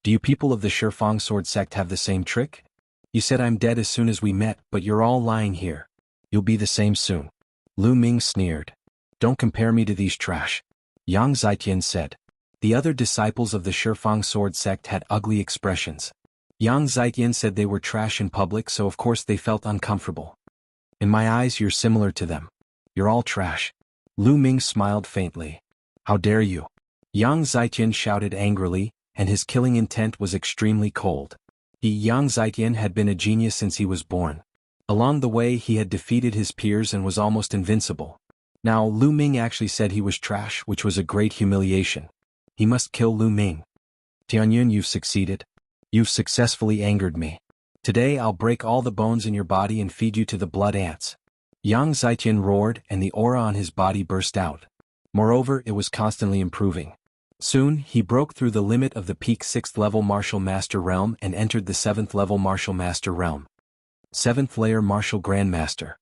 Do you people of the Shifang Sword sect have the same trick? You said I'm dead as soon as we met, but you're all lying here. You'll be the same soon. Lu Ming sneered. Don't compare me to these trash. Yang Zitian said. The other disciples of the Shifang Sword sect had ugly expressions. Yang Zitian said they were trash in public, so of course they felt uncomfortable. In my eyes you're similar to them. You're all trash. Lu Ming smiled faintly. How dare you? Yang Zitian shouted angrily, and his killing intent was extremely cold. Yang Zitian had been a genius since he was born. Along the way he had defeated his peers and was almost invincible. Now Lu Ming actually said he was trash, which was a great humiliation. He must kill Lu Ming. Tianyun, you've succeeded. You've successfully angered me. Today I'll break all the bones in your body and feed you to the blood ants. Yang Zitian roared and the aura on his body burst out. Moreover, it was constantly improving. Soon, he broke through the limit of the peak 6th level Martial Master realm and entered the 7th level Martial Master realm. 7th layer Martial Grandmaster.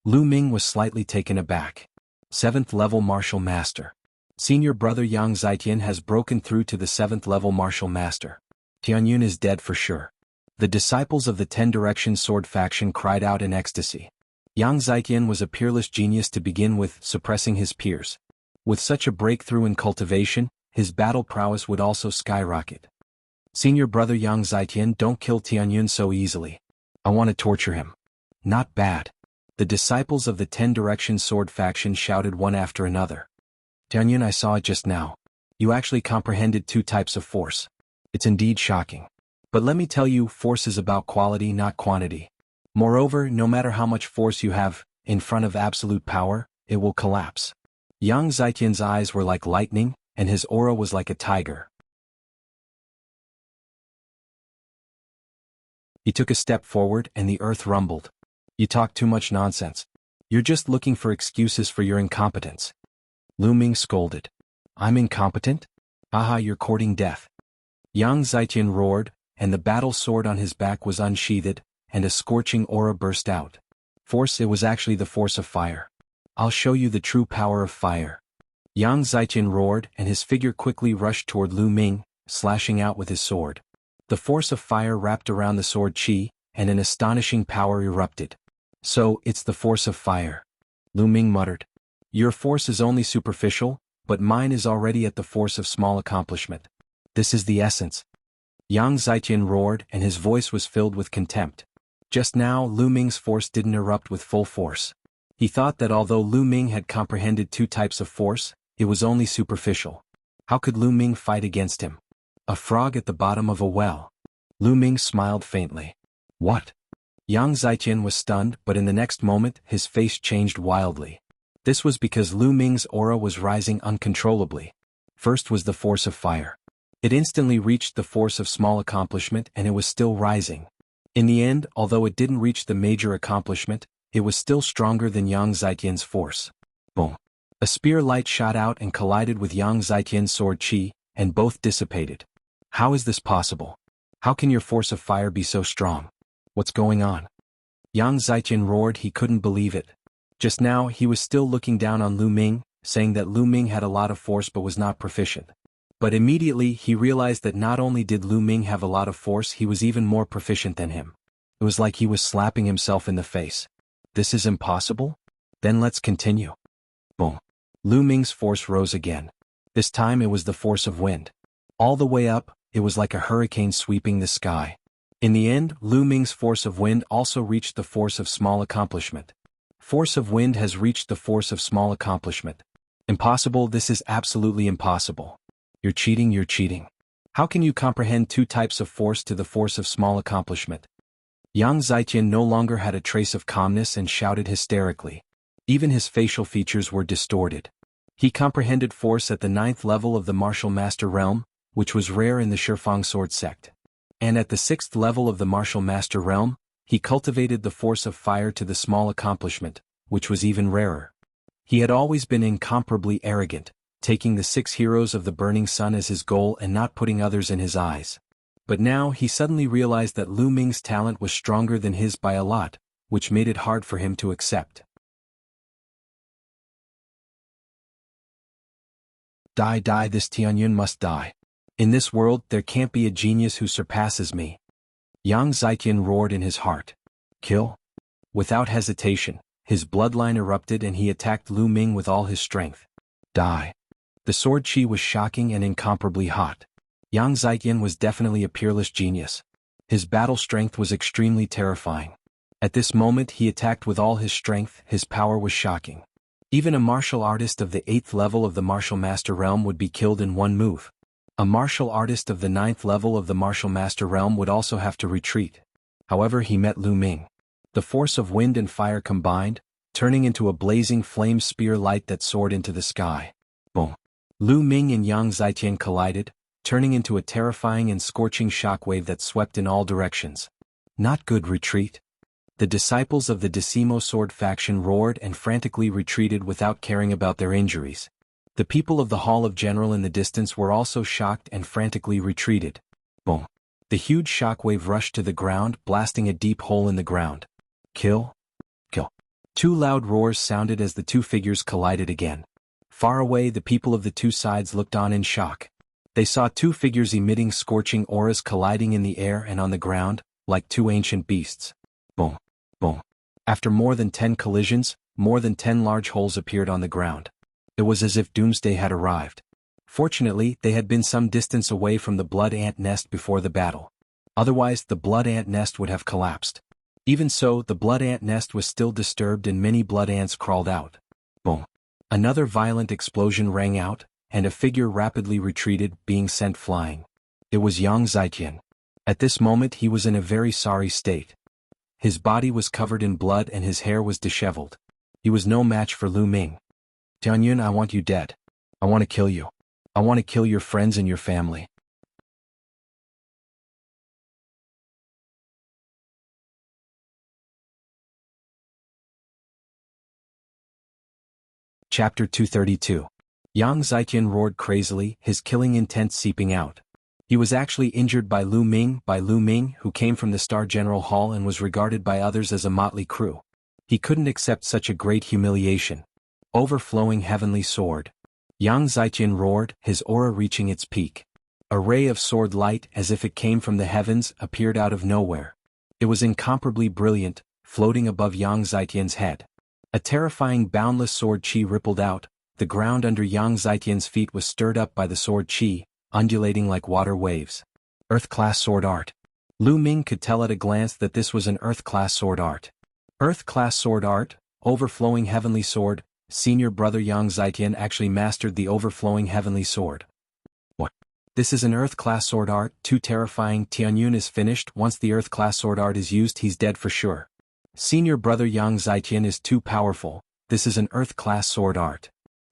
Lu Ming was slightly taken aback. 7th level Martial Master. Senior Brother Yang Zitian has broken through to the 7th level Martial Master. Tianyun is dead for sure. The disciples of the 10 Direction Sword faction cried out in ecstasy. Yang Zitian was a peerless genius to begin with, suppressing his peers. With such a breakthrough in cultivation, his battle prowess would also skyrocket. Senior Brother Yang Zitian, don't kill Tianyun so easily. I want to torture him. Not bad. The disciples of the 10 Direction Sword faction shouted one after another. Tianyun, I saw it just now. You actually comprehended 2 types of force. It's indeed shocking. But let me tell you, force is about quality, not quantity. Moreover, no matter how much force you have, in front of absolute power, it will collapse. Yang Zetian's eyes were like lightning, and his aura was like a tiger. He took a step forward and the earth rumbled. You talk too much nonsense. You're just looking for excuses for your incompetence. Lu Ming scolded. I'm incompetent? Aha, you're courting death. Yang Zetian roared, and the battle sword on his back was unsheathed, and a scorching aura burst out. Force, it was actually the force of fire. I'll show you the true power of fire. Yang Zetian roared, and his figure quickly rushed toward Lu Ming, slashing out with his sword. The force of fire wrapped around the sword chi, and an astonishing power erupted. So, it's the force of fire. Lu Ming muttered. Your force is only superficial, but mine is already at the force of small accomplishment. This is the essence. Yang Zetian roared, and his voice was filled with contempt. Just now, Lu Ming's force didn't erupt with full force. He thought that although Lu Ming had comprehended two types of force, it was only superficial. How could Lu Ming fight against him? A frog at the bottom of a well. Lu Ming smiled faintly. What? Yang Zetian was stunned, but in the next moment, his face changed wildly. This was because Lu Ming's aura was rising uncontrollably. First was the force of fire. It instantly reached the force of small accomplishment, and it was still rising. In the end, although it didn't reach the major accomplishment, it was still stronger than Yang Zetian's force. Boom. A spear light shot out and collided with Yang Zetian's sword chi, and both dissipated. How is this possible? How can your force of fire be so strong? What's going on? Yang Zetian roared. He couldn't believe it. Just now, he was still looking down on Lu Ming, saying that Lu Ming had a lot of force but was not proficient. But immediately, he realized that not only did Lu Ming have a lot of force, he was even more proficient than him. It was like he was slapping himself in the face. This is impossible? Then let's continue. Boom. Lu Ming's force rose again. This time it was the force of wind. All the way up, it was like a hurricane sweeping the sky. In the end, Lu Ming's force of wind also reached the force of small accomplishment. Force of wind has reached the force of small accomplishment. Impossible, this is absolutely impossible. You're cheating, you're cheating. How can you comprehend two types of force to the force of small accomplishment? Yang Zetian no longer had a trace of calmness and shouted hysterically. Even his facial features were distorted. He comprehended force at the 9th level of the martial master realm, which was rare in the Shifang sword sect. And at the 6th level of the martial master realm, he cultivated the force of fire to the small accomplishment, which was even rarer. He had always been incomparably arrogant, taking the 6 heroes of the burning sun as his goal and not putting others in his eyes. But now he suddenly realized that Lu Ming's talent was stronger than his by a lot, which made it hard for him to accept. Die, die, this Tianyun must die. In this world, there can't be a genius who surpasses me. Yang Zetian roared in his heart. Kill? Without hesitation, his bloodline erupted and he attacked Lu Ming with all his strength. Die. The sword chi was shocking and incomparably hot. Yang Zetian was definitely a peerless genius. His battle strength was extremely terrifying. At this moment he attacked with all his strength. His power was shocking. Even a martial artist of the 8th level of the martial master realm would be killed in one move. A martial artist of the 9th level of the martial master realm would also have to retreat. However, he met Lu Ming. The force of wind and fire combined, turning into a blazing flame spear light that soared into the sky. Boom. Lu Ming and Yang Zetian collided, turning into a terrifying and scorching shockwave that swept in all directions. Not good. Retreat. The disciples of the Decimo sword faction roared and frantically retreated without caring about their injuries. The people of the Hall of General in the distance were also shocked and frantically retreated. Boom. The huge shockwave rushed to the ground, blasting a deep hole in the ground. Kill? Kill. 2 loud roars sounded as the two figures collided again. Far away, the people of the two sides looked on in shock. They saw 2 figures emitting scorching auras colliding in the air and on the ground, like 2 ancient beasts. Boom. Boom. After more than 10 collisions, more than 10 large holes appeared on the ground. It was as if doomsday had arrived. Fortunately, they had been some distance away from the blood ant nest before the battle. Otherwise, the blood ant nest would have collapsed. Even so, the blood ant nest was still disturbed and many blood ants crawled out. Boom. Another violent explosion rang out, and a figure rapidly retreated, being sent flying. It was Yang Zetian. At this moment he was in a very sorry state. His body was covered in blood and his hair was disheveled. He was no match for Lu Ming. Tianyun, I want you dead. I want to kill you. I want to kill your friends and your family. Chapter 232. Yang Zaiqian roared crazily, his killing intent seeping out. He was actually injured by Lu Ming, who came from the Star General Hall and was regarded by others as a motley crew. He couldn't accept such a great humiliation. Overflowing heavenly sword. Yang Zaiqian roared, his aura reaching its peak. A ray of sword light, as if it came from the heavens, appeared out of nowhere. It was incomparably brilliant, floating above Yang Zaiqian's head. A terrifying boundless sword chi rippled out. The ground under Yang Zaiqian's feet was stirred up by the sword chi, undulating like water waves. Earth-class sword art. Lu Ming could tell at a glance that this was an Earth-class sword art. Earth-class sword art, overflowing heavenly sword. Senior brother Yang Zaiqian actually mastered the overflowing heavenly sword. What? This is an Earth-class sword art, too terrifying. Tianyun is finished. Once the Earth-class sword art is used, he's dead for sure. Senior brother Yang Zaiqian is too powerful. This is an Earth-class sword art.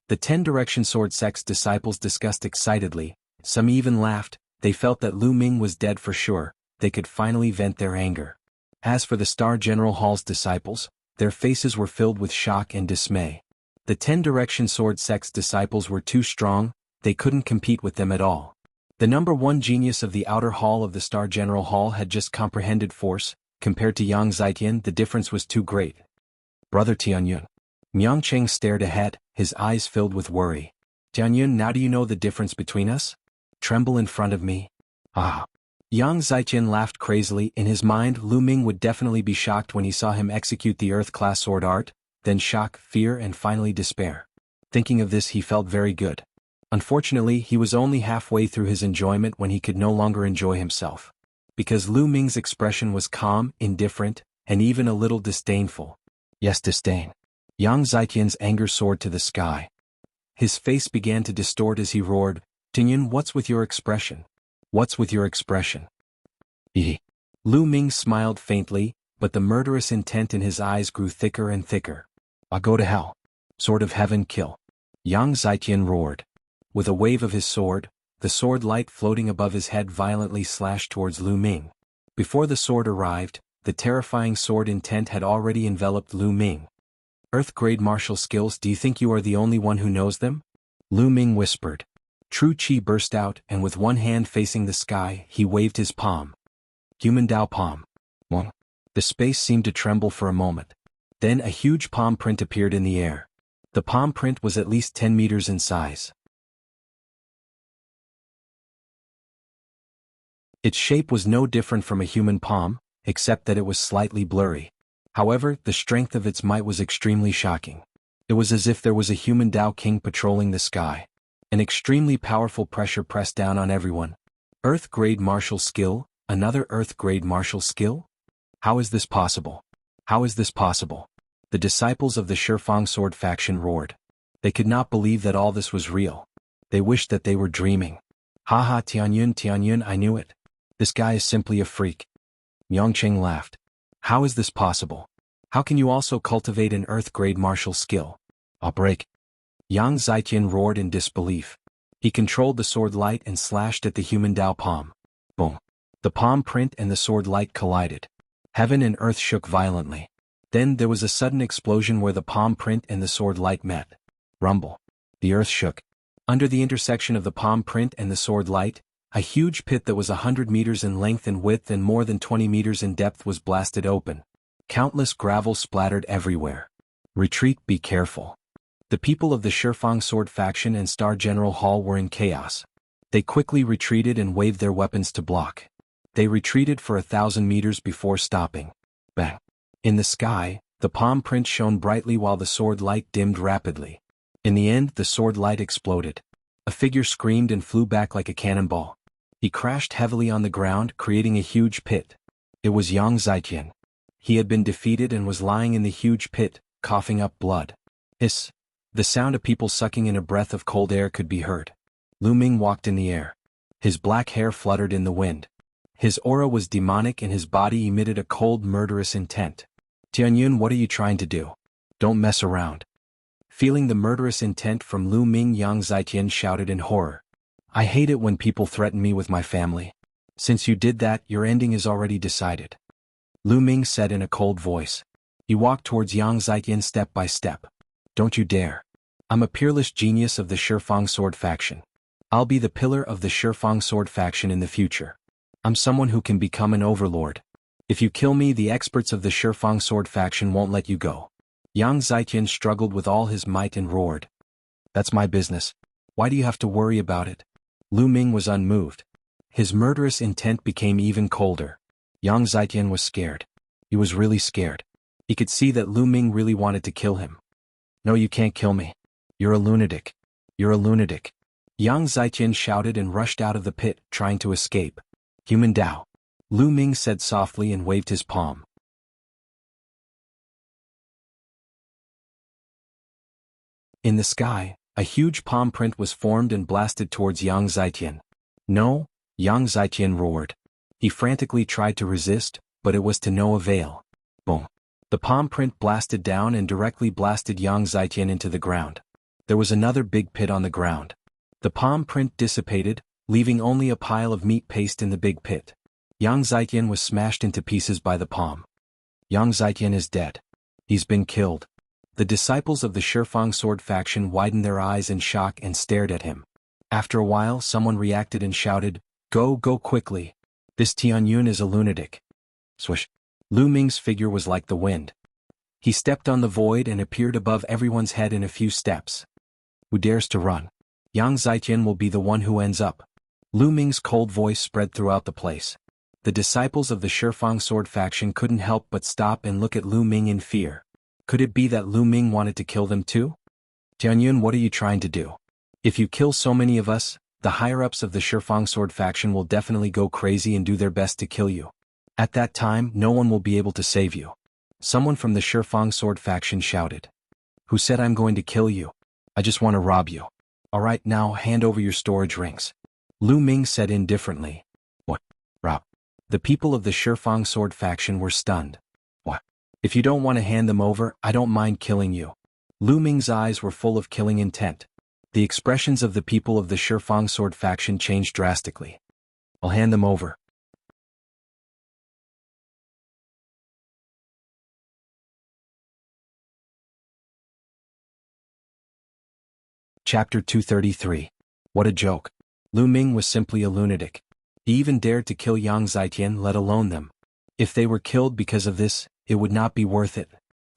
The 10 Direction Sword Sect's disciples discussed excitedly. Some even laughed. They felt that Lu Ming was dead for sure. They could finally vent their anger. As for the Star General Hall's disciples, their faces were filled with shock and dismay. The 10 Direction Sword Sect's disciples were too strong. They couldn't compete with them at all. The number one genius of the outer hall of the Star General Hall had just comprehended force. Compared to Yang Zaiqian, the difference was too great. Brother Tianyun. Miangcheng stared ahead, his eyes filled with worry. Tianyun, now do you know the difference between us? Tremble in front of me. Ah. Yang Zaiqian laughed crazily. In his mind, Lu Ming would definitely be shocked when he saw him execute the Earth-class sword art, then shock, fear and finally despair. Thinking of this, he felt very good. Unfortunately, he was only halfway through his enjoyment when he could no longer enjoy himself. Because Lu Ming's expression was calm, indifferent, and even a little disdainful. Yes, disdain. Yang Zaiqian's anger soared to the sky. His face began to distort as he roared, Tianyun, what's with your expression? What's with your expression? Lu Ming smiled faintly, but the murderous intent in his eyes grew thicker and thicker. I'll go to hell. Sword of heaven, kill. Yang Zaiqian roared. With a wave of his sword, the sword light floating above his head violently slashed towards Lu Ming. Before the sword arrived, the terrifying sword intent had already enveloped Lu Ming. Earth-grade martial skills, do you think you are the only one who knows them? Lu Ming whispered. True Chi burst out, and with one hand facing the sky, he waved his palm. Human Dao palm. The space seemed to tremble for a moment. Then a huge palm print appeared in the air. The palm print was at least 10 meters in size. Its shape was no different from a human palm, except that it was slightly blurry. However, the strength of its might was extremely shocking. It was as if there was a human Tao King patrolling the sky. An extremely powerful pressure pressed down on everyone. Earth-grade martial skill, another Earth-grade martial skill? How is this possible? How is this possible? The disciples of the Shifang Sword faction roared. They could not believe that all this was real. They wished that they were dreaming. Haha, Tianyun, I knew it. This guy is simply a freak. Miangcheng laughed. How is this possible? How can you also cultivate an Earth-grade martial skill? I'll break. Yang Zaiqian roared in disbelief. He controlled the sword light and slashed at the human Dao palm. Boom. The palm print and the sword light collided. Heaven and earth shook violently. Then there was a sudden explosion where the palm print and the sword light met. Rumble. The earth shook. Under the intersection of the palm print and the sword light, a huge pit that was 100 meters in length and width and more than 20 meters in depth was blasted open. Countless gravel splattered everywhere. Retreat, be careful. The people of the Shifang Sword faction and Star General Hall were in chaos. They quickly retreated and waved their weapons to block. They retreated for 1,000 meters before stopping. Bang. In the sky, the palm print shone brightly while the sword light dimmed rapidly. In the end, the sword light exploded. A figure screamed and flew back like a cannonball. He crashed heavily on the ground, creating a huge pit. It was Yang Zaiqian. He had been defeated and was lying in the huge pit, coughing up blood. Hiss. The sound of people sucking in a breath of cold air could be heard. Lu Ming walked in the air. His black hair fluttered in the wind. His aura was demonic and his body emitted a cold, murderous intent. Tianyun, what are you trying to do? Don't mess around. Feeling the murderous intent from Lu Ming, Yang Zitian shouted in horror. I hate it when people threaten me with my family. Since you did that, your ending is already decided. Lu Ming said in a cold voice. He walked towards Yang Zitian step by step. Don't you dare. I'm a peerless genius of the Shifang Sword faction. I'll be the pillar of the Shifang Sword faction in the future. I'm someone who can become an overlord. If you kill me, the experts of the Shifang Sword faction won't let you go. Yang Zitian struggled with all his might and roared. That's my business. Why do you have to worry about it? Lu Ming was unmoved. His murderous intent became even colder. Yang Zitian was scared. He was really scared. He could see that Lu Ming really wanted to kill him. No, you can't kill me. You're a lunatic. You're a lunatic. Yang Zitian shouted and rushed out of the pit, trying to escape. Human Dao. Lu Ming said softly and waved his palm. In the sky, a huge palm print was formed and blasted towards Yang Zitian. No, Yang Zitian roared. He frantically tried to resist, but it was to no avail. Boom. The palm print blasted down and directly blasted Yang Zitian into the ground. There was another big pit on the ground. The palm print dissipated, leaving only a pile of meat paste in the big pit. Yang Zitian was smashed into pieces by the palm. Yang Zitian is dead. He's been killed. The disciples of the Shifang Sword faction widened their eyes in shock and stared at him. After a while, someone reacted and shouted, Go quickly. This Tianyun is a lunatic. Swish. Lu Ming's figure was like the wind. He stepped on the void and appeared above everyone's head in a few steps. Who dares to run? Yang Zitian will be the one who ends up. Lu Ming's cold voice spread throughout the place. The disciples of the Shifang Sword faction couldn't help but stop and look at Lu Ming in fear. Could it be that Lu Ming wanted to kill them too? Tianyun, what are you trying to do? If you kill so many of us, the higher-ups of the Shifang Sword faction will definitely go crazy and do their best to kill you. At that time, no one will be able to save you. Someone from the Shifang Sword faction shouted. Who said I'm going to kill you? I just want to rob you. Alright, now hand over your storage rings. Lu Ming said indifferently. What? Rob? The people of the Shifang Sword faction were stunned. What? If you don't want to hand them over, I don't mind killing you. Lu Ming's eyes were full of killing intent. The expressions of the people of the Shifang Sword faction changed drastically. I'll hand them over. Chapter 233. What a joke. Lu Ming was simply a lunatic. He even dared to kill Yang Zitian, let alone them. If they were killed because of this, it would not be worth it.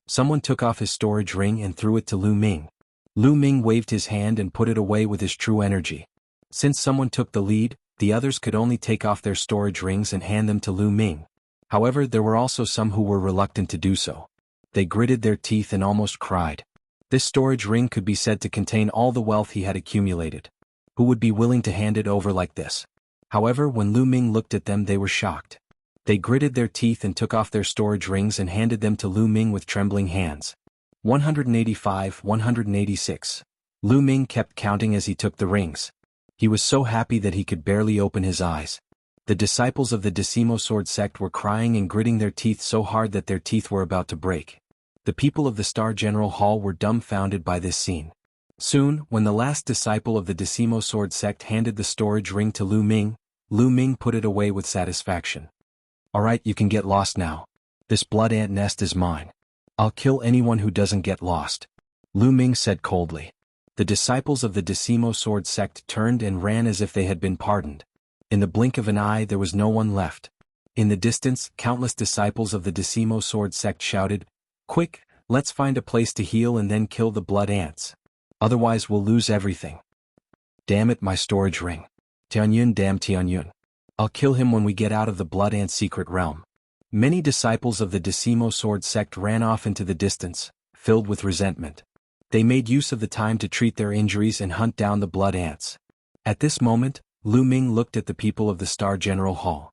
Someone took off his storage ring and threw it to Lu Ming. Lu Ming waved his hand and put it away with his true energy. Since someone took the lead, the others could only take off their storage rings and hand them to Lu Ming. However, there were also some who were reluctant to do so. They gritted their teeth and almost cried. This storage ring could be said to contain all the wealth he had accumulated. Who would be willing to hand it over like this? However, when Lu Ming looked at them, they were shocked. They gritted their teeth and took off their storage rings and handed them to Lu Ming with trembling hands. 185, 186. Lu Ming kept counting as he took the rings. He was so happy that he could barely open his eyes. The disciples of the Decimo Sword sect were crying and gritting their teeth so hard that their teeth were about to break. The people of the Star General Hall were dumbfounded by this scene. Soon, when the last disciple of the Decimo Sword sect handed the storage ring to Lu Ming put it away with satisfaction. Alright, you can get lost now. This blood ant nest is mine. I'll kill anyone who doesn't get lost. Lu Ming said coldly. The disciples of the Decimo Sword sect turned and ran as if they had been pardoned. In the blink of an eye, there was no one left. In the distance, countless disciples of the Decimo Sword sect shouted, Quick, let's find a place to heal and then kill the blood ants. Otherwise we'll lose everything. Damn it, my storage ring. Tianyun, damn Tianyun. I'll kill him when we get out of the blood ant secret realm. Many disciples of the Decimo Sword sect ran off into the distance, filled with resentment. They made use of the time to treat their injuries and hunt down the blood ants. At this moment, Lu Ming looked at the people of the Star General Hall.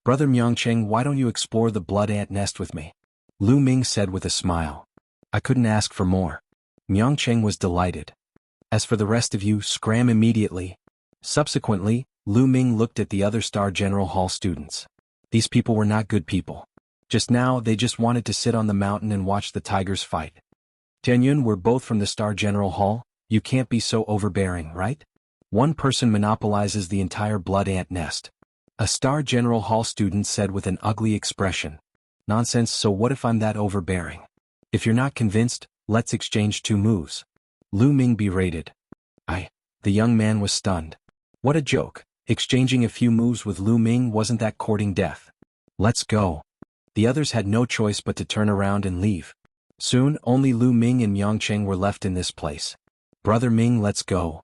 Brother Myongcheng, why don't you explore the blood ant nest with me? Lu Ming said with a smile. I couldn't ask for more. Myongcheng was delighted. As for the rest of you, scram immediately. Subsequently, Lu Ming looked at the other Star General Hall students. These people were not good people. Just now, they just wanted to sit on the mountain and watch the tigers fight. Tianyun, we're both from the Star General Hall, you can't be so overbearing, right? One person monopolizes the entire blood ant nest. A Star General Hall student said with an ugly expression. Nonsense, so what if I'm that overbearing? If you're not convinced, let's exchange 2 moves. Lu Ming berated. The young man was stunned. What a joke, exchanging a few moves with Lu Ming wasn't that courting death. Let's go. The others had no choice but to turn around and leave. Soon, only Lu Ming and Yangcheng were left in this place. Brother Ming, let's go.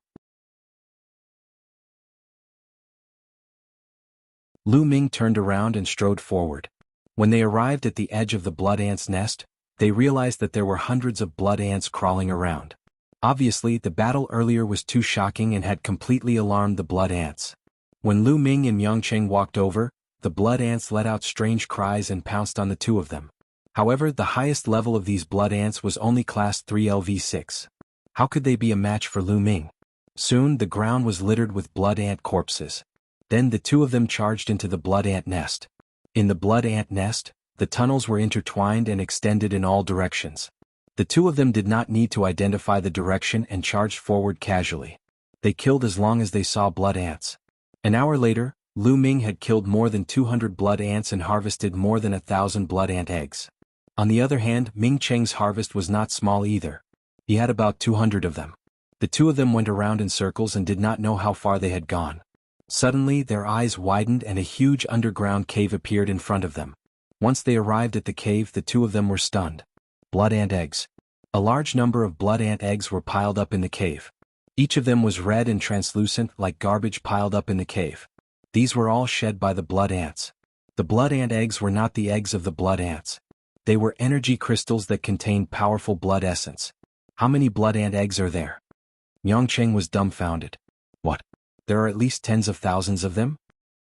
Lu Ming turned around and strode forward. When they arrived at the edge of the blood ant's nest, they realized that there were hundreds of blood ants crawling around. Obviously, the battle earlier was too shocking and had completely alarmed the blood ants. When Lu Ming and Yangcheng walked over, the blood ants let out strange cries and pounced on the 2 of them. However, the highest level of these blood ants was only class 3 LV6. How could they be a match for Lu Ming? Soon, the ground was littered with blood ant corpses. Then the 2 of them charged into the blood ant nest. In the blood ant nest, the tunnels were intertwined and extended in all directions. The 2 of them did not need to identify the direction and charged forward casually. They killed as long as they saw blood ants. An hour later, Lu Ming had killed more than 200 blood ants and harvested more than 1,000 blood ant eggs. On the other hand, Ming Cheng's harvest was not small either. He had about 200 of them. The 2 of them went around in circles and did not know how far they had gone. Suddenly, their eyes widened and a huge underground cave appeared in front of them. Once they arrived at the cave, the 2 of them were stunned. Blood ant eggs. A large number of blood ant eggs were piled up in the cave. Each of them was red and translucent like garbage piled up in the cave. These were all shed by the blood ants. The blood ant eggs were not the eggs of the blood ants. They were energy crystals that contained powerful blood essence. How many blood ant eggs are there? Yangcheng was dumbfounded. What? There are at least tens of thousands of them?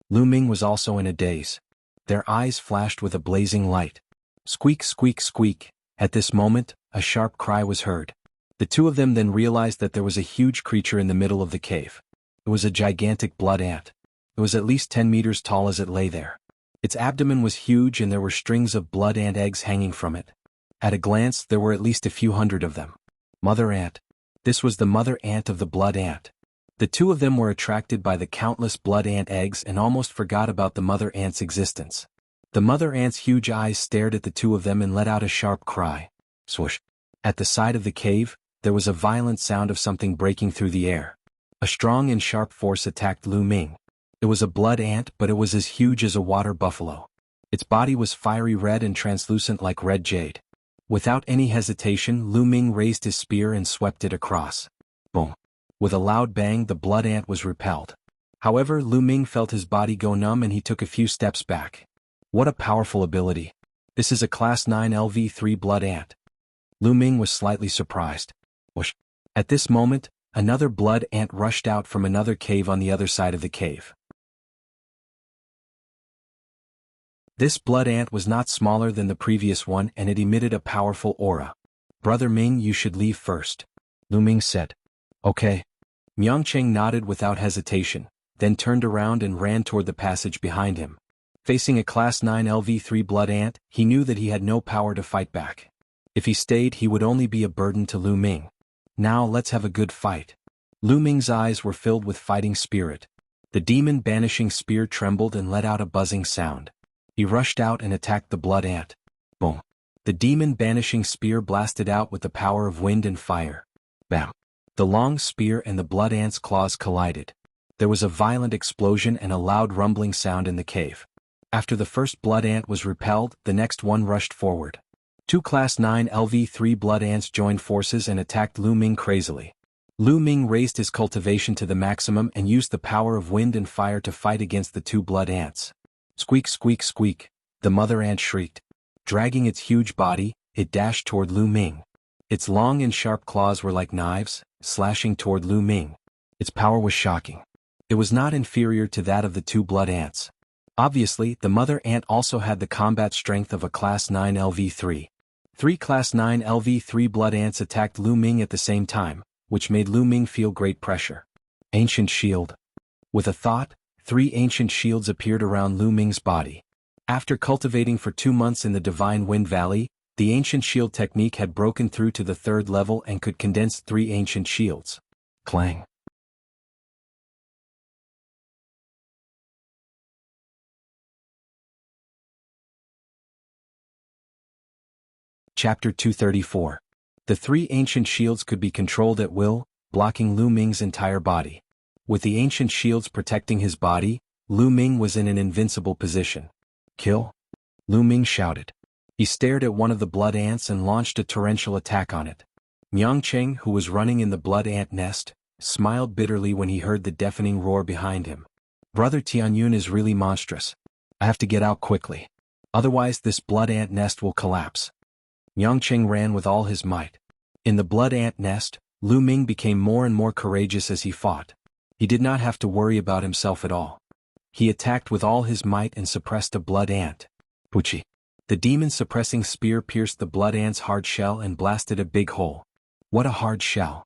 Lu Ming was also in a daze. Their eyes flashed with a blazing light. Squeak, squeak, squeak. At this moment, a sharp cry was heard. The 2 of them then realized that there was a huge creature in the middle of the cave. It was a gigantic blood ant. It was at least 10 meters tall as it lay there. Its abdomen was huge and there were strings of blood ant eggs hanging from it. At a glance, there were at least a few hundred of them. Mother ant. This was the mother ant of the blood ant. The 2 of them were attracted by the countless blood ant eggs and almost forgot about the mother ant's existence. The mother ant's huge eyes stared at the 2 of them and let out a sharp cry. Swoosh. At the side of the cave, there was a violent sound of something breaking through the air. A strong and sharp force attacked Lu Ming. It was a blood ant, but it was as huge as a water buffalo. Its body was fiery red and translucent like red jade. Without any hesitation, Lu Ming raised his spear and swept it across. Boom. With a loud bang, the blood ant was repelled. However, Lu Ming felt his body go numb and he took a few steps back. What a powerful ability. This is a class 9 LV3 blood ant. Lu Ming was slightly surprised. Whoosh. At this moment, another blood ant rushed out from another cave on the other side of the cave. This blood ant was not smaller than the previous one and it emitted a powerful aura. Brother Ming, you should leave first. Lu Ming said. Okay. Yangcheng nodded without hesitation, then turned around and ran toward the passage behind him. Facing a class 9 LV3 blood ant, he knew that he had no power to fight back. If he stayed, he would only be a burden to Lu Ming. Now let's have a good fight. Lu Ming's eyes were filled with fighting spirit. The demon banishing spear trembled and let out a buzzing sound. He rushed out and attacked the blood ant. Boom. The demon banishing spear blasted out with the power of wind and fire. Bam. The long spear and the blood ant's claws collided. There was a violent explosion and a loud rumbling sound in the cave. After the first blood ant was repelled, the next one rushed forward. 2 class 9 LV3 blood ants joined forces and attacked Lu Ming crazily. Lu Ming raised his cultivation to the maximum and used the power of wind and fire to fight against the 2 blood ants. Squeak, squeak, squeak. The mother ant shrieked. Dragging its huge body, it dashed toward Lu Ming. Its long and sharp claws were like knives, slashing toward Lu Ming. Its power was shocking. It was not inferior to that of the 2 blood ants. Obviously, the mother ant also had the combat strength of a class 9 LV3. 3 class 9 LV3 blood ants attacked Lu Ming at the same time, which made Lu Ming feel great pressure. Ancient shield. With a thought, 3 ancient shields appeared around Lu Ming's body. After cultivating for 2 months in the Divine Wind Valley, The ancient shield technique had broken through to the third level and could condense 3 ancient shields. Clang. Chapter 234. The 3 ancient shields could be controlled at will, blocking Lu Ming's entire body. With the ancient shields protecting his body, Lu Ming was in an invincible position. Kill? Lu Ming shouted. He stared at one of the blood ants and launched a torrential attack on it. Miangcheng, who was running in the blood ant nest, smiled bitterly when he heard the deafening roar behind him. Brother Tianyun is really monstrous. I have to get out quickly. Otherwise this blood ant nest will collapse. Miangcheng ran with all his might. In the blood ant nest, Lu Ming became more and more courageous as he fought. He did not have to worry about himself at all. He attacked with all his might and suppressed a blood ant. Puchi. The demon-suppressing spear pierced the blood ant's hard shell and blasted a big hole. What a hard shell.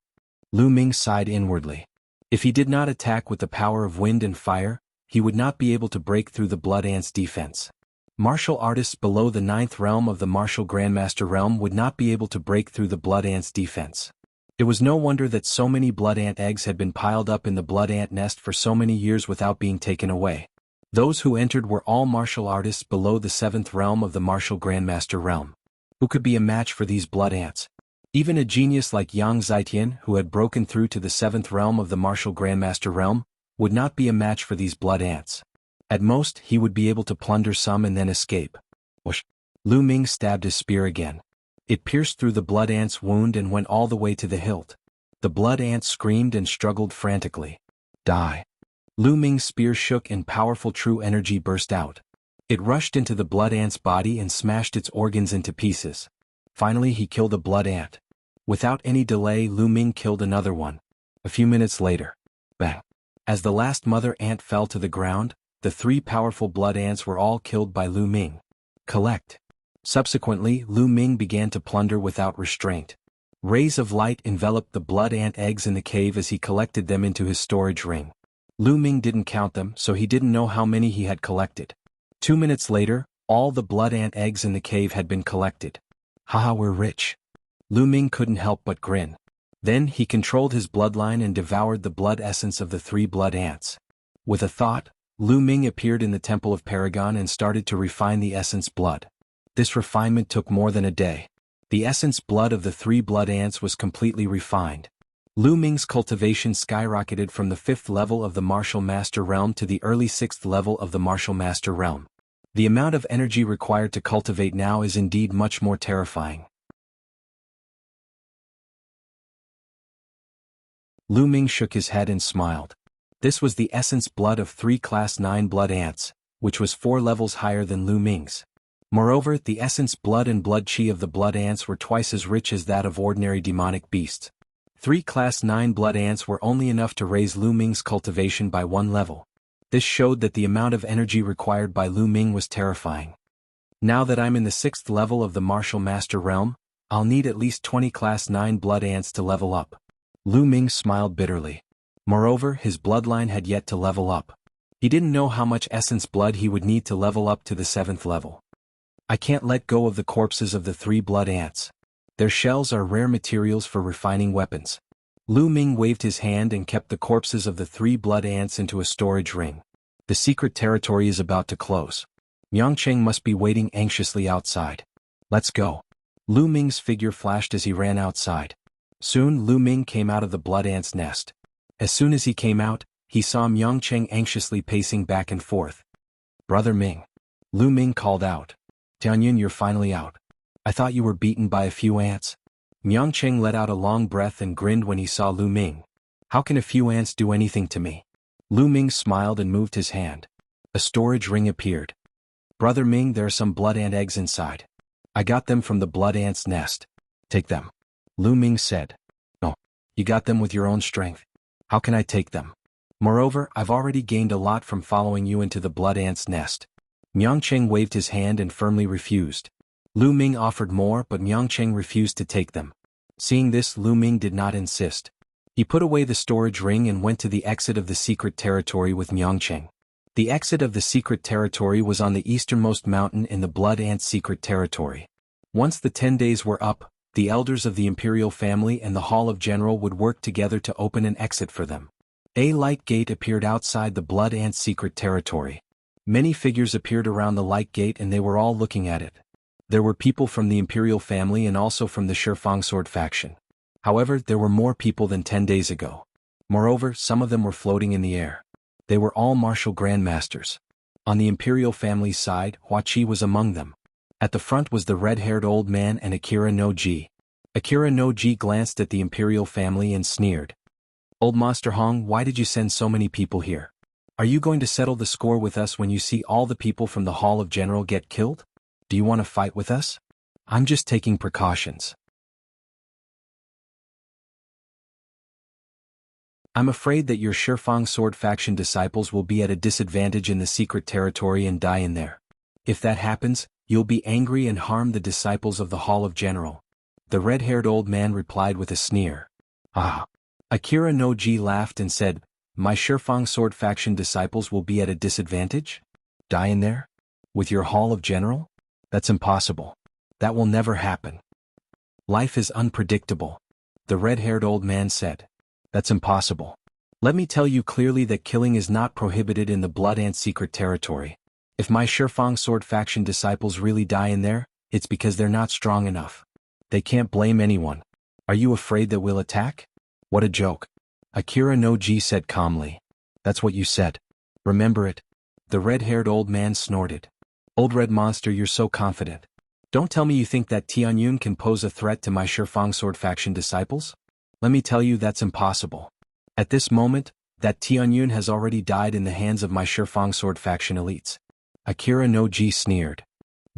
Lu Ming sighed inwardly. If he did not attack with the power of wind and fire, he would not be able to break through the blood ant's defense. Martial artists below the 9th realm of the martial grandmaster realm would not be able to break through the blood ant's defense. It was no wonder that so many blood ant eggs had been piled up in the blood ant nest for so many years without being taken away. Those who entered were all martial artists below the 7th realm of the martial grandmaster realm. Who could be a match for these blood ants? Even a genius like Yang Zitian, who had broken through to the 7th realm of the martial grandmaster realm, would not be a match for these blood ants. At most, he would be able to plunder some and then escape. Whoosh! Lu Ming stabbed his spear again. It pierced through the blood ant's wound and went all the way to the hilt. The blood ant screamed and struggled frantically. Die! Lu Ming's spear shook and powerful true energy burst out. It rushed into the blood ant's body and smashed its organs into pieces. Finally he killed a blood ant. Without any delay Lu Ming killed another one. A few minutes later. Bang! As the last mother ant fell to the ground, the 3 powerful blood ants were all killed by Lu Ming. Collect. Subsequently Lu Ming began to plunder without restraint. Rays of light enveloped the blood ant eggs in the cave as he collected them into his storage ring. Lu Ming didn't count them, so he didn't know how many he had collected. 2 minutes later, all the blood ant eggs in the cave had been collected. Haha, we're rich. Lu Ming couldn't help but grin. Then he controlled his bloodline and devoured the blood essence of the 3 blood ants. With a thought, Lu Ming appeared in the Temple of Paragon and started to refine the essence blood. This refinement took more than a day. The essence blood of the 3 blood ants was completely refined. Lu Ming's cultivation skyrocketed from the 5th level of the martial master realm to the early 6th level of the martial master realm. The amount of energy required to cultivate now is indeed much more terrifying. Lu Ming shook his head and smiled. This was the essence blood of 3 class 9 blood ants, which was 4 levels higher than Lu Ming's. Moreover, the essence blood and blood chi of the blood ants were twice as rich as that of ordinary demonic beasts. 3 class 9 blood ants were only enough to raise Lu Ming's cultivation by 1 level. This showed that the amount of energy required by Lu Ming was terrifying. Now that I'm in the 6th level of the martial master realm, I'll need at least 20 class 9 blood ants to level up. Lu Ming smiled bitterly. Moreover, his bloodline had yet to level up. He didn't know how much essence blood he would need to level up to the 7th level. I can't let go of the corpses of the 3 blood ants. Their shells are rare materials for refining weapons. Lu Ming waved his hand and kept the corpses of the 3 blood ants into a storage ring. The secret territory is about to close. Miangcheng must be waiting anxiously outside. Let's go. Lu Ming's figure flashed as he ran outside. Soon Lu Ming came out of the blood ant's nest. As soon as he came out, he saw Miangcheng anxiously pacing back and forth. Brother Ming. Lu Ming called out. Tianyun, you're finally out. I thought you were beaten by a few ants. Miangcheng let out a long breath and grinned when he saw Lu Ming. How can a few ants do anything to me? Lu Ming smiled and moved his hand. A storage ring appeared. Brother Ming, there are some blood ant eggs inside. I got them from the blood ant's nest. Take them. Lu Ming said. No. You got them with your own strength. How can I take them? Moreover, I've already gained a lot from following you into the blood ant's nest. Miangcheng waved his hand and firmly refused. Lu Ming offered more, but Miangcheng refused to take them. Seeing this, Lu Ming did not insist. He put away the storage ring and went to the exit of the secret territory with Miangcheng. The exit of the secret territory was on the easternmost mountain in the blood ant secret territory. Once the 10 days were up, the elders of the imperial family and the Hall of General would work together to open an exit for them. A light gate appeared outside the Blood Ant's secret territory. Many figures appeared around the light gate and they were all looking at it. There were people from the imperial family and also from the Shifang Sword faction. However, there were more people than 10 days ago. Moreover, some of them were floating in the air. They were all martial grandmasters. On the imperial family's side, Wuxia was among them. At the front was the red-haired old man and Akira no Ji. Akira no Ji glanced at the imperial family and sneered. "Old Master Hong, why did you send so many people here? Are you going to settle the score with us when you see all the people from the Hall of General get killed? Do you want to fight with us? I'm just taking precautions. I'm afraid that your Shifang Sword faction disciples will be at a disadvantage in the secret territory and die in there. If that happens, you'll be angry and harm the disciples of the Hall of General." The red-haired old man replied with a sneer. "Ah." Akira no Ji laughed and said, "My Shifang Sword faction disciples will be at a disadvantage? Die in there? With your Hall of General? That's impossible. That will never happen. Life is unpredictable." The red-haired old man said. "That's impossible. Let me tell you clearly that killing is not prohibited in the Blood Ant secret territory. If my Shifang Sword faction disciples really die in there, it's because they're not strong enough. They can't blame anyone. Are you afraid that we'll attack?" "What a joke." Akira no Ji said calmly. "That's what you said. Remember it." The red-haired old man snorted. "Old red monster, you're so confident. Don't tell me you think that Tianyun can pose a threat to my Shifang Sword faction disciples? Let me tell you that's impossible. At this moment, that Tianyun has already died in the hands of my Shifang Sword faction elites." Akira no Ji sneered.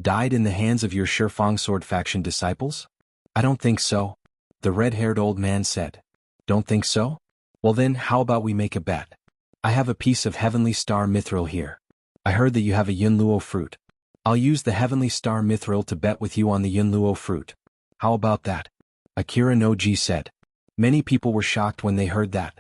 "Died in the hands of your Shifang Sword faction disciples? I don't think so." The red-haired old man said. "Don't think so? Well then, how about we make a bet? I have a piece of Heavenly Star Mithril here. I heard that you have a Yunluo fruit. I'll use the Heavenly Star Mithril to bet with you on the Yunluo fruit. How about that?" Akira no Ji said. Many people were shocked when they heard that.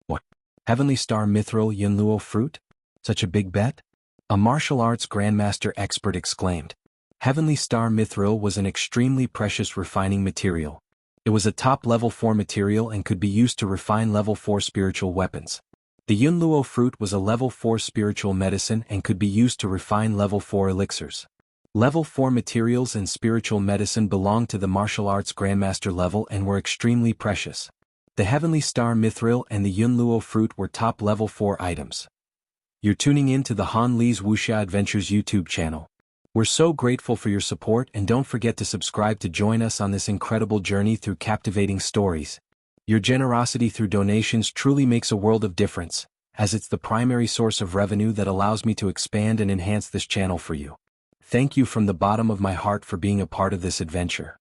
"What? Heavenly Star Mithril Yunluo fruit? Such a big bet?" A martial arts grandmaster expert exclaimed. Heavenly Star Mithril was an extremely precious refining material. It was a top level 4 material and could be used to refine level 4 spiritual weapons. The Yunluo fruit was a level 4 spiritual medicine and could be used to refine level 4 elixirs. Level 4 materials and spiritual medicine belonged to the martial arts grandmaster level and were extremely precious. The Heavenly Star Mithril and the Yunluo fruit were top level 4 items. You're tuning in to the Han Li's Wuxia Adventures YouTube channel. We're so grateful for your support and don't forget to subscribe to join us on this incredible journey through captivating stories. Your generosity through donations truly makes a world of difference, as it's the primary source of revenue that allows me to expand and enhance this channel for you. Thank you from the bottom of my heart for being a part of this adventure.